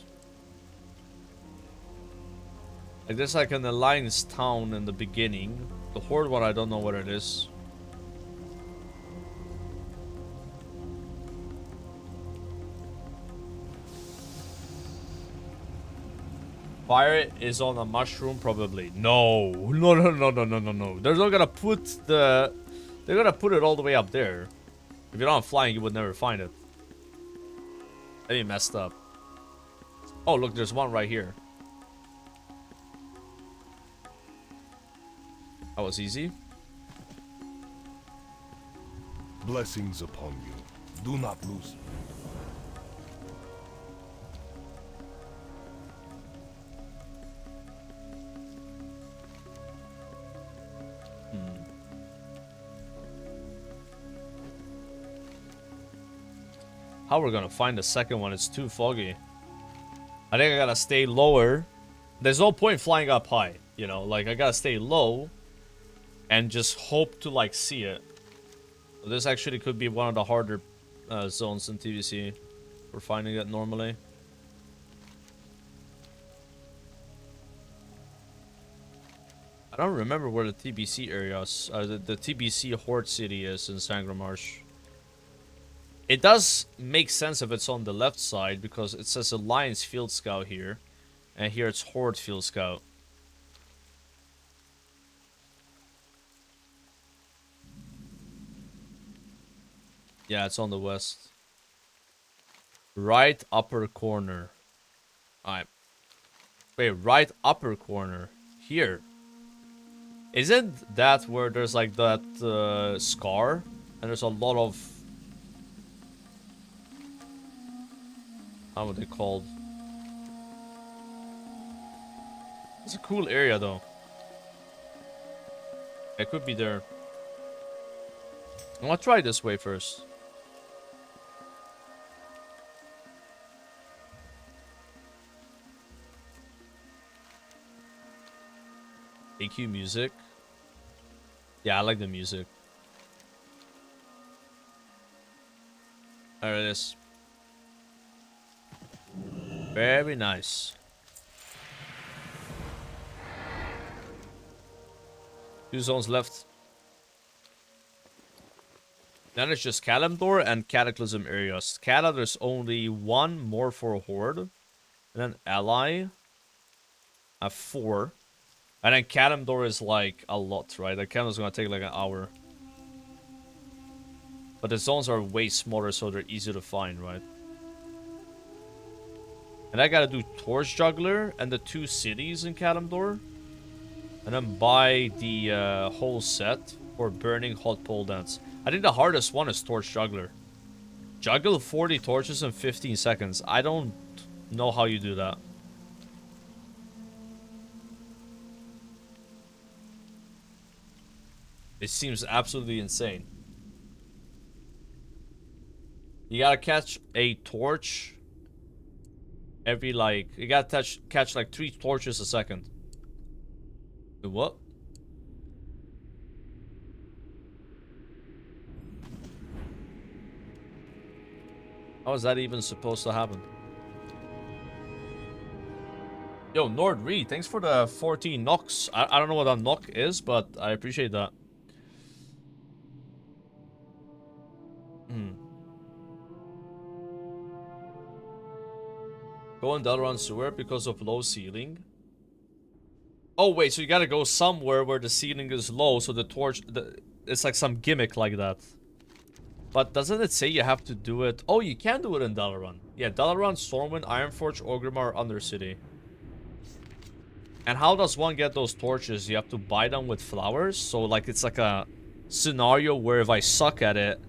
Like there's like an alliance town in the beginning. The horde one, I don't know what it is. Fire is on a mushroom, probably. No. No. They're not gonna put the... They're gonna put it all the way up there. If you're not flying, you would never find it. That'd be messed up. Oh, look, there's one right here. That was easy. Blessings upon you. Do not lose. How we're gonna find the second one? It's too foggy. I think I gotta stay lower. There's no point flying up high, you know? Like, I gotta stay low and just hope to, like, see it. So this actually could be one of the harder zones in TVC for finding it normally. I don't remember where the TBC areas, the TBC Horde City is in Sangramarsh. It does make sense if it's on the left side because it says Alliance Field Scout here. And here it's Horde Field Scout. Yeah, it's on the west. Right upper corner. Alright. Wait, right upper corner. Here. Isn't that where there's like that scar? And there's a lot of... How are they called? It's a cool area though. It could be there. I'm gonna try this way first. AQ music. Yeah, I like the music. There it is. Very nice. Two zones left. Then it's just Kalimdor and Cataclysm areas. Cata, there's only one more for a Horde. And then Ally. I have 4. And then Kalimdor is like a lot, right? Like Kalimdor's gonna take like an hour. But the zones are way smaller, so they're easy to find, right? And I gotta do Torch Juggler and the 2 cities in Kalimdor. And then buy the whole set for Burning Hot Pole Dance. I think the hardest one is Torch Juggler. Juggle 40 torches in 15 seconds. I don't know how you do that. It seems absolutely insane. You gotta catch a torch every, like... You gotta catch like 3 torches a second. What? How is that even supposed to happen? Yo, Nord Reed, thanks for the 14 knocks. I don't know what a knock is, but I appreciate that. Go in Dalaran Sewer because of low ceiling. Oh wait, so you gotta go somewhere where the ceiling is low, so the torch... it's like some gimmick like that. But doesn't it say you have to do it... Oh, you can do it in Dalaran. Yeah, Dalaran, Stormwind, Ironforge, Orgrimmar, Undercity. And how does one get those torches? You have to buy them with flowers? So like it's like a scenario where if I suck at it...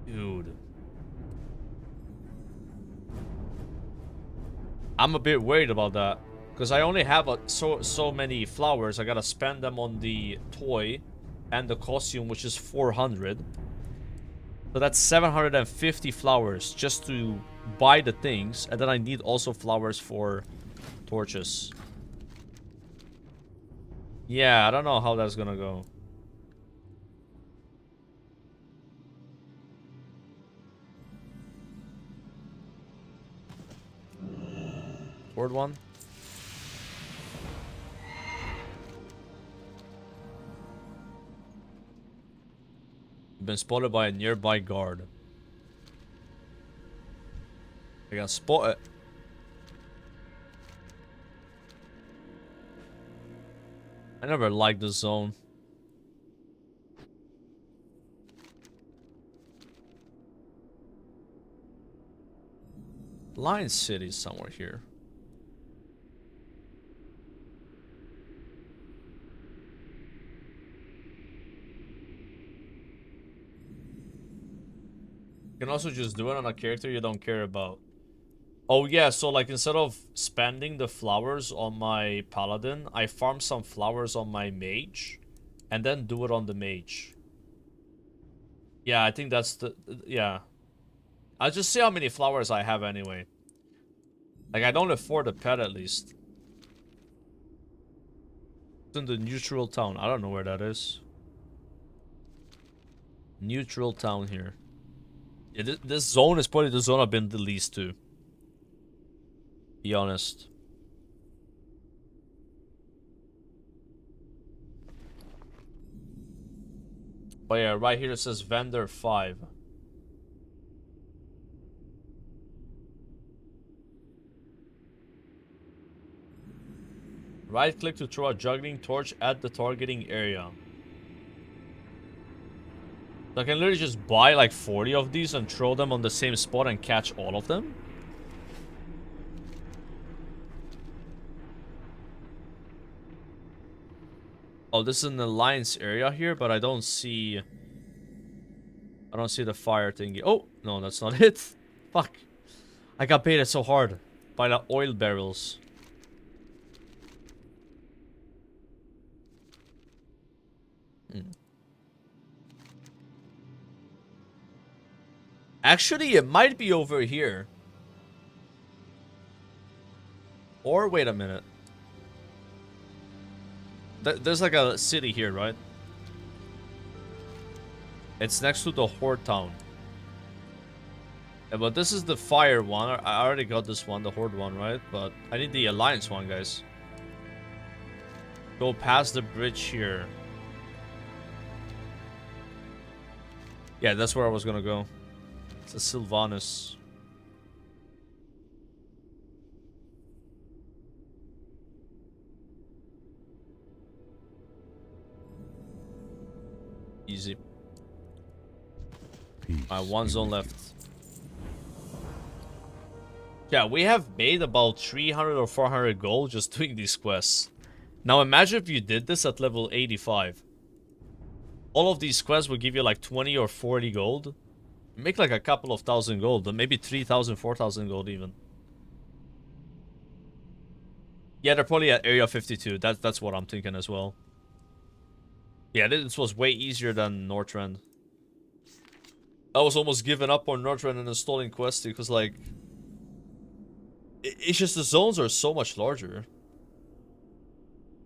Dude. I'm a bit worried about that. Because I only have so many flowers. I gotta spend them on the toy and the costume, which is 400. So that's 750 flowers just to buy the things. And then I need also flowers for torches. Yeah, I don't know how that's gonna go. Third one. Been spotted by a nearby guard. I got spotted. I never liked the zone. Lion City is somewhere here. You can also just do it on a character you don't care about. Oh yeah, so like instead of spending the flowers on my Paladin, I farm some flowers on my mage and then do it on the mage. Yeah, I think that's the... yeah. I'll just see how many flowers I have anyway. Like, I don't afford a pet at least. It's in the neutral town. I don't know where that is. Neutral town here. Yeah, this zone is probably the zone I've been the least to. Be honest. But yeah, right here it says vendor 5. Right click to throw a juggling torch at the targeting area. So I can literally just buy like 40 of these and throw them on the same spot and catch all of them. Oh, this is an alliance area here, but I don't see the fire thingy. Oh, no, that's not it. Fuck. I got baited so hard by the oil barrels. Actually, it might be over here. Or, wait a minute. There's like a city here, right? It's next to the Horde town. Yeah, but this is the fire one. I already got this one, the Horde one, right? But I need the Alliance one, guys. Go past the bridge here. Yeah, that's where I was gonna go. It's a Sylvanus. Easy. One zone left. Yeah, we have made about 300 or 400 gold just doing these quests. Now imagine if you did this at level 85. All of these quests will give you like 20 or 40 gold. Make like a couple of thousand gold, maybe 3,000, 4,000 gold even. Yeah, they're probably at area 52. That's what I'm thinking as well. Yeah, this was way easier than Northrend. I was almost giving up on Northrend and installing Questy because, like, it's just the zones are so much larger.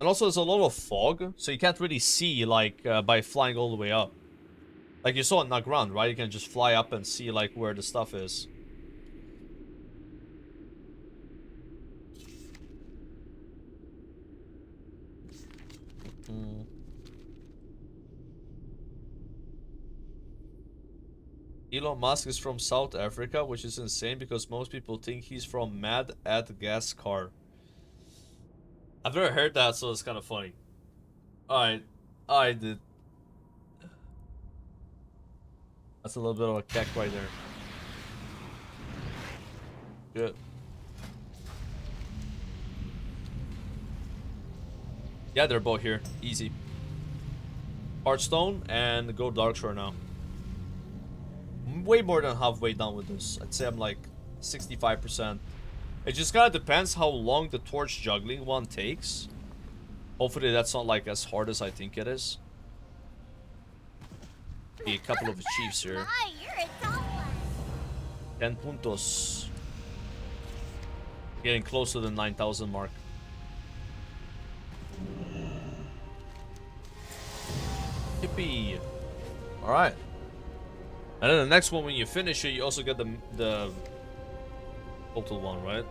And also, there's a lot of fog, so you can't really see, like, by flying all the way up. Like you saw in Nagrand, right? You can just fly up and see, like, where the stuff is. Elon Musk is from South Africa, which is insane because most people think he's from Madagascar. I've never heard that, so it's kind of funny. Alright. I did. That's a little bit of a keck right there. Good. Yeah, they're both here. Easy. Hearthstone and go Darkshore now. I'm way more than halfway done with this. I'd say I'm like 65%. It just kind of depends how long the torch juggling one takes. Hopefully that's not like as hard as I think it is. Be a couple of achieves here. My, you're a tall one. 10 puntos. Getting close to the 9,000 mark. Yippee. Alright. And then the next one, when you finish it, you also get the total one, right?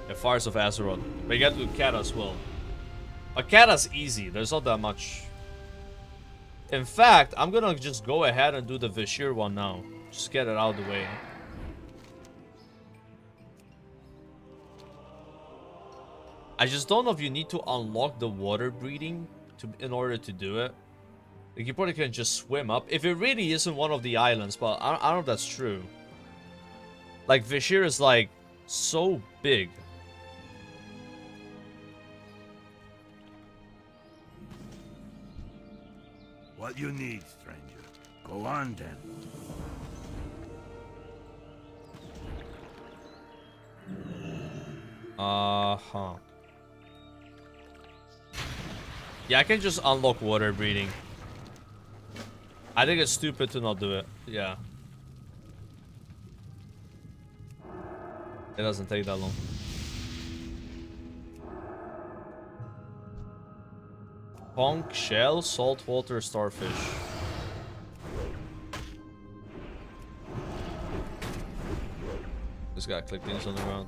The Fires of Azeroth. But you got to do Kata as well. But Kata's easy. There's not that much. In fact, I'm gonna just go ahead and do the Vashj'ir one now. Just get it out of the way. I just don't know if you need to unlock the water breathing in order to do it. Like, you probably can just swim up. If it really isn't one of the islands, but I don't know if that's true. Like, Vashj'ir is like so big. What you need, stranger. Go on, then. Uh-huh. Yeah, I can just unlock water breathing. I think it's stupid to not do it. Yeah. It doesn't take that long. Conch shell, saltwater starfish. Just gotta click things on the ground.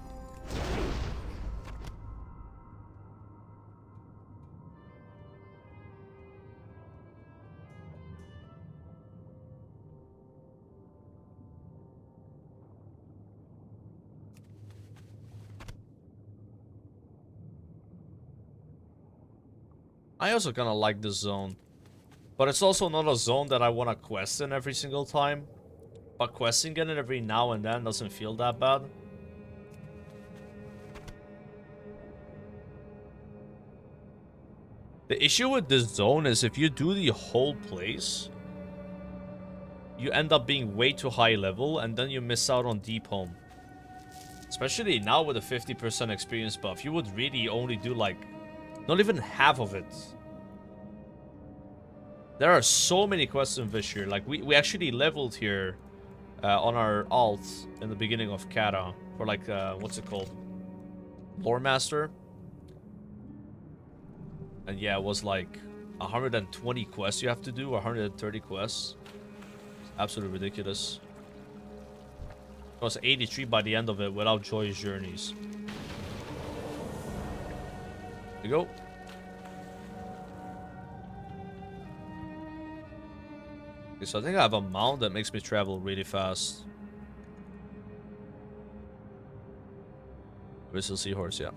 I also kind of like this zone. But it's also not a zone that I want to quest in every single time. But questing in it every now and then doesn't feel that bad. The issue with this zone is if you do the whole place, you end up being way too high level and then you miss out on Deep Home. Especially now with a 50% experience buff, you would really only do like not even half of it. There are so many quests in Vashj'ir. Like, we actually leveled here on our alt in the beginning of Kata for like, what's it called? Lore Master. And yeah, it was like 120 quests you have to do, or 130 quests. It's absolutely ridiculous. It was 83 by the end of it without Joyous Journeys. Here we go. Okay, so I think I have a mount that makes me travel really fast. Whistle Seahorse, yeah.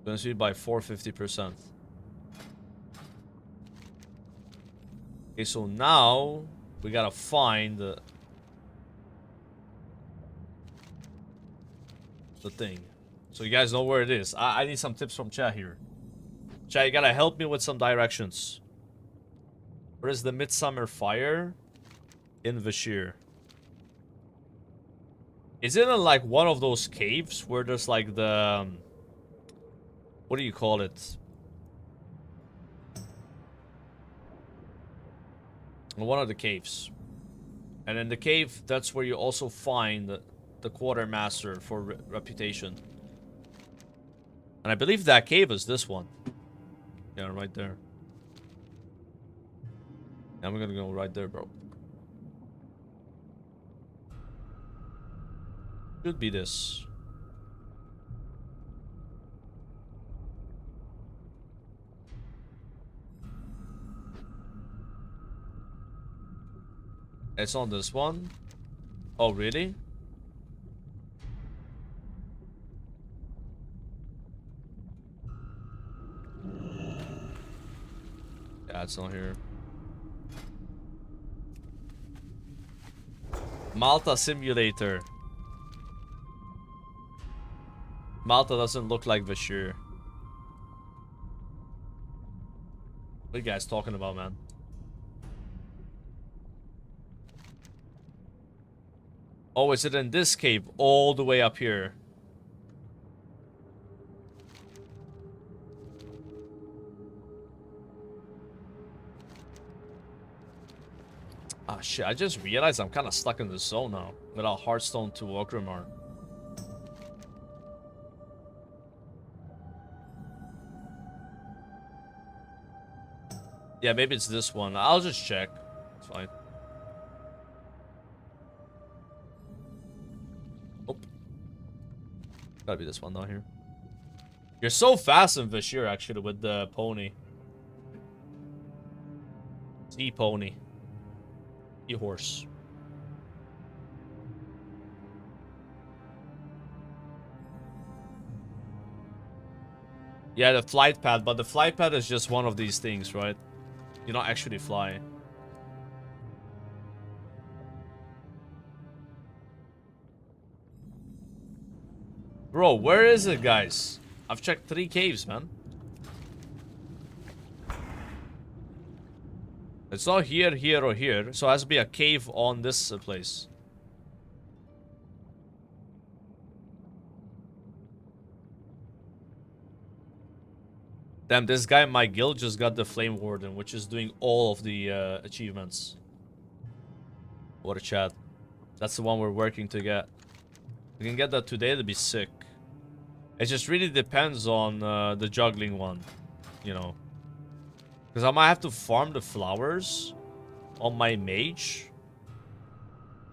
Gonna see by 450%. Okay, so now we gotta find the thing. So you guys know where it is. I need some tips from chat here. Chat, you gotta help me with some directions. Where is the Midsummer fire in Vashj'ir? Is it in like one of those caves where there's like the what do you call it? One of the caves. And in the cave, that's where you also find the quartermaster for reputation. And I believe that cave is this one. Yeah, right there. Yeah, I'm gonna go right there, bro. Should be this. It's on this one. Oh, really? Yeah, it's not here. Malta Simulator. Malta doesn't look like Vashj'ir. What are you guys talking about, man? Oh, is it in this cave all the way up here? Ah, shit, I just realized I'm kind of stuck in the zone now. Without Hearthstone to Ogrimmar. Yeah, maybe it's this one. I'll just check. It's fine. Oh. Gotta be this one down here. You're so fast in Vashj'ir, actually, with the pony. Sea pony. Sea horse. Yeah, the flight pad, but the flight pad is just one of these things, right? You don't actually fly. Bro, where is it, guys? I've checked 3 caves, man. It's not here, here, or here. So it has to be a cave on this place. Damn, this guy in my guild just got the Flame Warden, which is doing all of the achievements. What a chat. That's the one we're working to get. We can get that today, that'd be sick. It just really depends on the juggling one, you know. Because I might have to farm the flowers on my mage.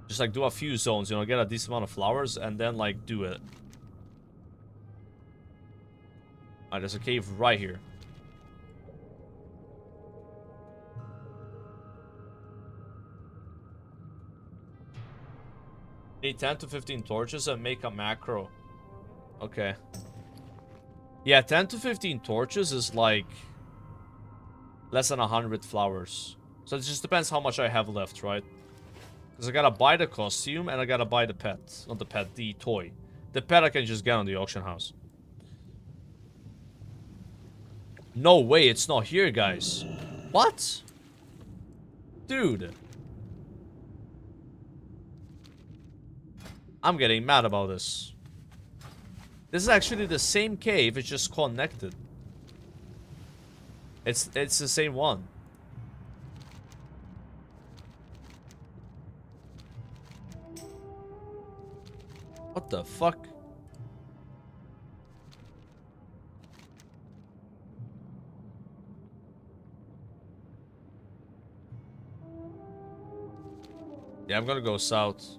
Just like do a few zones, you know, get a decent amount of flowers and then like do it. Alright, there's a cave right here. Need 10 to 15 torches and make a macro. Okay. Yeah, 10 to 15 torches is like less than 100 flowers. So it just depends how much I have left, right? Because I gotta buy the costume and I gotta buy the pet. Not the pet, the toy. The pet I can just get on the auction house. No way, it's not here, guys. What? Dude. I'm getting mad about this. This is actually the same cave, it's just connected. It's the same one. What the fuck? Yeah, I'm gonna go south.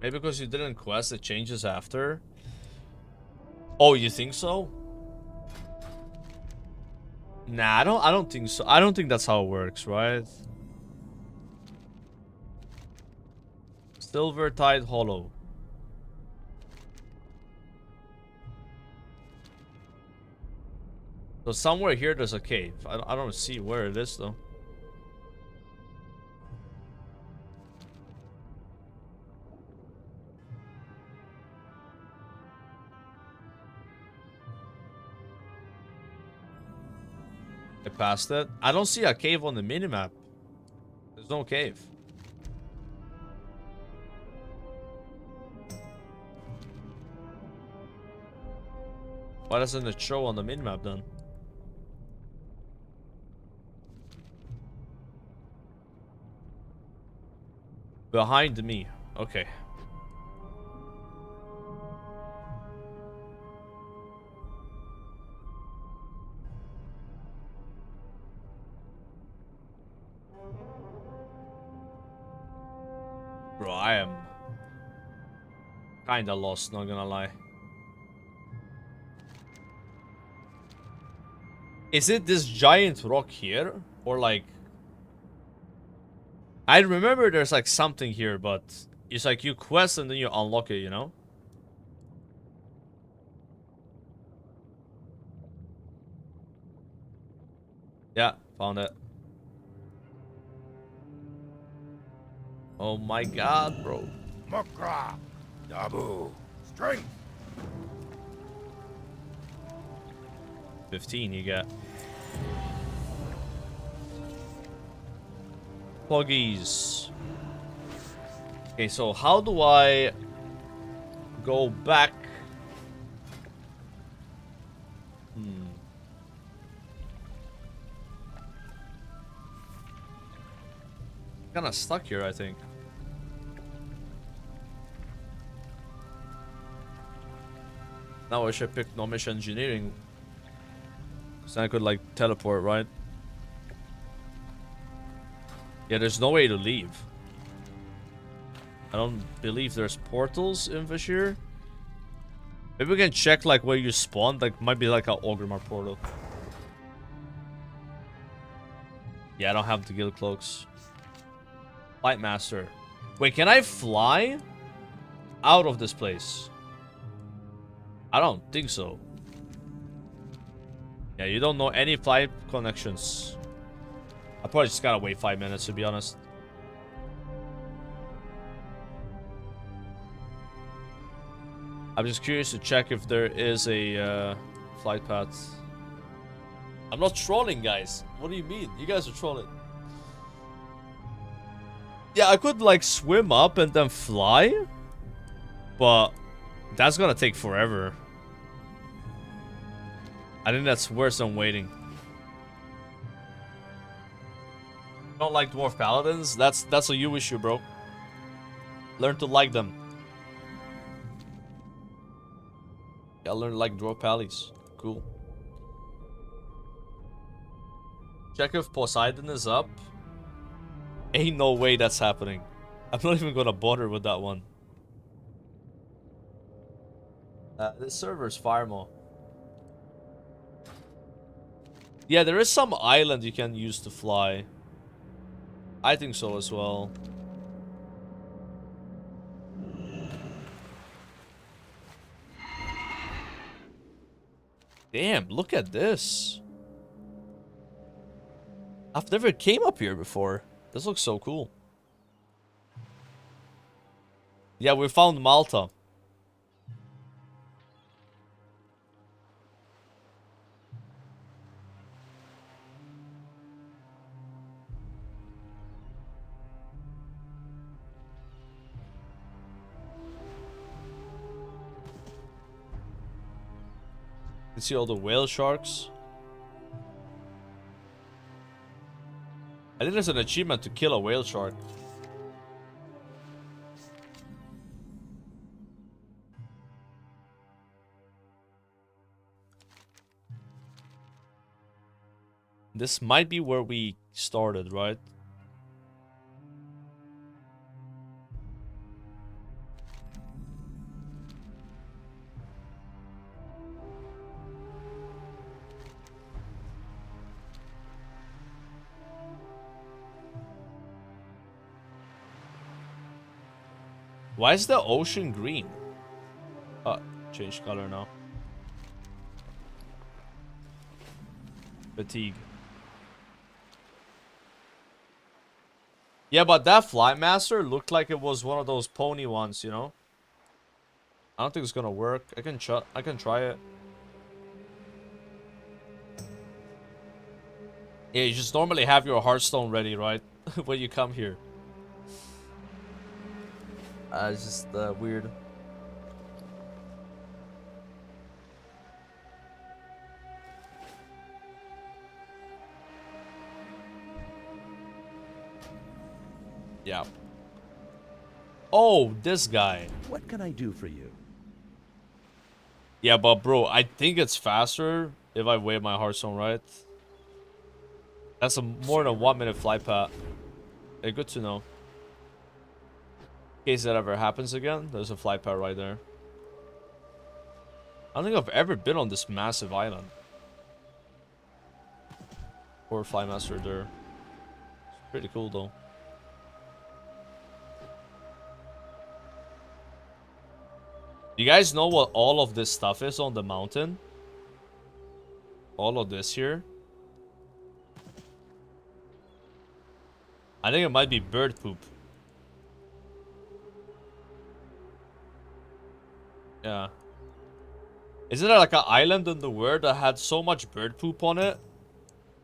Maybe because you didn't quest, it changes after. Oh, you think so? Nah, I don't think so. I don't think that's how it works, right? Silvertide Hollow. So somewhere here there's a cave. I don't see where it is though. I passed it. I don't see a cave on the minimap. There's no cave. Why doesn't it show on the minimap then? Behind me. Okay. Bro, I am kinda lost, not gonna lie. Is it this giant rock here? Or like... I remember there's like something here, but it's like you quest and then you unlock it, you know? Yeah, found it. Oh my god, bro. Mukra, Dabu, strength. 15 you get. Pluggies. Okay, so how do I go back? Kinda stuck here, I think. Now I should pick Nomish Engineering. So I could like teleport, right? Yeah, there's no way to leave. I don't believe there's portals in Vashj'ir. Maybe we can check like where you spawned. Like might be like a Orgrimmar portal. Yeah, I don't have the guild cloaks. Flight Master. Wait, can I fly out of this place? I don't think so. Yeah, you don't know any flight connections. I probably just gotta wait 5 minutes, to be honest. I'm just curious to check if there is a flight path. I'm not trolling, guys. What do you mean? You guys are trolling. Yeah, I could like swim up and then fly, but that's gonna take forever. I think that's worse than waiting. Don't like dwarf paladins? That's a you issue, bro. Learn to like them. Yeah, learn to like dwarf pallies. Cool. Check if Poseidon is up. Ain't no way that's happening. I'm not even gonna bother with that one. This server's fire mode. Yeah, there is some island you can use to fly. I think so as well. Damn, look at this. I've never came up here before. This looks so cool. Yeah, we found Malta. You can see all the whale sharks. I think there's an achievement to kill a whale shark. This might be where we started, right? Why is the ocean green? Oh, change color now. Fatigue. Yeah, but that Fly Master looked like it was one of those pony ones, you know? I don't think it's gonna work. I can try it. Yeah, you just normally have your Hearthstone ready, right? When you come here. It's just weird. Yeah. Oh, this guy. What can I do for you? Yeah, but bro, I think it's faster if I wave my Hearthstone, right? That's a more than 1 minute flight path. Hey, good to know. In case that ever happens again, there's a flight path right there. I don't think I've ever been on this massive island. Or Fly Master there. It's pretty cool though. You guys know what all of this stuff is on the mountain? All of this here. I think it might be bird poop. Yeah. Isn't there like an island in the world that had so much bird poop on it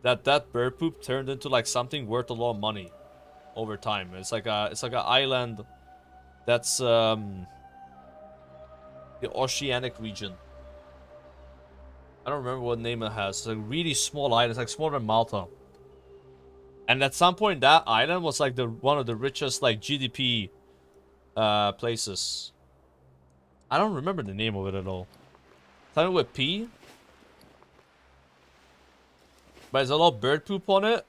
that bird poop turned into like something worth a lot of money? over time. It's like a island that's the oceanic region. I don't remember what name it has. It's a really small island. It's like smaller than Malta. And at some point, that island was like one of the richest like GDP places. I don't remember the name of it at all. Something with P. But there's a lot of bird poop on it.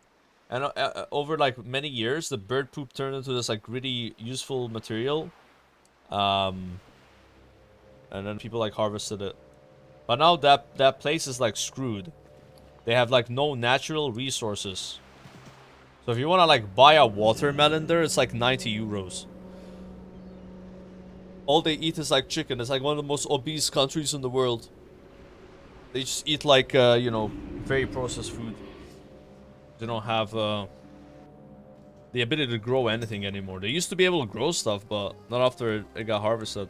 And over like many years, the bird poop turned into this like really useful material. And then people like harvested it. But now that place is like screwed. They have like no natural resources. So if you want to like buy a watermelon there, it's like 90 euros. All they eat is like chicken. It's like one of the most obese countries in the world. They just eat like, you know, very processed food. They don't have the ability to grow anything anymore. They used to be able to grow stuff, but not after it got harvested.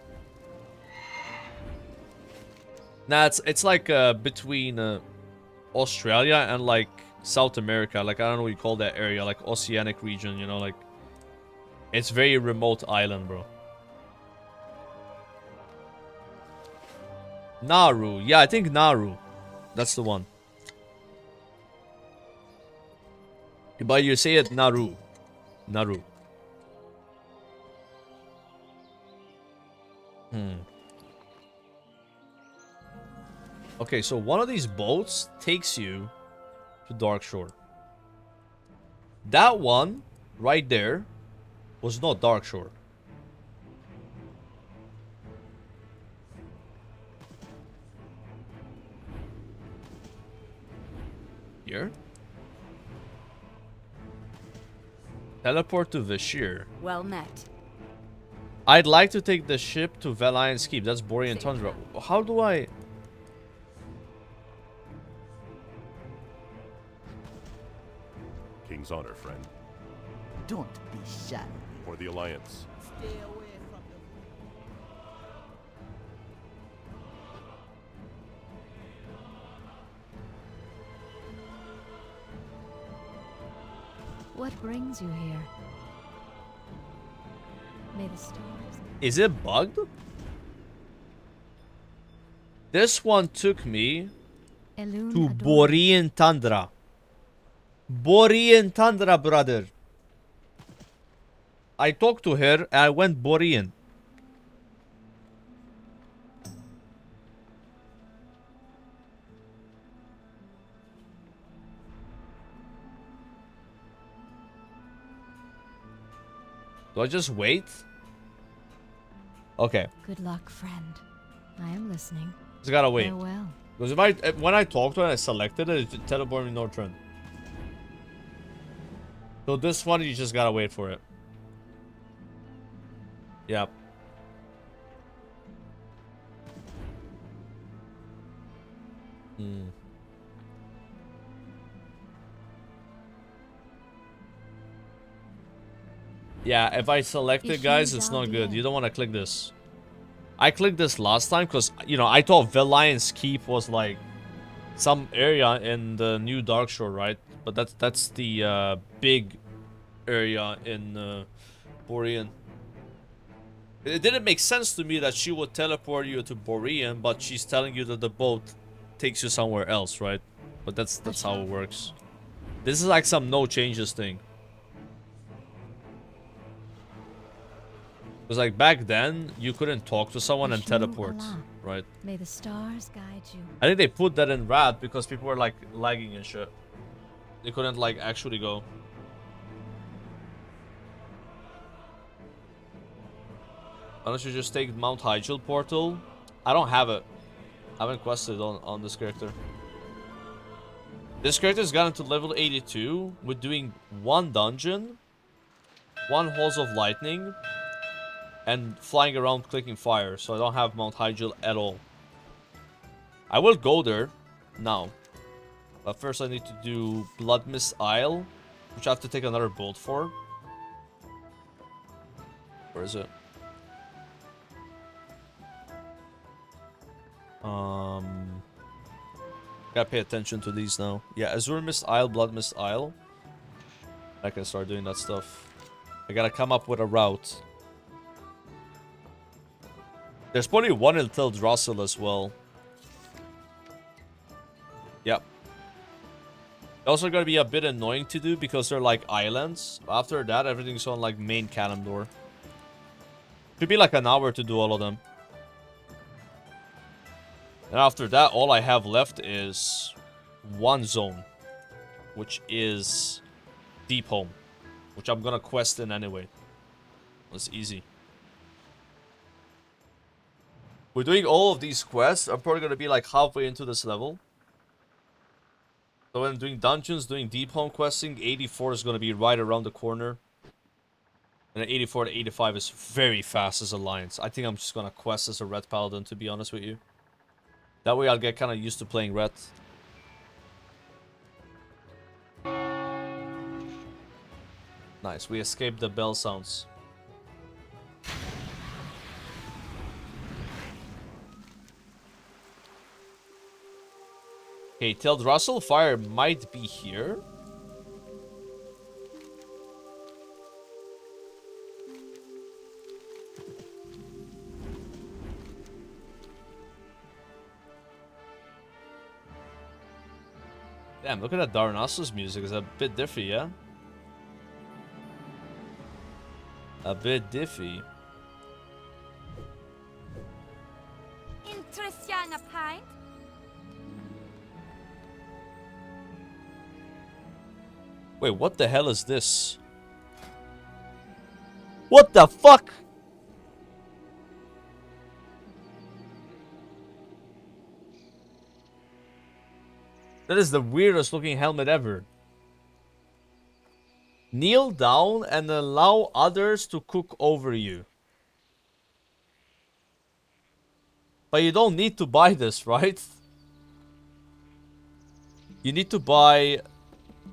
Nah, it's like between Australia and like South America. Like, I don't know what you call that area. Like oceanic region, you know, like it's very remote island, bro. Nauru. Yeah, I think Nauru. That's the one. But you say it Nauru. Nauru. Okay, so one of these boats takes you to Darkshore. That one right there was not Darkshore. Here? Teleport to Vashj'ir. Well met. I'd like to take the ship to Valiant's Keep. That's Borean Tundra. How do I... King's honor, friend. Don't be shy. For the Alliance. Stay away from the... What brings you here? May the stars... Is it bugged? This one took me to Borean Tundra. Borean Tundra, brother. I talked to her and I went Borean. Do I just wait? Okay. Good luck, friend. I am listening. Just gotta wait. Farewell. Because when I talked to her and I selected it, it teleported me Northrend. So this one, you just gotta wait for it. Yep. Yeah, if I select it, guys, it's not good. You don't want to click this. I clicked this last time because, you know, I thought Valiant's Keep was like some area in the new Darkshore, right? But that's the big area in Borean. It didn't make sense to me that she would teleport you to Borean, but she's telling you that the boat takes you somewhere else, right? But that's how it works. This is like some no changes thing. Because like back then, you couldn't talk to someone and teleport, right? May the stars guide you. I think they put that in Rad because people were like lagging and shit. They couldn't like actually go. Unless you just take Mount Hyjal portal. I don't have it. I haven't quested on this character. This character's gotten to level 82 with doing 1 dungeon, 1 Halls of Lightning, and flying around clicking fire. So I don't have Mount Hyjal at all. I will go there now. But first I need to do Blood Mist Isle, which I have to take another bolt for. Where is it? Gotta pay attention to these now. Yeah, Azure Mist Isle, Blood Mist Isle. I can start doing that stuff. I gotta come up with a route. There's probably one in Teldrassil as well. Yep. Also gonna be a bit annoying to do because they're like islands. After that, everything's on like main Kalimdor. Should be like an hour to do all of them. And after that, all I have left is one zone, which is Deep Home, which I'm gonna quest in anyway. It's easy. We're doing all of these quests. I'm probably gonna be like halfway into this level. So when I'm doing dungeons, doing Deep Home questing, 84 is gonna be right around the corner. And 84 to 85 is very fast as Alliance. I think I'm just gonna quest as a Red Paladin, to be honest with you. That way I'll get kind of used to playing Red. Nice, we escaped the bell sounds. Okay, Teldrassil Fire might be here. Damn, look at that Darnassus music. It's a bit diffy, yeah? A bit diffy. Interesting a pint. Wait, what the hell is this? What the fuck? That is the weirdest looking helmet ever. Kneel down and allow others to cook over you. But you don't need to buy this, right? You need to buy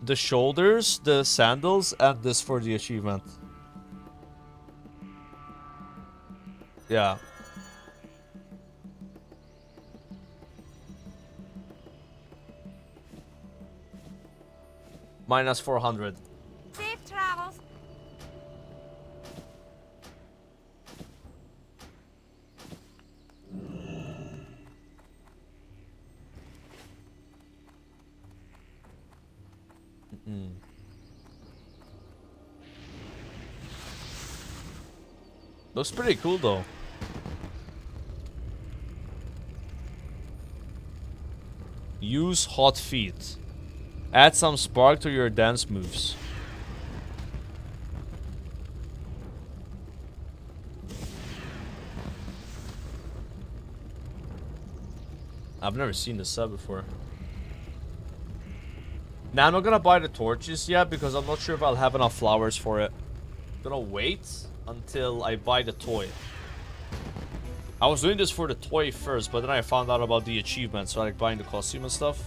the shoulders, the sandals, and this for the achievement. Yeah. Minus 400. Safe travels. Looks pretty cool though. Use hot feet. Add some spark to your dance moves. I've never seen this set before. Now I'm not gonna buy the torches yet because I'm not sure if I'll have enough flowers for it. I'm gonna wait until I buy the toy. I was doing this for the toy first, but then I found out about the achievements, so I like buying the costume and stuff.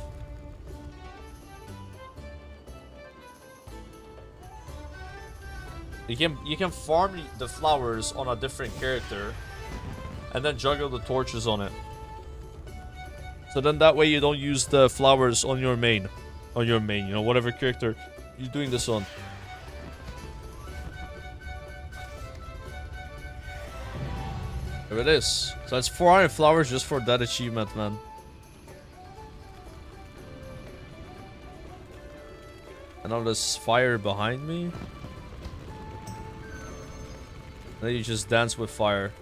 You can farm the flowers on a different character and then juggle the torches on it. So then that way you don't use the flowers on your main. On your main, you know, whatever character you're doing this on. There it is. So it's 400 flowers just for that achievement, man. And all this fire behind me. And then you just dance with fire.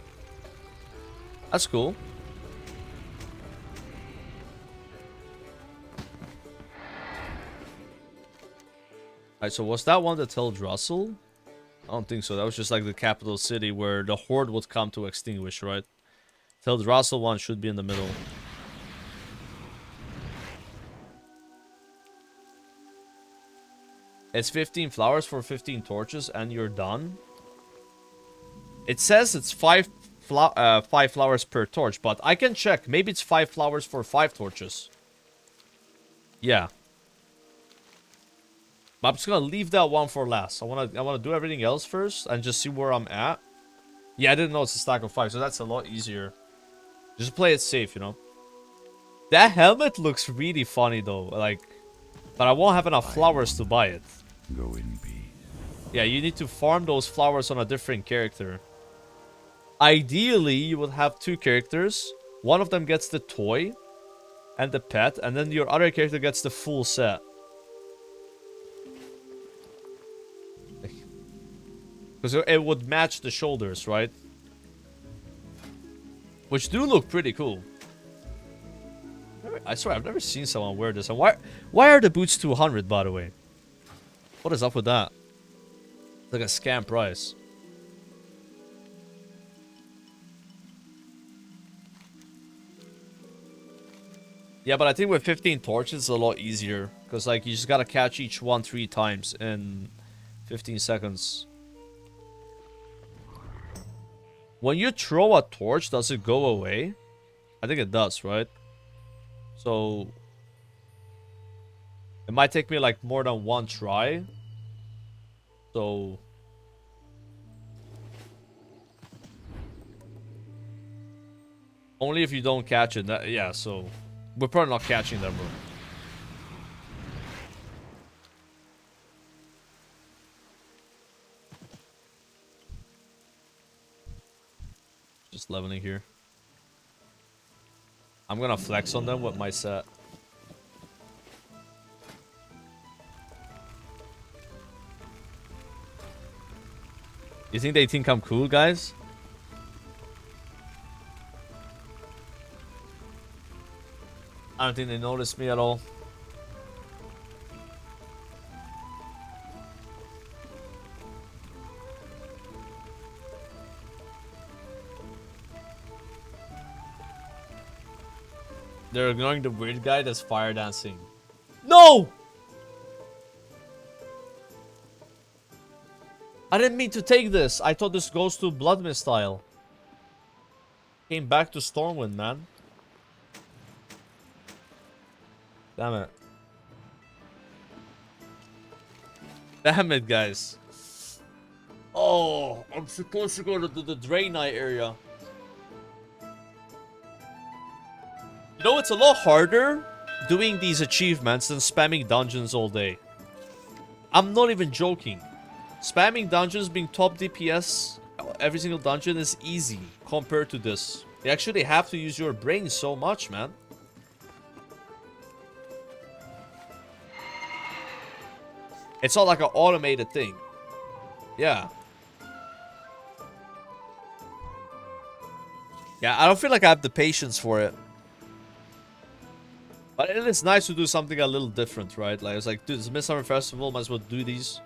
That's cool. Alright, so was that one that Teldrassil? I don't think so. That was just like the capital city where the horde would come to extinguish, right? Teldrassil one should be in the middle. It's 15 flowers for 15 torches and you're done. It says it's 5 flowers per torch, but I can check. Maybe it's 5 flowers for 5 torches. Yeah. But I'm just gonna leave that one for last. I wanna do everything else first and just see where I'm at. Yeah, I didn't know it's a stack of 5, so that's a lot easier. Just play it safe, you know. That helmet looks really funny though, like, but I won't have enough flowers to buy it. Go in peace. Yeah, you need to farm those flowers on a different character. Ideally, you would have two characters. One of them gets the toy and the pet, and then your other character gets the full set. Because it would match the shoulders, right? Which do look pretty cool. I swear, I've never seen someone wear this. And why are the boots 200, by the way? What is up with that? It's like a scam price. Yeah, but I think with 15 torches, it's a lot easier. Because, like, you just gotta catch each one 3 times in 15 seconds. When you throw a torch, does it go away? I think it does, right? So it might take me like more than one try. So only if you don't catch it. Yeah, so we're probably not catching them, bro. Just leveling here. I'm gonna flex on them with my set. You think they think I'm cool, guys? I don't think they notice me at all. They're ignoring the weird guy that's fire dancing. No! I didn't mean to take this. I thought this goes to Blood Mist style. Came back to Stormwind, man. Damn it. Damn it, guys. Oh, I'm supposed to go to the Draenei area. You know, it's a lot harder doing these achievements than spamming dungeons all day. I'm not even joking. Spamming dungeons, being top DPS every single dungeon is easy compared to this. You actually have to use your brain so much, man. It's not like an automated thing. Yeah. Yeah, I don't feel like I have the patience for it. But it is nice to do something a little different, right? Like, it's like, dude, it's a Midsummer Festival, might as well do these.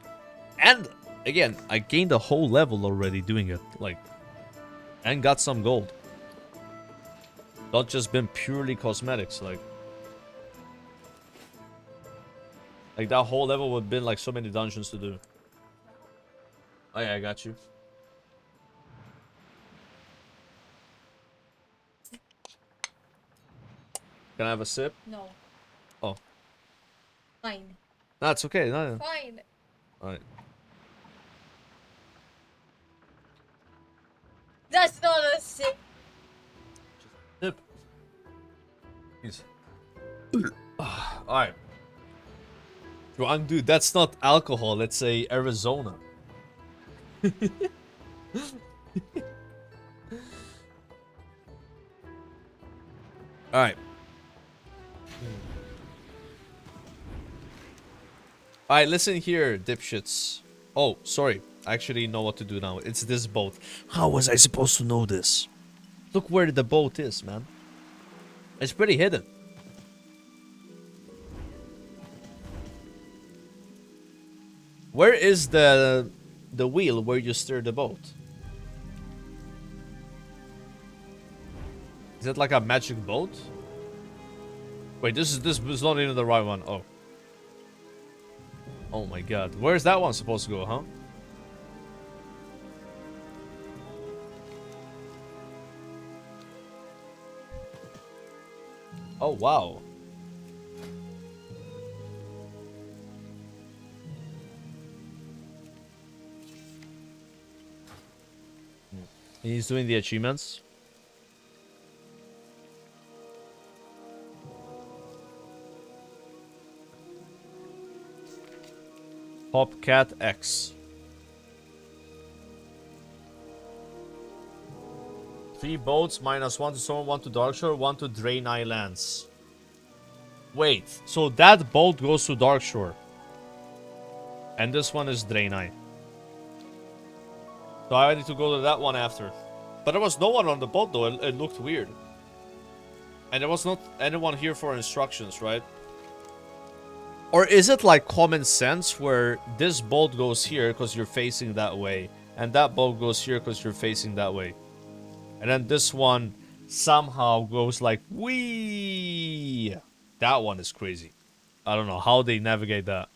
And, again, I gained a whole level already doing it. Like, and got some gold. Not just been purely cosmetics, like that whole level would have been like so many dungeons to do. Oh yeah, I got you. Can I have a sip? No. Oh. Fine. That's okay. No. Fine. Alright. That's not a sip. Sip. Please. Alright. Wrong dude, that's not alcohol, let's say Arizona. Alright. Alright, listen here, dipshits. Oh, sorry. I actually know what to do now. It's this boat. How was I supposed to know this? Look where the boat is, man. It's pretty hidden. Where is the wheel where you steer the boat? Is it like a magic boat? Wait, this is not even the right one. Oh. Oh my god. Where's that one supposed to go, huh? Oh, wow. He's doing the achievements. Popcat X. 3 boats, -1 to Storm, 1 to Darkshore, 1 to Drain Islands. Wait, so that boat goes to Darkshore. And this one is Draenei. So I need to go to that one after. But there was no one on the boat though, it looked weird. And there was not anyone here for instructions, right? Or is it like common sense where this boat goes here because you're facing that way, and that boat goes here because you're facing that way? And then this one somehow goes like, wee. That one is crazy. I don't know how they navigate that.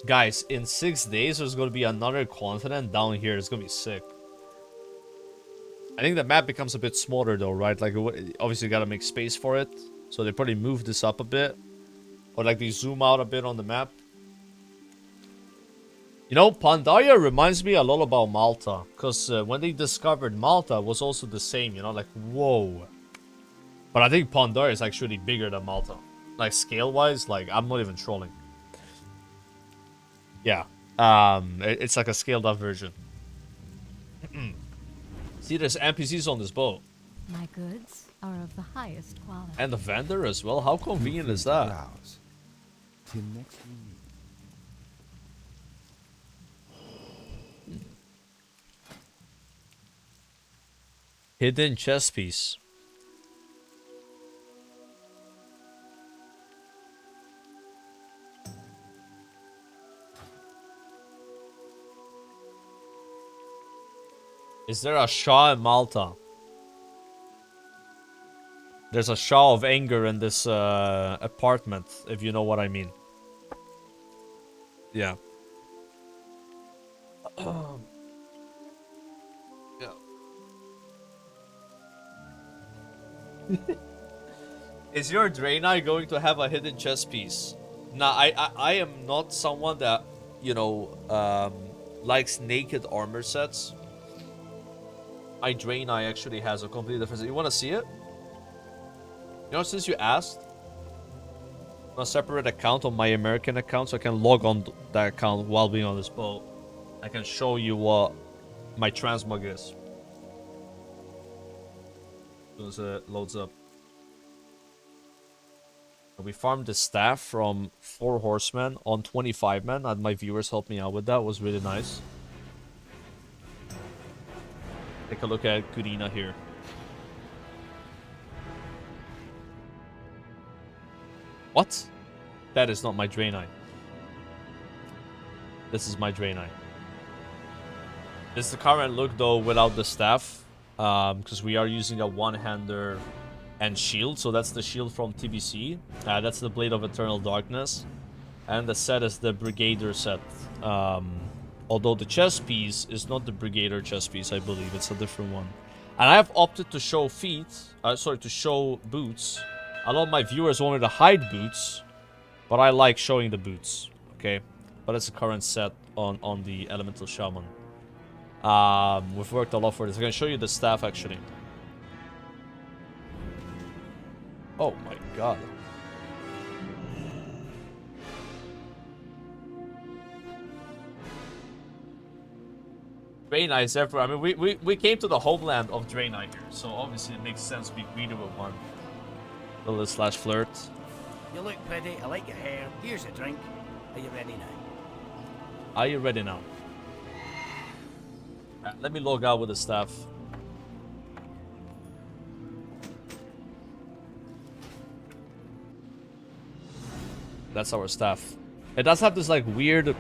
Guys, in 6 days, there's going to be another continent down here. It's going to be sick. I think the map becomes a bit smaller though, right? Like, obviously you got to make space for it. So they probably move this up a bit. Or like they zoom out a bit on the map. You know, Pandaria reminds me a lot about Malta. Because when they discovered Malta, it was also the same, you know? Like, whoa. But I think Pandaria is actually bigger than Malta. Like, scale-wise, like, I'm not even trolling. Yeah. It's like a scaled-up version. See, there's NPCs on this boat. My goods are of the highest quality. And the vendor as well? How convenient is that? Till next week. Hidden chess piece. Is there a Shah in Malta? There's a Shah of Anger in this apartment, if you know what I mean. Yeah. Yeah. Is your Draenei going to have a hidden chess piece? Nah, I am not someone that, you know, likes naked armor sets. My Draenei actually has a completely different set. You want to see it? You know, since you asked, I'm on a separate account on my American account, so I can log on that account while being on this boat. I can show you what my transmog is. As soon as it loads up. We farmed the staff from 4 horsemen on 25 men, and my viewers helped me out with that. It was really nice. Take a look at Kurina here. What? That is not my Draenei. This is my Draenei. This is the current look though without the staff. Because we are using a one-hander and shield. So that's the shield from TBC. That's the Blade of Eternal Darkness. And the set is the Brigader set. Although the chess piece is not the Brigader chess piece, I believe. It's a different one. And I have opted to show feet. To show boots. A lot of my viewers wanted to hide boots. But I like showing the boots. Okay? But it's a current set on the Elemental Shaman. We've worked a lot for this. I can show you the staff, actually. Oh my god. Draenei is everywhere. I mean, we came to the homeland of Draenei here, so obviously it makes sense to be greeted with one. Little slash flirt. You look pretty. I like your hair. Here's a drink. Are you ready now? Are you ready now? Let me log out with the staff. That's our staff. It does have this like weird,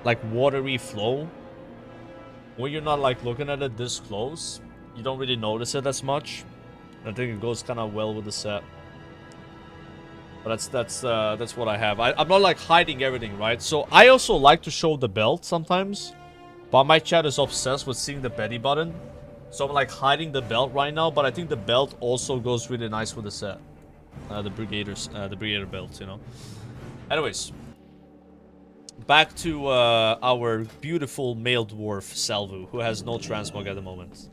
like watery flow. When you're not like looking at it this close, you don't really notice it as much. I think it goes kind of well with the set. But that's what I have. I'm not like hiding everything, right? So I also like to show the belt sometimes. But my chat is obsessed with seeing the belly button. So I'm like hiding the belt right now. But I think the belt also goes really nice with the set. The Brigader belt, you know. Anyways. Back to our beautiful male dwarf, Salvu, who has no transmog at the moment.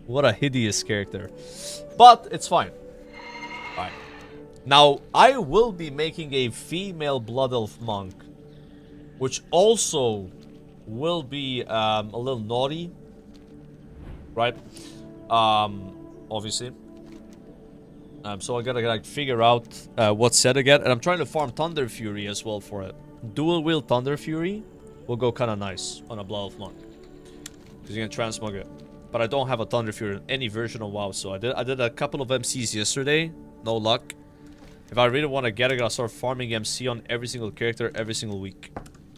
What a hideous character. But it's fine. Alright. Now, I will be making a female Blood Elf monk, which also will be a little naughty, right? Obviously. So I gotta like figure out what set again, and I'm trying to farm Thunder Fury as well for it. Dual wield Thunder Fury will go kind of nice on a Blood Elf monk, because you can transmog it. But I don't have a Thunder Fury in any version of WoW, so I did a couple of MCs yesterday, no luck. If I really want to get it, I gotta start farming MC on every single character every single week.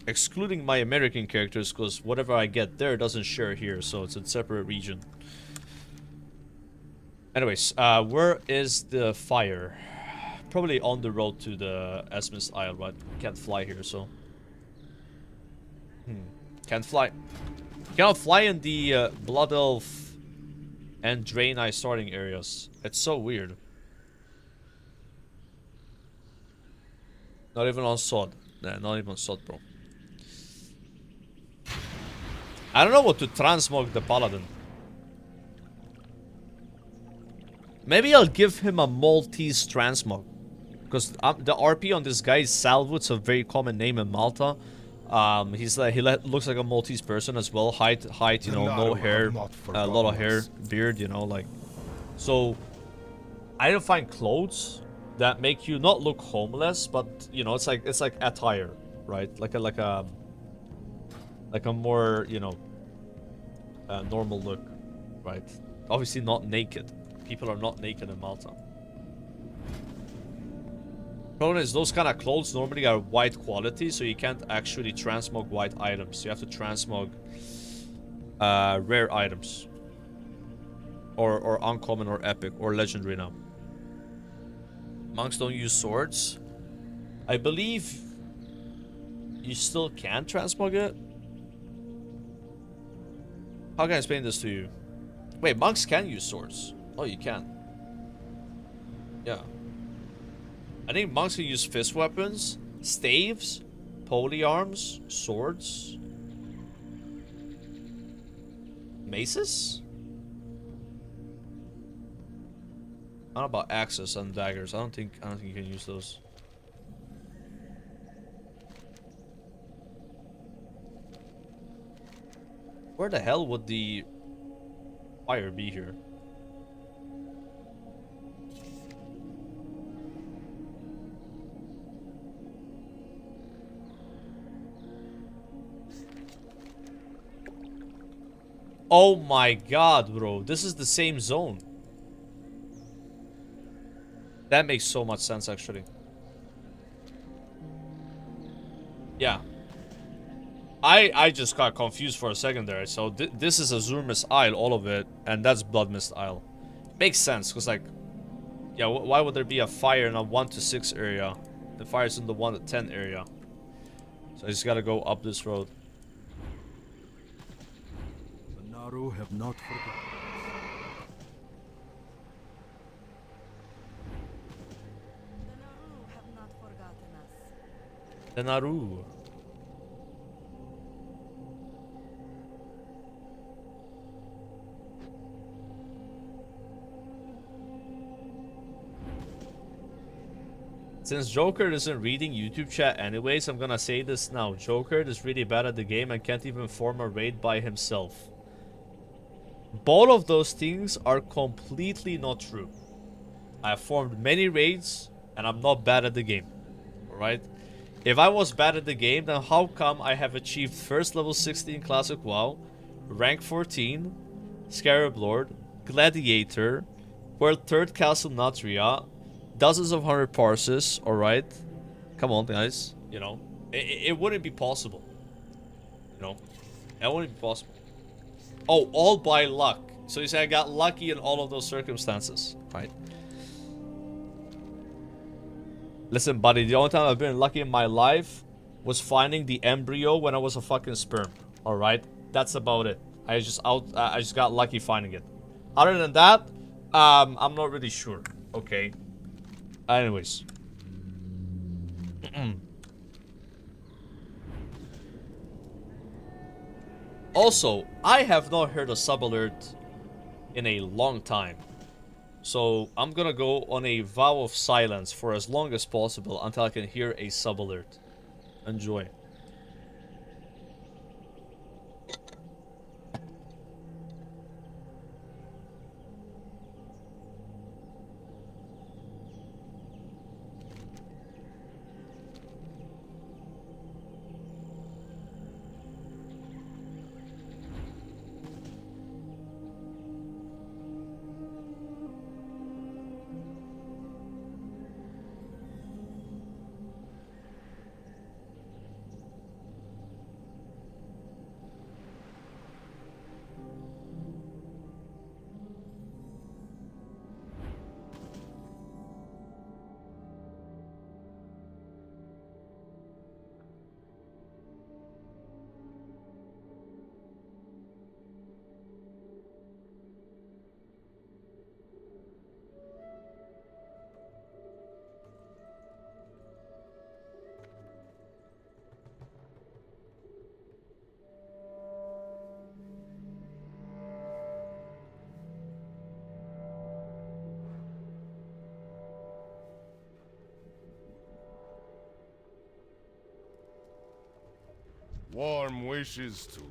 Excluding my American characters, because whatever I get there doesn't share here, so it's a separate region. Anyways, where is the fire? Probably on the road to the Esmist Isle, right? Can't fly here, so... Can't fly. Cannot fly in the Blood Elf and Draenei starting areas. It's so weird. Not even on Sod. Nah, not even on Sod, bro. I don't know what to transmog the Paladin. Maybe I'll give him a Maltese transmog. Because the RP on this guy is Salvo. It's a very common name in Malta. He's like, he looks like a Maltese person as well. Height, you know, no hair, a lot of hair, beard, you know, like. So, I don't find clothes that make you not look homeless, but you know, it's like attire, right? Like a more, you know, normal look, right? Obviously not naked. People are not naked in Malta. Problem is, those kind of clothes normally are white quality, so you can't actually transmog white items. You have to transmog rare items. Or uncommon or epic or legendary now. Monks don't use swords. I believe you still can transmog it. How can I explain this to you? Wait, monks can use swords. Oh, you can. Yeah. I think monks can use fist weapons, staves, polearms, swords, maces? I don't know about axes and daggers. I don't think you can use those. Where the hell would the fire be here? Oh my god, bro. This is the same zone. That makes so much sense, actually. Yeah. I just got confused for a second there. So this is Azurmist Isle, all of it. And that's Bloodmist Isle. Makes sense, because like... Yeah, why would there be a fire in a 1 to 6 area? The fire's in the 1 to 10 area. So I just gotta go up this road. Have not forgotten. The Naru. Since Joker isn't reading YouTube chat anyways, I'm gonna say this now. Joker is really bad at the game and can't even form a raid by himself. Both of those things are completely not true. I have formed many raids and I'm not bad at the game. Alright? If I was bad at the game, then how come I have achieved first level 16 Classic WoW, rank 14, Scarab Lord, Gladiator, World 3rd Castle Natria, dozens of 100 parses, alright? Come on, guys. You know, it wouldn't be possible. You know, it wouldn't be possible. Oh, all by luck. So you say I got lucky in all of those circumstances, right? Listen, buddy, the only time I've been lucky in my life was finding the embryo when I was a fucking sperm. Alright? That's about it. I just got lucky finding it. Other than that, I'm not really sure. Okay. Anyways. Also, I have not heard a sub alert in a long time. So I'm gonna go on a vow of silence for as long as possible until I can hear a sub alert. Enjoy. Warm wishes to you.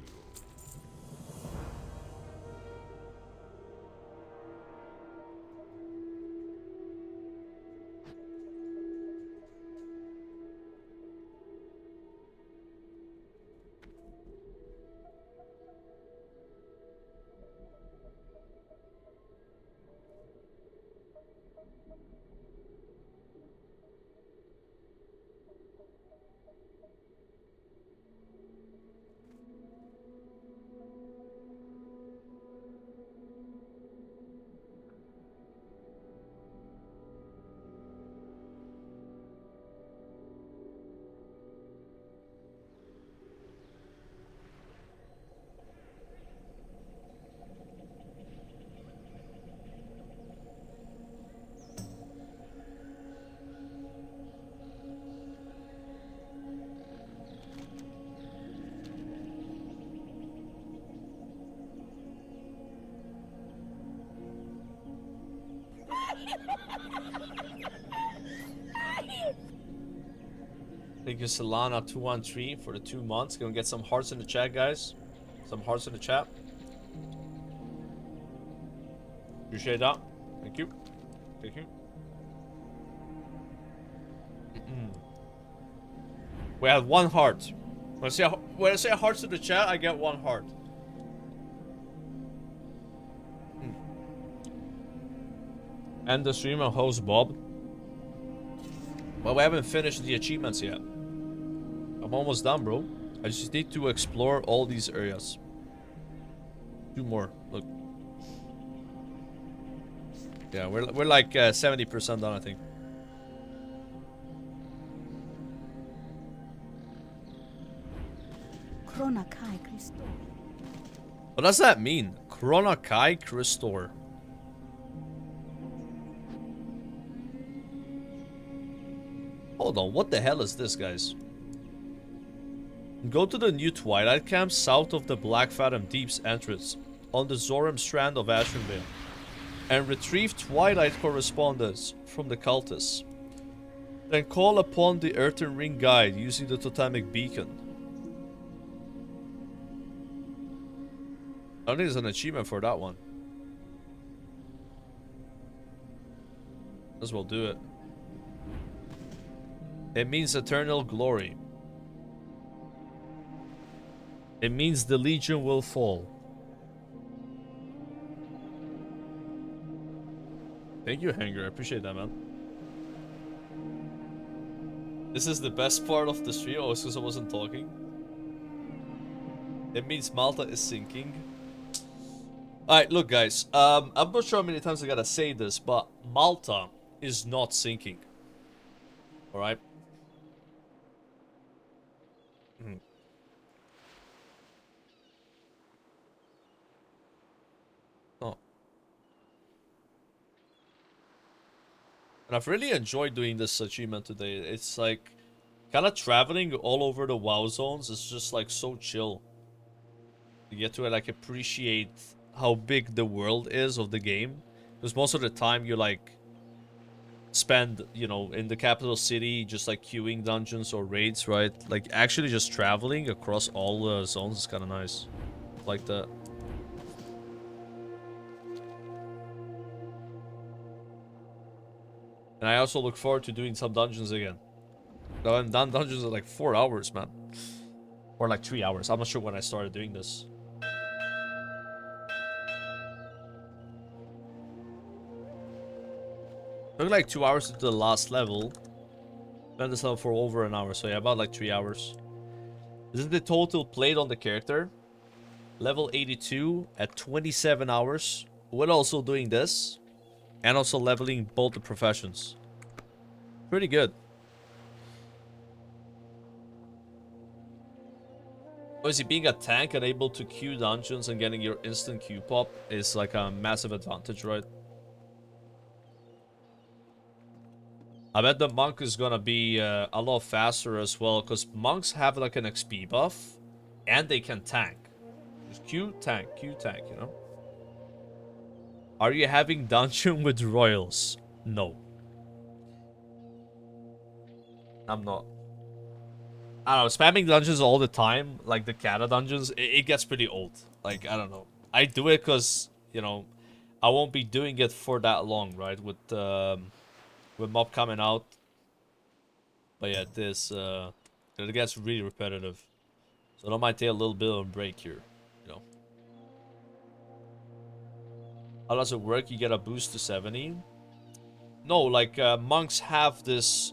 Thank you, Solana213 for the 2 months. Gonna get some hearts in the chat, guys. Some hearts in the chat. Appreciate that. Thank you. Thank you. We have 1 heart. When I say hearts in the chat, I get 1 heart. And the stream and host Bob. Well, we haven't finished the achievements yet. I'm almost done, bro. I just need to explore all these areas. 2 more. Look. Yeah, we're like 70% done, I think. What does that mean? Chronakai Christor. Hold on, what the hell is this, guys? Go to the new Twilight Camp south of the Black Fathom Deep's entrance on the Zoram strand of Ashenvale and retrieve Twilight correspondence from the cultists. Then call upon the Earthen Ring Guide using the totemic beacon. I don't think there's an achievement for that one. As well do it. It means eternal glory. It means the Legion will fall. Thank you, Hanger. I appreciate that, man. This is the best part of the stream. Oh, it's because I wasn't talking. It means Malta is sinking. Alright, look, guys. I'm not sure how many times I gotta say this, but Malta is not sinking. Alright? And I've really enjoyed doing this achievement today. It's like kind of traveling all over the WoW zones is just like so chill. You get to like appreciate how big the world is of the game Because most of the time you like spend, you know, in the capital city just like queuing dungeons or raids, right? Like actually just traveling across all the zones is kind of nice. Like that. And I also look forward to doing some dungeons again. I haven't done dungeons in like 4 hours, man. Or like 3 hours. I'm not sure when I started doing this. Took like 2 hours to do the last level. Spent this level for over an hour. So yeah, about like 3 hours. This is the total played on the character. Level 82 at 27 hours. With also doing this. And also leveling both the professions. Pretty good. Obviously, being a tank and able to queue dungeons and getting your instant queue pop is like a massive advantage, right? I bet the monk is gonna be a lot faster as well, because monks have like an XP buff and they can tank. Just queue, tank, you know? Are you having dungeon with royals? No. I'm not. I don't know, spamming dungeons all the time, like the Cata dungeons, it gets pretty old. Like, I don't know. I do it because, you know, I won't be doing it for that long, right? With mob coming out. But yeah, this, it gets really repetitive. So I might take a little bit of a break here, you know. How does it work? You get a boost to 70? No, like, monks have this...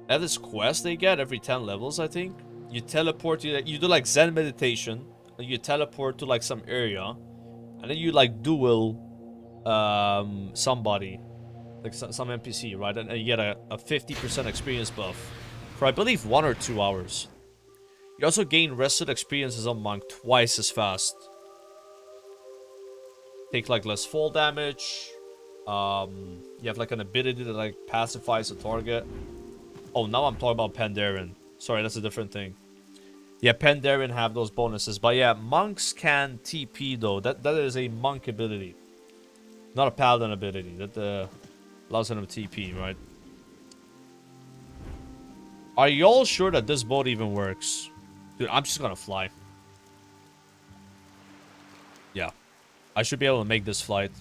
They have this quest they get every 10 levels, I think. You teleport, you do like Zen meditation, and you teleport to like some area, and then you like duel somebody, like some NPC, right? And you get a 50% experience buff for I believe 1 or 2 hours. You also gain rested experiences on monk twice as fast. Take like less fall damage. You have like an ability that like pacifies a target. Oh, now I'm talking about Pandaren. Sorry, that's a different thing. Yeah, Pandaren have those bonuses. But yeah, monks can TP though. That is a monk ability. Not a paladin ability. That allows them to TP, right? Are y'all sure that this boat even works? Dude, I'm just gonna fly. Yeah. I should be able to make this flight.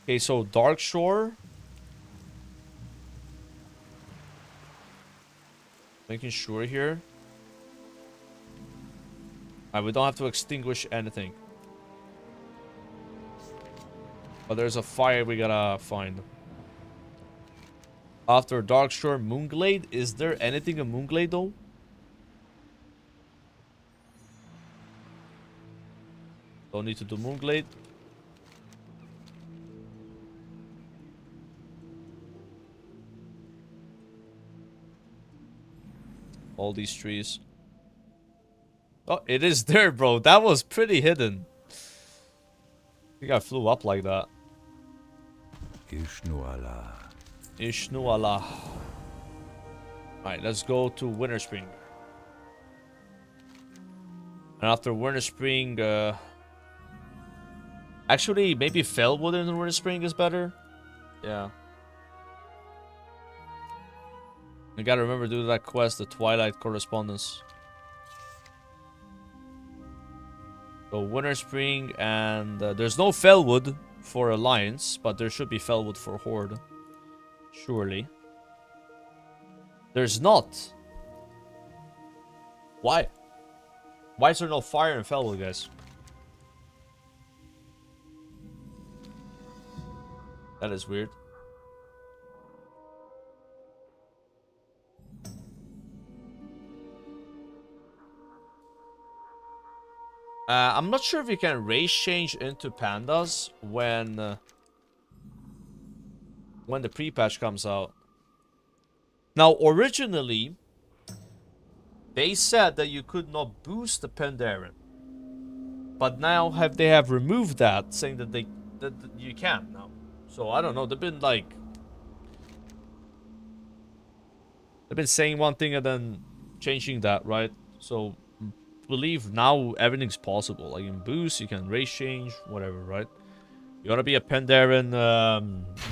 Okay, so Dark Shore. Making sure here. Alright, we don't have to extinguish anything. But there's a fire we gotta find. After Darkshore, Moonglade. Is there anything in Moonglade though? Don't need to do Moonglade. All these trees. Oh, it is there, bro. That was pretty hidden. I think I flew up like that. Ishnuala. Ishnuala. Alright, let's go to Winter Spring. And after Winter Spring, actually, maybe Fellwood in Winter Spring is better. Yeah. I gotta remember to do that quest, the Twilight Correspondence. So Winter Spring, and there's no Fellwood for Alliance, but there should be Fellwood for Horde. Surely. There's not. Why? Why is there no fire in Fellwood, guys? That is weird. I'm not sure if you can race change into pandas when the pre-patch comes out. Now, originally, they said that you could not boost the Pandaren, but now they have removed that, saying that that you can now. So I don't know. They've been saying one thing and then changing that, right? So believe now everything's possible. Like in boost, you can race change, whatever, right? You wanna be a Pandaren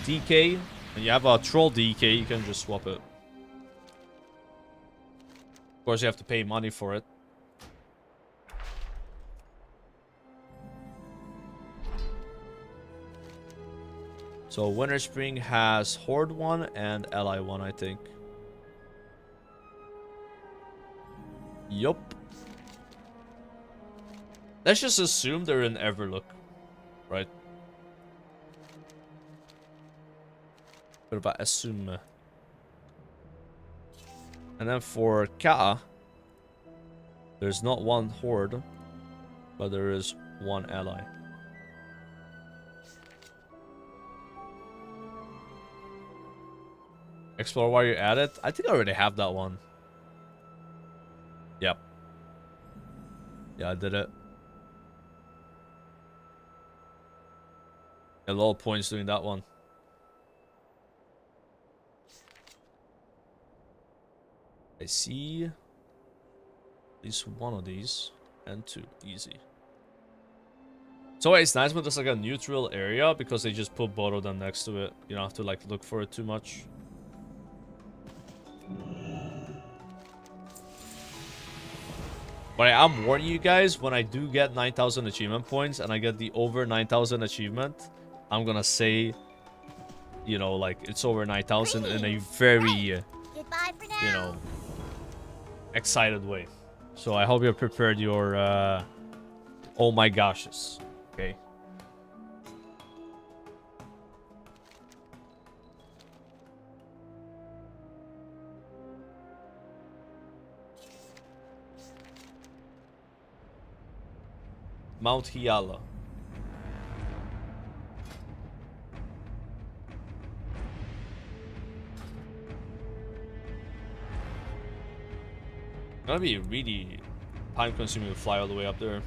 DK, and you have a troll DK, you can just swap it. Of course, you have to pay money for it. So Winter Spring has Horde 1 and Ally 1, I think. Yup. Let's just assume they're in Everlook, right? What about assume? And then for Ka, there's not one Horde, but there is one ally. Explore while you're at it. I think I already have that one. Yep. Yeah, I did it. A lot of points doing that one. I see at least one of these and two. Easy. So it's nice when there's like a neutral area because they just put both of them next to it. You don't have to like look for it too much. But I'm warning you guys, when I do get 9,000 achievement points and I get the over 9,000 achievement, I'm gonna say, you know, like it's over 9,000 in a very, you know, excited way. So I hope you prepared your, oh my goshes. Okay. Mount Hyala. Gonna be really time consuming to fly all the way up there.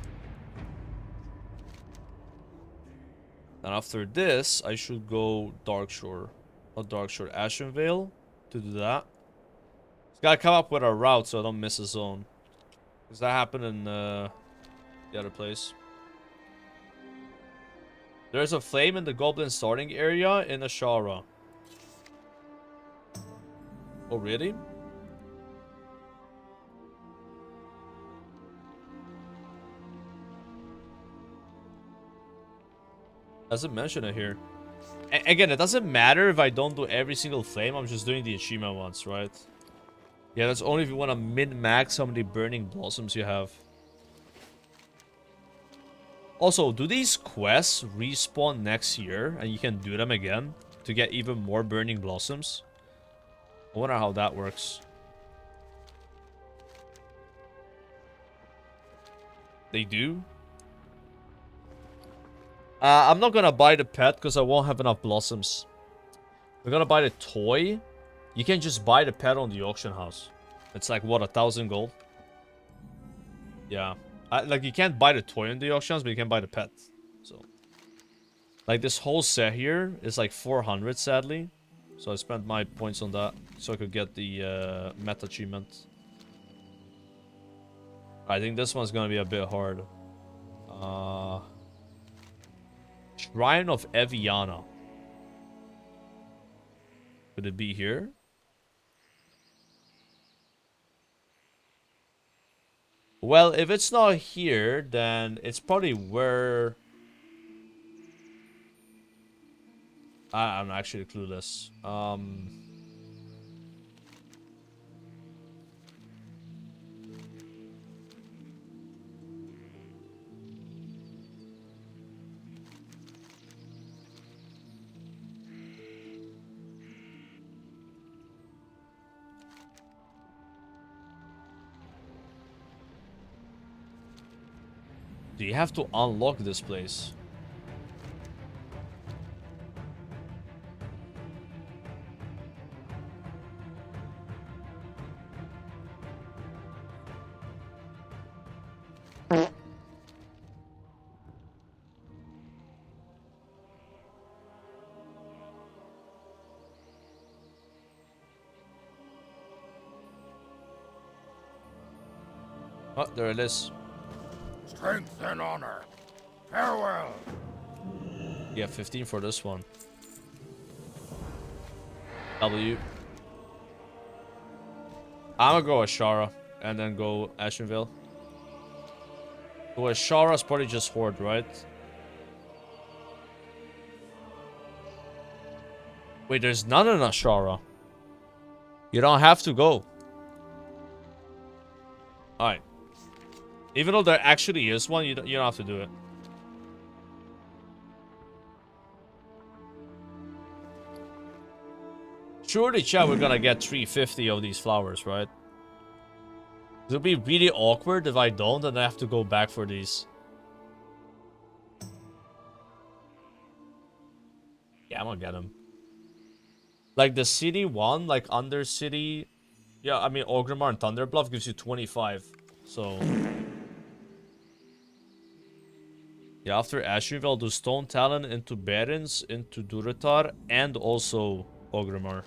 And after this, I should go Darkshore. Not Darkshore, Ashenvale to do that. Just gotta come up with a route so I don't miss a zone. Because that happened in the other place. There's a flame in the goblin starting area in Ashara. Oh, really? Doesn't mention it here. Again, it doesn't matter if I don't do every single flame. I'm just doing the achievement ones, right? Yeah, that's only if you want to min-max how many burning blossoms you have. Also, do these quests respawn next year and you can do them again to get even more burning blossoms? I wonder how that works. They do? I'm not gonna buy the pet because I won't have enough blossoms. We're gonna buy the toy. You can just buy the pet on the auction house. It's like, what, 1,000 gold? Yeah. Like, you can't buy the toy in the auctions, but you can buy the pet. So, like, this whole set here is like 400, sadly. So I spent my points on that so I could get the meta achievement. I think this one's gonna be a bit hard. Shrine of Eviana. Could it be here? Well, if it's not here, then it's probably where... I'm actually clueless. Do you have to unlock this place? Oh, there it is. Strength and honor. Farewell. Yeah, 15 for this one. W. I'm gonna go Ashara and then go Ashenvale. So Ashara's probably just Horde, right? Wait, there's none in Ashara. You don't have to go. Alright. Even though there actually is one, you don't have to do it. Surely, chat, we're gonna get 350 of these flowers, right? It'll be really awkward if I don't and I have to go back for these. Yeah, I'm gonna get them. Like the city one, like Undercity. Yeah, I mean, Orgrimmar and Thunderbluff gives you 25. So. Yeah, after Ashenvale, do Stone Talon into Barons, into Durotar, and also Orgrimmar.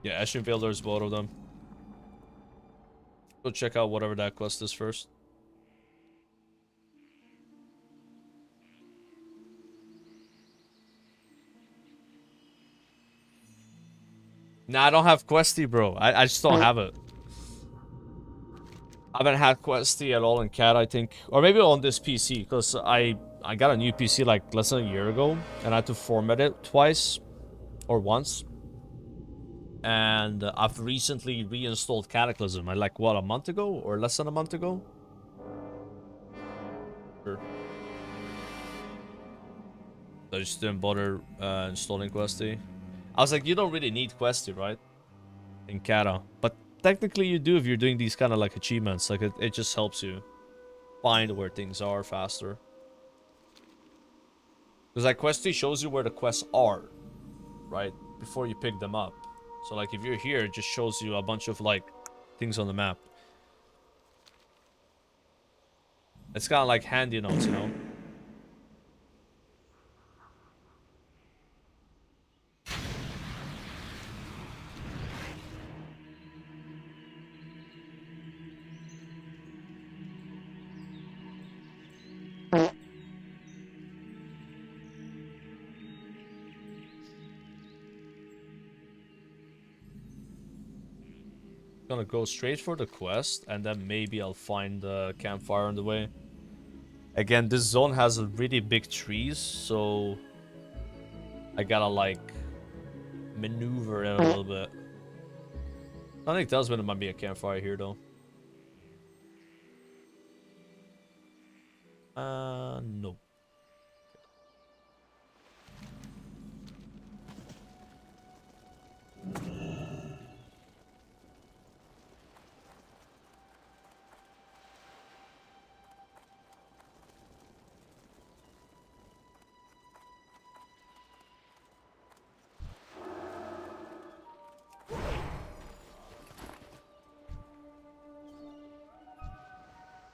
Yeah, Ashenvale, there's both of them. Go check out whatever that quest is first. Nah, I don't have Questy, bro. I just don't have it. I haven't had Questy at all in CAT, I think. Or maybe on this PC, because I got a new PC like less than a year ago, and I had to format it twice. Or once. And I've recently reinstalled Cataclysm. Like, what, a month ago? Or less than a month ago? Sure. So I just didn't bother installing Questy. I was like, you don't really need Questy, right? In Cata. But technically you do if you're doing these kind of like achievements. Like, it just helps you find where things are faster. Because like Questy shows you where the quests are, right? Before you pick them up. So like if you're here, it just shows you a bunch of like things on the map. It's kind of like handy notes, you know? Gonna go straight for the quest, and then maybe I'll find the campfire on the way. Again, this zone has really big trees, so I gotta like maneuver it a little bit. I think tells me there might be a campfire here though. No.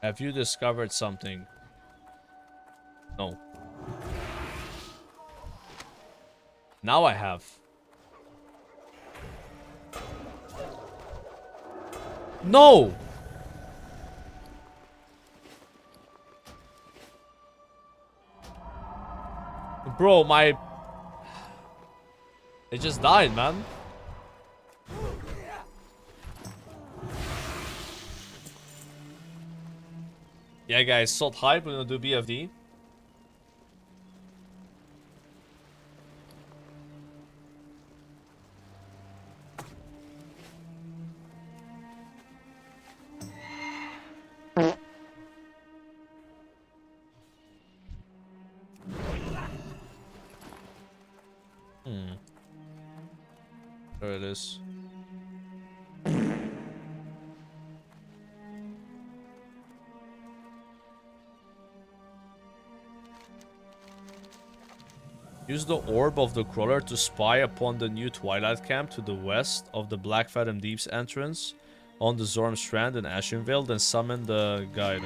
Have you discovered something? No. Now I have. No! Bro, my... It just died, man. Yeah, guys, salt hype, we're gonna do BFD. There it is. Use the orb of the crawler to spy upon the new Twilight Camp to the west of the Black Fathom Deep's entrance on the Zorm Strand in Ashenvale, then summon the guide.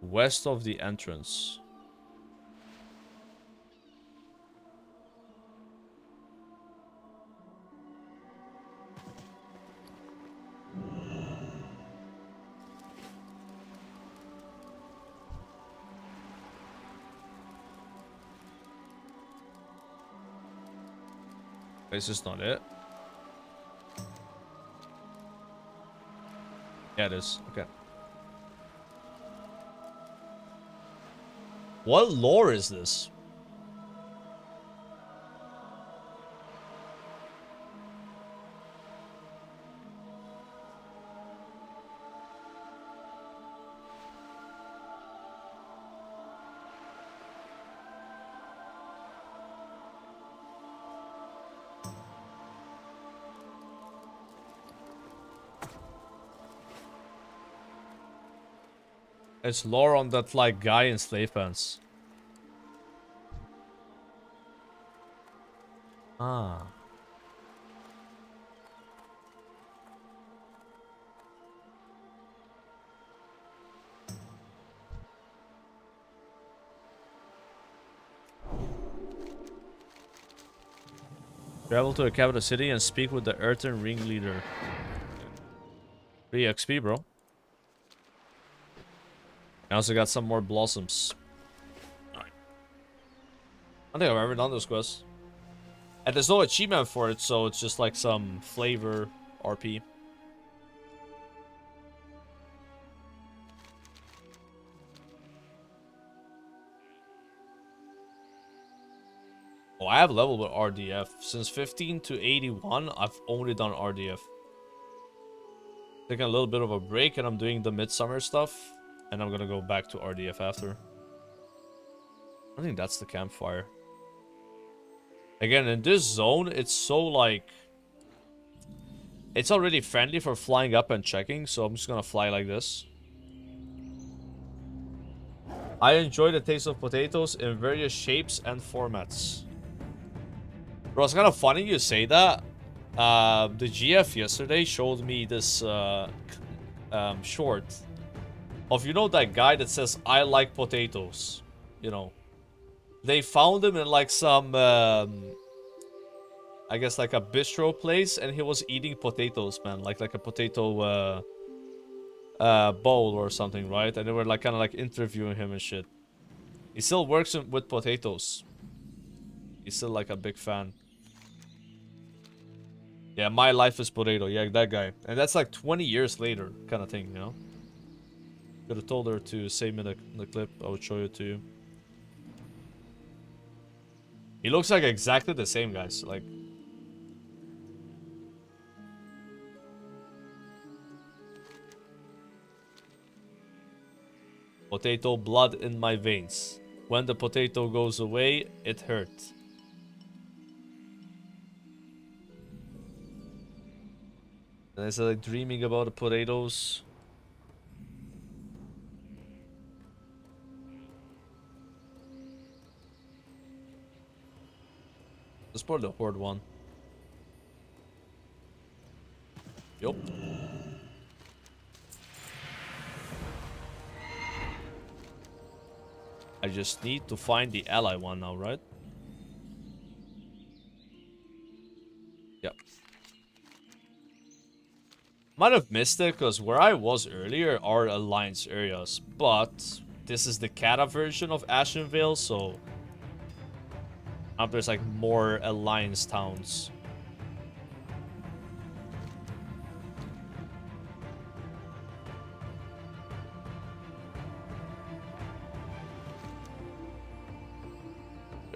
West of the entrance. This is not it. Yeah, it is. Okay. What lore is this? It's lore on that, like, guy in slave pants. Ah. Travel to a capital city and speak with the Earthen ringleader. 3 XP, bro. I also got some more blossoms. I don't think I've ever done this quest. And there's no achievement for it, so it's just like some flavor RP. Oh, I have leveled with RDF. Since 15 to 81, I've only done RDF. Taking a little bit of a break and I'm doing the Midsummer stuff. And I'm gonna go back to RDF after. I think that's the campfire. Again, in this zone, it's so like... It's already friendly for flying up and checking, so I'm just gonna fly like this. I enjoy the taste of potatoes in various shapes and formats. Bro, it's kind of funny you say that. The GF yesterday showed me this short of, you know, that guy that says, I like potatoes. You know. They found him in like some, I guess like a bistro place, and he was eating potatoes, man. Like a potato bowl or something, right? And they were like kind of like interviewing him and shit. He still works with potatoes. He's still like a big fan. Yeah, my life is potato. Yeah, that guy. And that's like 20 years later kind of thing, you know? Could have told her to save me the clip. I would show it to you. He looks like exactly the same, guys. Like... Potato blood in my veins. When the potato goes away, it hurts. And I said, like, dreaming about the potatoes. Let's pour the horde one. Yup. I just need to find the ally one now, right? Yep. Might have missed it, because where I was earlier are alliance areas. But this is the Cata version of Ashenvale, so... Now there's like more alliance towns.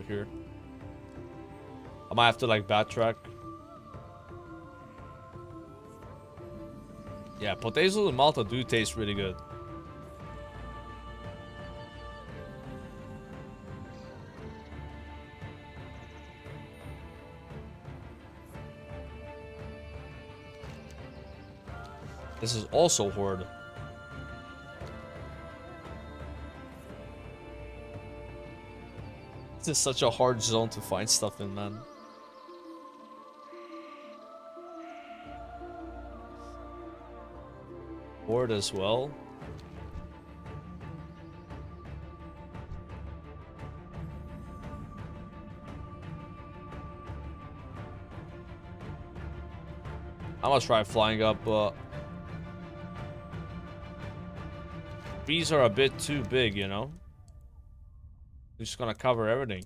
Here. I might have to like backtrack. Yeah, potatoes in Malta do taste really good. This is also horde. This is such a hard zone to find stuff in, man. Horde as well. I'm gonna try flying up, but trees are a bit too big, you know? They're just gonna cover everything.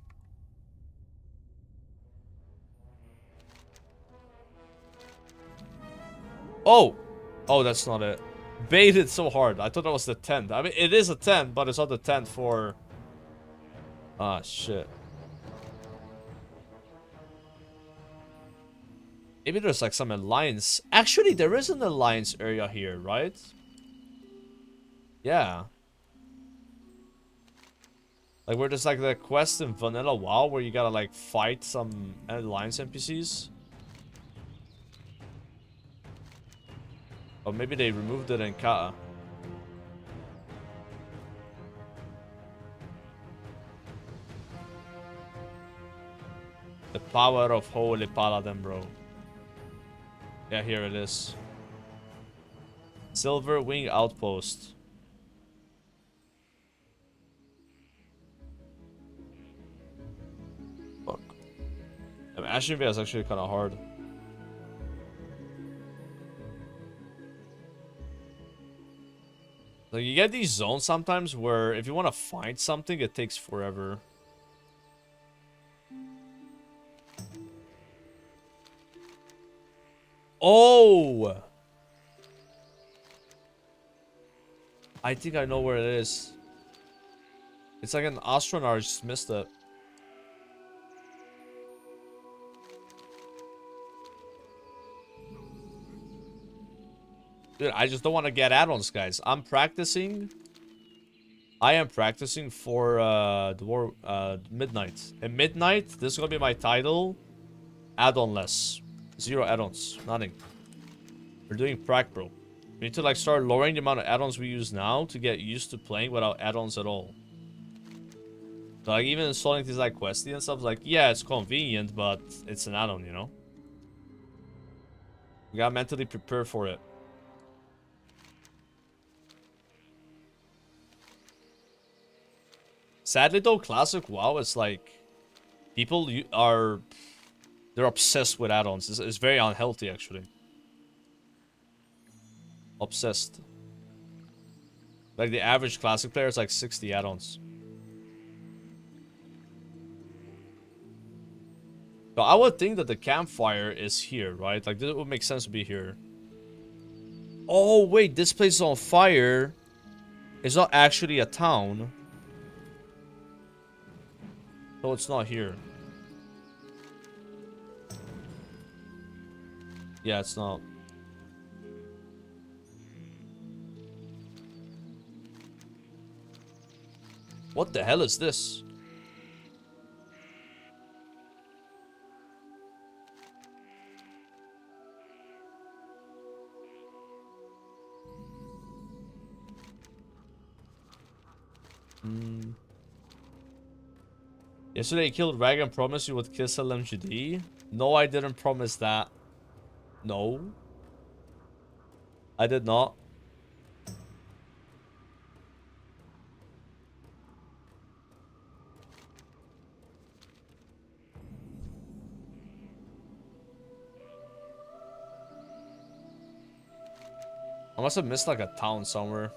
Oh! Oh, that's not it. Baited so hard. I thought that was the tent. I mean, it is a tent, but it's not the tent for... Ah, shit. Maybe there's like some alliance. Actually, there is an alliance area here, right? Yeah. Like where there's like the quest in Vanilla WoW where you gotta like fight some alliance NPCs. Or maybe they removed it in Kata. The power of Holy Paladin, bro. Yeah, here it is. Silver Wing Outpost. Fuck. Ashen Veil is actually kind of hard. Like, you get these zones sometimes where if you want to find something, it takes forever. Oh! I think I know where it is. It's like an astronaut, I just missed it. Dude, I just don't want to get add-ons, guys. I'm practicing. I am practicing for Midnight. And Midnight, this is going to be my title. Add-on-less. 0 add-ons. Nothing. We're doing prac, bro. We need to like start lowering the amount of add-ons we use now to get used to playing without add-ons at all. So, like even installing things like Questy and stuff, like yeah, it's convenient, but it's an add-on, you know? We gotta mentally prepare for it. Sadly though, classic WoW is like people are they're obsessed with add-ons. It's very unhealthy actually. Obsessed. Like the average classic player is like 60 add-ons. So I would think that the campfire is here, right? Like this would make sense to be here. Oh wait, this place is on fire. It's not actually a town. So it's not here. Yeah, it's not. What the hell is this? Yesterday you killed Rag and promised you would kiss LMGD? No, I didn't promise that. No. I did not. I must have missed like a town somewhere.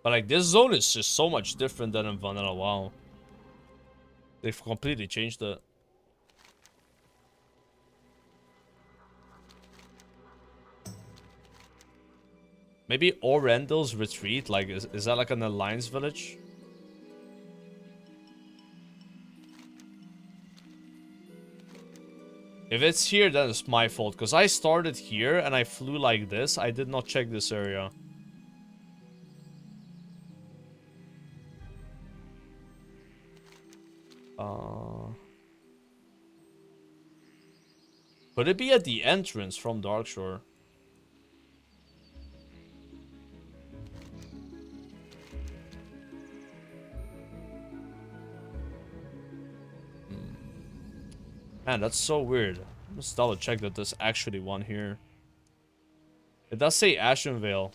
But like this zone is just so much different than in Vanilla WoW. They've completely changed it. Maybe Orendil's Retreat, like is that like an alliance village? If it's here, then it's my fault. Because I started here and I flew like this. I did not check this area. Could it be at the entrance from Darkshore? Man, that's so weird. Let's double check that there's actually one here. It does say Ashen Veil.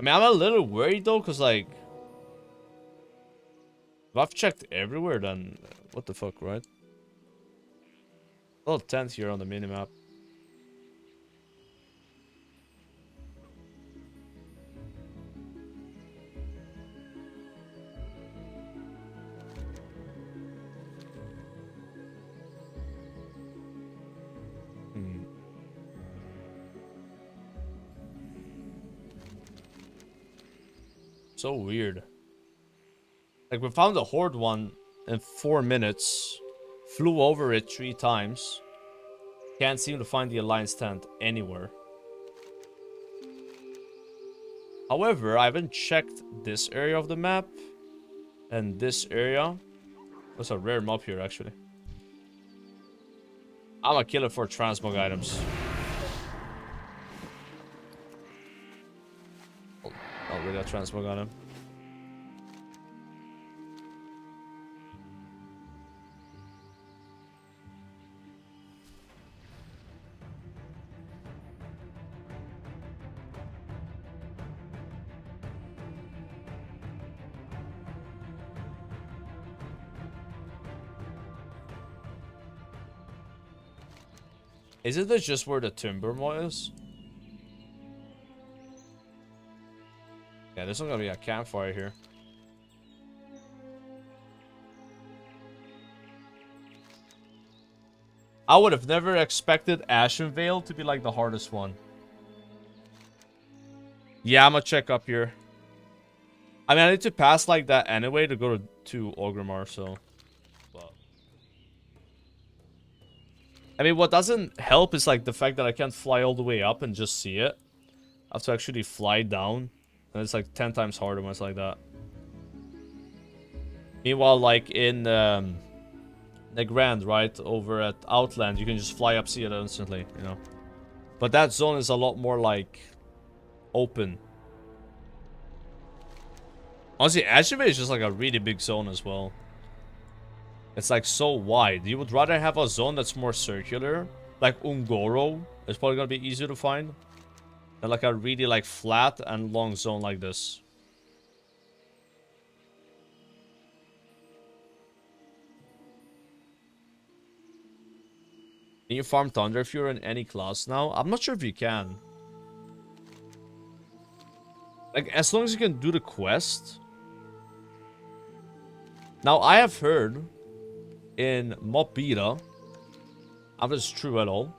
I mean, I'm a little worried though, because like... If I've checked everywhere, then what the fuck, right? A little tent here on the minimap. So weird. Like, we found the Horde one in 4 minutes. Flew over it 3 times. Can't seem to find the Alliance tent anywhere. However, I haven't checked this area of the map. And this area. There's a rare mob here, actually. I'm gonna kill it for transmog items. Not really a transmog item. Isn't this just where the timber moor is? Yeah, there's not gonna be a campfire here. I would have never expected Ashenvale to be like the hardest one. Yeah, I'm gonna check up here. I mean, I need to pass like that anyway to go to Orgrimmar, so. But I mean, what doesn't help is like the fact that I can't fly all the way up and just see it. I have to actually fly down. And it's like 10 times harder when it's like that. Meanwhile, like in the Grand, right, over at Outland, you can just fly up, see it instantly, you know. But that zone is a lot more like open. Honestly, Ashenvale is just like a really big zone as well. It's like so wide. You would rather have a zone that's more circular, like Ungoro. It's probably gonna be easier to find. And like a really like flat and long zone like this. Can you farm Thunder if you're in any class now? I'm not sure if you can. Like, as long as you can do the quest. Now, I have heard in Mob Beta, if it's true at all,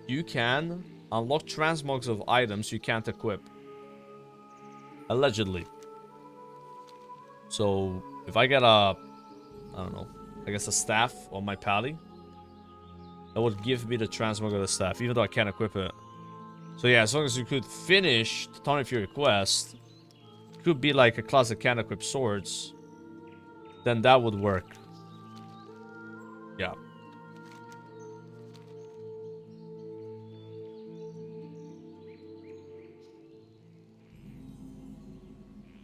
you can unlock transmogs of items you can't equip. Allegedly. So, if I get a, I don't know, I guess a staff on my pally, that would give me the transmog of the staff, even though I can't equip it. So yeah, as long as you could finish the Town of Fury quest, it could be like a class that can't equip swords, then that would work. Yeah.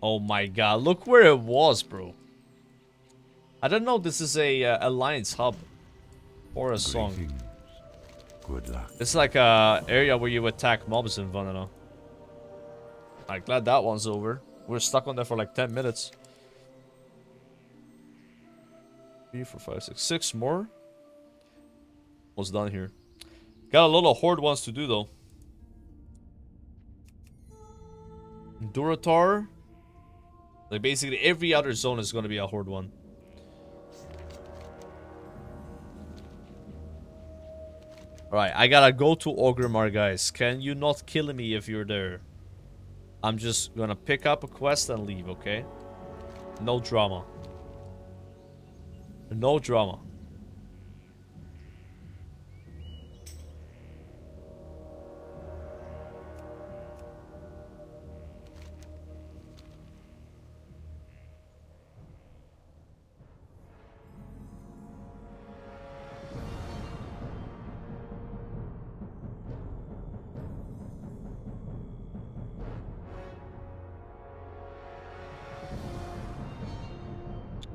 Oh my god, look where it was, bro. I don't know, this is a Alliance hub. Or a song. Good luck. It's like a area where you attack mobs in Vanilla. I'm glad that one's over. We're stuck on there for like 10 minutes. 3, 4, 5, 6. 6 more? Almost done here. Got a lot of Horde ones to do though. Duratar. Like basically every other zone is going to be a Horde one. Alright, I gotta go to Orgrimmar, guys. Can you not kill me if you're there? I'm just gonna pick up a quest and leave, okay? No drama. No drama.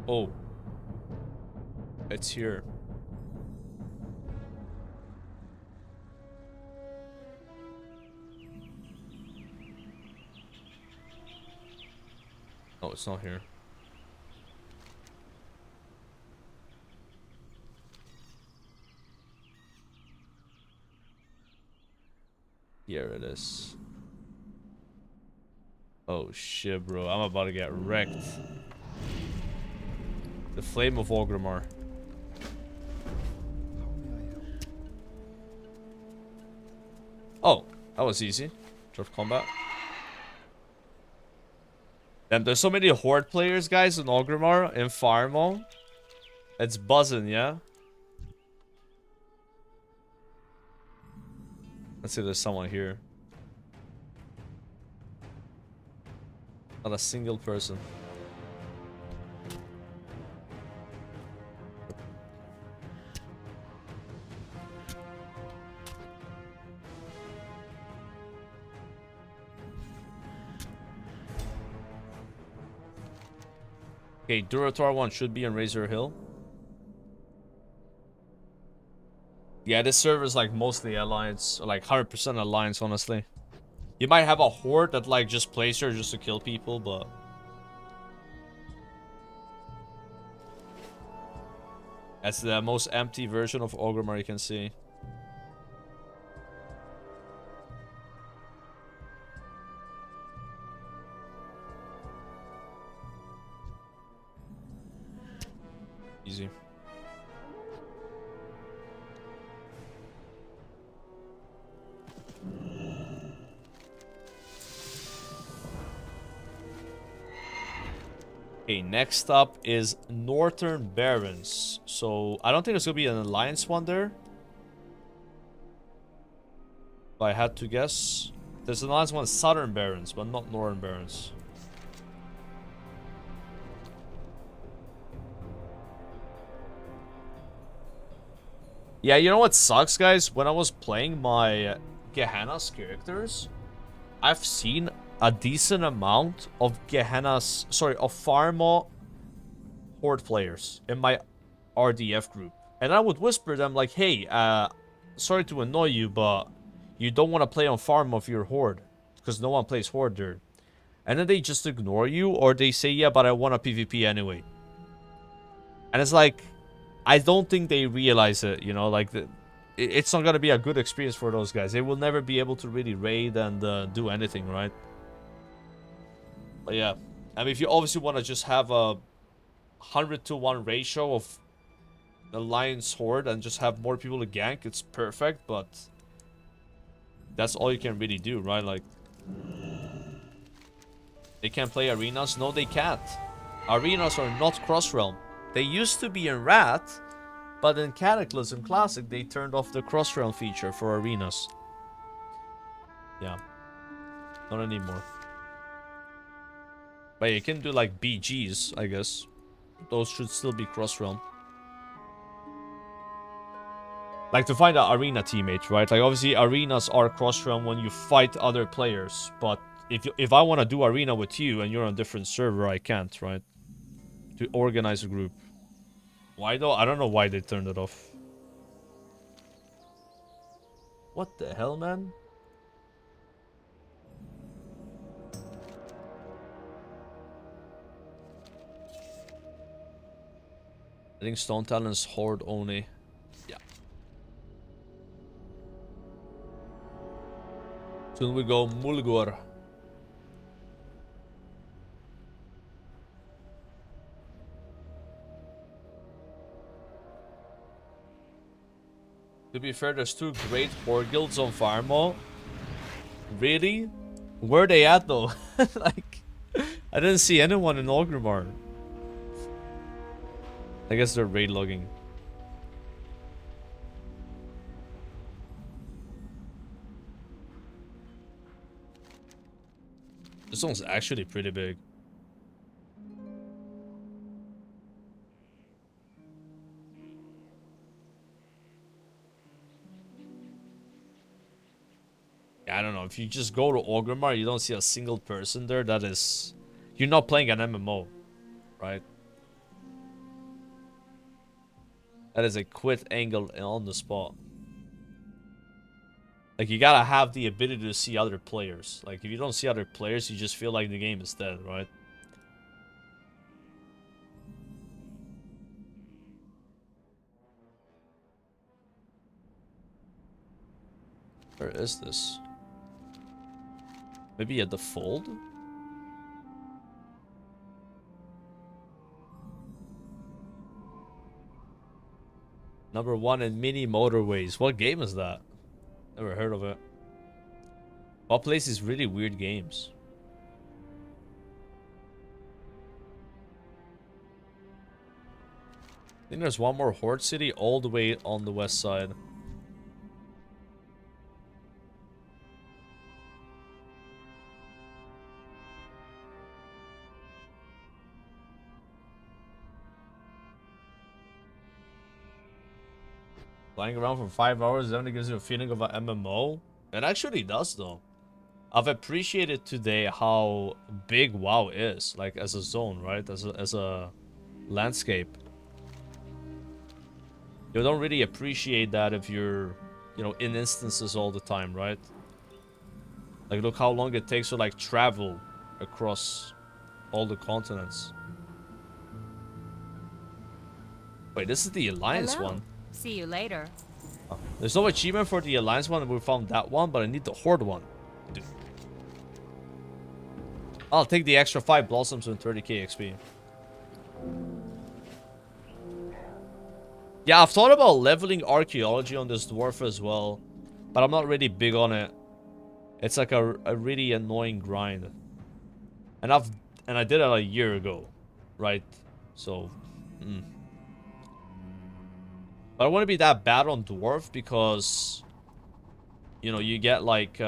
Oh. It's here. Oh, it's not here. Here it is. Oh shit, bro. I'm about to get wrecked. The Flame of Orgrimmar. Oh, that was easy. Drop combat. Damn, there's so many Horde players, guys, in Orgrimmar and Farmo. It's buzzing, yeah? Let's see if there's someone here. Not a single person. Okay, Duratar 1 should be on Razor Hill. Yeah, this server is like mostly Alliance, or like 100% Alliance, honestly. You might have a Horde that like just plays here just to kill people, but... That's the most empty version of Orgrimmar you can see. Easy. Okay, next up is Northern Barons. So, I don't think there's gonna be an Alliance one there. If I had to guess. There's an Alliance one, Southern Barons, but not Northern Barons. Yeah, you know what sucks, guys? When I was playing my Gehenna's characters, I've seen a decent amount of of Pharma Horde players in my RDF group. And I would whisper them like, hey, sorry to annoy you, but you don't want to play on Pharma of your Horde. Because no one plays Horde there. And then they just ignore you, or they say, yeah, but I want a PvP anyway. And it's like, I don't think they realize it, you know, like, it's not going to be a good experience for those guys. They will never be able to really raid and do anything, right? But yeah, I mean, if you obviously want to just have a 100-to-1 ratio of Alliance Horde and just have more people to gank, it's perfect, but that's all you can really do, right? Like, they can't play arenas? No, they can't. Arenas are not cross-realm. They used to be in Rat, but in Cataclysm Classic, they turned off the cross-realm feature for arenas. Yeah. Not anymore. But you can do like BGs, I guess. Those should still be cross-realm. Like to find an arena teammate, right? Like obviously arenas are cross-realm when you fight other players. But if I want to do arena with you and you're on a different server, I can't, right? To organize a group. Why though? I don't know why they turned it off. What the hell, man? I think Stone Talon's Horde only. Yeah. Soon we go Mulgor. To be fair, there's 2 great Horde guilds on Farmo. Really? Where are they at though? Like, I didn't see anyone in Orgrimmar. I guess they're raid logging. This one's actually pretty big. I don't know. If you just go to Orgrimmar, you don't see a single person there. That is... You're not playing an MMO, right? That is a quit angle on the spot. Like, you gotta have the ability to see other players. Like, if you don't see other players, you just feel like the game is dead, right? Where is this? Maybe a default? Number 1 in mini motorways. What game is that? Never heard of it. All plays these really weird games. I think there's one more Horde City all the way on the west side. Flying around for 5 hours definitely gives you a feeling of an MMO. It actually does, though. I've appreciated today how big WoW is, like as a zone, right? As a landscape. You don't really appreciate that if you're, you know, in instances all the time, right? Like, look how long it takes to, like, travel across all the continents. Wait, this is the Alliance Hello. one. See you later. Oh, there's no achievement for the Alliance one, and we found that one, but I need the Horde one. Dude. I'll take the extra 5 Blossoms and 30k XP. Yeah, I've thought about leveling archaeology on this dwarf as well, but I'm not really big on it. It's like a really annoying grind. And I did it a year ago, right? So, But I want to be that bad on dwarf because, you know, you get like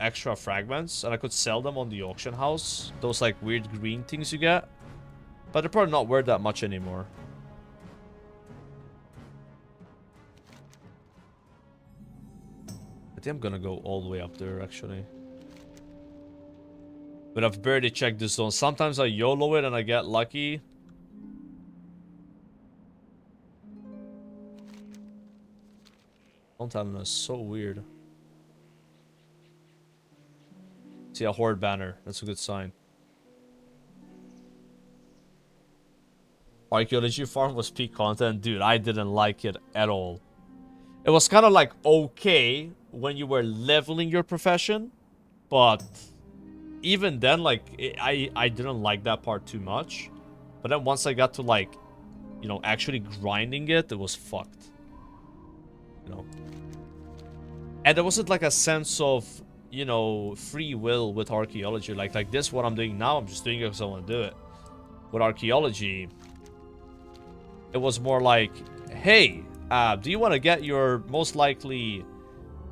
extra fragments, and I could sell them on the auction house. Those like weird green things you get, but they're probably not worth that much anymore. I think I'm gonna go all the way up there actually. But I've barely checked this zone. Sometimes I YOLO it and I get lucky. Downtown is so weird. See a Horde banner. That's a good sign. Archaeology farm was peak content. Dude, I didn't like it at all. It was kind of like okay when you were leveling your profession, but even then, like, I didn't like that part too much. But then once I got to, like, you know, actually grinding it, it was fucked. You know? And there wasn't, like, a sense of, you know, free will with archaeology. Like this, what I'm doing now, I'm just doing it because I want to do it. With archaeology, it was more like, hey, do you want to get your most likely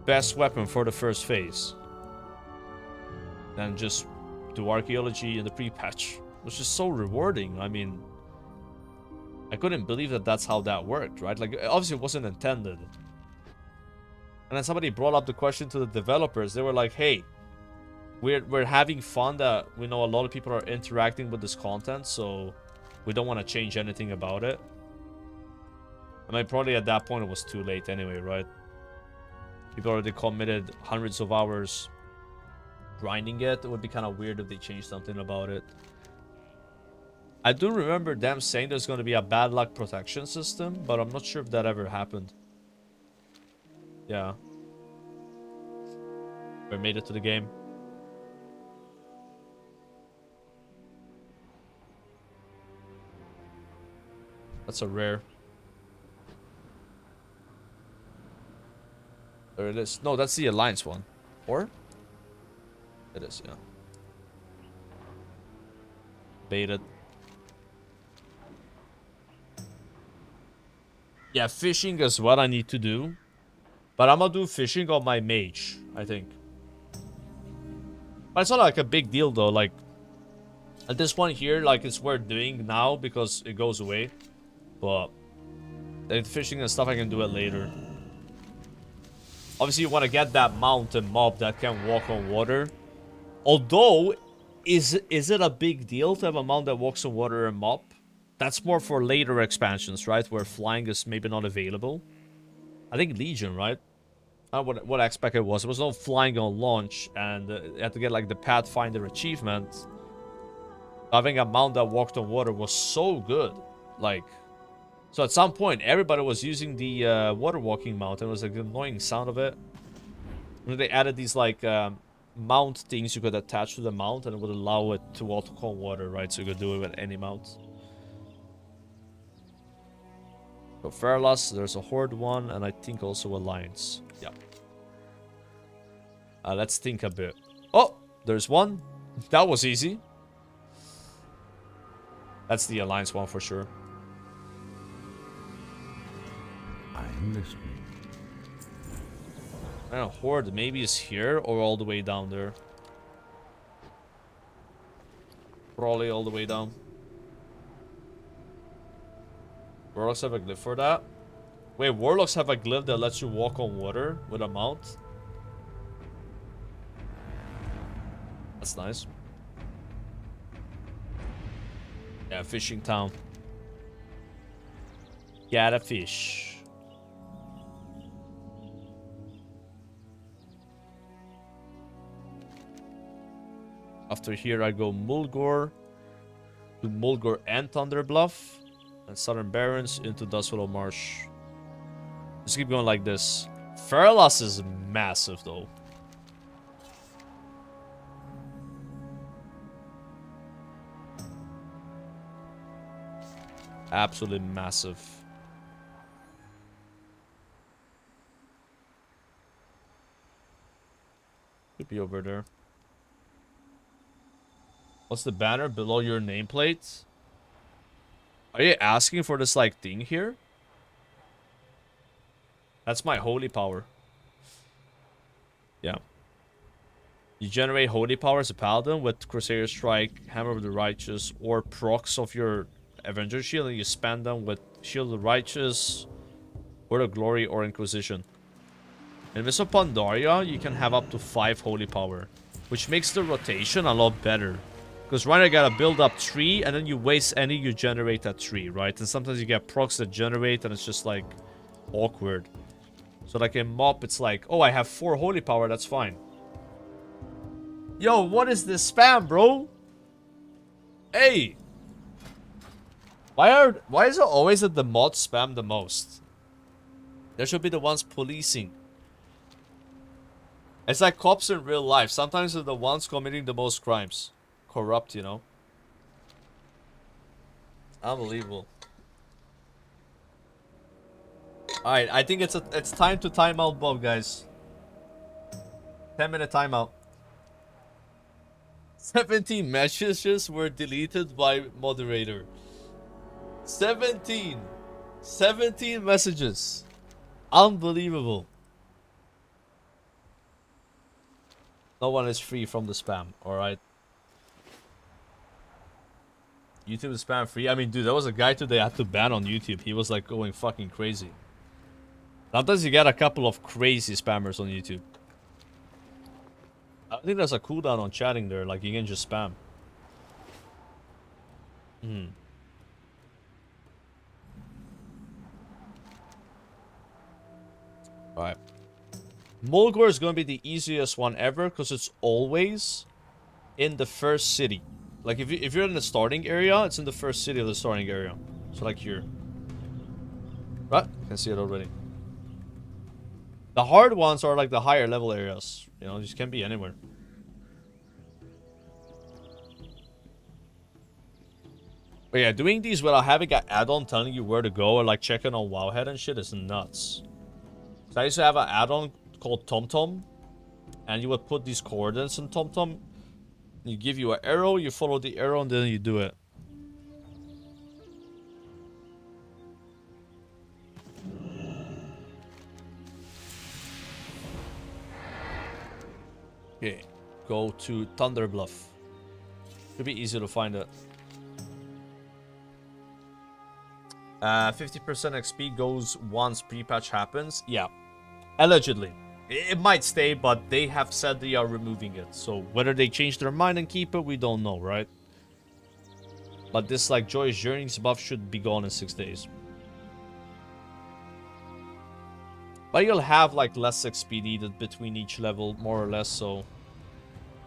best weapon for the first phase? Then just do archaeology in the pre-patch, which is so rewarding. I mean, I couldn't believe that that's how that worked, right? Like, obviously it wasn't intended. And then somebody brought up the question to the developers. They were like, hey, we're having fun that we know a lot of people are interacting with this content, so we don't want to change anything about it. I mean, probably at that point it was too late anyway, right? People already committed hundreds of hours grinding it. It would be kind of weird if they changed something about it. I do remember them saying there's going to be a bad luck protection system, but I'm not sure if that ever happened. Yeah. We made it to the game. That's a rare. There it is. No, that's the Alliance one. Or? It is, yeah. Baited. Yeah, fishing is what I need to do. But I'm gonna do fishing on my mage, I think. But it's not like a big deal though. Like, at this point here, like, it's worth doing now because it goes away. But the fishing and stuff, I can do it later. Obviously, you want to get that mountain mob that can walk on water. Although, is it a big deal to have a mount that walks on water and mob? That's more for later expansions, right? Where flying is maybe not available. I think Legion, right? I don't know what aspect it was. There was no flying on launch, and you had to get like the Pathfinder achievement. Having a mount that walked on water was so good. Like, so at some point, everybody was using the water walking mount, and it was like the annoying sound of it. And they added these like mount things you could attach to the mount, and it would allow it to auto-con water, right? So you could do it with any mount. So Fairloss, there's a Horde one, and I think also Alliance. Yeah. Let's think a bit. Oh, there's one. That was easy. That's the Alliance one for sure. I'm listening. I don't know, Horde maybe is here or all the way down there. Probably all the way down. Warlocks have a glyph for that? Wait, Warlocks have a glyph that lets you walk on water with a mount? That's nice. Yeah, fishing town. Gotta fish. After here, I go Mulgore to Mulgore and Thunder Bluff, and Southern Barrens into Dustwallow Marsh. Just keep going like this. Fairloss is massive, though. Absolutely massive. Could be over there. What's the banner below your nameplate? Are you asking for this, like, thing here? That's my holy power. Yeah. You generate holy power as a paladin with Crusader Strike, Hammer of the Righteous, or procs of your Avenger Shield, and you spend them with Shield of the Righteous, Word of Glory, or Inquisition. In Mists of Pandaria, you can have up to 5 holy power, which makes the rotation a lot better. Because right now you gotta build up 3, and then you waste any, you generate that 3, right? And sometimes you get procs that generate, and it's just like awkward. So like in MOP, it's like, oh, I have 4 holy power, that's fine. Yo, what is this spam, bro? Hey! Why is it always that the mods spam the most? There should be the ones policing. It's like cops in real life. Sometimes they're the ones committing the most crimes. Corrupt, you know. Unbelievable. Alright, I think it's time to time out Bob, guys. 10-minute timeout. 17 messages were deleted by moderator. 17 messages. Unbelievable. No one is free from the spam, alright? YouTube is spam free. I mean, dude, there was a guy today I had to ban on YouTube. He was like going fucking crazy. Sometimes you get a couple of crazy spammers on YouTube. I think there's a cooldown on chatting there, like you can just spam. Alright. Mulgore is going to be the easiest one ever because it's always in the first city. Like if you're in the starting area, it's in the first city of the starting area. So like here. Right? You can see it already. The hard ones are like the higher level areas. You know, just can be anywhere. But yeah, doing these without having an add-on telling you where to go or like checking on Wowhead and shit is nuts. So I used to have an add-on called TomTom, and you would put these coordinates in TomTom. You give you an arrow, you follow the arrow, and then you do it. Okay, go to Thunder Bluff. Should be easy to find it. 50% XP goes once pre-patch happens. Yeah, allegedly. It might stay, but they have said they are removing it. So whether they change their mind and keep it, we don't know, right? But this like Joyous Journeys buff should be gone in 6 days. But you'll have like less XP needed between each level, more or less, so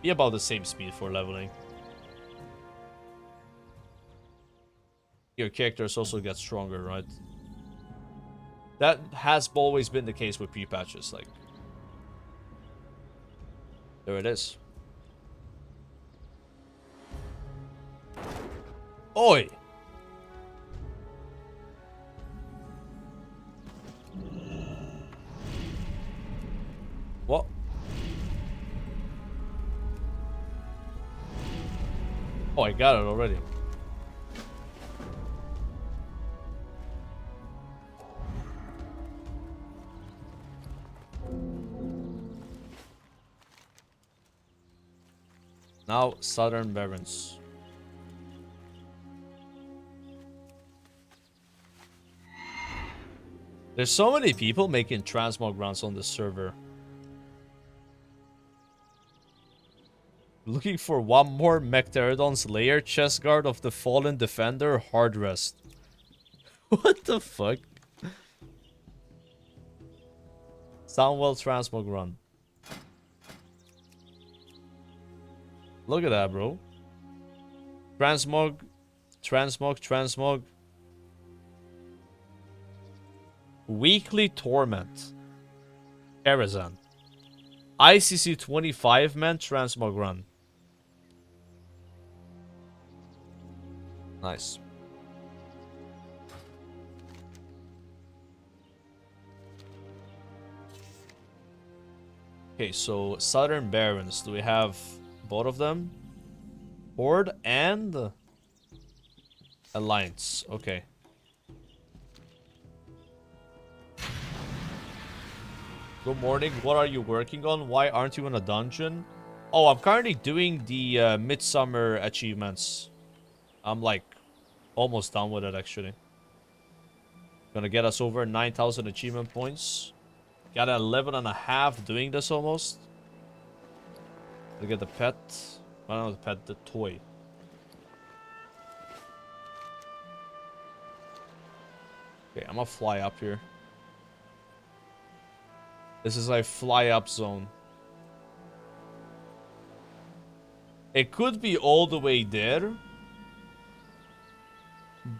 be about the same speed for leveling. Your characters also get stronger, right? That has always been the case with pre-patches, like. There it is. Oi! What? Oh, I got it already. Now, Southern Barrens. There's so many people making transmog runs on this server. Looking for one more Mechtherodon's lair, chest guard of the fallen defender, hard rest. What the fuck? Soundwell transmog run. Look at that, bro. Transmog, transmog, transmog. Weekly Torment. Karazhan. ICC 25 man transmog run. Nice. Okay, so Southern Barrens. Do we have both of them? Horde and Alliance. Okay. Good morning. What are you working on? Why aren't you in a dungeon? Oh, I'm currently doing the Midsummer achievements. I'm like almost done with it actually. Gonna get us over 9,000 achievement points. Got 11.5 doing this almost. Look at the pet. I don't know the pet, the toy. Okay, I'm gonna fly up here. This is a fly up zone. It could be all the way there.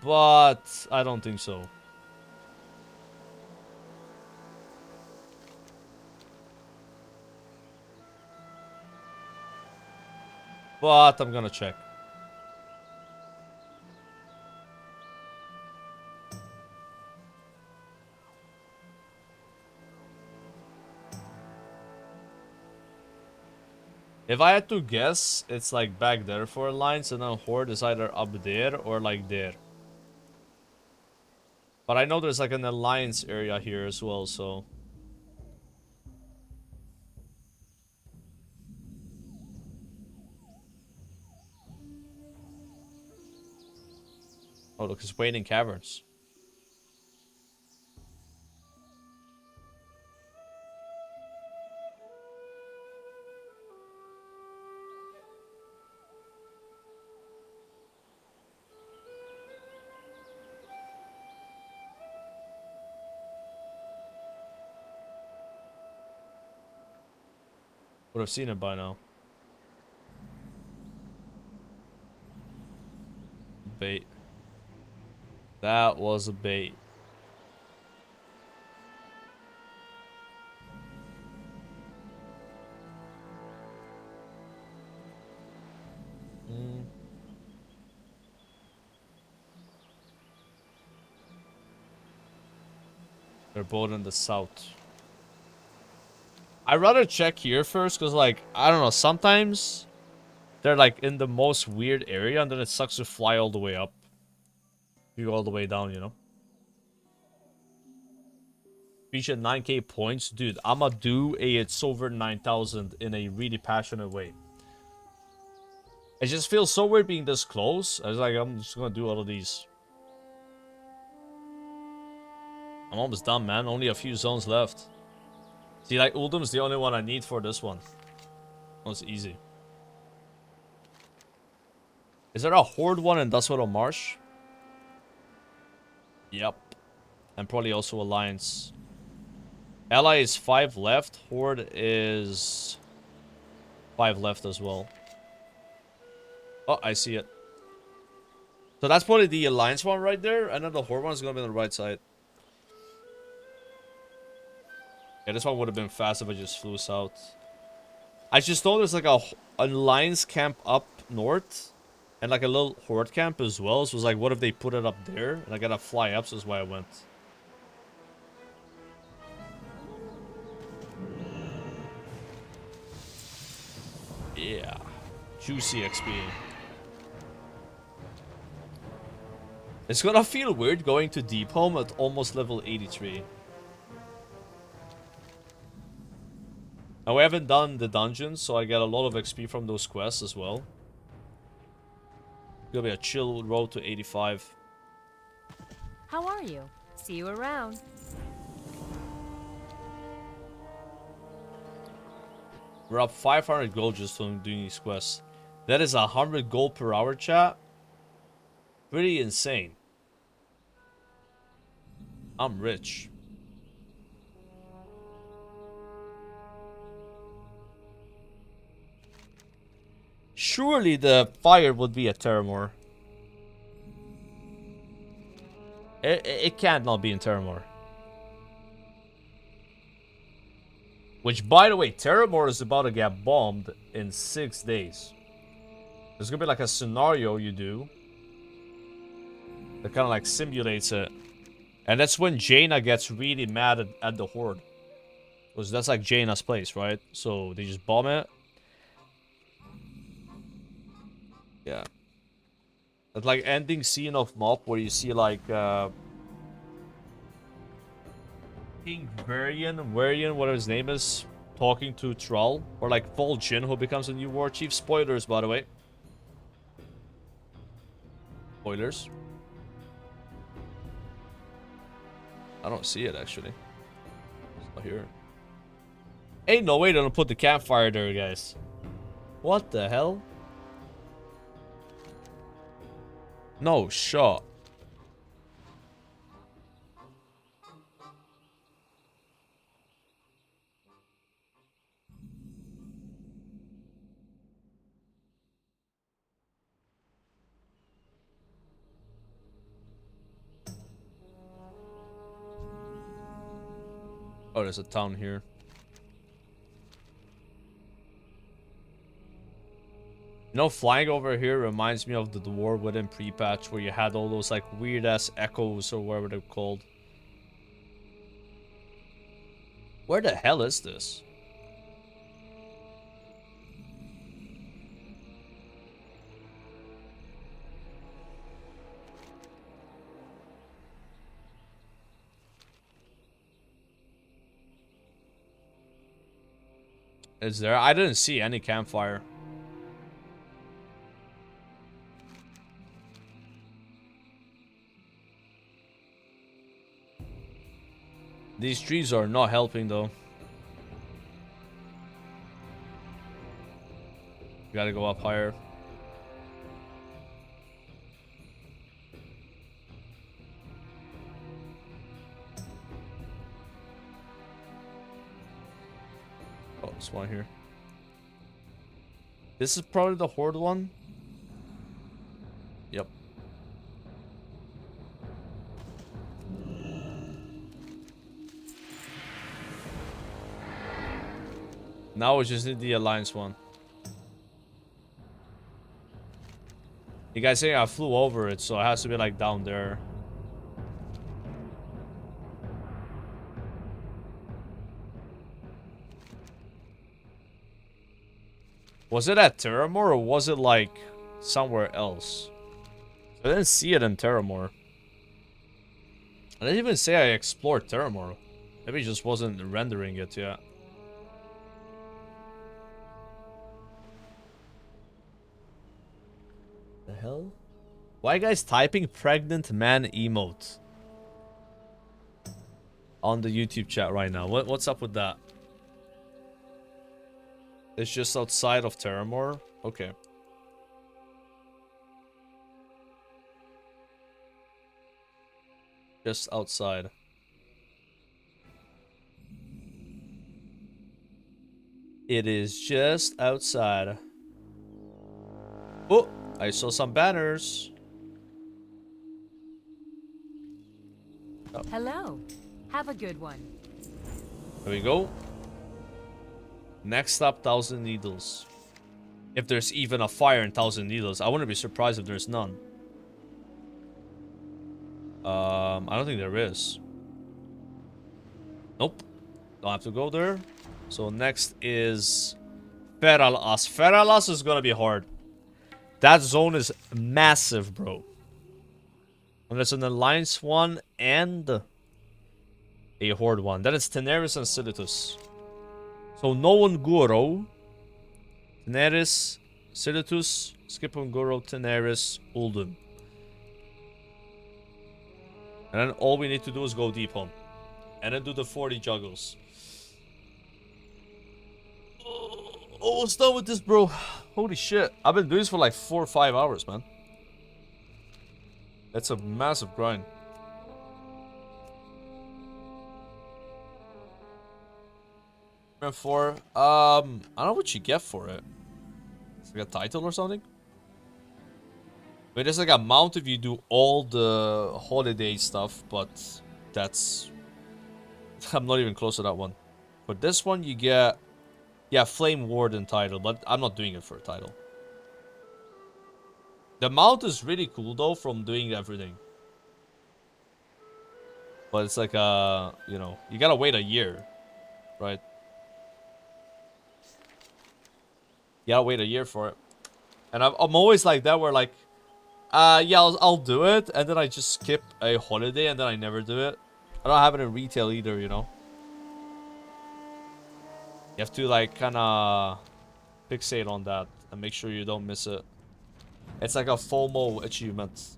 But I don't think so. But I'm gonna check. If I had to guess, it's like back there for Alliance, and then Horde is either up there or like there. But I know there's like an Alliance area here as well, so... Oh, look, it's Waiting Caverns. Would have seen it by now. Bait. That was a bait. They're both in the south. I'd rather check here first, because, like, I don't know, sometimes they're, like, in the most weird area, and then it sucks to fly all the way up. You go all the way down, you know? Reach at 9k points. Dude, I'ma do a It's Over 9,000 in a really passionate way. It just feels so weird being this close. I was like, I'm just gonna do all of these. I'm almost done, man. Only a few zones left. See, like, Uldum's the only one I need for this one. Oh, it's easy. Is there a Horde one in Dustwater Marsh? Yep. And probably also Alliance. Ally is 5 left. Horde is 5 left as well. Oh, I see it. So that's probably the Alliance one right there. And then the Horde one is going to be on the right side. Yeah, this one would have been fast if I just flew south. I just know there's like a alliance camp up north. And like a little horde camp as well. So it was like, what if they put it up there? And I gotta fly up, so that's why I went. Yeah. Juicy XP. It's gonna feel weird going to Deep Home at almost level 83. Now we haven't done the dungeons, so I get a lot of XP from those quests as well. It's gonna be a chill road to 85. How are you? See you around. We're up 500 gold just from doing these quests. That is 100 gold per hour, chat. Pretty insane. I'm rich. Surely the fire would be a Terramore. It can't not be in Terramore. Which, by the way, Terramore is about to get bombed in 6 days. There's gonna be like a scenario you do that kind of like simulates it. And that's when Jaina gets really mad at the Horde. Because that's like Jaina's place, right? So they just bomb it. Yeah. That like ending scene of Mop where you see like King Varian, whatever his name is, talking to Thrall. Or like Vol'jin, who becomes a new war chief. Spoilers, by the way. Spoilers. I don't see it, actually. It's not here. Ain't no way they're gonna put the campfire there, guys. What the hell? No shot. Oh, there's a town here. You know, flying over here reminds me of the War Within pre-patch where you had all those like weird-ass echoes or whatever they're called. Where the hell is this? Is there? I didn't see any campfire. These trees are not helping though. Gotta go up higher. Oh, there's one here. This is probably the Horde one. Yep. Now we just need the Alliance one. You guys say I flew over it, so it has to be like down there. Was it at Terramore or was it like somewhere else? I didn't see it in Terramore. I didn't even say I explored Terramore. Maybe it just wasn't rendering it yet. The hell? Why are you guys typing pregnant man emote on the YouTube chat right now? What's up with that? It's just outside of Terramore? Okay. Just outside. It is just outside. Oh, I saw some banners. Oh. Hello. Have a good one. There we go. Next up, 1,000 Needles. If there's even a fire in 1,000 Needles, I wouldn't be surprised if there's none. I don't think there is. Nope. Don't have to go there. So next is Feralas. Feralas is gonna be hard. That zone is massive, bro. And there's an Alliance one and a Horde one. Then it's Teneris and Silitus. So no Unguro, Teneris, Silitus, skip Unguro, Teneris, Uldum. And then all we need to do is go deep home. And then do the 40 juggles. Almost done with this, bro. Holy shit. I've been doing this for like 4 or 5 hours, man. That's a massive grind. For I don't know what you get for it. It's like a title or something. I mean, there's like a mount if you do all the holiday stuff, but that's I'm not even close to that one. But this one you get, yeah, Flame Warden title, but I'm not doing it for a title. The mount is really cool though from doing everything. But it's like you know, you gotta wait a year, right? You gotta wait a year for it. And I'm always like that where like, yeah, I'll do it, and then I just skip a holiday and then I never do it. I don't have it in retail either, you know. You have to like kinda fixate on that and make sure you don't miss it. It's like a FOMO achievement.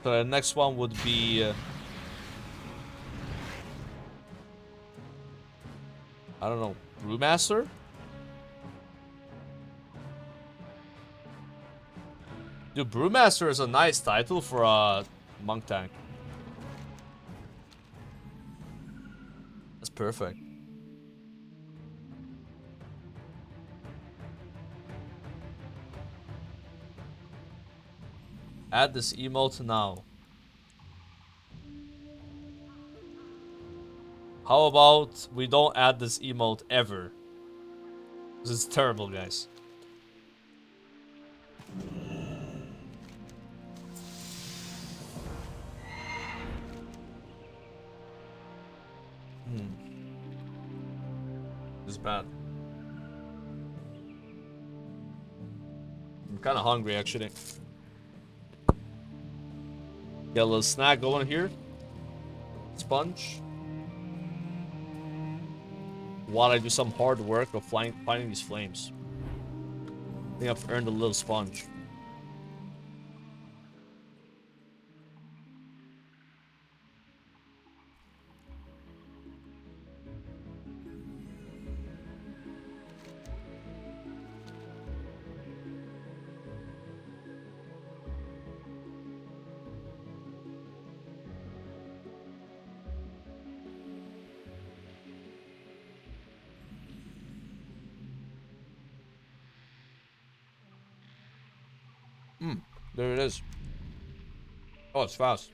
So the next one would be I don't know, Brewmaster? Dude, Brewmaster is a nice title for a monk tank. That's perfect. Add this emote now. How about we don't add this emote ever? This is terrible, guys. This is bad. I'm kind of hungry, actually. Get a little snack going here. Sponge. While I do some hard work of finding these flames. I think I've earned a little sponge. There it is. Oh, it's fast.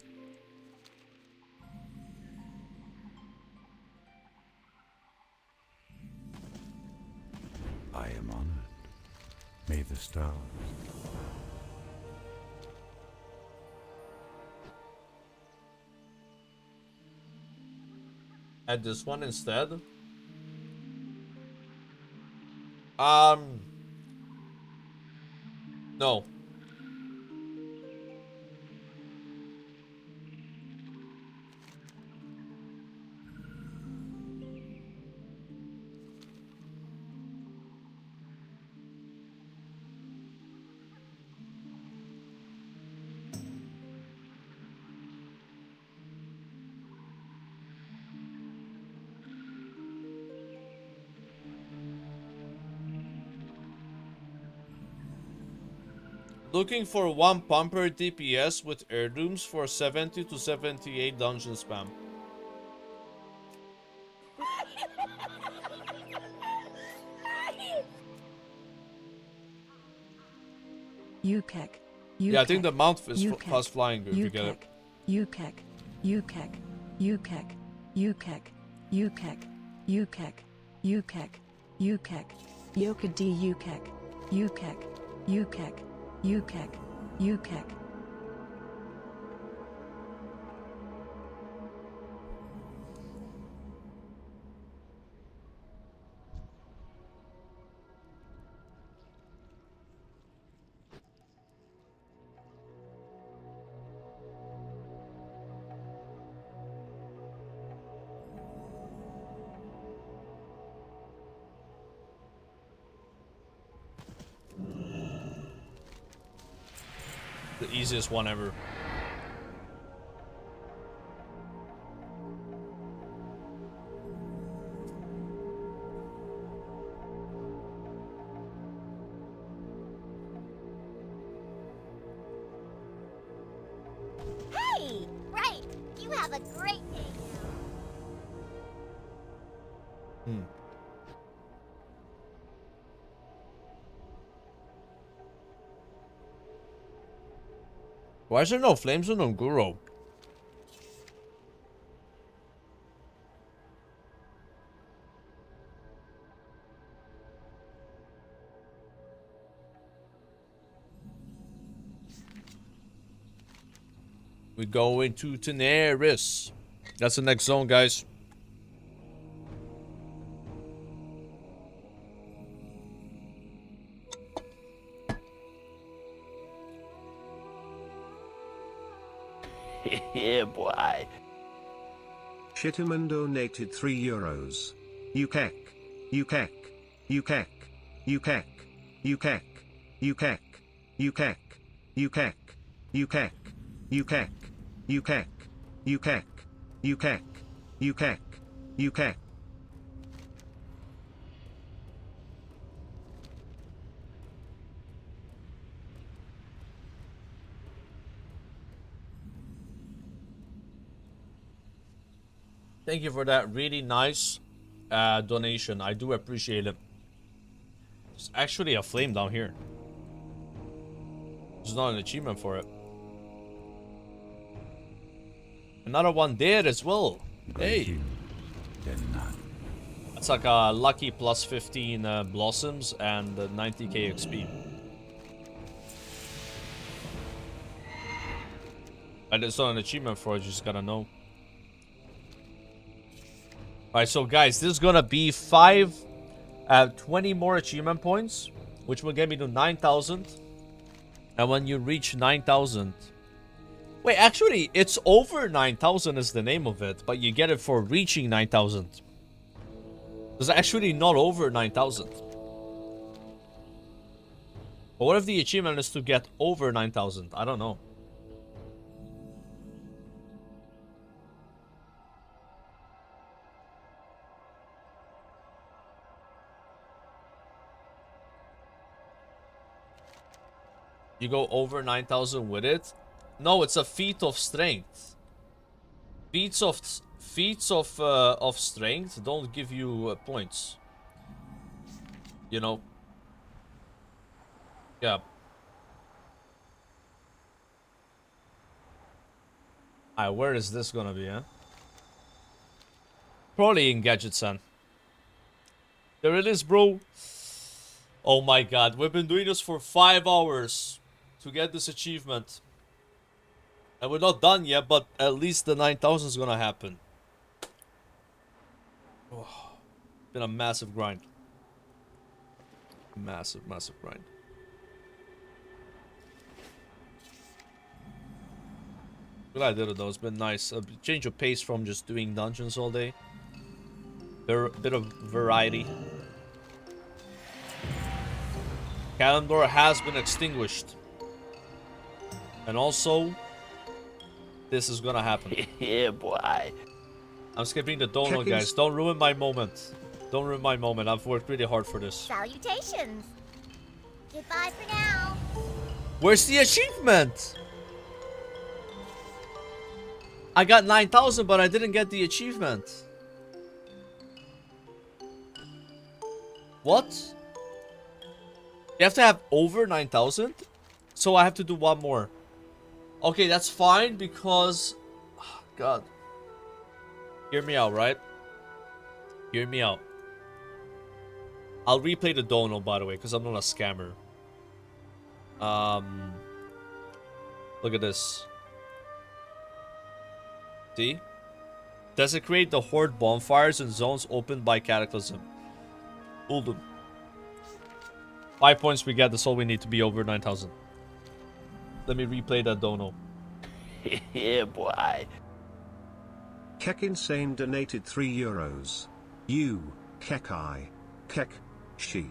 I am honored. May the stars. Add this one instead. No. Looking for one pumper DPS with heirlooms for 70 to 78 dungeon spam. UKEK. Yeah, I think the mount is fast flying if you get it. UKEK. UKEK. UKEK. UKEK. UKEK. Ukek, Ukek, Ukek, Yoka D Ukek, Ukek, Ukek, Ukek, Ukek. The easiest one ever. Hey! Right! You have a great day now. Hmm. Why is there no flames on Unguro? We go into Teneris. That's the next zone, guys. Yeah, boy. Shitterman donated €3. Ukek, Ukek, Ukek, Ukek, Ukek, Ukek, Ukek, Ukek, Ukek, Ukek, Ukek, Ukek, Ukek, Ukek, Ukek. Thank you for that really nice donation. I do appreciate it. There's actually a flame down here. There's not an achievement for it. Another one there as well. Hey. That's like a lucky plus 15 blossoms and 90k XP. And it's not an achievement for it, you just gotta know. Alright, so guys, this is gonna be 20 more achievement points, which will get me to 9,000. And when you reach 9,000... Wait, actually, it's over 9,000 is the name of it, but you get it for reaching 9,000. It's actually not over 9,000. But what if the achievement is to get over 9,000? I don't know. You go over 9,000 with it? No, it's a feat of strength. Feats of strength don't give you points. You know. Yeah. Alright, where is this gonna be, huh? Probably in Gadget-san. There it is, bro. Oh my god, we've been doing this for 5 hours to get this achievement. And we're not done yet, but at least the 9,000 is gonna happen. Oh, been a massive grind. Massive grind. Glad I did it though, it's been nice. A change of pace from just doing dungeons all day. Bit of variety. Calendar has been extinguished. And also, this is gonna happen. Yeah, boy. I'm skipping the donut, guys. Don't ruin my moment. Don't ruin my moment. I've worked really hard for this. Salutations. Goodbye for now. Where's the achievement? I got 9,000, but I didn't get the achievement. What? You have to have over 9,000? So I have to do one more. Okay, that's fine because... Oh, God. Hear me out, right? Hear me out. I'll replay the dono, by the way, because I'm not a scammer. Look at this. See? Desecrate the Horde bonfires in zones opened by Cataclysm. Uldum. 5 points we get. That's all we need to be over 9,000. Let me replay that dono. Yeah, boy. Kek Insane donated €3. You, Kekai, Kek, She,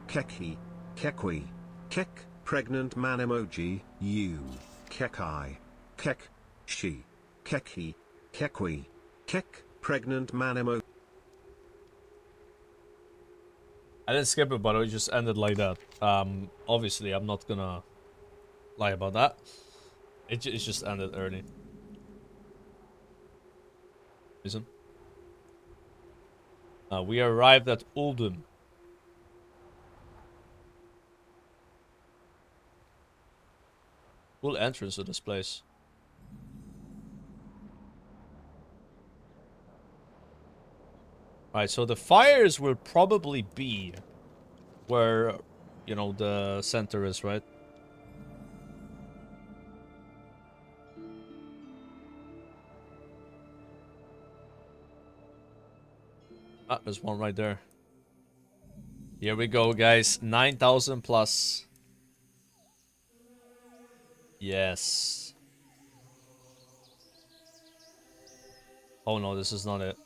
Keki, Kekwi, Kek, pregnant man emoji, you, Kekai, Kek, She, Keki, Kekwi, Kek, pregnant man emoji. I didn't skip it, but it just ended like that. Obviously, I'm not gonna lie about that. It just ended early. Reason? We arrived at Uldum. Cool entrance to this place. Alright, so the fires will probably be where, you know, the center is, right? Ah, there's one right there. Here we go, guys. 9,000 plus. Yes. Oh no, this is not it.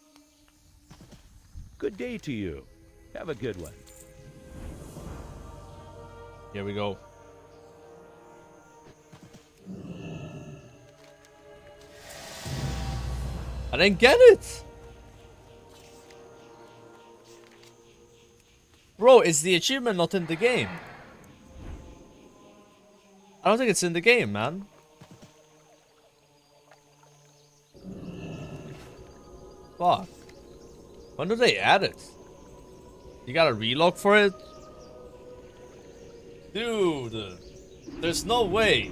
Good day to you. Have a good one. Here we go. I didn't get it! Bro, is the achievement not in the game? I don't think it's in the game, man. Fuck. When do they add it? You gotta relog for it? Dude, there's no way.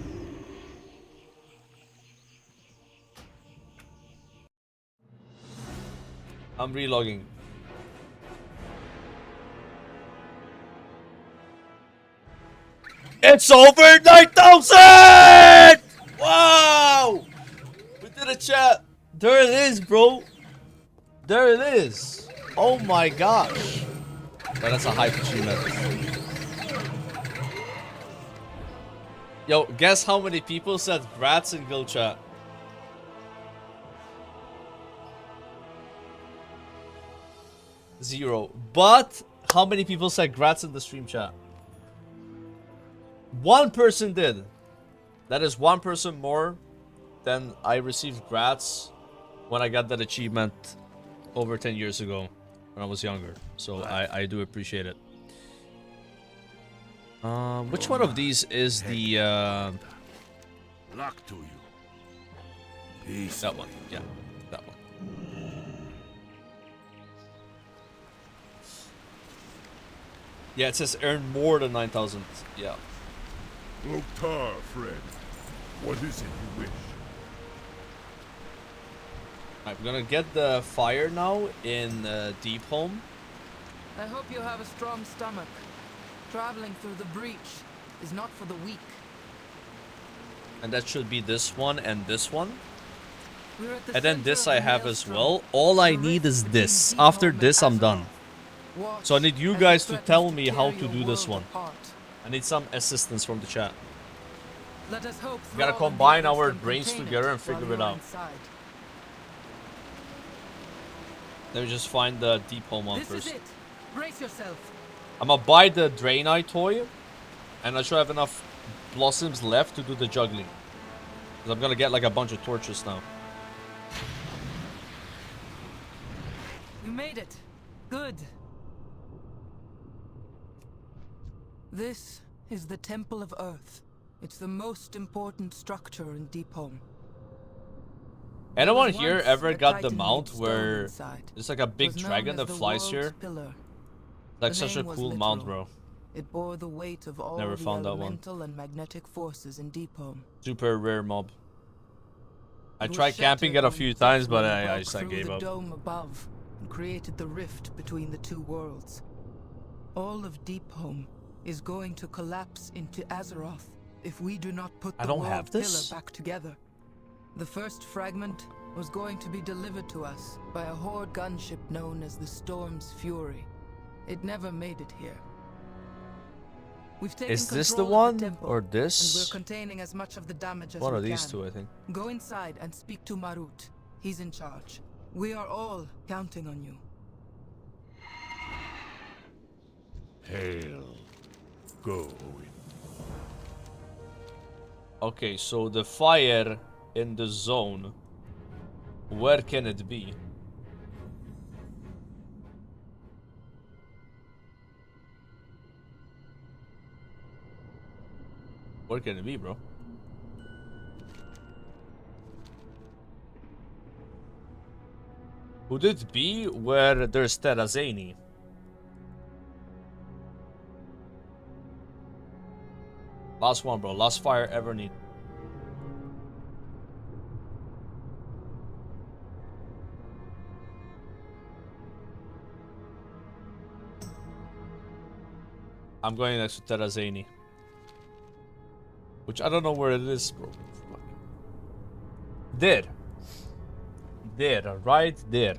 I'm relogging. It's over 9,000! Wow! We did a chat. There it is, bro. There it is. Oh my gosh. Well, that's a hype achievement. Yo, guess how many people said grats in guild chat? Zero. But how many people said grats in the stream chat? One person did. That is one person more than I received grats when I got that achievement over 10 years ago when I was younger. So I do appreciate it. Which one of these is the luck to you. Peace. That one. Yeah, that one. Yeah, it says earn more than 9,000. Yeah. Loktar, friend. What is it you wish? I'm gonna get the fire now in Deep Home. I hope you have a strong stomach. Traveling through the breach is not for the weak. And that should be this one and this one. We're at the And then center this of I the have as maelstrom. well. All I need is this. After this, I'm done. So I need you guys to tell me how to do this one. I need some assistance from the chat. Let us hope We gotta combine our brains together and figure it out. Let me just find the Deep Home one This first. is it. Brace yourself. I'm gonna buy the Draenei toy, and I should have enough blossoms left to do the juggling. Because I'm gonna get like a bunch of torches now. You made it. Good. This is the Temple of Earth. It's the most important structure in Deep Home. Anyone There was here once ever a got the titan mount stone where inside. there's like a big It was known dragon as that the flies world's here? pillar. Like The such a name was cool mount, literal. bro. It bore the weight of all Never the found that one. elemental and magnetic forces in Deep Home. Super rare mob. I It was tried camping it shattered a when few Death times, but Wind I broke just through gave the up. dome above, and created the rift between the two worlds. All of Deepholm is going to collapse into Azeroth if we do not put the world pillar back together. The first fragment was going to be delivered to us by a Horde gunship known as the Storm's Fury. It never made it here. We've taken Is this the control of one temple, or and this? we're containing as much of the damage as One we of these can. two, I think. Go inside and speak to Marut. He's in charge. We are all counting on you. Hail. Go, Owen. Okay, so the fire in the zone. Where can it be? Where can it be, bro? Would it be where there's Terrazani? Last one, bro. Last fire ever need. I'm going next to Terrazani. Which I don't know where it is, bro. There. There, right there.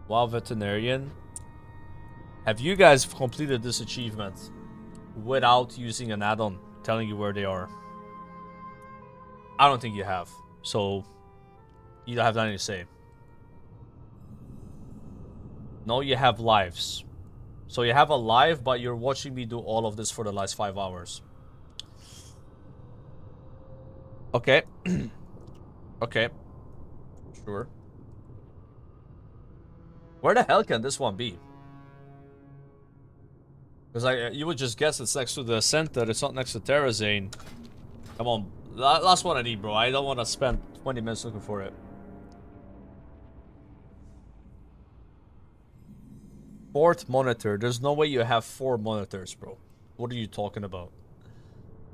Wow, veterinarian. Have you guys completed this achievement without using an add-on telling you where they are? I don't think you have. So, you don't have nothing to say. No, you have lives. So you have a live, but you're watching me do all of this for the last 5 hours. Okay. Okay. Sure. Where the hell can this one be? Because you would just guess it's next to the center. It's not next to Terrazane. Come on. Last one I need, bro. I don't want to spend 20 minutes looking for it. Fourth monitor. There's no way you have 4 monitors, bro. What are you talking about?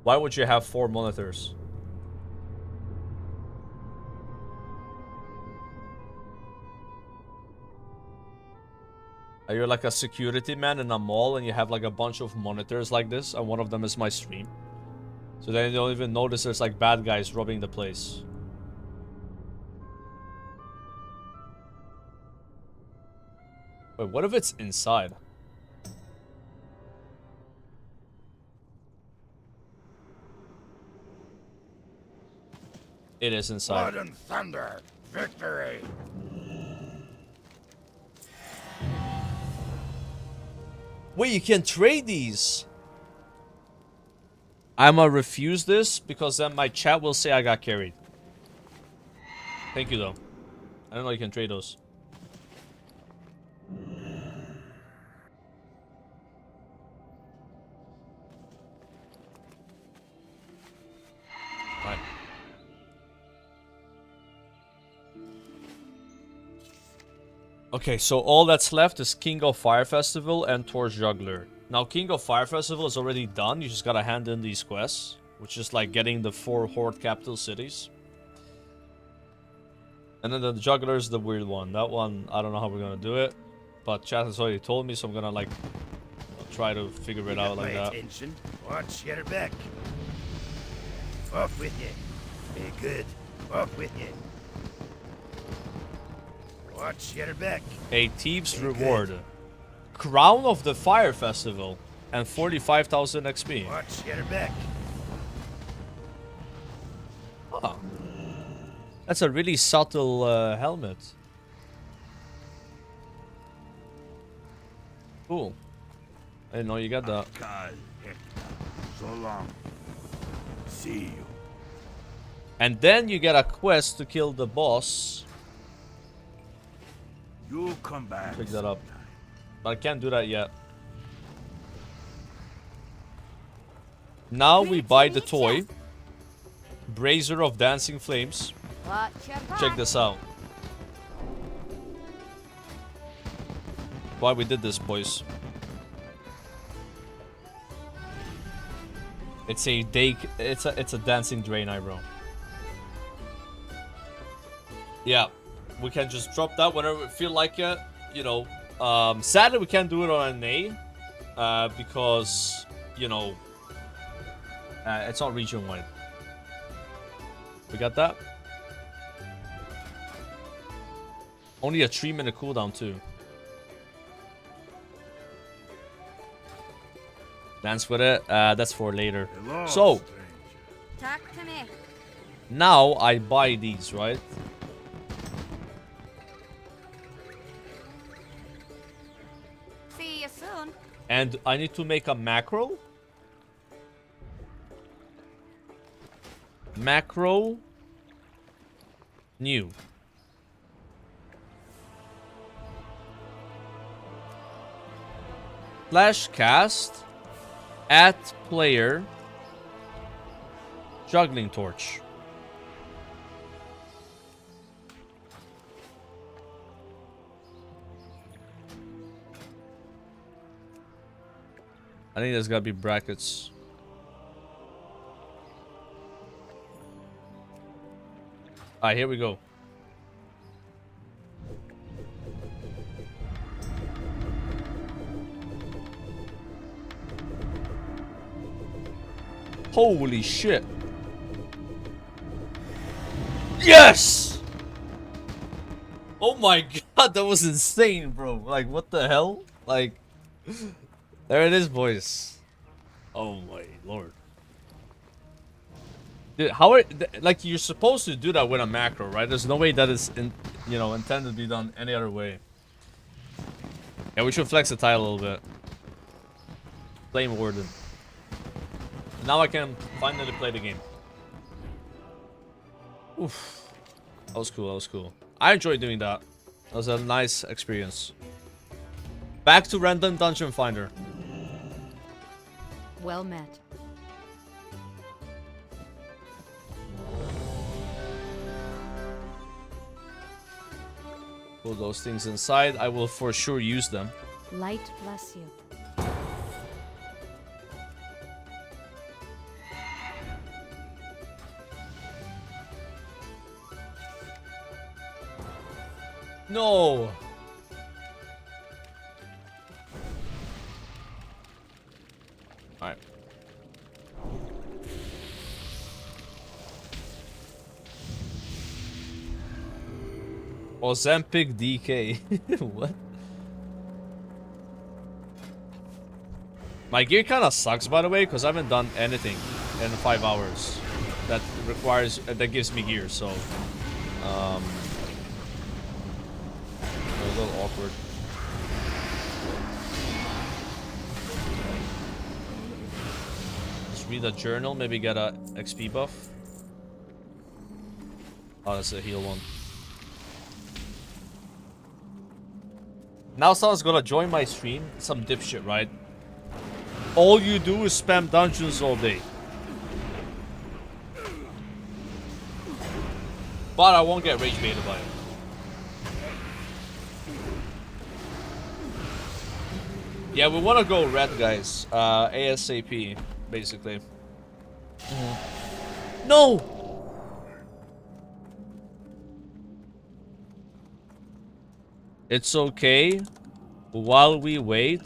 Why would you have 4 monitors? Are you like a security man in a mall and you have like a bunch of monitors like this and one of them is my stream? So then you don't even notice there's like bad guys robbing the place. Wait, what if it's inside? It is inside. Blood and thunder, victory! Wait, you can trade these? I'ma refuse this because then my chat will say I got carried. Thank you though. I don't know you can trade those. Right. Okay, so all that's left is King of Fire Festival and Torch Juggler. Now, King of Fire Festival is already done. You just gotta hand in these quests, which is like getting the 4 Horde capital cities. And then the Juggler is the weird one. That one, I don't know how we're gonna do it, but chat has already told me, so I'm gonna like try to figure it out like that. Attention. Watch your back. Off with you. Be good. Off with you. Watch your back. A Thief's Reward. Crown of the Fire Festival. And 45,000 XP. Watch your back. Huh. That's a really subtle helmet. Cool. I didn't know you got that. So long. See you. And then you get a quest to kill the boss. You'll come back. Pick that up. But I can't do that yet. Now we buy the toy. Brazier of Dancing Flames. Check this out. Why we did this, boys. It's a day. It's a dancing Draenei, bro. Yeah, we can just drop that whenever we feel like it. You know, sadly we can't do it on an A, because you know, it's not region wide. We got that. Only a 3-minute cooldown too. Dance with it. That's for later. Hello, So Talk to me. now I buy these, right? See you soon. And I need to make a macro. Macro. New. Flash cast. At player. Juggling torch. I think there's gotta be brackets. Alright, here we go. Holy shit. Yes! Oh my god, that was insane, bro. Like, what the hell? Like, there it is, boys. Oh my lord. Dude, how are, like, you're supposed to do that with a macro, right? There's no way that is, intended to be done any other way. Yeah, we should flex the tile a little bit. Flame Warden. Now I can finally play the game. Oof. That was cool, that was cool. I enjoyed doing that. That was a nice experience. Back to random dungeon finder. Well met. Put those things inside. I will for sure use them. Light bless you. No. Alright. Ozempic DK. What? My gear kind of sucks, by the way, because I haven't done anything in 5 hours that that gives me gear. So, a little awkward. Just read a journal, maybe get a XP buff. Oh, that's a heal one. Now someone's gonna join my stream. Some dipshit, right? All you do is spam dungeons all day. But I won't get rage baited by it. Yeah, we want to go red, guys. ASAP, basically. No! It's okay. While we wait,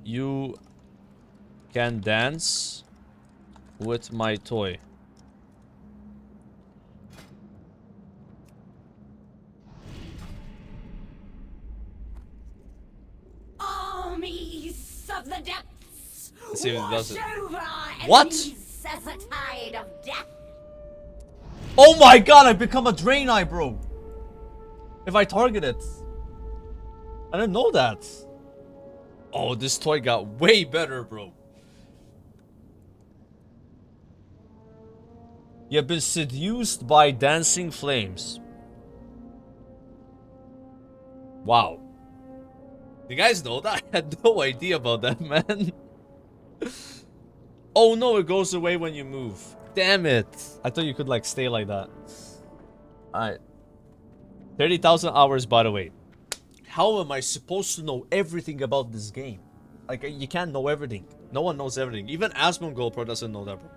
you can dance with my toy. Armies of the depths. Let's see if it does it. What? What? As a tide of death. Oh my god, I become a Draenei, bro. If I target it. I didn't know that. Oh, this toy got way better, bro. You've been seduced by dancing flames. Wow. You guys know that? I had no idea about that, man. Oh no, it goes away when you move. Damn it. I thought you could like stay like that. Alright. 30,000 hours, by the way. How am I supposed to know everything about this game? Like, you can't know everything. No one knows everything. Even Asmongold Pro doesn't know that, bro.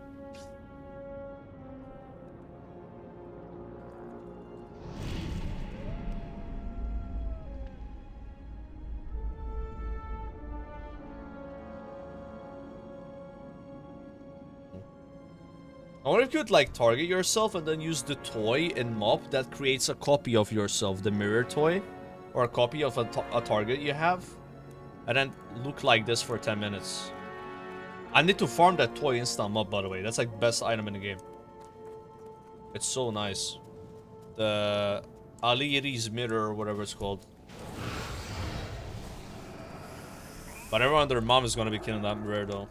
I wonder if you could, like, target yourself and then use the toy in Mop that creates a copy of yourself, the mirror toy, or a copy of a target you have, and then look like this for 10 minutes. I need to farm that toy instant Mop, by the way. That's, like, best item in the game. It's so nice. The Ali's mirror, or whatever it's called. But everyone and their mom is gonna be killing that mirror, though.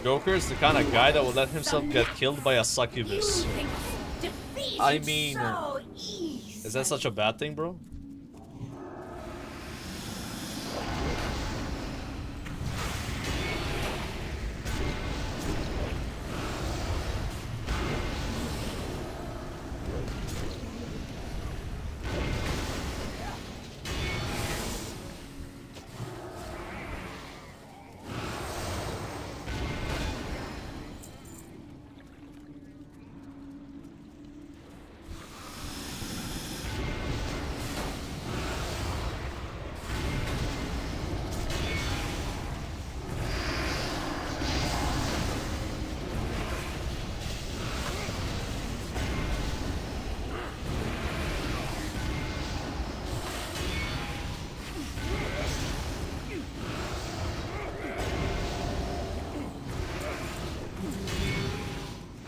Joker is the kind of guy that will let himself get killed by a succubus. I mean, is that such a bad thing, bro?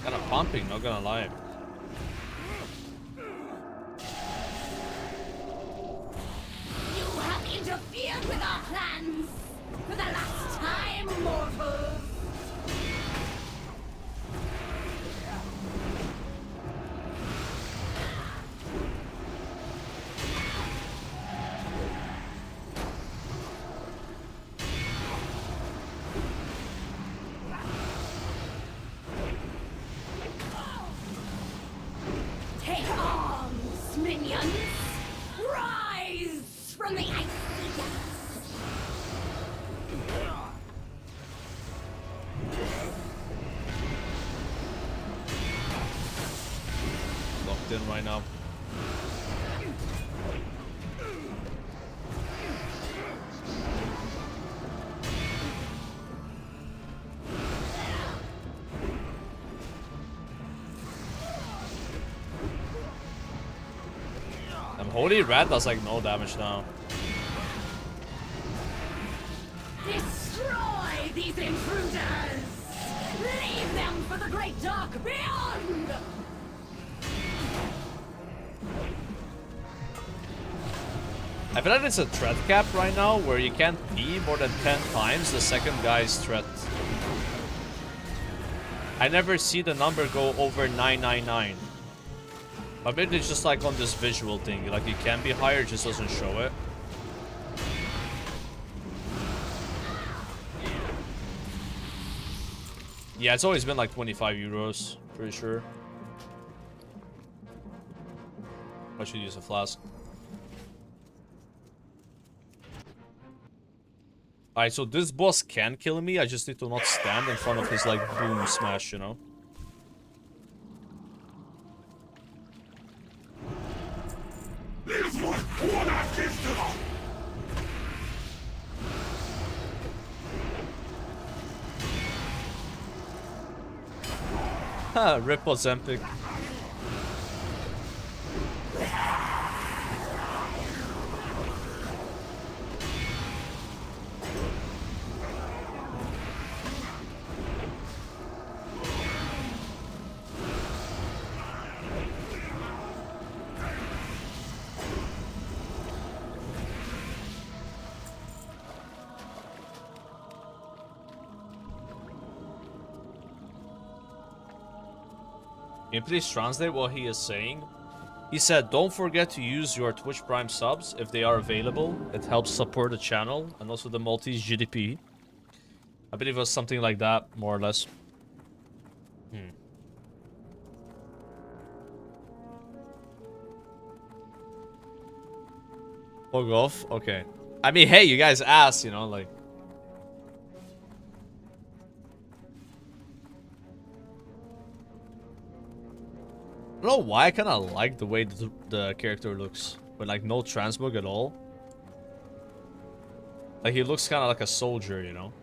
Kind of pumping, not gonna lie. You have interfered with our plans for the last time, mortals. Take arms, minions! Rise from the icy depths! Locked in right now. Holy Rat does like no damage now. Destroy these intruders! Leave them for the great dark beyond! I feel like it's a threat cap right now where you can't be more than 10 times the second guy's threat. I never see the number go over 999. But maybe it's just like on this visual thing, like it can be higher, it just doesn't show it. Yeah, it's always been like 25 euros, pretty sure. I should use a flask. Alright, so this boss can kill me, I just need to not stand in front of his like boom smash, you know? Ha, rip Ozempic. Can you please translate what he is saying? He said, don't forget to use your Twitch Prime subs if they are available. It helps support the channel and also the Maltese GDP. I believe it was something like that, more or less. Bug off? Okay. I mean, hey, you guys asked, you know, like... I don't know why I kind of like the way the character looks. With, like, no transmog at all. Like, he looks kind of like a soldier, you know?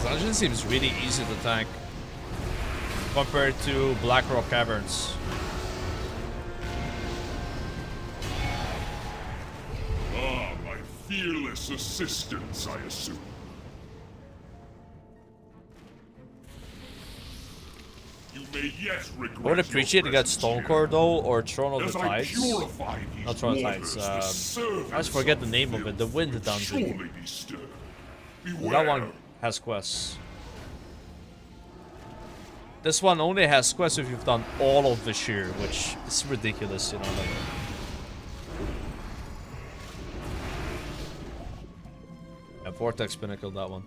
Dungeon seems really easy to tank compared to Blackrock Caverns. Ah, my fearless assistants, I assume. You may yet regret. I would appreciate to get Stonecore though, or Throne of the Tides. Not Throne of the Tides. I always forget the name of it. The Wind Dungeon. That one has quests. This one only has quests if you've done all of Vashj'ir, which is ridiculous, you know. Like, yeah, Vortex Pinnacle, that one.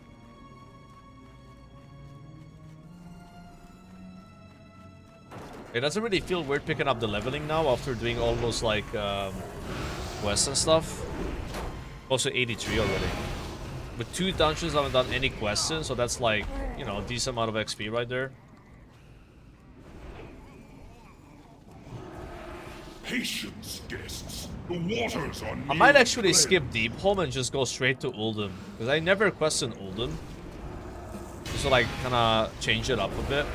It doesn't really feel weird picking up the leveling now after doing all those like quests and stuff. Also 83 already. With 2 dungeons, I haven't done any quests, so that's like, you know, a decent amount of XP right there. Patience, guests. The waters are I might actually skip Deepholm and just go straight to Uldum, because I never questioned Uldum. Just to like kind of change it up a bit.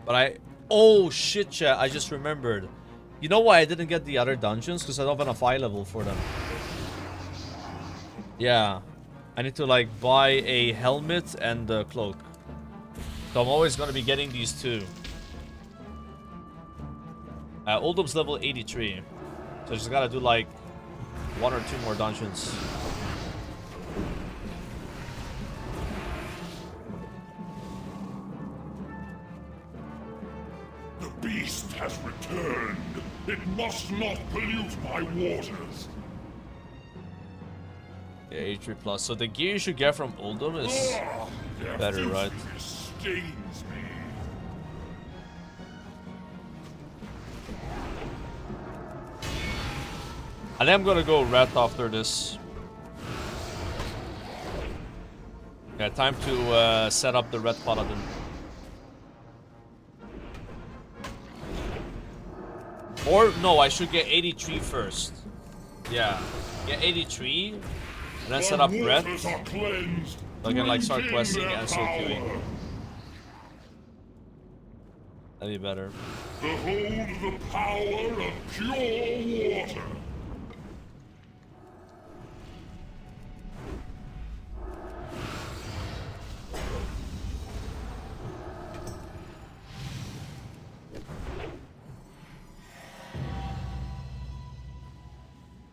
But oh shit, chat! I just remembered. You know why I didn't get the other dungeons? Because I don't have enough eye level for them. Yeah. I need to like buy a helmet and a cloak. So I'm always going to be getting these 2. Uldum's level 83. So I just gotta do like 1 or 2 more dungeons. The beast has returned. It must not pollute my waters. Yeah, 83 plus. So the gear you should get from Uldum is better, right? Stains me. I think I'm gonna go red after this. Yeah, time to set up the red Paladin. Or no, I should get 83 first. Yeah, get 83 and then set up red. So I can like start questing and start queuing. That'd be better. Behold the power of pure water.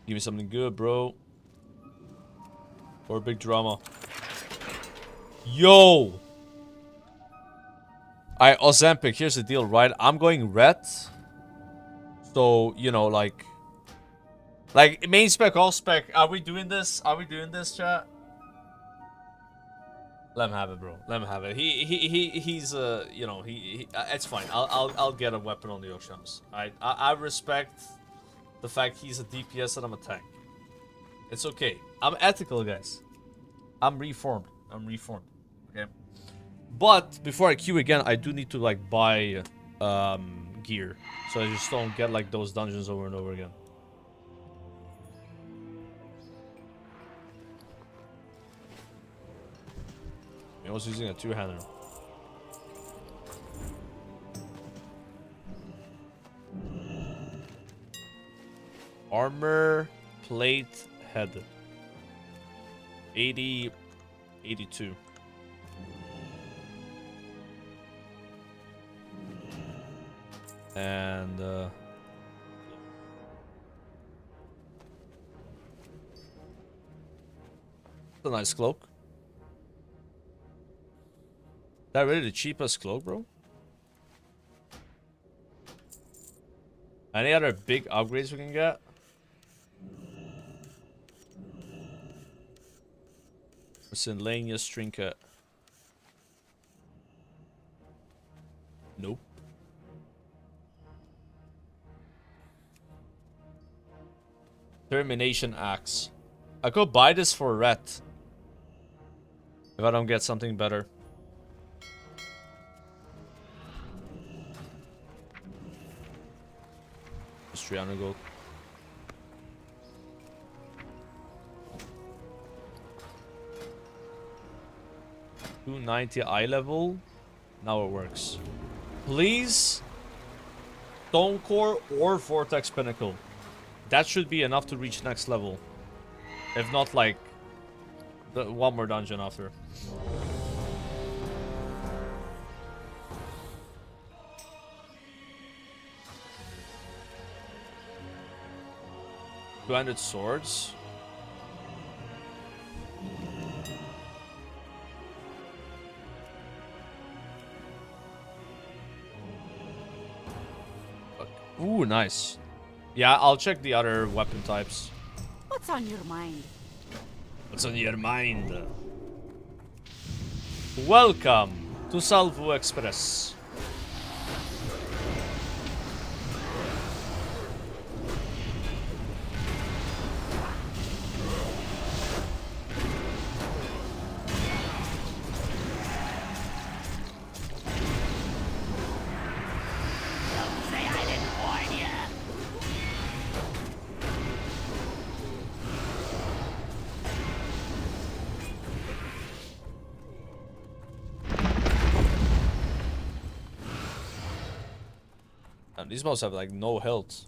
Give me something good, bro. Or big drama. Yo! Alright, Ozempic, here's the deal, right? I'm going red. So, you know, like main spec, all spec. Are we doing this? Are we doing this, chat? Let him have it, bro. Let him have it. He's you know, it's fine. I'll get a weapon on the Oshams. I respect the fact he's a DPS and I'm a tank. It's okay. I'm ethical, guys. I'm reformed. Okay. But before I queue again, I do need to like buy gear, so I just don't get like those dungeons over and over again. I was using a 2-hander. Armor plate head. 80, 82. And it's a nice cloak. That really the cheapest cloak, bro? Any other big upgrades we can get? Miscellaneous trinket. Nope. Termination axe. I could buy this for ret. If I don't get something better. Just 300 gold. $290 eye level. Now it works. Please. Stone Core or Vortex Pinnacle. That should be enough to reach next level. If not, like, one more dungeon after. Two-handed swords. Ooh, nice. Yeah, I'll check the other weapon types. What's on your mind? What's on your mind? Welcome to Salvo Express. These must have like no health.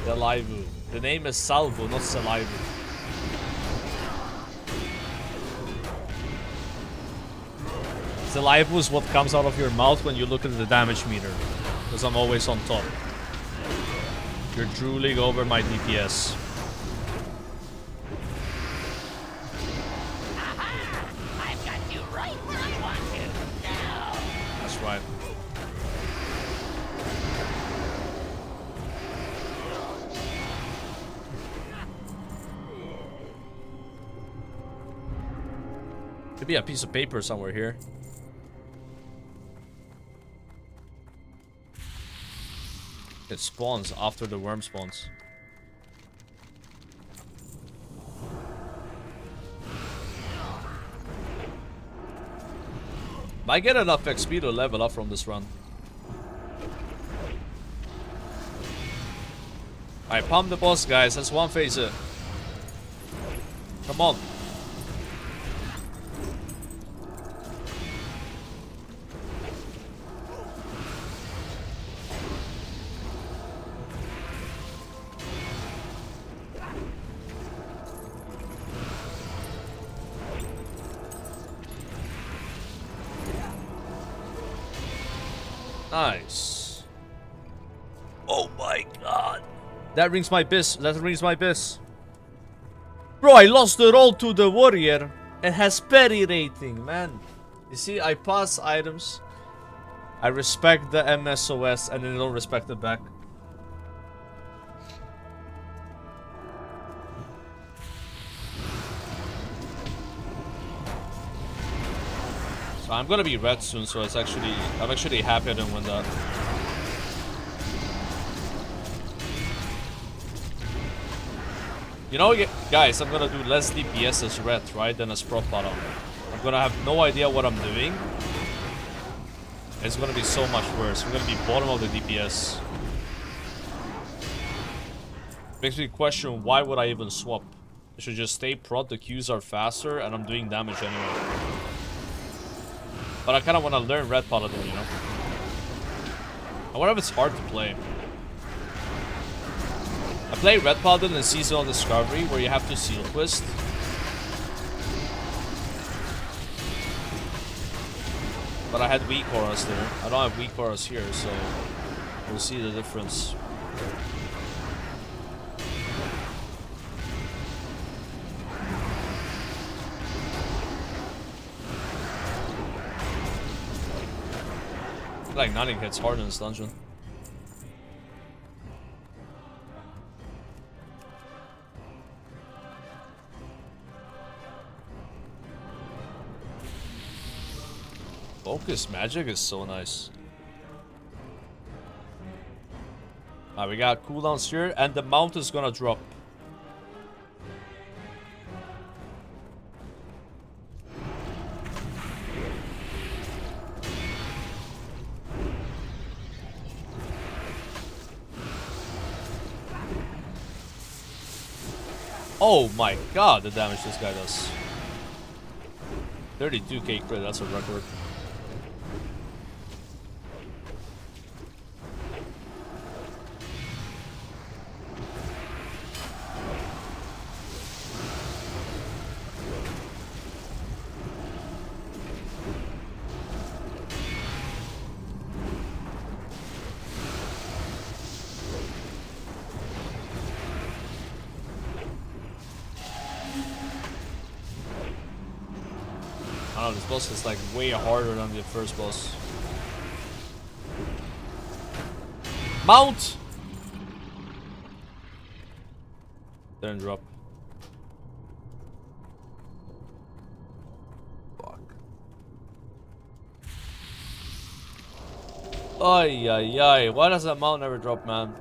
Salivu. The name is Salvo, not Salivu. Salivu is what comes out of your mouth when you look at the damage meter. Because I'm always on top. You're drooling over my DPS. I've got you right where I want you. Now. That's right. Could be a piece of paper somewhere here. It spawns after the worm spawns. Might get enough XP to level up from this run. Alright, pump the boss, guys. Let's one phase it. Come on. Nice. Oh my god. That rings my bis. That rings my bis. Bro, I lost the roll to the warrior. It has parry rating, man. You see, I pass items. I respect the MSOS and then they don't respect it back. So I'm gonna be red soon, so it's actually I'm actually happy I didn't win that. You know, guys, I'm gonna do less DPS as red, right, than as prop bottom. I'm gonna have no idea what I'm doing. It's gonna be so much worse. I'm gonna be bottom of the DPS. Makes me question, why would I even swap? I should just stay prod, the Qs are faster, and I'm doing damage anyway. But I kind of want to learn Red Paladin, you know? I wonder if it's hard to play. I play Red Paladin in Seasonal Discovery, where you have to Seal Twist. But I had weak auras there. I don't have weak auras here, so we'll see the difference. Like nothing hits hard in this dungeon. Focus magic is so nice. Alright, we got cooldowns here, and the mount is gonna drop. Oh my god, the damage this guy does. 32k crit, that's a record. I don't know, this boss is like way harder than the first boss. Mount! Didn't drop. Fuck. Ay, ay, ay. Why does that mount never drop, man?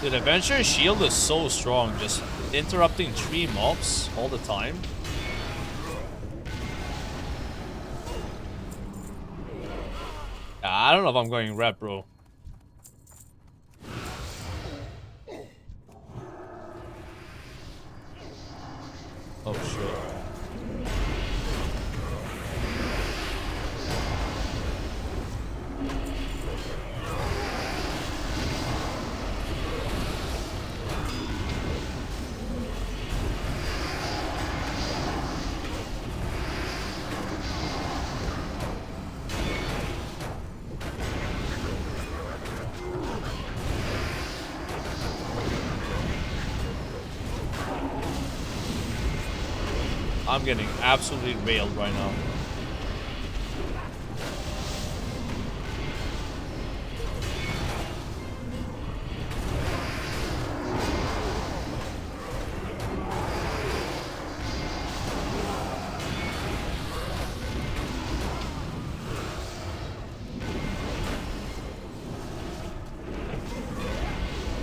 Dude, Adventurer's shield is so strong, just interrupting 3 mobs all the time. I don't know if I'm going red, bro. Oh shit. I'm getting absolutely railed right now.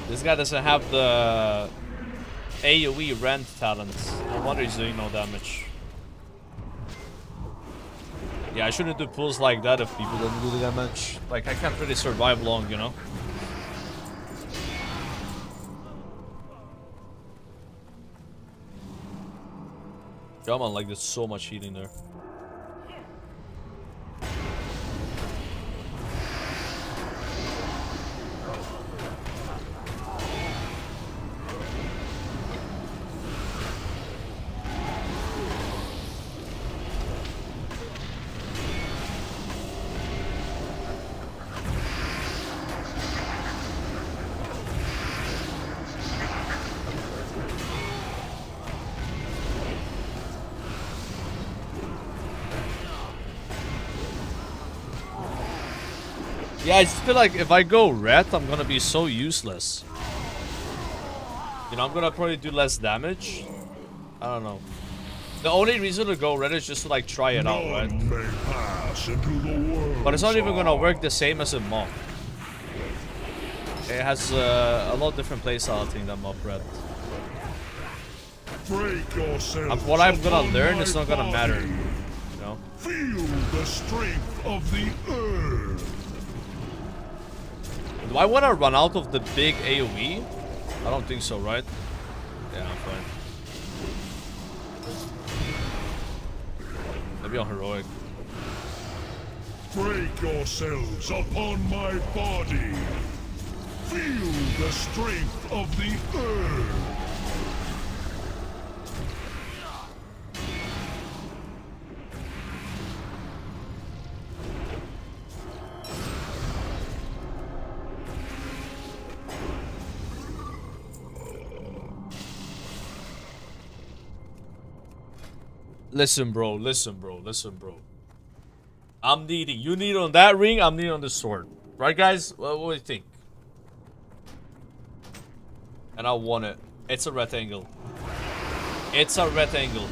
This guy doesn't have the AoE rend talent. No wonder he's doing no damage. Yeah, I shouldn't do pulls like that if people don't do the damage. Like, I can't really survive long, you know? Come on, like there's so much heating there. Yeah, I just feel like if I go red, I'm gonna be so useless. You know, I'm gonna probably do less damage. I don't know. The only reason to go red is just to like try it out, right? But it's not even gonna work the same as a mob. It has a lot different playstyle, I think, than mob red. What I'm gonna learn is not gonna matter. You know? Feel the strength of the earth. Do I want to run out of the big AoE? I don't think so, right? Yeah, I'm fine. Maybe on heroic. Break yourselves upon my body. Feel the strength of the earth. Listen, bro. Listen, bro. Listen, bro. I'm needing. You need on that ring. I'm needing on the sword. Right, guys? What do you think? And I want it. It's a rectangle. It's a rectangle.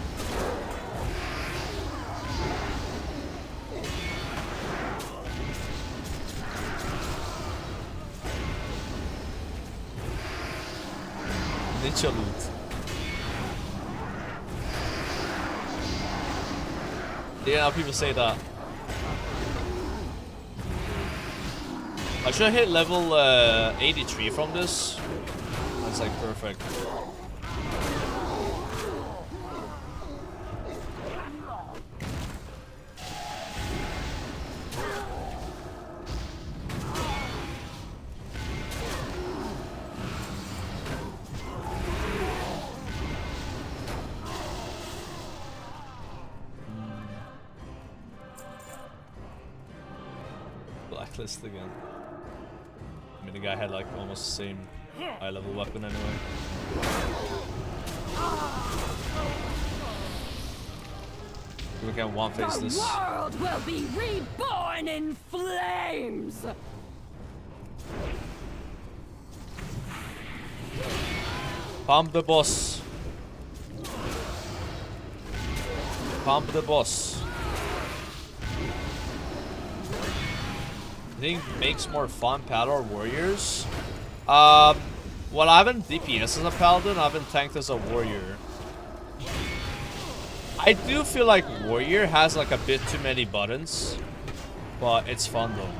Ninja loot. Yeah, how people say that. I should hit level 83 from this. That's like perfect. Blacklist again. I mean, the guy had like almost the same high level weapon anyway. We can one face this. The world will be reborn in flames. Pump the boss. Pump the boss. I think makes more fun Paladin warriors. Well, I haven't DPS as a Paladin, I haven't tanked as a warrior. I do feel like warrior has like a bit too many buttons, but it's fun though.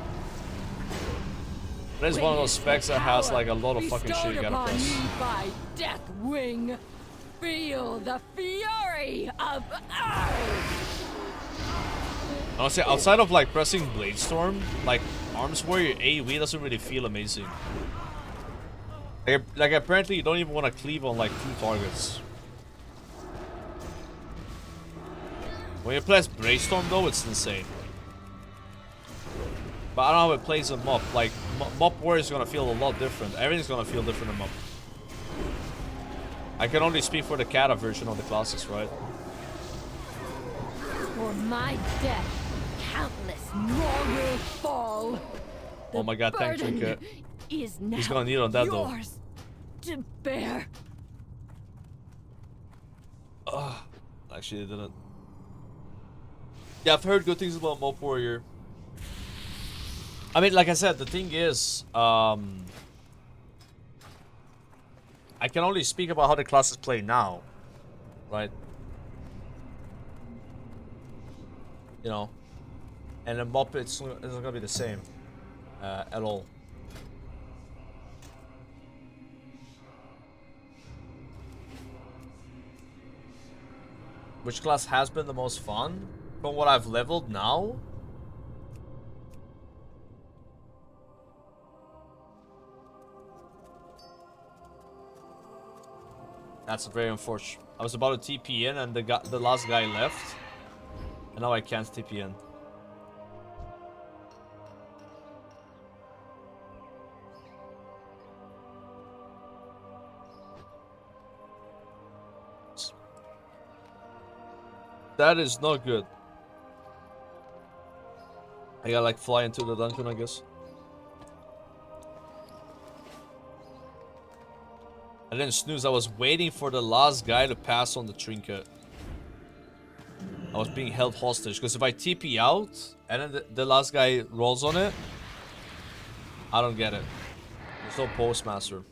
It is one of those specs that has like a lot of fucking shit you gotta press. By Deathwing, feel the fury of Earth. Honestly, outside of like pressing Bladestorm, like Arms Warrior AoE doesn't really feel amazing. Like apparently you don't even want to cleave on like 2 targets. When you press Bladestorm though, it's insane. But I don't know how it plays in Mop. Like Mop Warrior is gonna feel a lot different. Everything's gonna feel different in Mop. I can only speak for the Kata version of the classics, right? For my death, countless more will fall. Oh my god, tank trinket. Is now He's gonna need on that though. yours to bear. Actually, it didn't. Yeah, I've heard good things about Mop Warrior. I mean, like I said, the thing is, I can only speak about how the classes play now, right? You know, and the Mop it's not gonna be the same at all. Which class has been the most fun? From what I've leveled now? That's very unfortunate. I was about to TP in and the last guy left. And now I can't TP in. That is not good. I gotta like fly into the dungeon, I guess. I didn't snooze. I was waiting for the last guy to pass on the trinket. I was being held hostage because if I TP out and then the last guy rolls on it, I don't get it. There's no postmaster.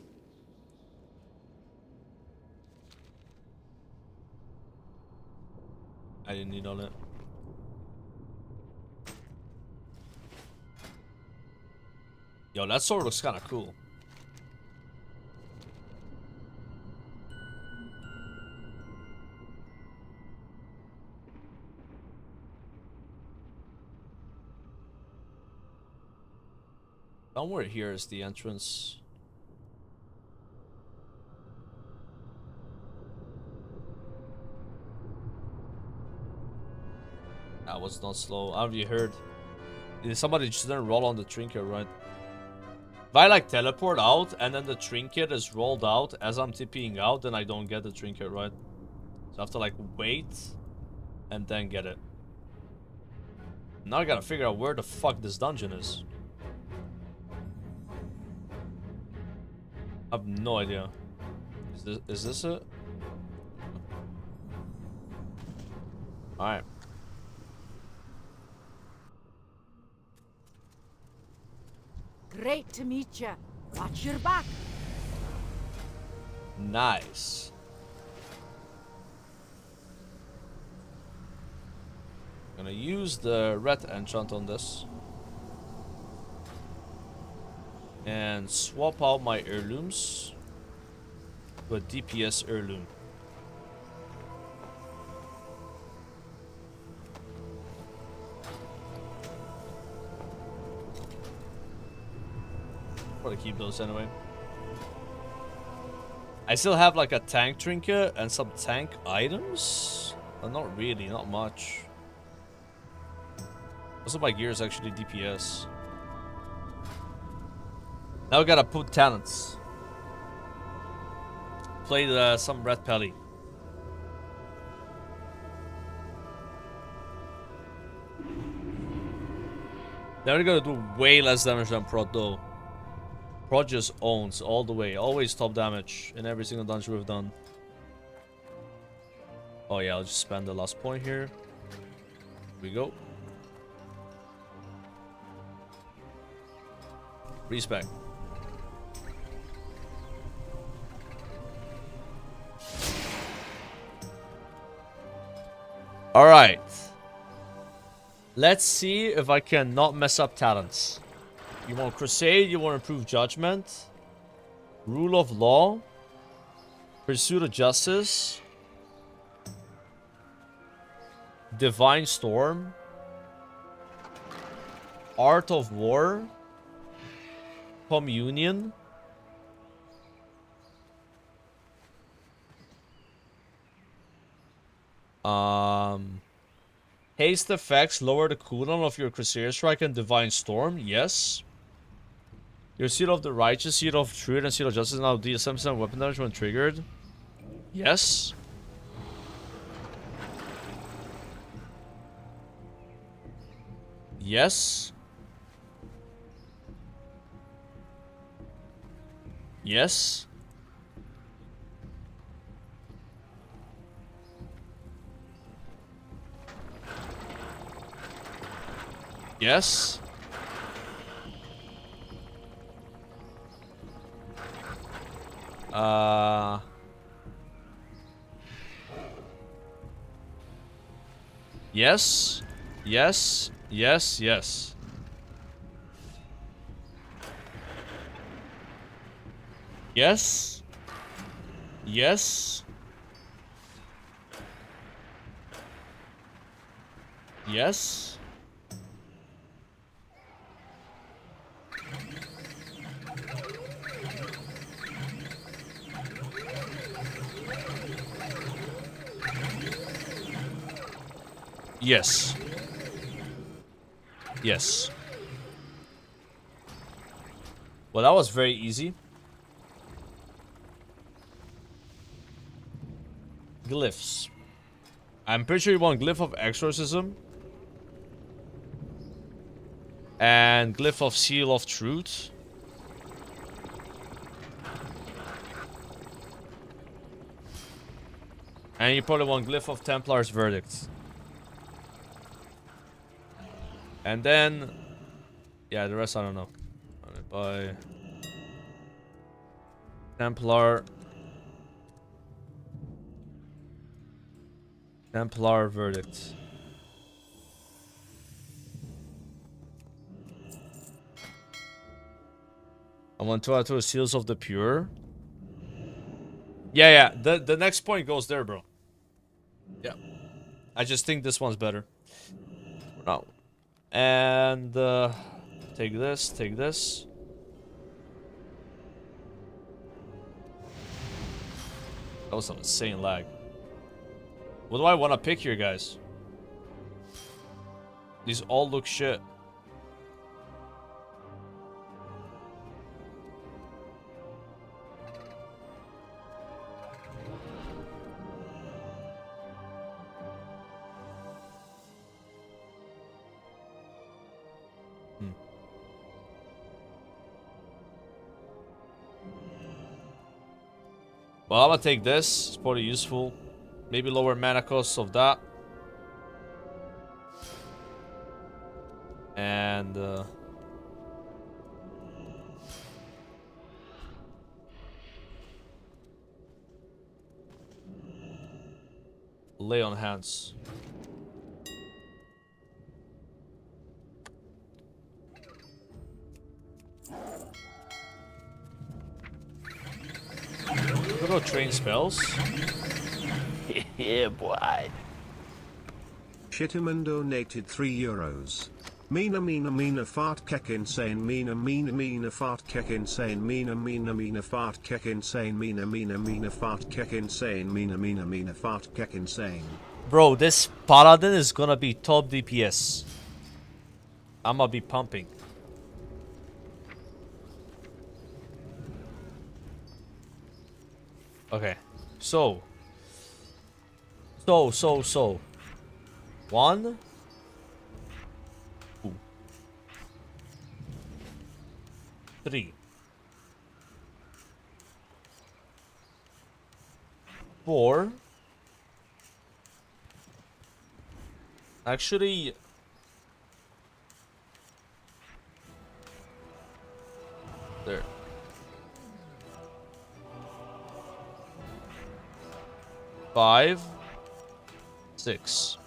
I didn't need on it. Yo, that sword looks kind of cool. Somewhere here is the entrance. That was not slow. How have you heard? Somebody just didn't roll on the trinket, right? If I like teleport out and then the trinket is rolled out as I'm TPing out, then I don't get the trinket, right? So I have to like wait and then get it. Now I gotta figure out where the fuck this dungeon is. I have no idea. Is this it? Alright. Great to meet you. Watch your back. Nice. Gonna use the red enchant on this. And swap out my heirlooms to a DPS heirloom. Probably keep those anyway. I still have like a tank trinket and some tank items, but not really, not much. Most of my gear is actually DPS. Now we gotta put talents. Play some red pelly. They're gonna do way less damage than Prod though. Prod just owns all the way. Always top damage in every single dungeon we've done. Oh yeah, I'll just spend the last point here. Here we go. Respect. Alright. Let's see if I can not mess up talents. You want Crusade, you want Improve Judgment, Rule of Law, Pursuit of Justice, Divine Storm, Art of War, Communion, haste effects lower the cooldown of your Crusader Strike and Divine Storm. Yes. Your Seal of the Righteous, Seal of Truth, and Seal of Justice now deal 7% weapon damage when triggered. Yes. Yes. Yes. Yes. Yes. Yes. Yes. Yes. Yes. Yes. Yes. Yes. Yes. Well, that was very easy. Glyphs. I'm pretty sure you want Glyph of Exorcism. And Glyph of Seal of Truth. And you probably want Glyph of Templar's Verdict. And then... yeah, the rest I don't know. By Templar Verdict. I want to add to the Seals of the Pure. Yeah, the next point goes there, bro. Yeah. I just think this one's better. No. And take this, take this. That was some insane lag. What do I want to pick here, guys? These all look shit. Well, I'm gonna take this. It's probably useful. Maybe lower mana costs of that. And lay on hands. Good old train spells. Yeah, boy. Shitterman donated €3. Mina fart kek insane mina fart kek insane mina fart kek insane mina fart kek insane mina fart kek insane. Bro, this Paladin is gonna be top DPS. I'ma be pumping. Okay, so 1, 2, 3, 4. Actually, there. 5, 6,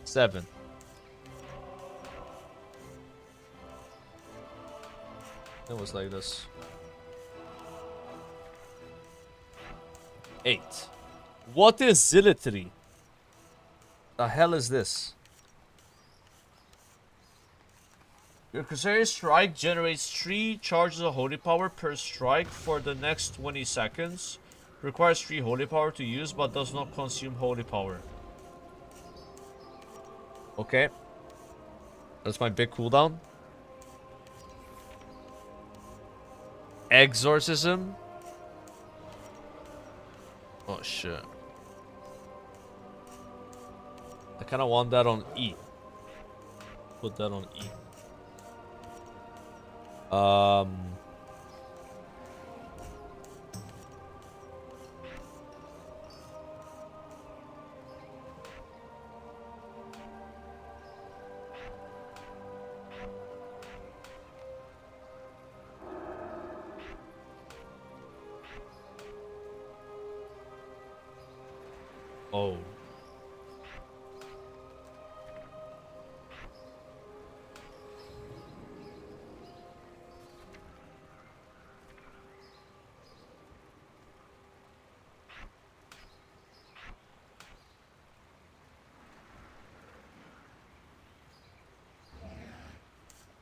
7. It was like this. 8. What is Zealotry? The hell is this? Your Crusader strike generates 3 charges of holy power per strike for the next 20 seconds. Requires 3 holy power to use, but does not consume holy power. Okay. That's my big cooldown. Exorcism. Oh shit. I kind of want that on E. Put that on E. Oh.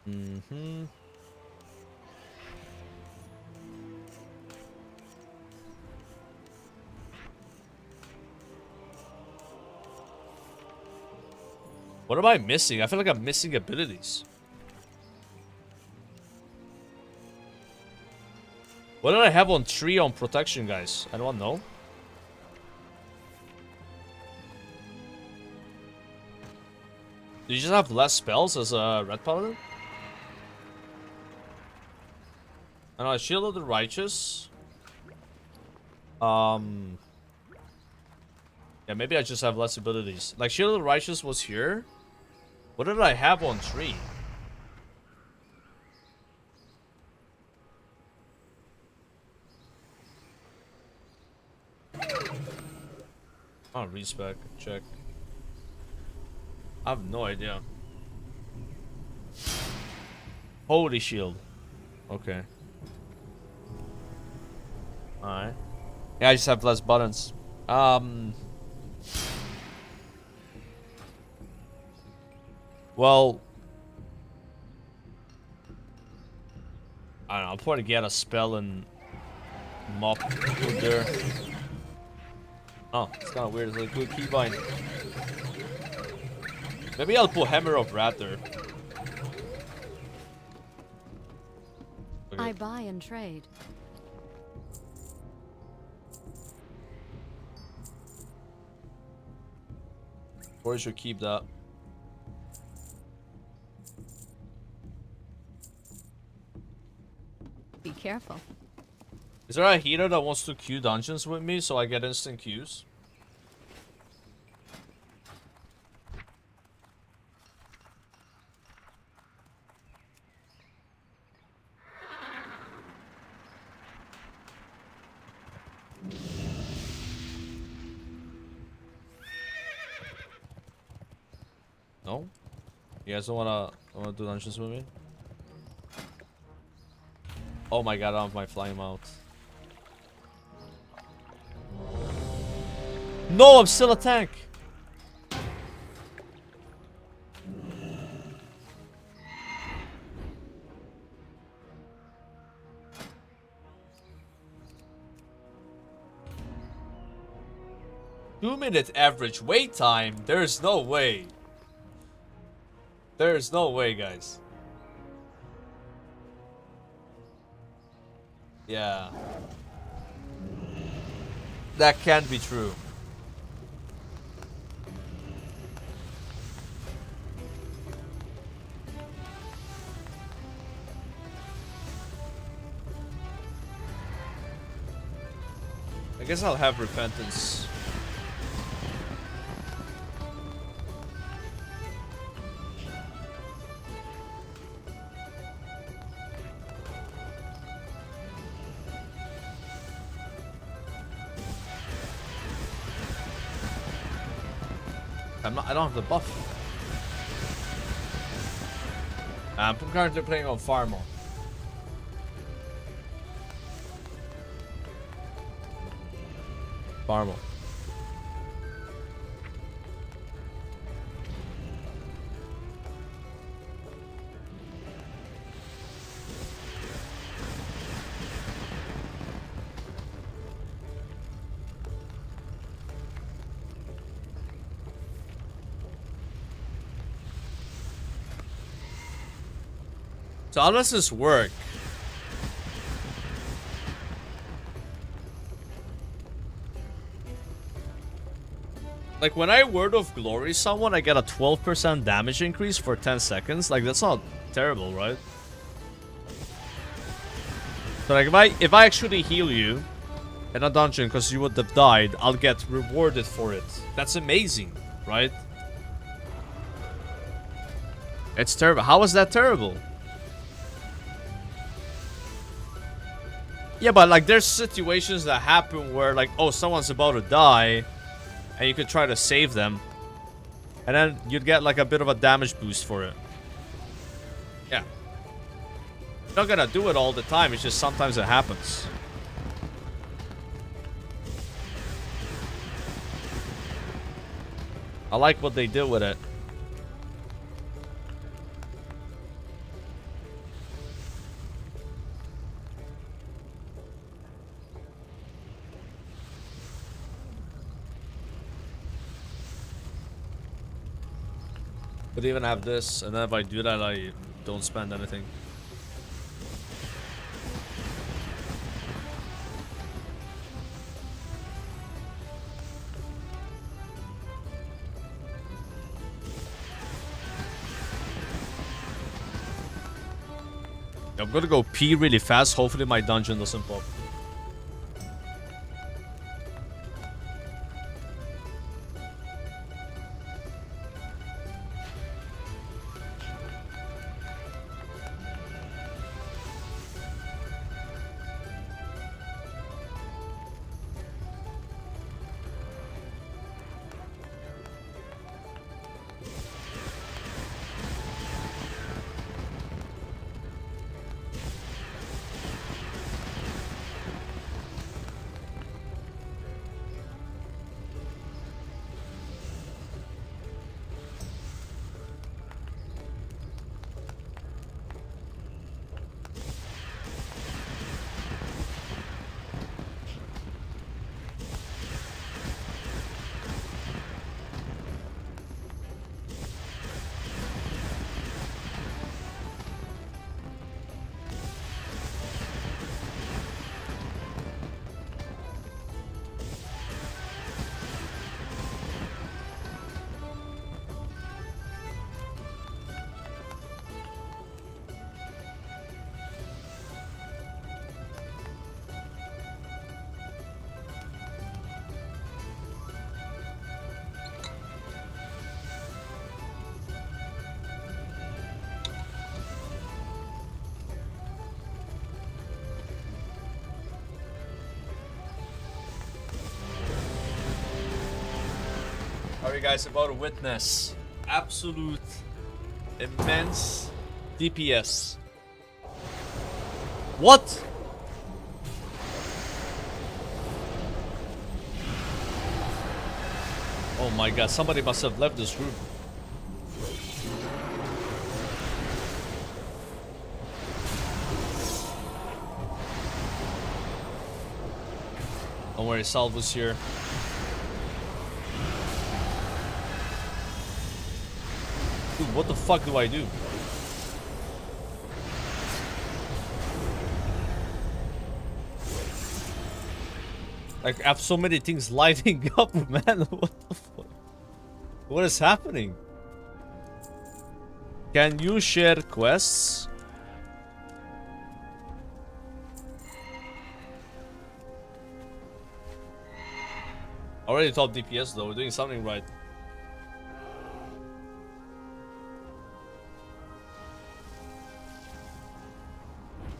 Mm-hmm. What am I missing? I feel like I'm missing abilities. What did I have on 3 on protection, guys? I don't know. Do you just have less spells as a red paladin? I know, Shield of the Righteous. Yeah, maybe I just have less abilities. Like, Shield of the Righteous was here. What did I have on 3? Oh, respec, check. I have no idea. Holy shield. Okay. Alright. Yeah, I just have less buttons. Well, I don't know, I'll probably get a spell and mop there. Oh, it's kind of weird. It's like a good keybind. Maybe I'll put Hammer of Wrath there. Okay. I buy and trade. Or you should keep that. Be careful. Is there a healer that wants to queue dungeons with me so I get instant queues? No? You guys don't wanna do dungeons with me? Oh my god, I don't have my flying mount. No, I'm still a tank. Two-minute average wait time? There's no way. There's no way, guys. Yeah. That can't be true. I guess I'll have repentance. I don't have the buff. I'm currently playing on Farmer. Farmer. So how does this work? Like when I Word of Glory someone, I get a 12% damage increase for 10 seconds. Like that's not terrible, right? So like if I actually heal you in a dungeon because you would have died, I'll get rewarded for it. That's amazing, right? It's terrible. How is that terrible? Yeah, but like there's situations that happen where like, oh, someone's about to die and you could try to save them and then you'd get like a bit of a damage boost for it. Yeah. You're not gonna do it all the time, it's just sometimes it happens. I like what they did with it. Could even have this, and then if I do that, I don't spend anything. I'm gonna go pee really fast. Hopefully my dungeon doesn't pop. How are you guys about to witness absolute immense DPS? What? Oh my god, somebody must have left this room. Don't worry, Salvo's here. Dude, what the fuck do I do? Like, I have so many things lighting up, man. What the fuck? What is happening? Can you share quests? Already top DPS though, we're doing something right.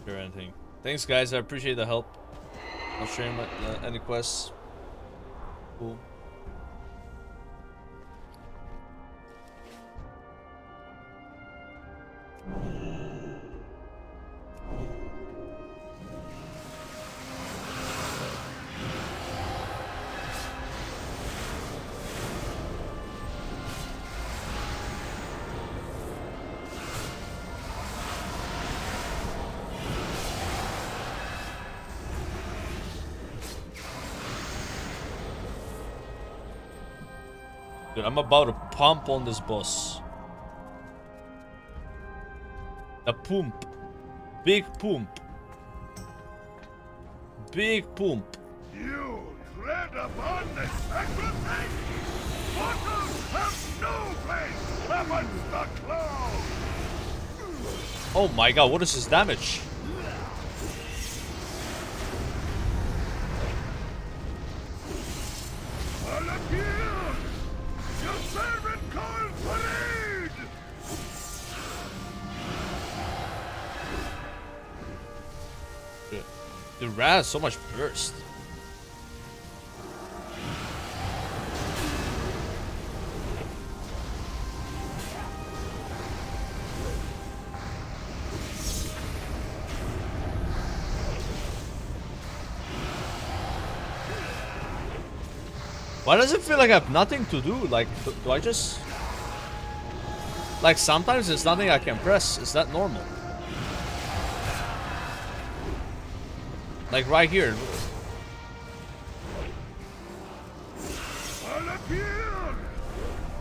Or anything. Thanks guys, I appreciate the help. I'll share my, any quests. Cool. Dude, I'm about to pump on this boss. A pump. Big pump. Big pump. You tread upon the sacrifice? Mortals have no place amongst the clouds! Oh my god, what is his damage? The rat has so much burst. Why does it feel like I have nothing to do? Like, do I just... Like, sometimes there's nothing I can press. Is that normal? Like right here. I'll appear!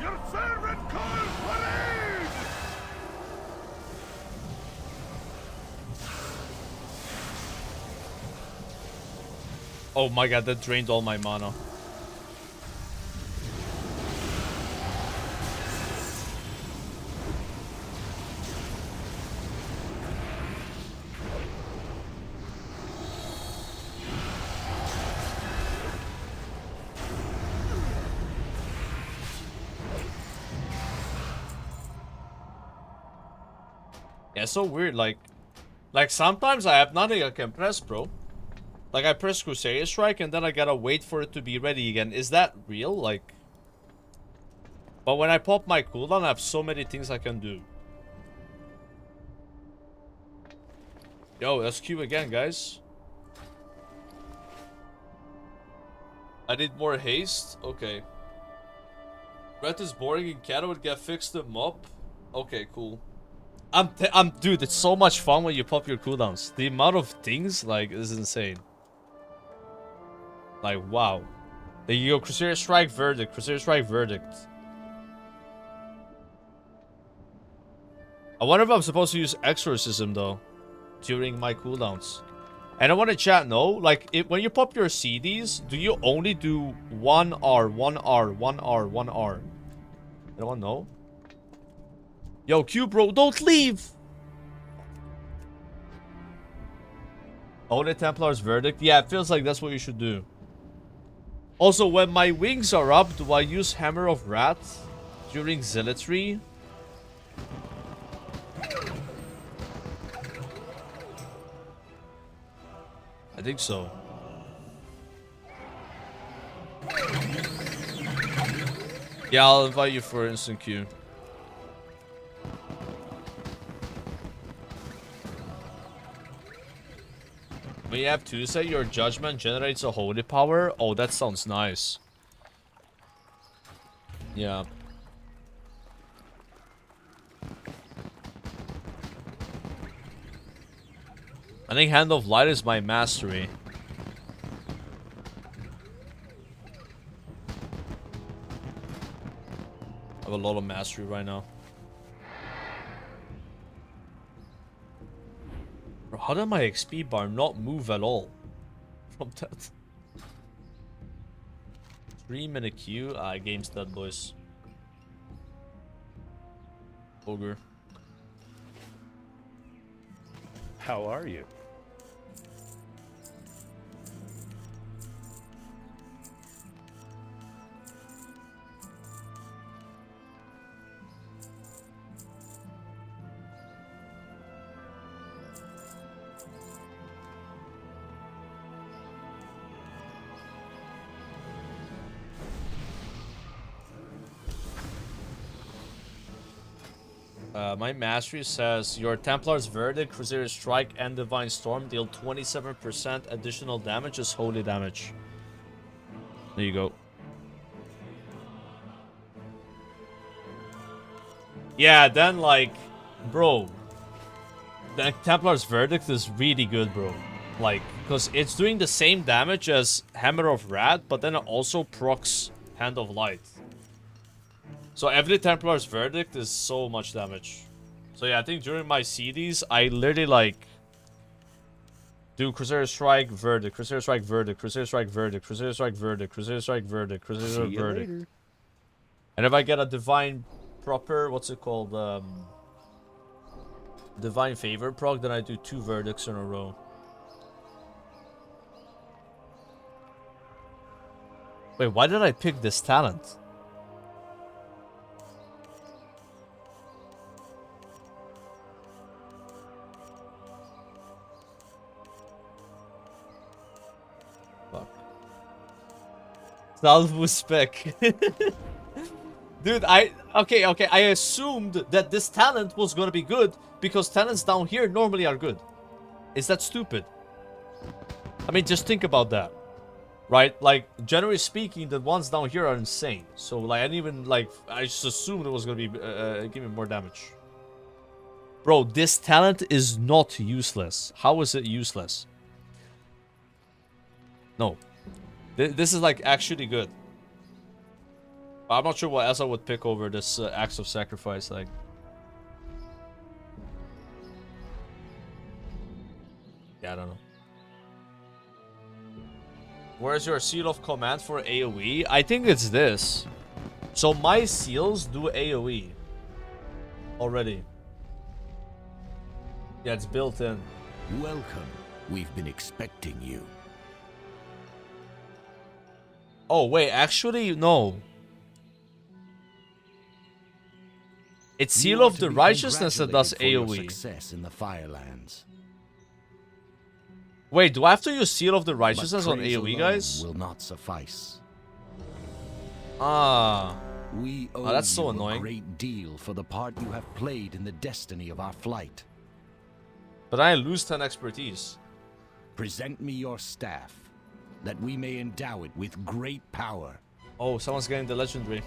Your servant calls for aid! Oh my god, that drained all my mana. Yeah, it's so weird, like sometimes I have nothing I can press, bro. Like I press Crusader Strike and then I gotta wait for it to be ready again. Is that real? Like, but when I pop my cooldown, I have so many things I can do. Yo, that's Q again, guys. I need more haste. Okay. Red is boring and Cata would get fixed them up. Okay, cool. Dude, it's so much fun when you pop your cooldowns. The amount of things, like, is insane. Like, wow. There you go, Crusader Strike Verdict, Crusader Strike Verdict. I wonder if I'm supposed to use Exorcism, though, during my cooldowns. And I want to chat, no? Like, when you pop your CDs, do you only do 1 R, 1 R, 1 R, 1 R? Anyone know? Yo, Q, bro, don't leave! Holy Templar's Verdict? Yeah, it feels like that's what you should do. Also, when my wings are up, do I use Hammer of Wrath during Zealotry? I think so. Yeah, I'll invite you for instant queue. When you have Tuesday, your judgment generates a holy power. Oh, that sounds nice. Yeah. I think Hand of Light is my mastery. I have a lot of mastery right now. Bro, how did my XP bar not move at all from that? 3-minute queue. Game's dead, boys. Ogre. How are you? My mastery says your Templar's Verdict, Crusader Strike, and Divine Storm deal 27% additional damage as holy damage. There you go. Yeah, then like, bro, the Templar's Verdict is really good, bro. Like, because it's doing the same damage as Hammer of Wrath, but then it also procs Hand of Light. So every Templar's Verdict is so much damage. So yeah, I think during my CDs, I literally like do Crusader Strike Verdict, Crusader Strike Verdict, Crusader Strike Verdict, Crusader Strike Verdict, Crusader Strike Verdict, Crusader Strike Verdict. And if I get a divine proper, what's it called? Divine Favor proc, then I do 2 verdicts in a row. Wait, why did I pick this talent? Salvo spec. Dude, okay, I assumed that this talent was gonna be good because talents down here normally are good. Is that stupid? I mean, just think about that. Right? Like, generally speaking, the ones down here are insane. So, like, I didn't even, like, I just assumed it was gonna be, give me more damage. Bro, this talent is not useless. How is it useless? No. This is like actually good. I'm not sure what else I would pick over this Acts of Sacrifice. Like, yeah, I don't know. Where's your seal of command for AoE? I think it's this. So my seals do AoE. Already. Yeah, it's built in. Welcome. We've been expecting you. Oh, wait, actually, no. It's Seal of the Righteousness that does AoE. Success in the Firelands. Wait, do I have to use Seal of the Righteousness on AoE, guys? Will not suffice. Ah. We owe that's so you annoying. a great deal for the part you have played in the destiny of our flight. But I lose 10 expertise. Present me your staff, that we may endow it with great power. Oh, someone's getting the legendary.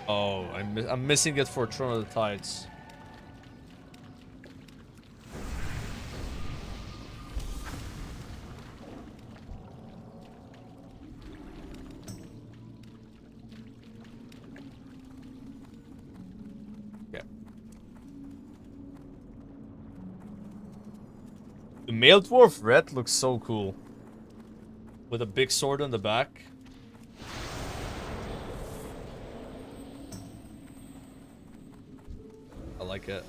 Oh, I'm missing it for Throne of the Tides. Okay. The Male Dwarf Red looks so cool. With a big sword on the back. I like it.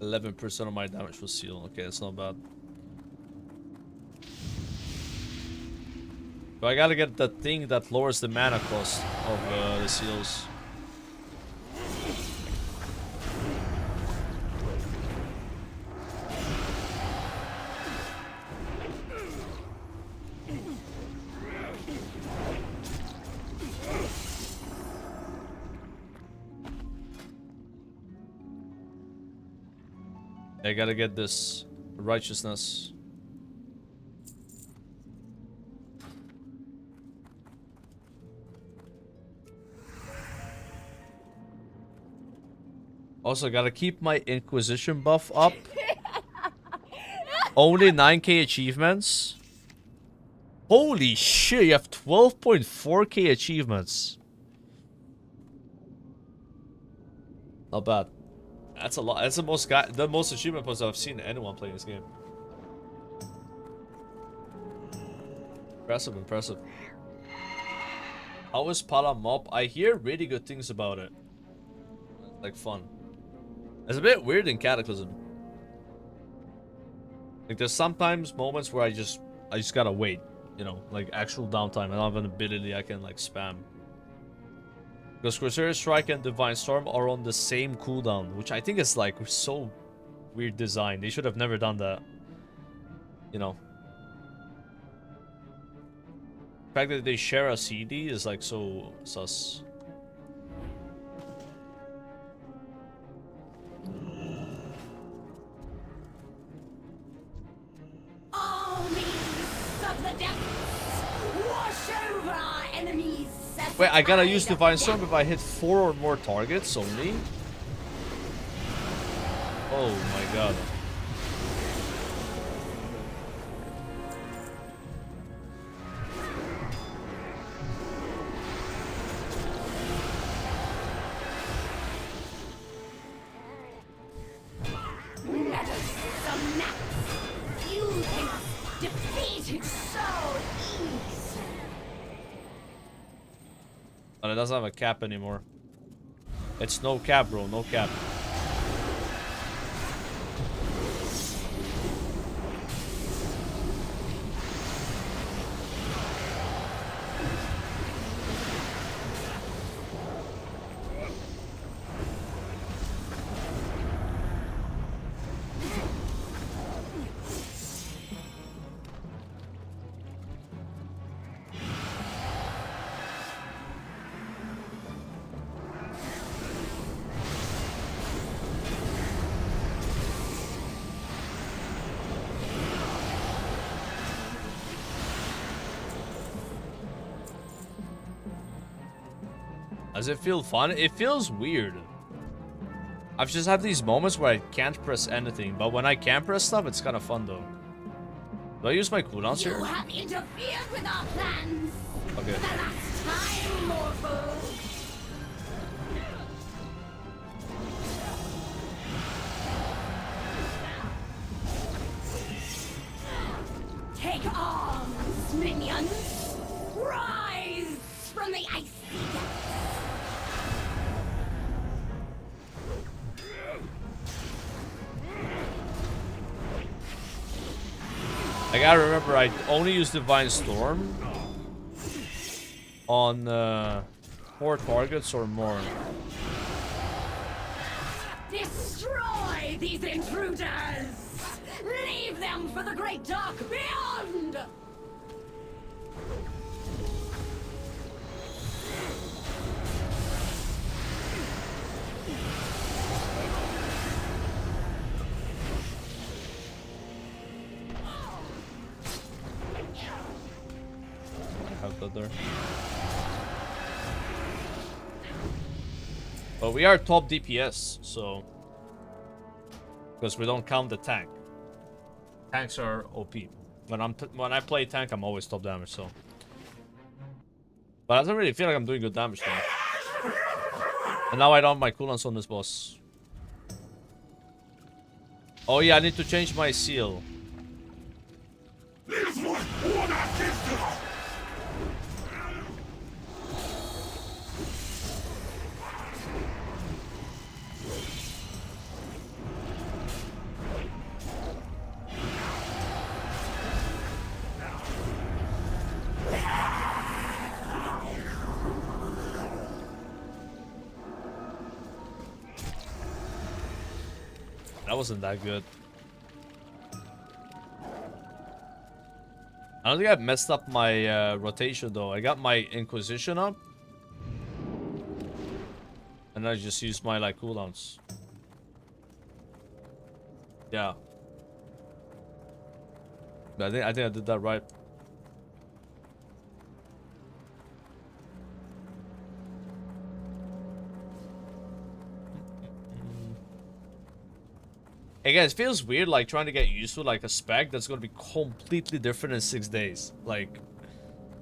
%11 of my damage was seal. Okay, that's not bad. But I gotta get the thing that lowers the mana cost of the seals. I gotta get this righteousness. Also, gotta keep my Inquisition buff up. Only 9k achievements. Holy shit, you have 12.4k achievements. Not bad. That's a lot. That's the most achievement points I've seen anyone playing this game. Impressive, impressive. How is Pala Mob? I hear really good things about it. Like fun. It's a bit weird in Cataclysm. Like there's sometimes moments where I just gotta wait. You know, like actual downtime. I don't have an ability I can like spam. Because Crusader Strike and Divine Storm are on the same cooldown, which I think is like so weird design. They should have never done that. You know. The fact that they share a CD is like so sus. Armies of the depths, wash over our enemies. Wait, I gotta use Divine Storm if I hit 4 or more targets only? Oh my god. Let us some naps. You can defeat it so easy. But it doesn't have a cap anymore. It's no cap, bro. No cap. Does it feel fun? It feels weird. I just have these moments where I can't press anything, but when I can press stuff, it's kind of fun though. Do I use my cooldowns here? You have interfered with our plans. Okay. For the last time, mortal. Take arms, minions. Rise from the icy depths. I gotta remember, I only use Divine Storm on 4 targets or more. Destroy these intruders! Leave them for the great dark beyond! Have that there. But we are top DPS, so because we don't count the tank. Tanks are OP. When I play tank, I'm always top damage. So, but I don't really feel like I'm doing good damage though. And now I don't have my cooldowns on this boss. Oh yeah, I need to change my seal. That wasn't that good. I don't think I messed up my rotation though. I got my Inquisition up. And I just used my like cooldowns. Yeah. I think I did that right. Again, it feels weird like trying to get used to like a spec that's gonna be completely different in 6 days. Like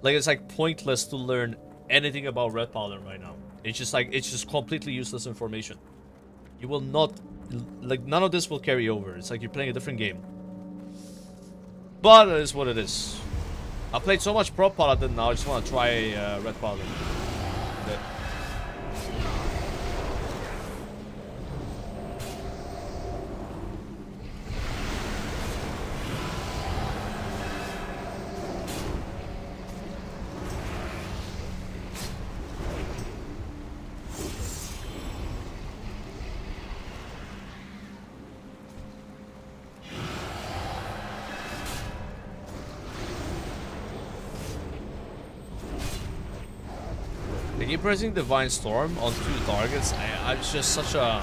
it's like pointless to learn anything about Red Paladin right now. It's just completely useless information. You will not, like, none of this will carry over. It's like you're playing a different game. But it is what it is. I played so much Pro Paladin now, I just want to try Red Paladin. Okay. I keep pressing Divine Storm on 2 targets. It's just such a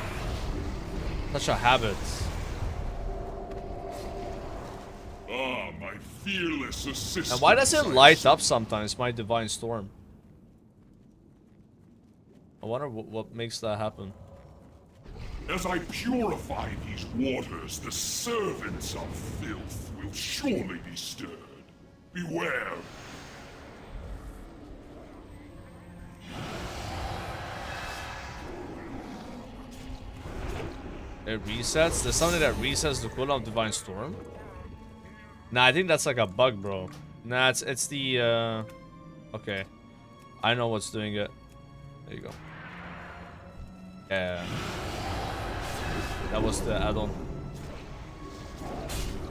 habit. Ah, my fearless assistant. And why does it light up sometimes, my Divine Storm? I wonder what makes that happen. As I purify these waters, the servants of filth will surely be stirred. Beware. It resets? There's something that resets the cooldown of Divine Storm? Nah, I think that's like a bug, bro. Nah, it's the, okay. I know what's doing it. There you go. Yeah. That was the add-on.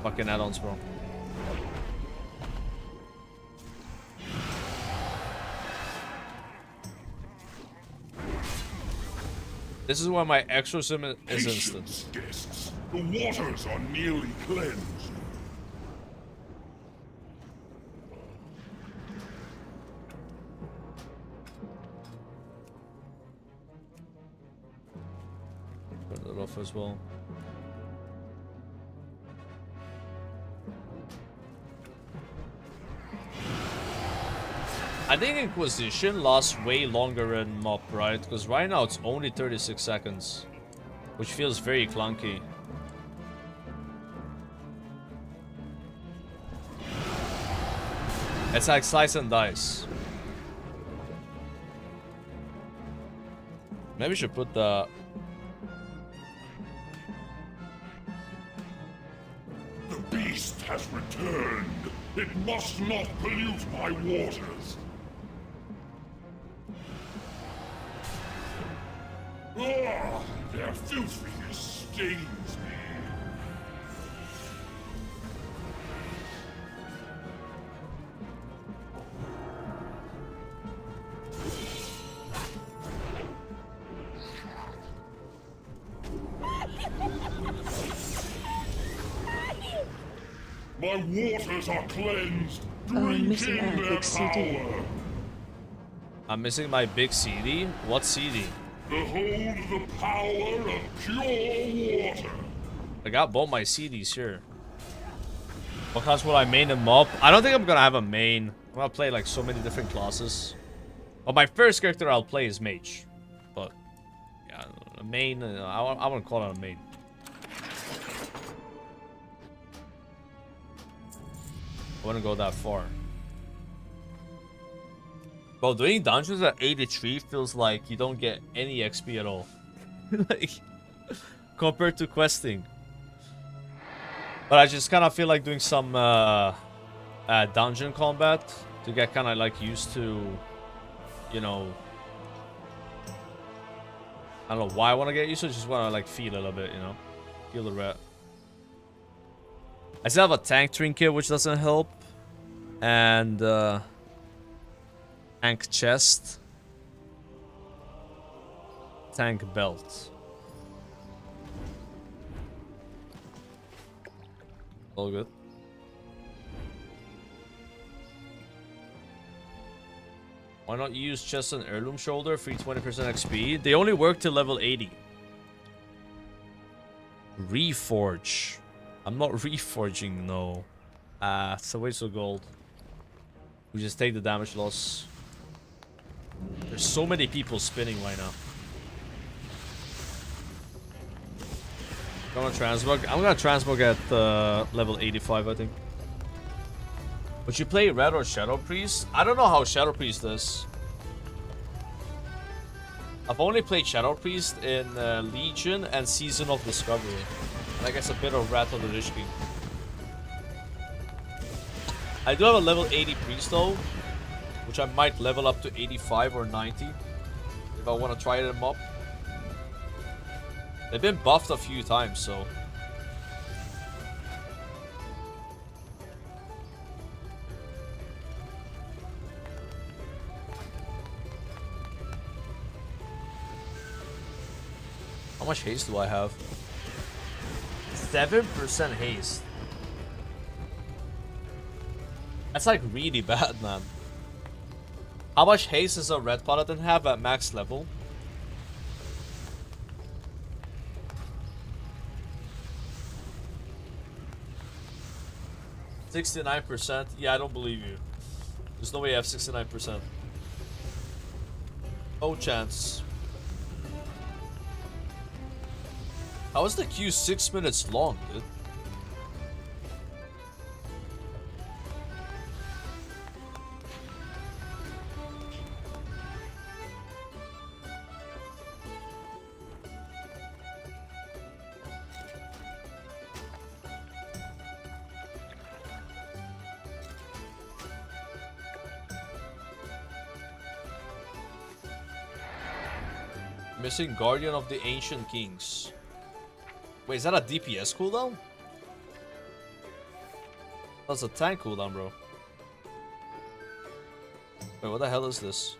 Fucking add-ons, bro. This is why my exorcism is instant. Guests. The waters are nearly cleansed. Turn that off as well. I think Inquisition lasts way longer in MOP, right? Because right now it's only 36 seconds. Which feels very clunky. It's like slice and dice. Maybe we should put the... The beast has returned. It must not pollute my waters. Ah, their filthiness stains me. My waters are cleansed. Drink in their power. I'm missing my big CD? What CD? Behold the power of pure water. I got both my CDs here. What class will I main them up? I don't think I'm gonna have a main. I'm gonna play like so many different classes. But my first character I'll play is Mage. But yeah, a main. I wouldn't call it a main. I wouldn't go that far. Bro, doing dungeons at 83 feels like you don't get any XP at all. Like, compared to questing. But I just kind of feel like doing some dungeon combat to get kind of like used to, you know, I don't know why I want to get used to it, just want to like feel a little bit, you know, feel the rat. I still have a tank trinket, which doesn't help, and tank chest, tank belt. All good. Why not use chest and heirloom shoulder? Free 20% XP. They only work till level 80. Reforge. I'm not reforging, no. It's a waste of gold. We just take the damage loss. There's so many people spinning right now. I'm gonna transmog. I'm gonna transmog at level 85, I think. Would you play Red or Shadow Priest? I don't know how Shadow Priest is. I've only played Shadow Priest in Legion and Season of Discovery. And I guess a bit of Wrath of the Lich King. I do have a level 80 Priest though, which I might level up to 85 or 90 if I want to try them up. They've been buffed a few times, so... How much haste do I have? 7% haste. That's like really bad, man. How much haste does a red paladin have at max level? %. Yeah, I don't believe you. There's no way I have 69%. No chance. How is the queue 6 minutes long, dude? Missing Guardian of the Ancient Kings. Wait, is that a DPS cooldown? That's a tank cooldown, bro. Wait, what the hell is this?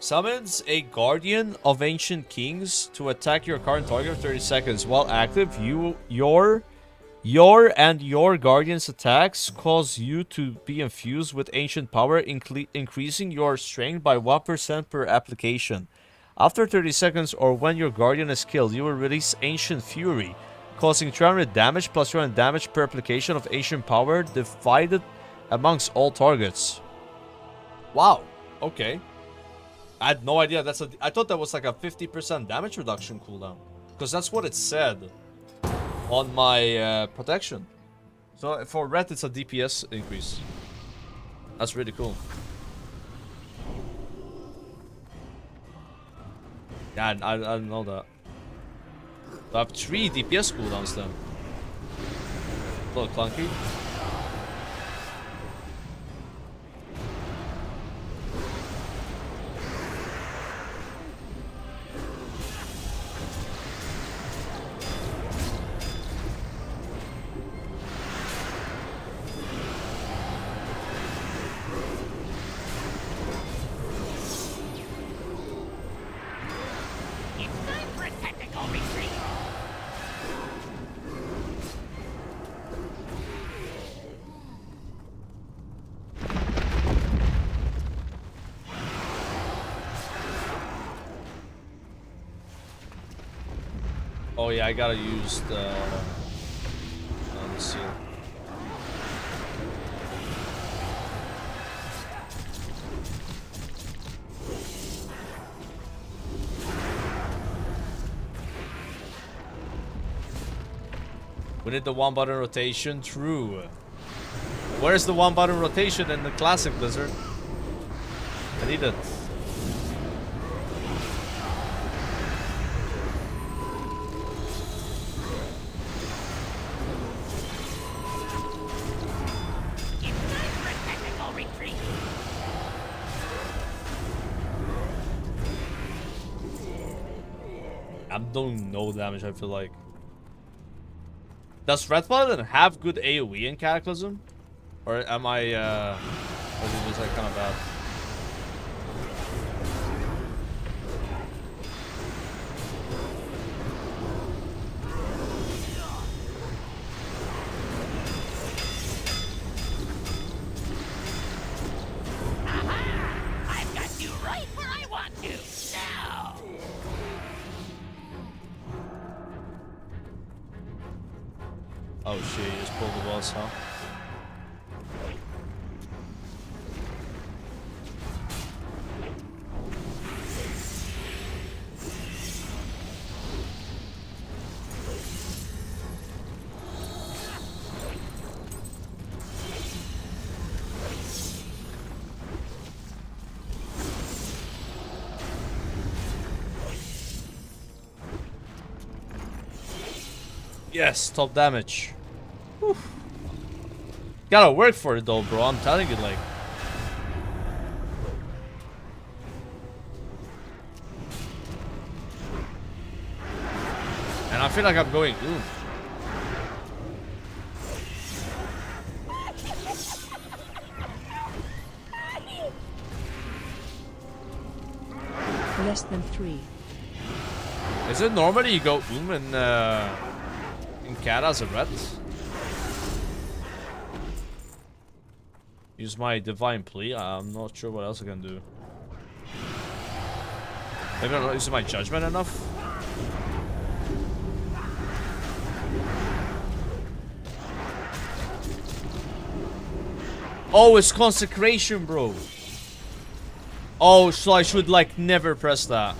Summons a Guardian of Ancient Kings to attack your current target for 30 seconds. While active, your Guardian's attacks cause you to be infused with ancient power, increasing your strength by 1% per application. After 30 seconds or when your Guardian is killed, you will release Ancient Fury, causing 300 damage plus 300 damage per application of ancient power divided amongst all targets. Wow. Okay. I had no idea. I thought that was like a 50% damage reduction cooldown, because that's what it said on my protection. So for red, it's a DPS increase. That's really cool. Yeah, I didn't know that. So I have 3 DPS cooldowns then. A little clunky. Oh yeah, I gotta use the seal. We did the 1-button rotation. True. Where's the 1-button rotation in the classic Blizzard? I need it. I'm doing no damage, I feel like. Does Red Paladin have good AoE in Cataclysm? Or am I, or was that kind of bad? I've got you right where I want you. Now. Oh shit, you just pulled the boss, huh? Yes, top damage. Whew. Gotta work for it though, bro. I'm telling you, like. And I feel like I'm going, ooh. Less than 3. Is it normally you go in Cat as a red? Use my divine plea. I'm not sure what else I can do. Maybe I'm not using my judgment enough. Oh, it's consecration, bro. Oh, so I should like never press that.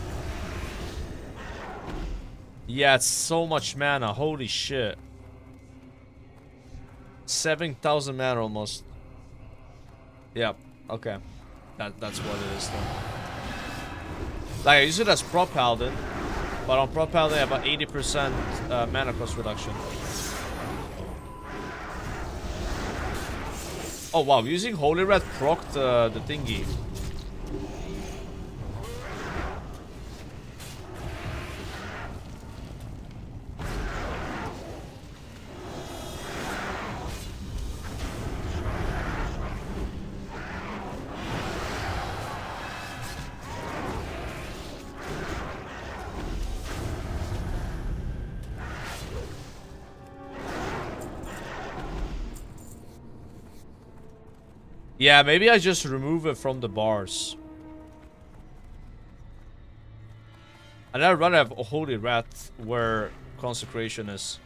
Yeah, it's so much mana. Holy shit. 7,000 mana almost. Yep. Okay. That's what it is then. Like, I use it as Prop Paladin. But on Prop Paladin, I have about 80% mana cost reduction. Oh, wow. Using Holy Red procced the thingy. Yeah, maybe I just remove it from the bars. And I'd rather have a Holy Rat where Consecration is.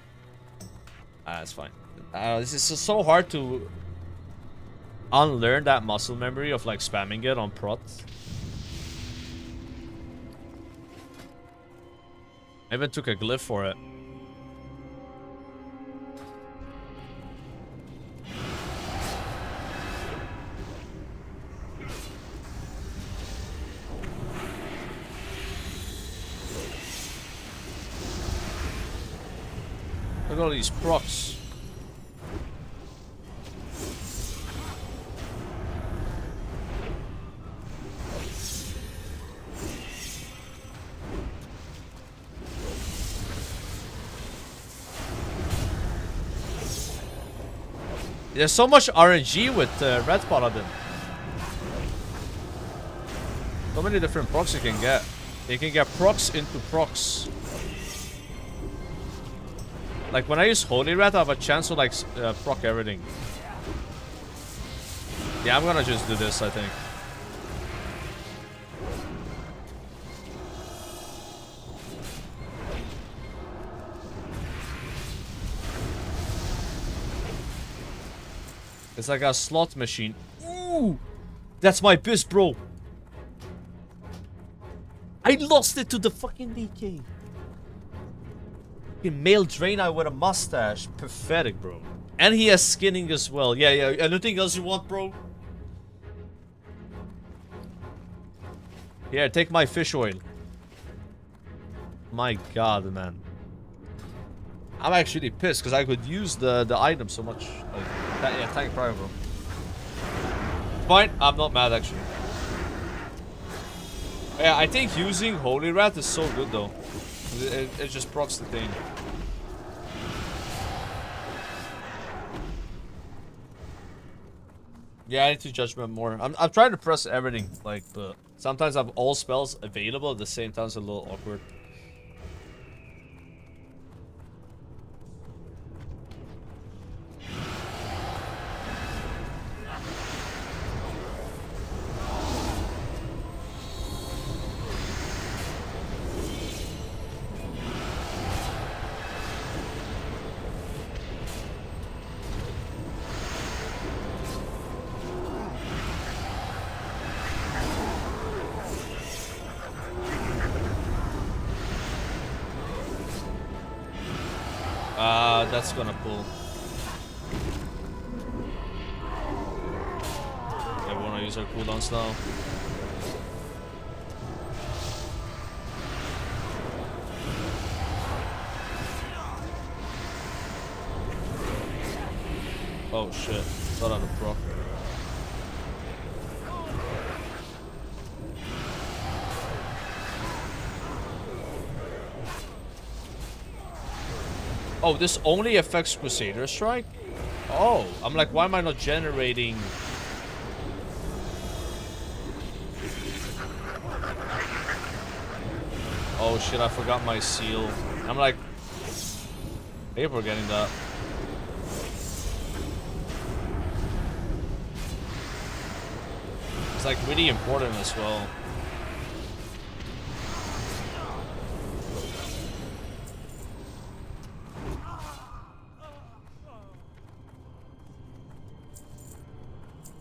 That's fine. This is so hard to unlearn that muscle memory of like spamming it on prots. I even took a glyph for it. Look at all these procs. There's so much RNG with Red Paladin. So many different procs you can get. You can get procs into procs. Like when I use Holy Rat, I have a chance to like proc everything. Yeah, I'm gonna just do this, I think. It's like a slot machine. Ooh! That's my biz, bro. I lost it to the fucking DK. Fucking male Draenei with a mustache. Pathetic, bro. And he has skinning as well. Yeah, yeah. Anything else you want, bro? Here, take my fish oil. My god, man. I'm actually pissed because I could use the item so much. Like, yeah, thank you, bro. Fine, I'm not mad actually. Yeah, I think using Holy Rat is so good though. It just procs the thing. Yeah, I need to judgment more. I'm trying to press everything, like, but sometimes I have all spells available at the same time. It's a little awkward. That's gonna pull. Yeah, we wanna use our cooldowns now. Oh shit, thought I'd have proc. Oh, this only affects Crusader Strike? Oh, I'm like, why am I not generating... Oh shit, I forgot my seal. I'm like... Hey, we're getting that. It's like really important as well.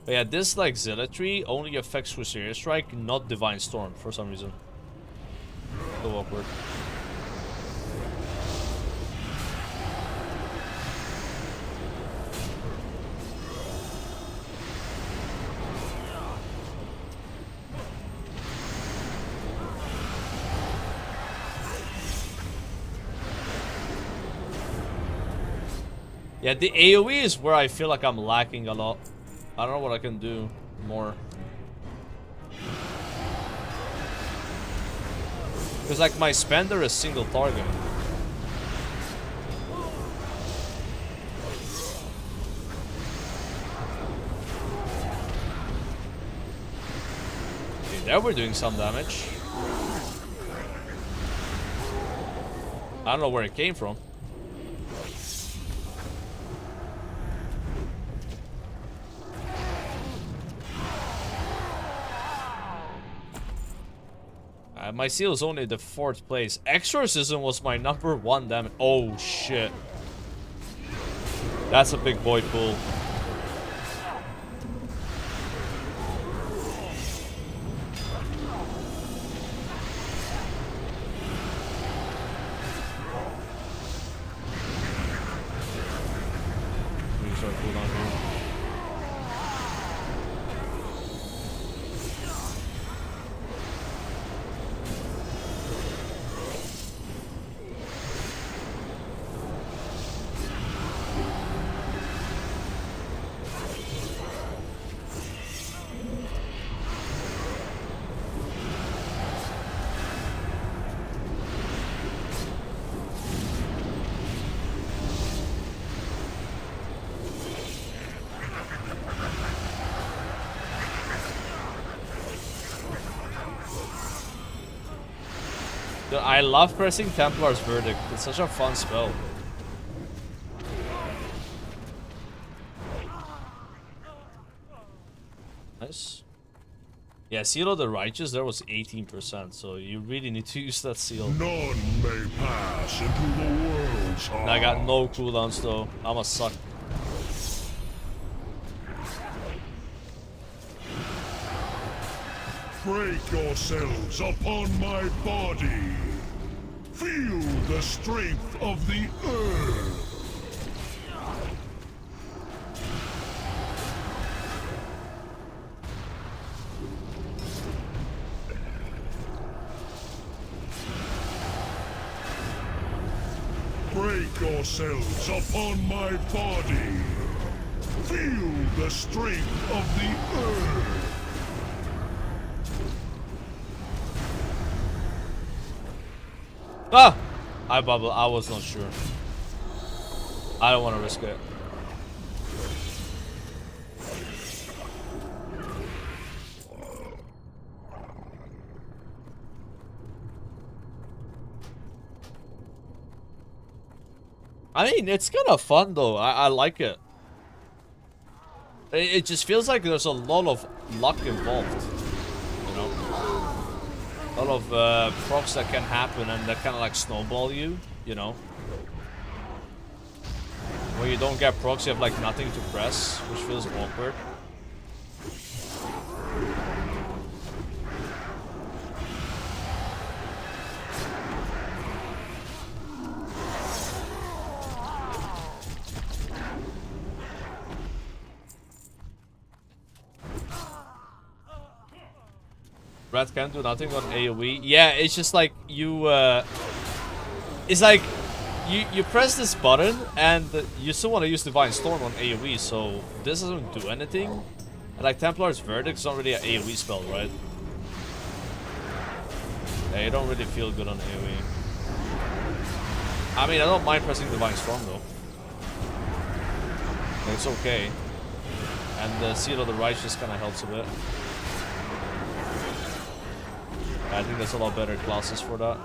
But yeah, this like Zealotry only affects Crusader Strike, not Divine Storm for some reason. So awkward. Yeah, the AoE is where I feel like I'm lacking a lot. I don't know what I can do more. Because like my spender is single target. Okay, there we're doing some damage. I don't know where it came from. My seal is only the 4th place. Exorcism was my #1 damage. Oh shit. That's a big boy pool. our cooldown here. Dude, I love pressing Templar's Verdict. It's such a fun spell. Nice. Yeah, Seal of the Righteous, there was 18%, so you really need to use that seal. None may pass into the world's heart. And I got no cooldowns though. I'ma suck. Break yourselves upon my body. Feel the strength of the earth. Break yourselves upon my body. Feel the strength of the earth. Ah! I bubble. I was not sure. I don't want to risk it. I mean, it's kind of fun though. I like it. It just feels like there's a lot of luck involved. You know? A lot of procs that can happen and that kind of like snowball you, you know? When you don't get procs, you have like nothing to press, which feels awkward. Rat can't do nothing on AoE. Yeah, it's just like you it's like you press this button and you still want to use Divine Storm on AoE, so this doesn't do anything. And like Templar's Verdict is not really an AoE spell, right? Yeah, you don't really feel good on AoE. I mean, I don't mind pressing Divine Storm though. It's okay. And the Seal of the Righteous kind of helps a bit. I think there's a lot better classes for that.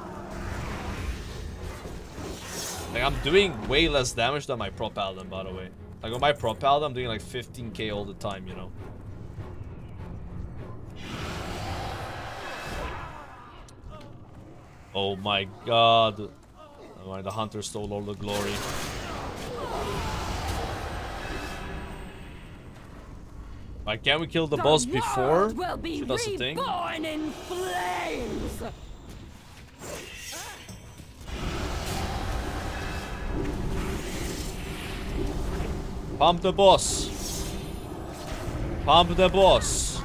Like, I'm doing way less damage than my Pro Paladin, by the way. Like, on my Pro Paladin, I'm doing like 15k all the time, you know? Oh my god. Oh my, the Hunter stole all the glory. Like, can we kill the boss before she does the thing? Born in flames. Pump the boss. Pump the boss.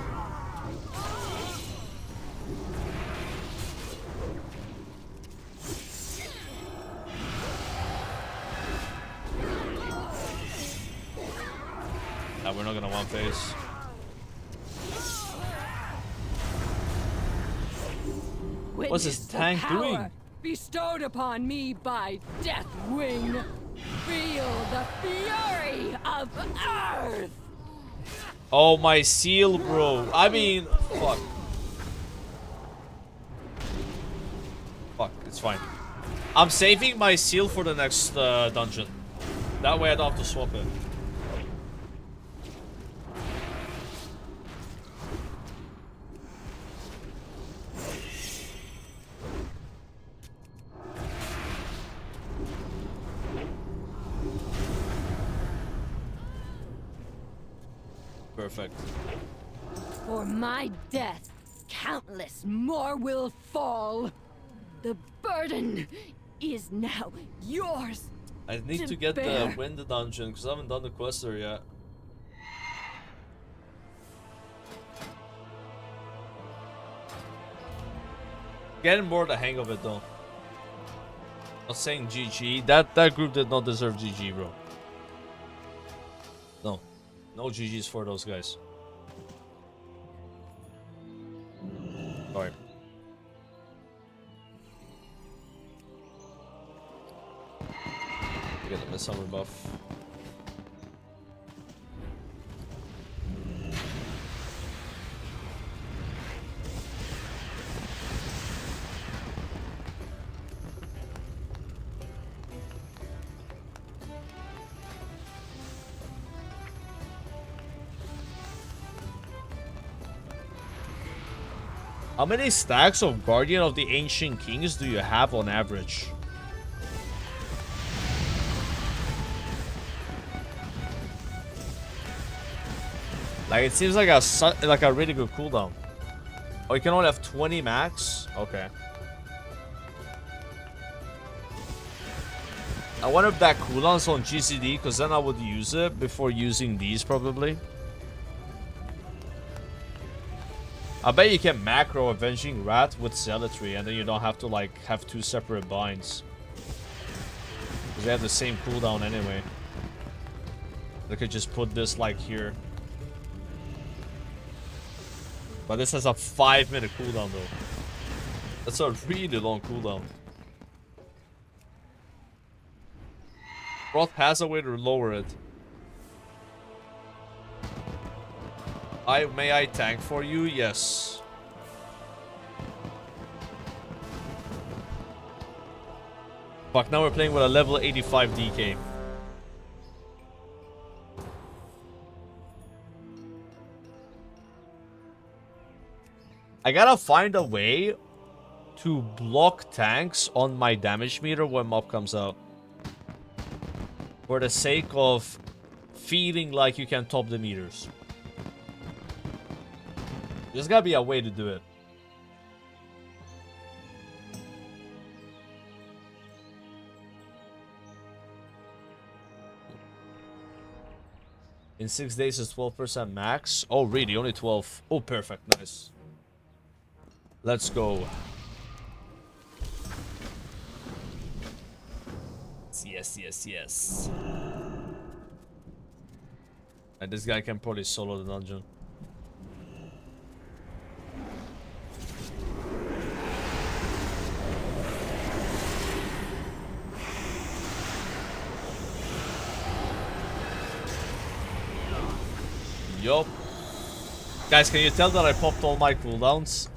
Nah, we're not gonna one phase. What's this tank doing? Bestowed upon me by Deathwing. Feel the fury of Earth. Oh, my seal, bro. I mean, fuck. Fuck, it's fine. I'm saving my seal for the next dungeon. That way I don't have to swap it. Perfect. For my death, countless more will fall. The burden is now yours. I need to get the win the dungeon because I haven't done the quest there yet. Getting more the hang of it though. Not saying GG. That group did not deserve GG, bro. No. No GGs for those guys. Sorry. Get the Midsummer buff. How many stacks of Guardian of the Ancient Kings do you have on average? Like, it seems like a really good cooldown. Oh, you can only have 20 max? Okay. I wonder if that cooldown's on GCD, because then I would use it before using these, probably. I bet you can macro Avenging Wrath with Zealotry, and then you don't have to, like, have two separate binds. Because they have the same cooldown anyway. They could just put this, like, here. But this has a 5-minute cooldown, though. That's a really long cooldown. Broth has a way to lower it. May I tank for you? Yes. Fuck, now we're playing with a level 85 DK. I gotta find a way to block tanks on my damage meter when mob comes out. For the sake of feeling like you can top the meters. There's gotta be a way to do it. In 6 days is 12% max. Oh, really? Only 12. Oh, perfect. Nice. Let's go. Yes, yes, yes. And this guy can probably solo the dungeon. Yup. Guys, can you tell that I popped all my cooldowns?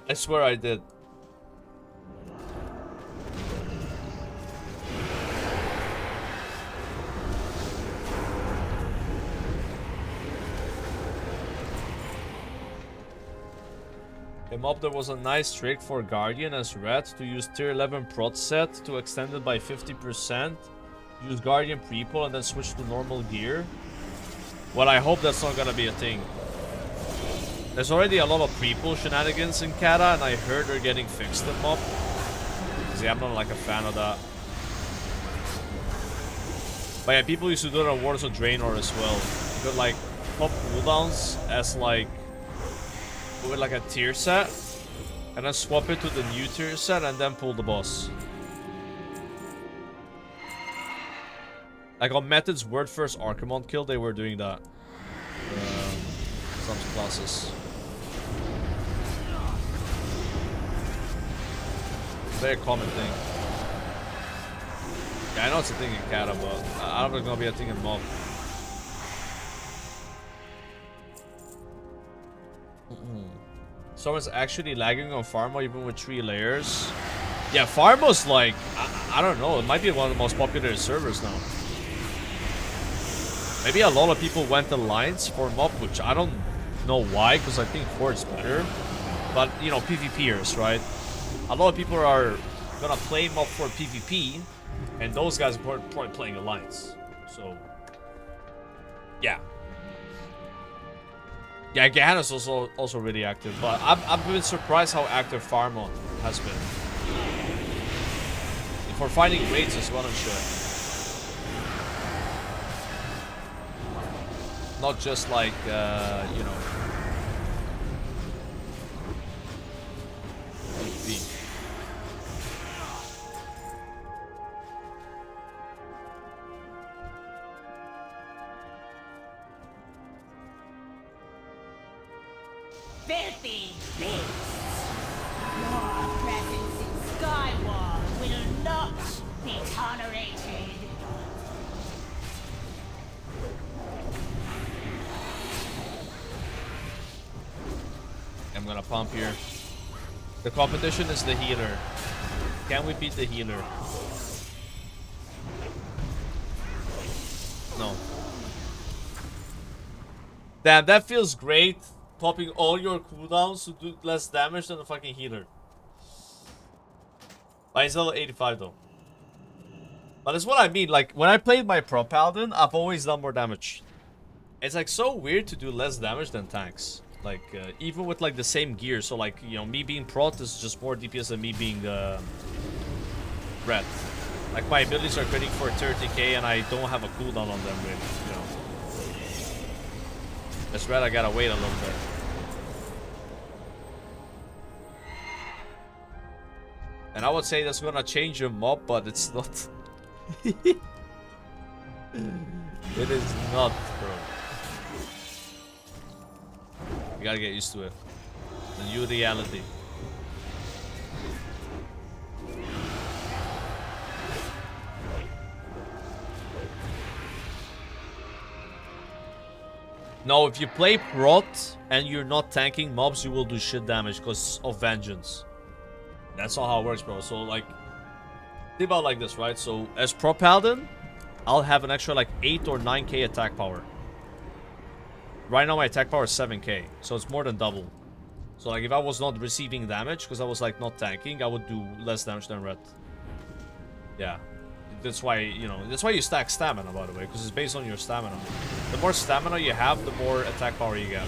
I swear I did. Mob, there was a nice trick for Guardian as Red to use tier 11 prot set to extend it by 50%. Use Guardian pre-pull and then switch to normal gear. Well, I hope that's not gonna be a thing. There's already a lot of pre-pull shenanigans in Cata, and I heard they're getting fixed in Mob. See, I'm not like a fan of that. But yeah, people used to do it on Wars of Draenor as well. You could like pop cooldowns as like with like a tier set, and then swap it to the new tier set, and then pull the boss. Like on Method's Word First Archimond kill, they were doing that. Some classes. Very common thing. Yeah, I know it's a thing in Kata, but I don't think it's gonna be a thing in Mob. Someone's actually lagging on Pharma even with 3 layers. Yeah, Pharma's like, I don't know, it might be one of the most popular servers now. Maybe a lot of people went Alliance for Mob, which I don't know why, because I think 4 is better. But, you know, PvPers, right? A lot of people are gonna play Mob for PvP, and those guys are probably playing Alliance. So, yeah. Yeah, Gehenna's also really active, but I've been surprised how active Pharma has been. For finding raids as well and shit. Not just like, you know. Filthy beasts! Your presence in Skyward will not be tolerated. I'm gonna pump here. The competition is the healer. Can we beat the healer? No. Damn, that feels great. Popping all your cooldowns to do less damage than the fucking healer. But he's level 85 though. But that's what I mean. Like, when I played my Pro Paladin, I've always done more damage. It's like so weird to do less damage than tanks. Like, even with like the same gear. So like, you know, me being Prot is just more DPS than me being Red. Like, my abilities are critting for 30k and I don't have a cooldown on them, really, you know. As Red, I gotta wait a little bit. And I would say that's gonna change your mob, but it's not. It is not, bro. You gotta get used to it. The new reality. No, if you play Prot and you're not tanking mobs, you will do shit damage because of Vengeance. That's not how it works, bro. So, like, think about it like this, right? So, as Pro Paladin, I'll have an extra, like, 8 or 9k attack power. Right now, my attack power is 7k. So, it's more than double. So, like, if I was not receiving damage, because I was, like, not tanking, I would do less damage than Red. Yeah. That's why, you know, that's why you stack stamina, by the way, because it's based on your stamina. The more stamina you have, the more attack power you get.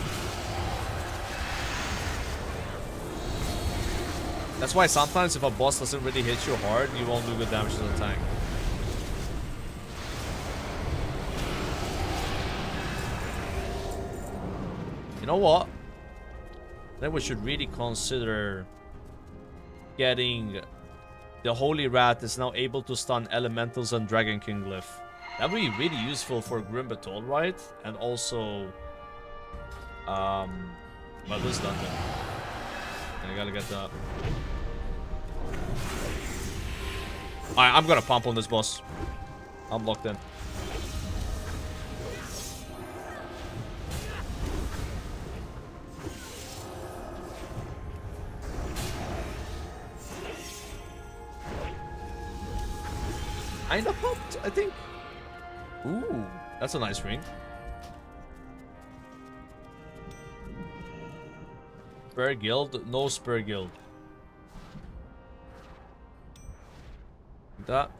That's why sometimes if a boss doesn't really hit you hard, you won't do good damage to the tank. You know what? Then we should really consider getting... The Holy Rat is now able to stun Elementals and Dragon King Glyph. That would be really useful for Grim Battle, right? And also... well, this dungeon. I gotta get that. Alright, I'm gonna pump on this boss. I'm locked in. Kinda pumped, I think. Ooh, that's a nice ring. Spur Guild, no Spur Guild. That.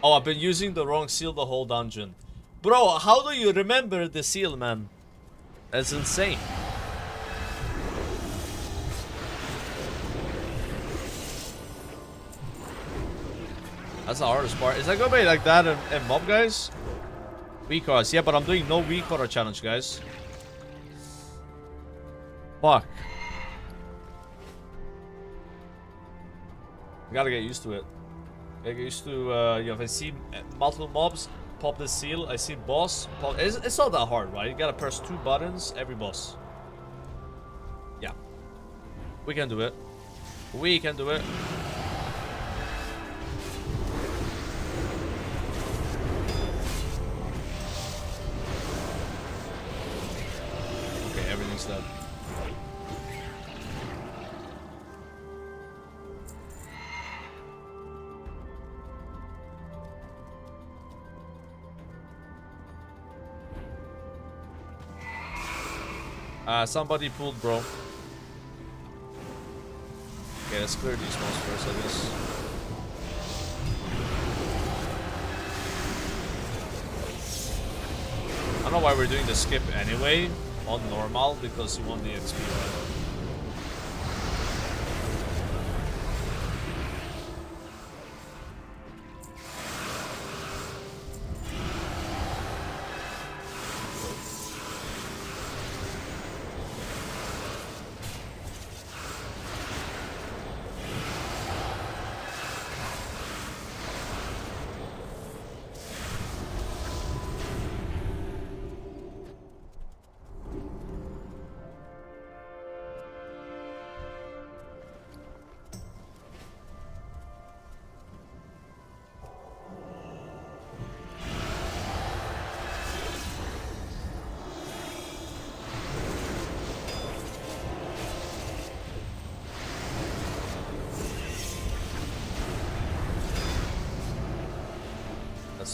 Oh, I've been using the wrong seal the whole dungeon. Bro, how do you remember the seal, man? That's insane. That's the hardest part. Is that gonna be like that in mob, guys? Weak cards. Yeah, but I'm doing no weak quarter challenge, guys. Fuck. I gotta get used to it. Get used to, you know, if I see multiple mobs, pop the seal. I see boss, pop. It's not that hard, right? You gotta press 2 buttons every boss. Yeah. We can do it. We can do it. Okay, everything's dead. Somebody pulled, bro. Okay, let's clear these ones first, I guess. don't know why we're doing the skip anyway on normal, because you want the XP, right?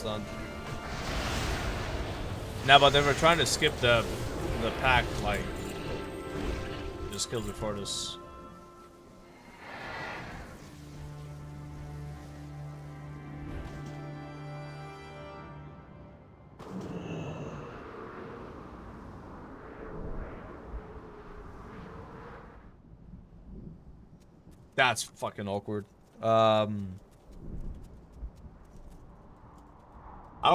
Done. Now, but they were trying to skip the pack, like just killed before this. That's fucking awkward.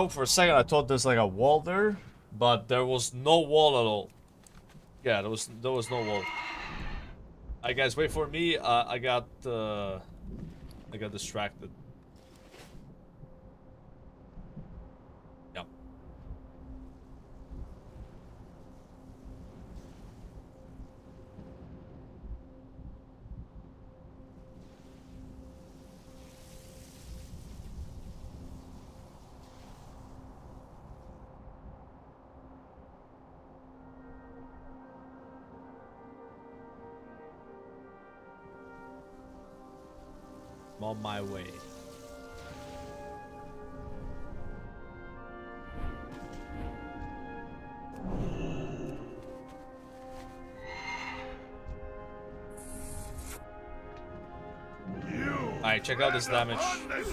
For a second I thought there's like a wall there, but there was no wall at all. Yeah, there was no wall. Alright guys, wait for me. I got distracted. Yep. I'm on my way. Alright, check out this damage. Mortals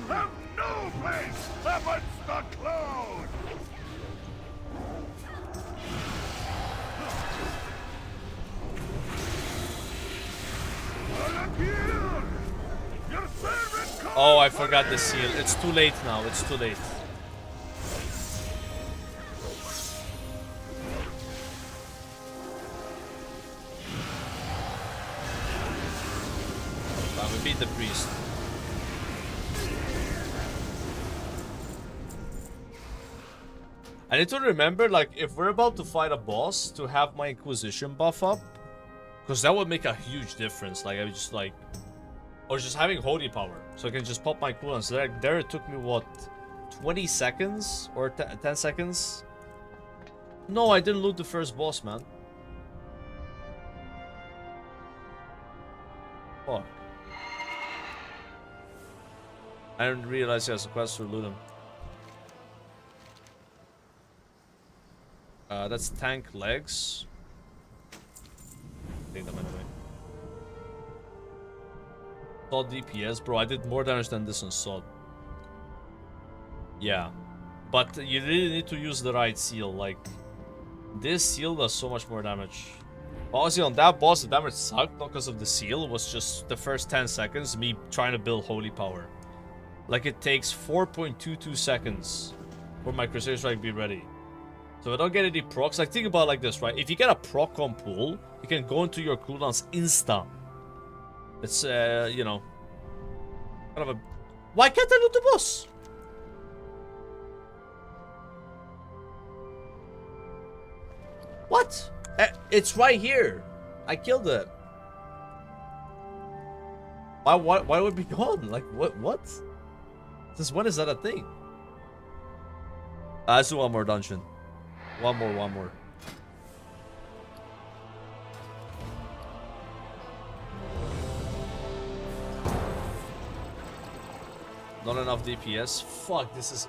have no place amongst the clouds! Oh, I forgot the seal. It's too late now. It's too late. We beat the priest. I need to remember, like, if we're about to fight a boss, to have my Inquisition buff up. Because that would make a huge difference. Like, I was just like... Or just having holy power. So I can just pop my cooldowns. So there it took me, what, 20 seconds? Or 10 seconds? No, I didn't loot the first boss, man. Fuck. I didn't realize he has a quest to loot him. That's tank legs. Take them anyway. Sod DPS, bro. I did more damage than this on Sod. Yeah, but you really need to use the right seal. Like, this seal does so much more damage. Honestly, on that boss, the damage sucked, not because of the seal. It was just the first 10 seconds me trying to build holy power. Like, it takes 4.22 seconds for my Crusader Strike to be ready. So if I don't get any procs, like, think about it like this, right? If you get a proc on pool, you can go into your cooldowns instant. It's, you know, kind of a... Why can't I loot the boss? What? It's right here. I killed it. Why would it be gone? Like, what? Since when is that a thing? Let's do one more dungeon. One more. Not enough DPS. Fuck, this is...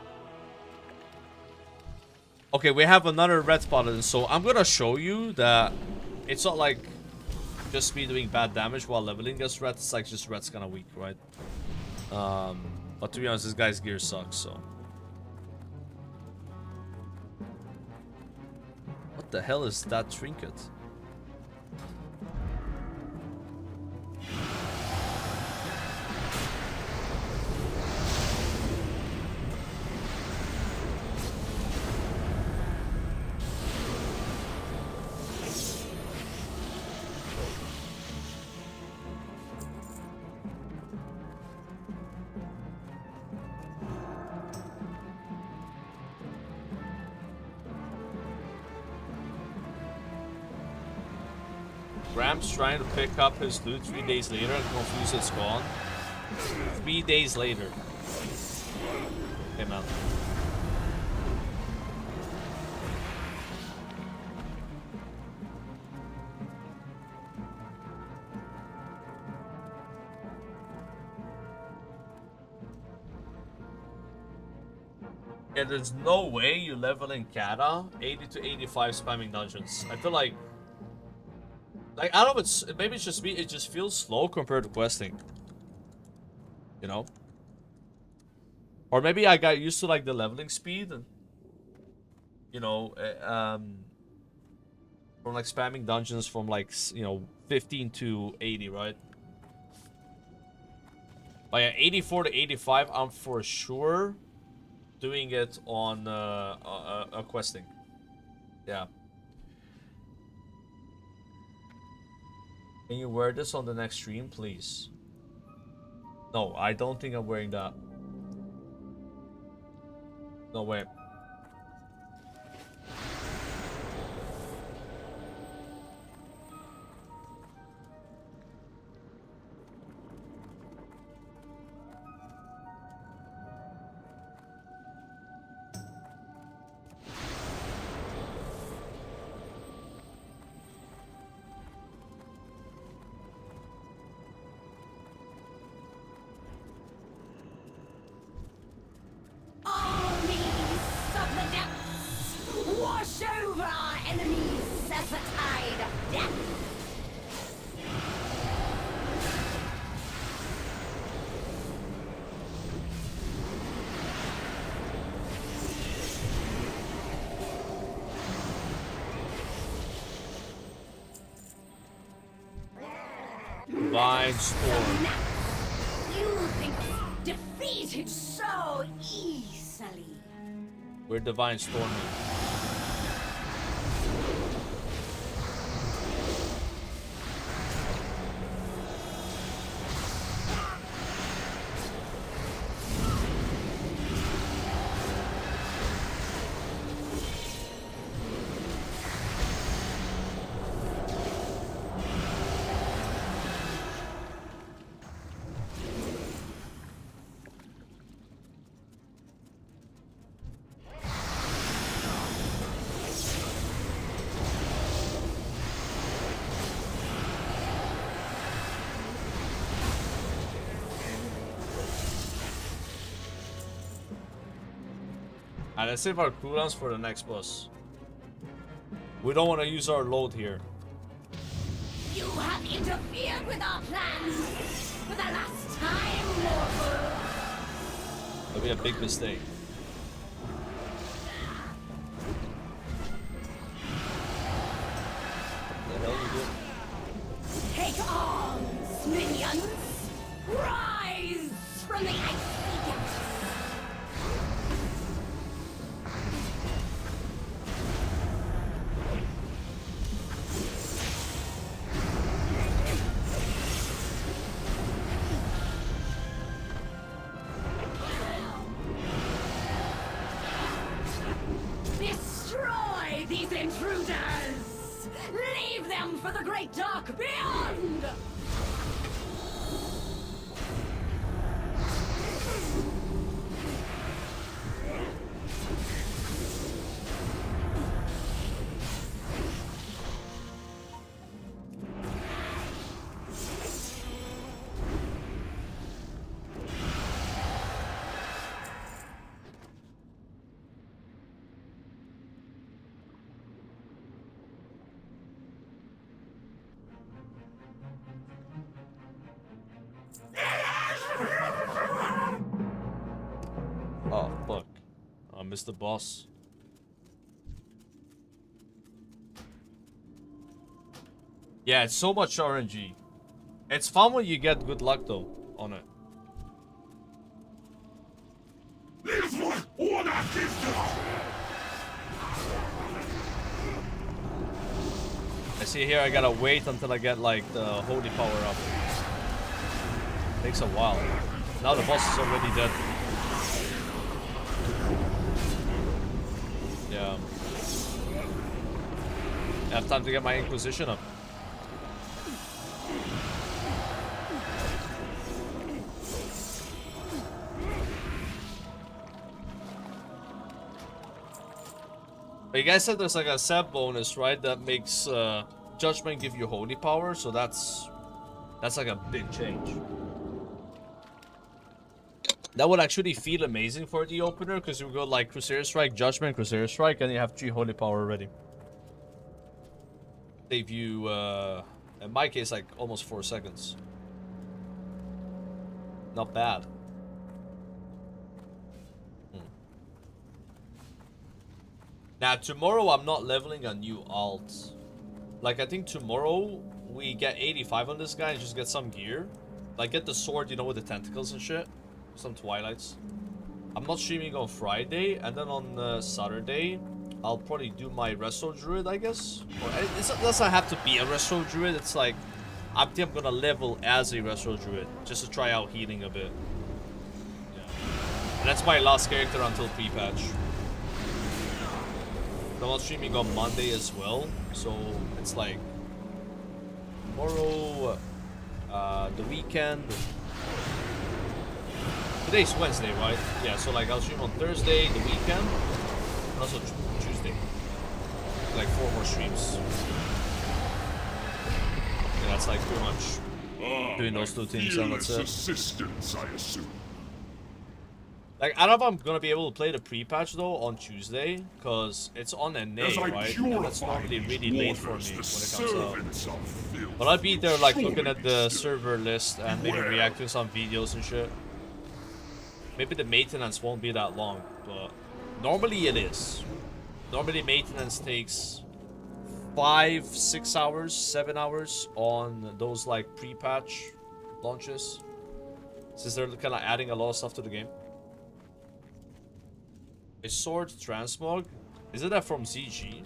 Okay, we have another red Paladin, so I'm gonna show you that it's not like just me doing bad damage while leveling this red. It's like just red's kind of weak, right? But to be honest, this guy's gear sucks, so... the hell is that trinket? Gramps trying to pick up his loot 3 days later and confused it's gone. 3 days later. Okay, man. Yeah, there's no way you level in Kata 80 to 85 spamming dungeons. I feel like I don't know if it's, maybe it's just me, it just feels slow compared to questing. You know? Or maybe I got used to like the leveling speed and, you know, from like spamming dungeons from like, you know, 15 to 80, right? But yeah, 84 to 85, I'm for sure doing it on questing. Yeah. Can you wear this on the next stream, please? No, I don't think I'm wearing that. No way. Divine Storm. You think defeated so easily. We're Divine Storming. And let's save our cooldowns for the next boss. We don't want to use our load here. You have interfered with our plans for the last time, mortal. That'll be a big mistake. What the hell are you doing? Take arms, minions! Rise from the icy depths! Destroy these intruders! Leave them for the great dark beyond! Oh, fuck. I missed the boss. Yeah, it's so much RNG. It's fun when you get good luck though on it. I see here I gotta wait until I get like the holy power up. Takes a while. Now the boss is already dead. Yeah. I have time to get my Inquisition up. But you guys said there's like a set bonus, right? That makes Judgment give you holy power, so that's like a big change. That would actually feel amazing for the opener, because you go like Crusader Strike, Judgment, Crusader Strike, and you have 3 holy power already. Save you, in my case, like almost 4 seconds. Not bad. Now, tomorrow I'm not leveling a new alt. Like, I think tomorrow we get 85 on this guy and just get some gear. Like, get the sword, you know, with the tentacles and shit. Some Twilights. I'm not streaming on Friday, and then on Saturday, I'll probably do my Resto Druid, I guess. Or, it doesn't have to be a Resto Druid, it's like, I think I'm gonna level as a Resto Druid, just to try out healing a bit. Yeah. And that's my last character until pre-patch. I'm not streaming on Monday as well, so it's like tomorrow, the weekend. Today's Wednesday, right? Yeah, so like I'll stream on Thursday, the weekend, and also Tuesday. Like 4 more streams. Yeah, that's like pretty much doing those 2 things, and that's it. Assistance, I assume. Like, I don't know if I'm gonna be able to play the pre-patch though on Tuesday, because it's on NA, right? And that's normally really late for me when it comes out. But I'll be there like looking at the server list and maybe reacting to some videos and shit. Maybe the maintenance won't be that long, but normally it is. Normally maintenance takes 5, 6 hours, 7 hours on those like pre-patch launches, since they're kind of adding a lot of stuff to the game. A sword transmog? Isn't that from ZG?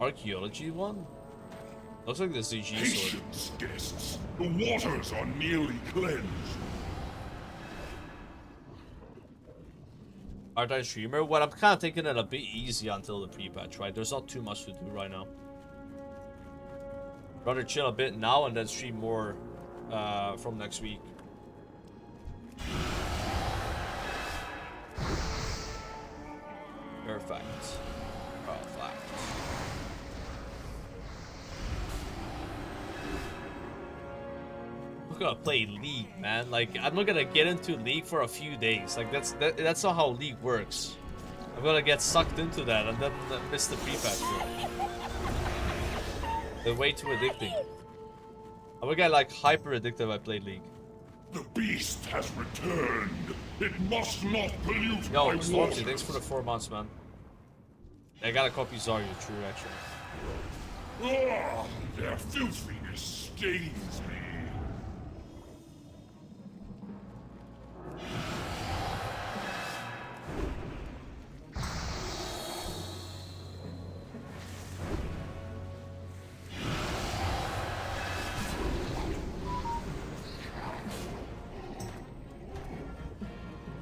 Archaeology one? Looks like the ZG sword. Patience, guests. The waters are nearly cleansed. Art I streamer? Well, I'm kind of taking it a bit easy until the pre-patch, right? There's not too much to do right now. Rather chill a bit now and then stream more from next week. Perfect. Perfect. I'm gonna play League, man. Like, I'm not gonna get into League for a few days. Like, that's not how League works. I'm gonna get sucked into that and then miss the pre-patch. They're way too addicting. I'm gonna get like hyper addictive. I played League. The beast has returned. It must not pollute Yo, my Stormzy, waters. thanks for the 4 months, man. I got a copy Zarya, true, actually. Ah, their filthiness stains me.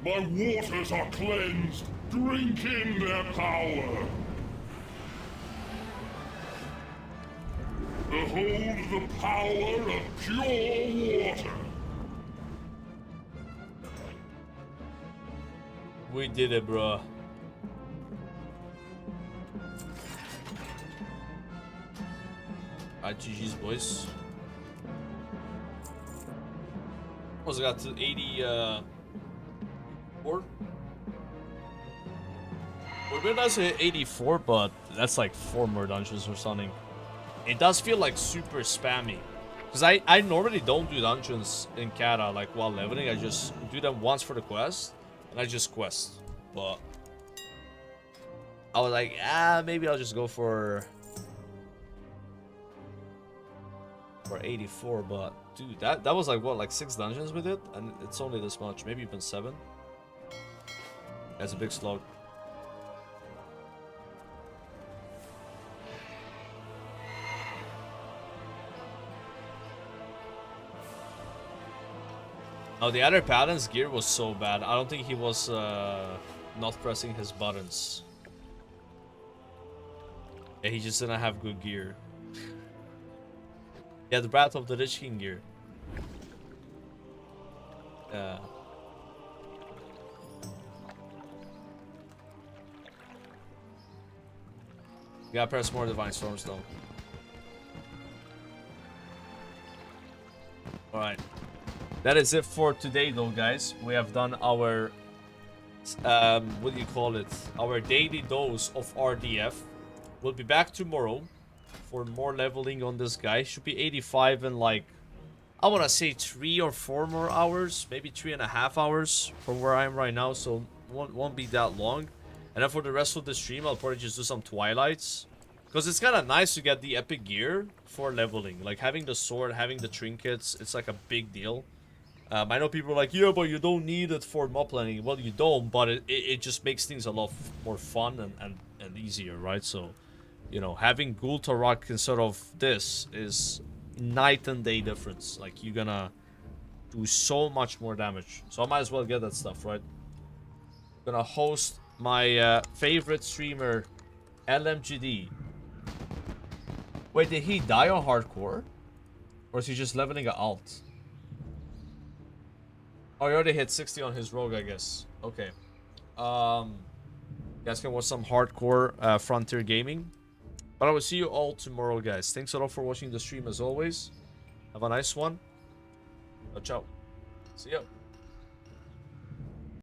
My waters are cleansed. Drink in their power. Behold the power of pure water. We did it, bro. Alright, GG's, boys. Also got to 84. We're gonna say 84, but that's like 4 more dungeons or something. It does feel like super spammy. Because I normally don't do dungeons in Cata, like, while leveling. I just do them once for the quest, and I just quest. But I was like, maybe I'll just go for 84. But dude, that was like what, like 6 dungeons with it, and it's only this much, maybe even 7. That's a big slog. Oh, the other Paladin's gear was so bad. I don't think he was not pressing his buttons. Yeah, he just didn't have good gear. Yeah, the Wrath of the Lich King gear. Yeah. You gotta press more Divine Storms though. Alright. That is it for today though, guys. We have done our what do you call it? Our daily dose of RDF. We'll be back tomorrow for more leveling on this guy. Should be 85 in like, I want to say 3 or 4 more hours, maybe 3.5 hours from where I am right now, so won't be that long. And then for the rest of the stream, I'll probably just do some Twilights, because it's kind of nice to get the epic gear for leveling. Like having the sword, having the trinkets, it's like a big deal. I know people are like, yeah, but you don't need it for mob planning. Well, you don't, but it just makes things a lot more fun and easier, right? So, you know, having Gul Tarak instead of this is night and day difference. Like, you're gonna do so much more damage. So I might as well get that stuff, right? Gonna host my favorite streamer, LMGD. Wait, did he die on hardcore? Or is he just leveling an alt? Oh, he already hit 60 on his rogue, I guess. Okay. You guys can watch some hardcore Frontier Gaming. But I will see you all tomorrow, guys. Thanks a lot for watching the stream as always. Have a nice one. Ciao. See ya.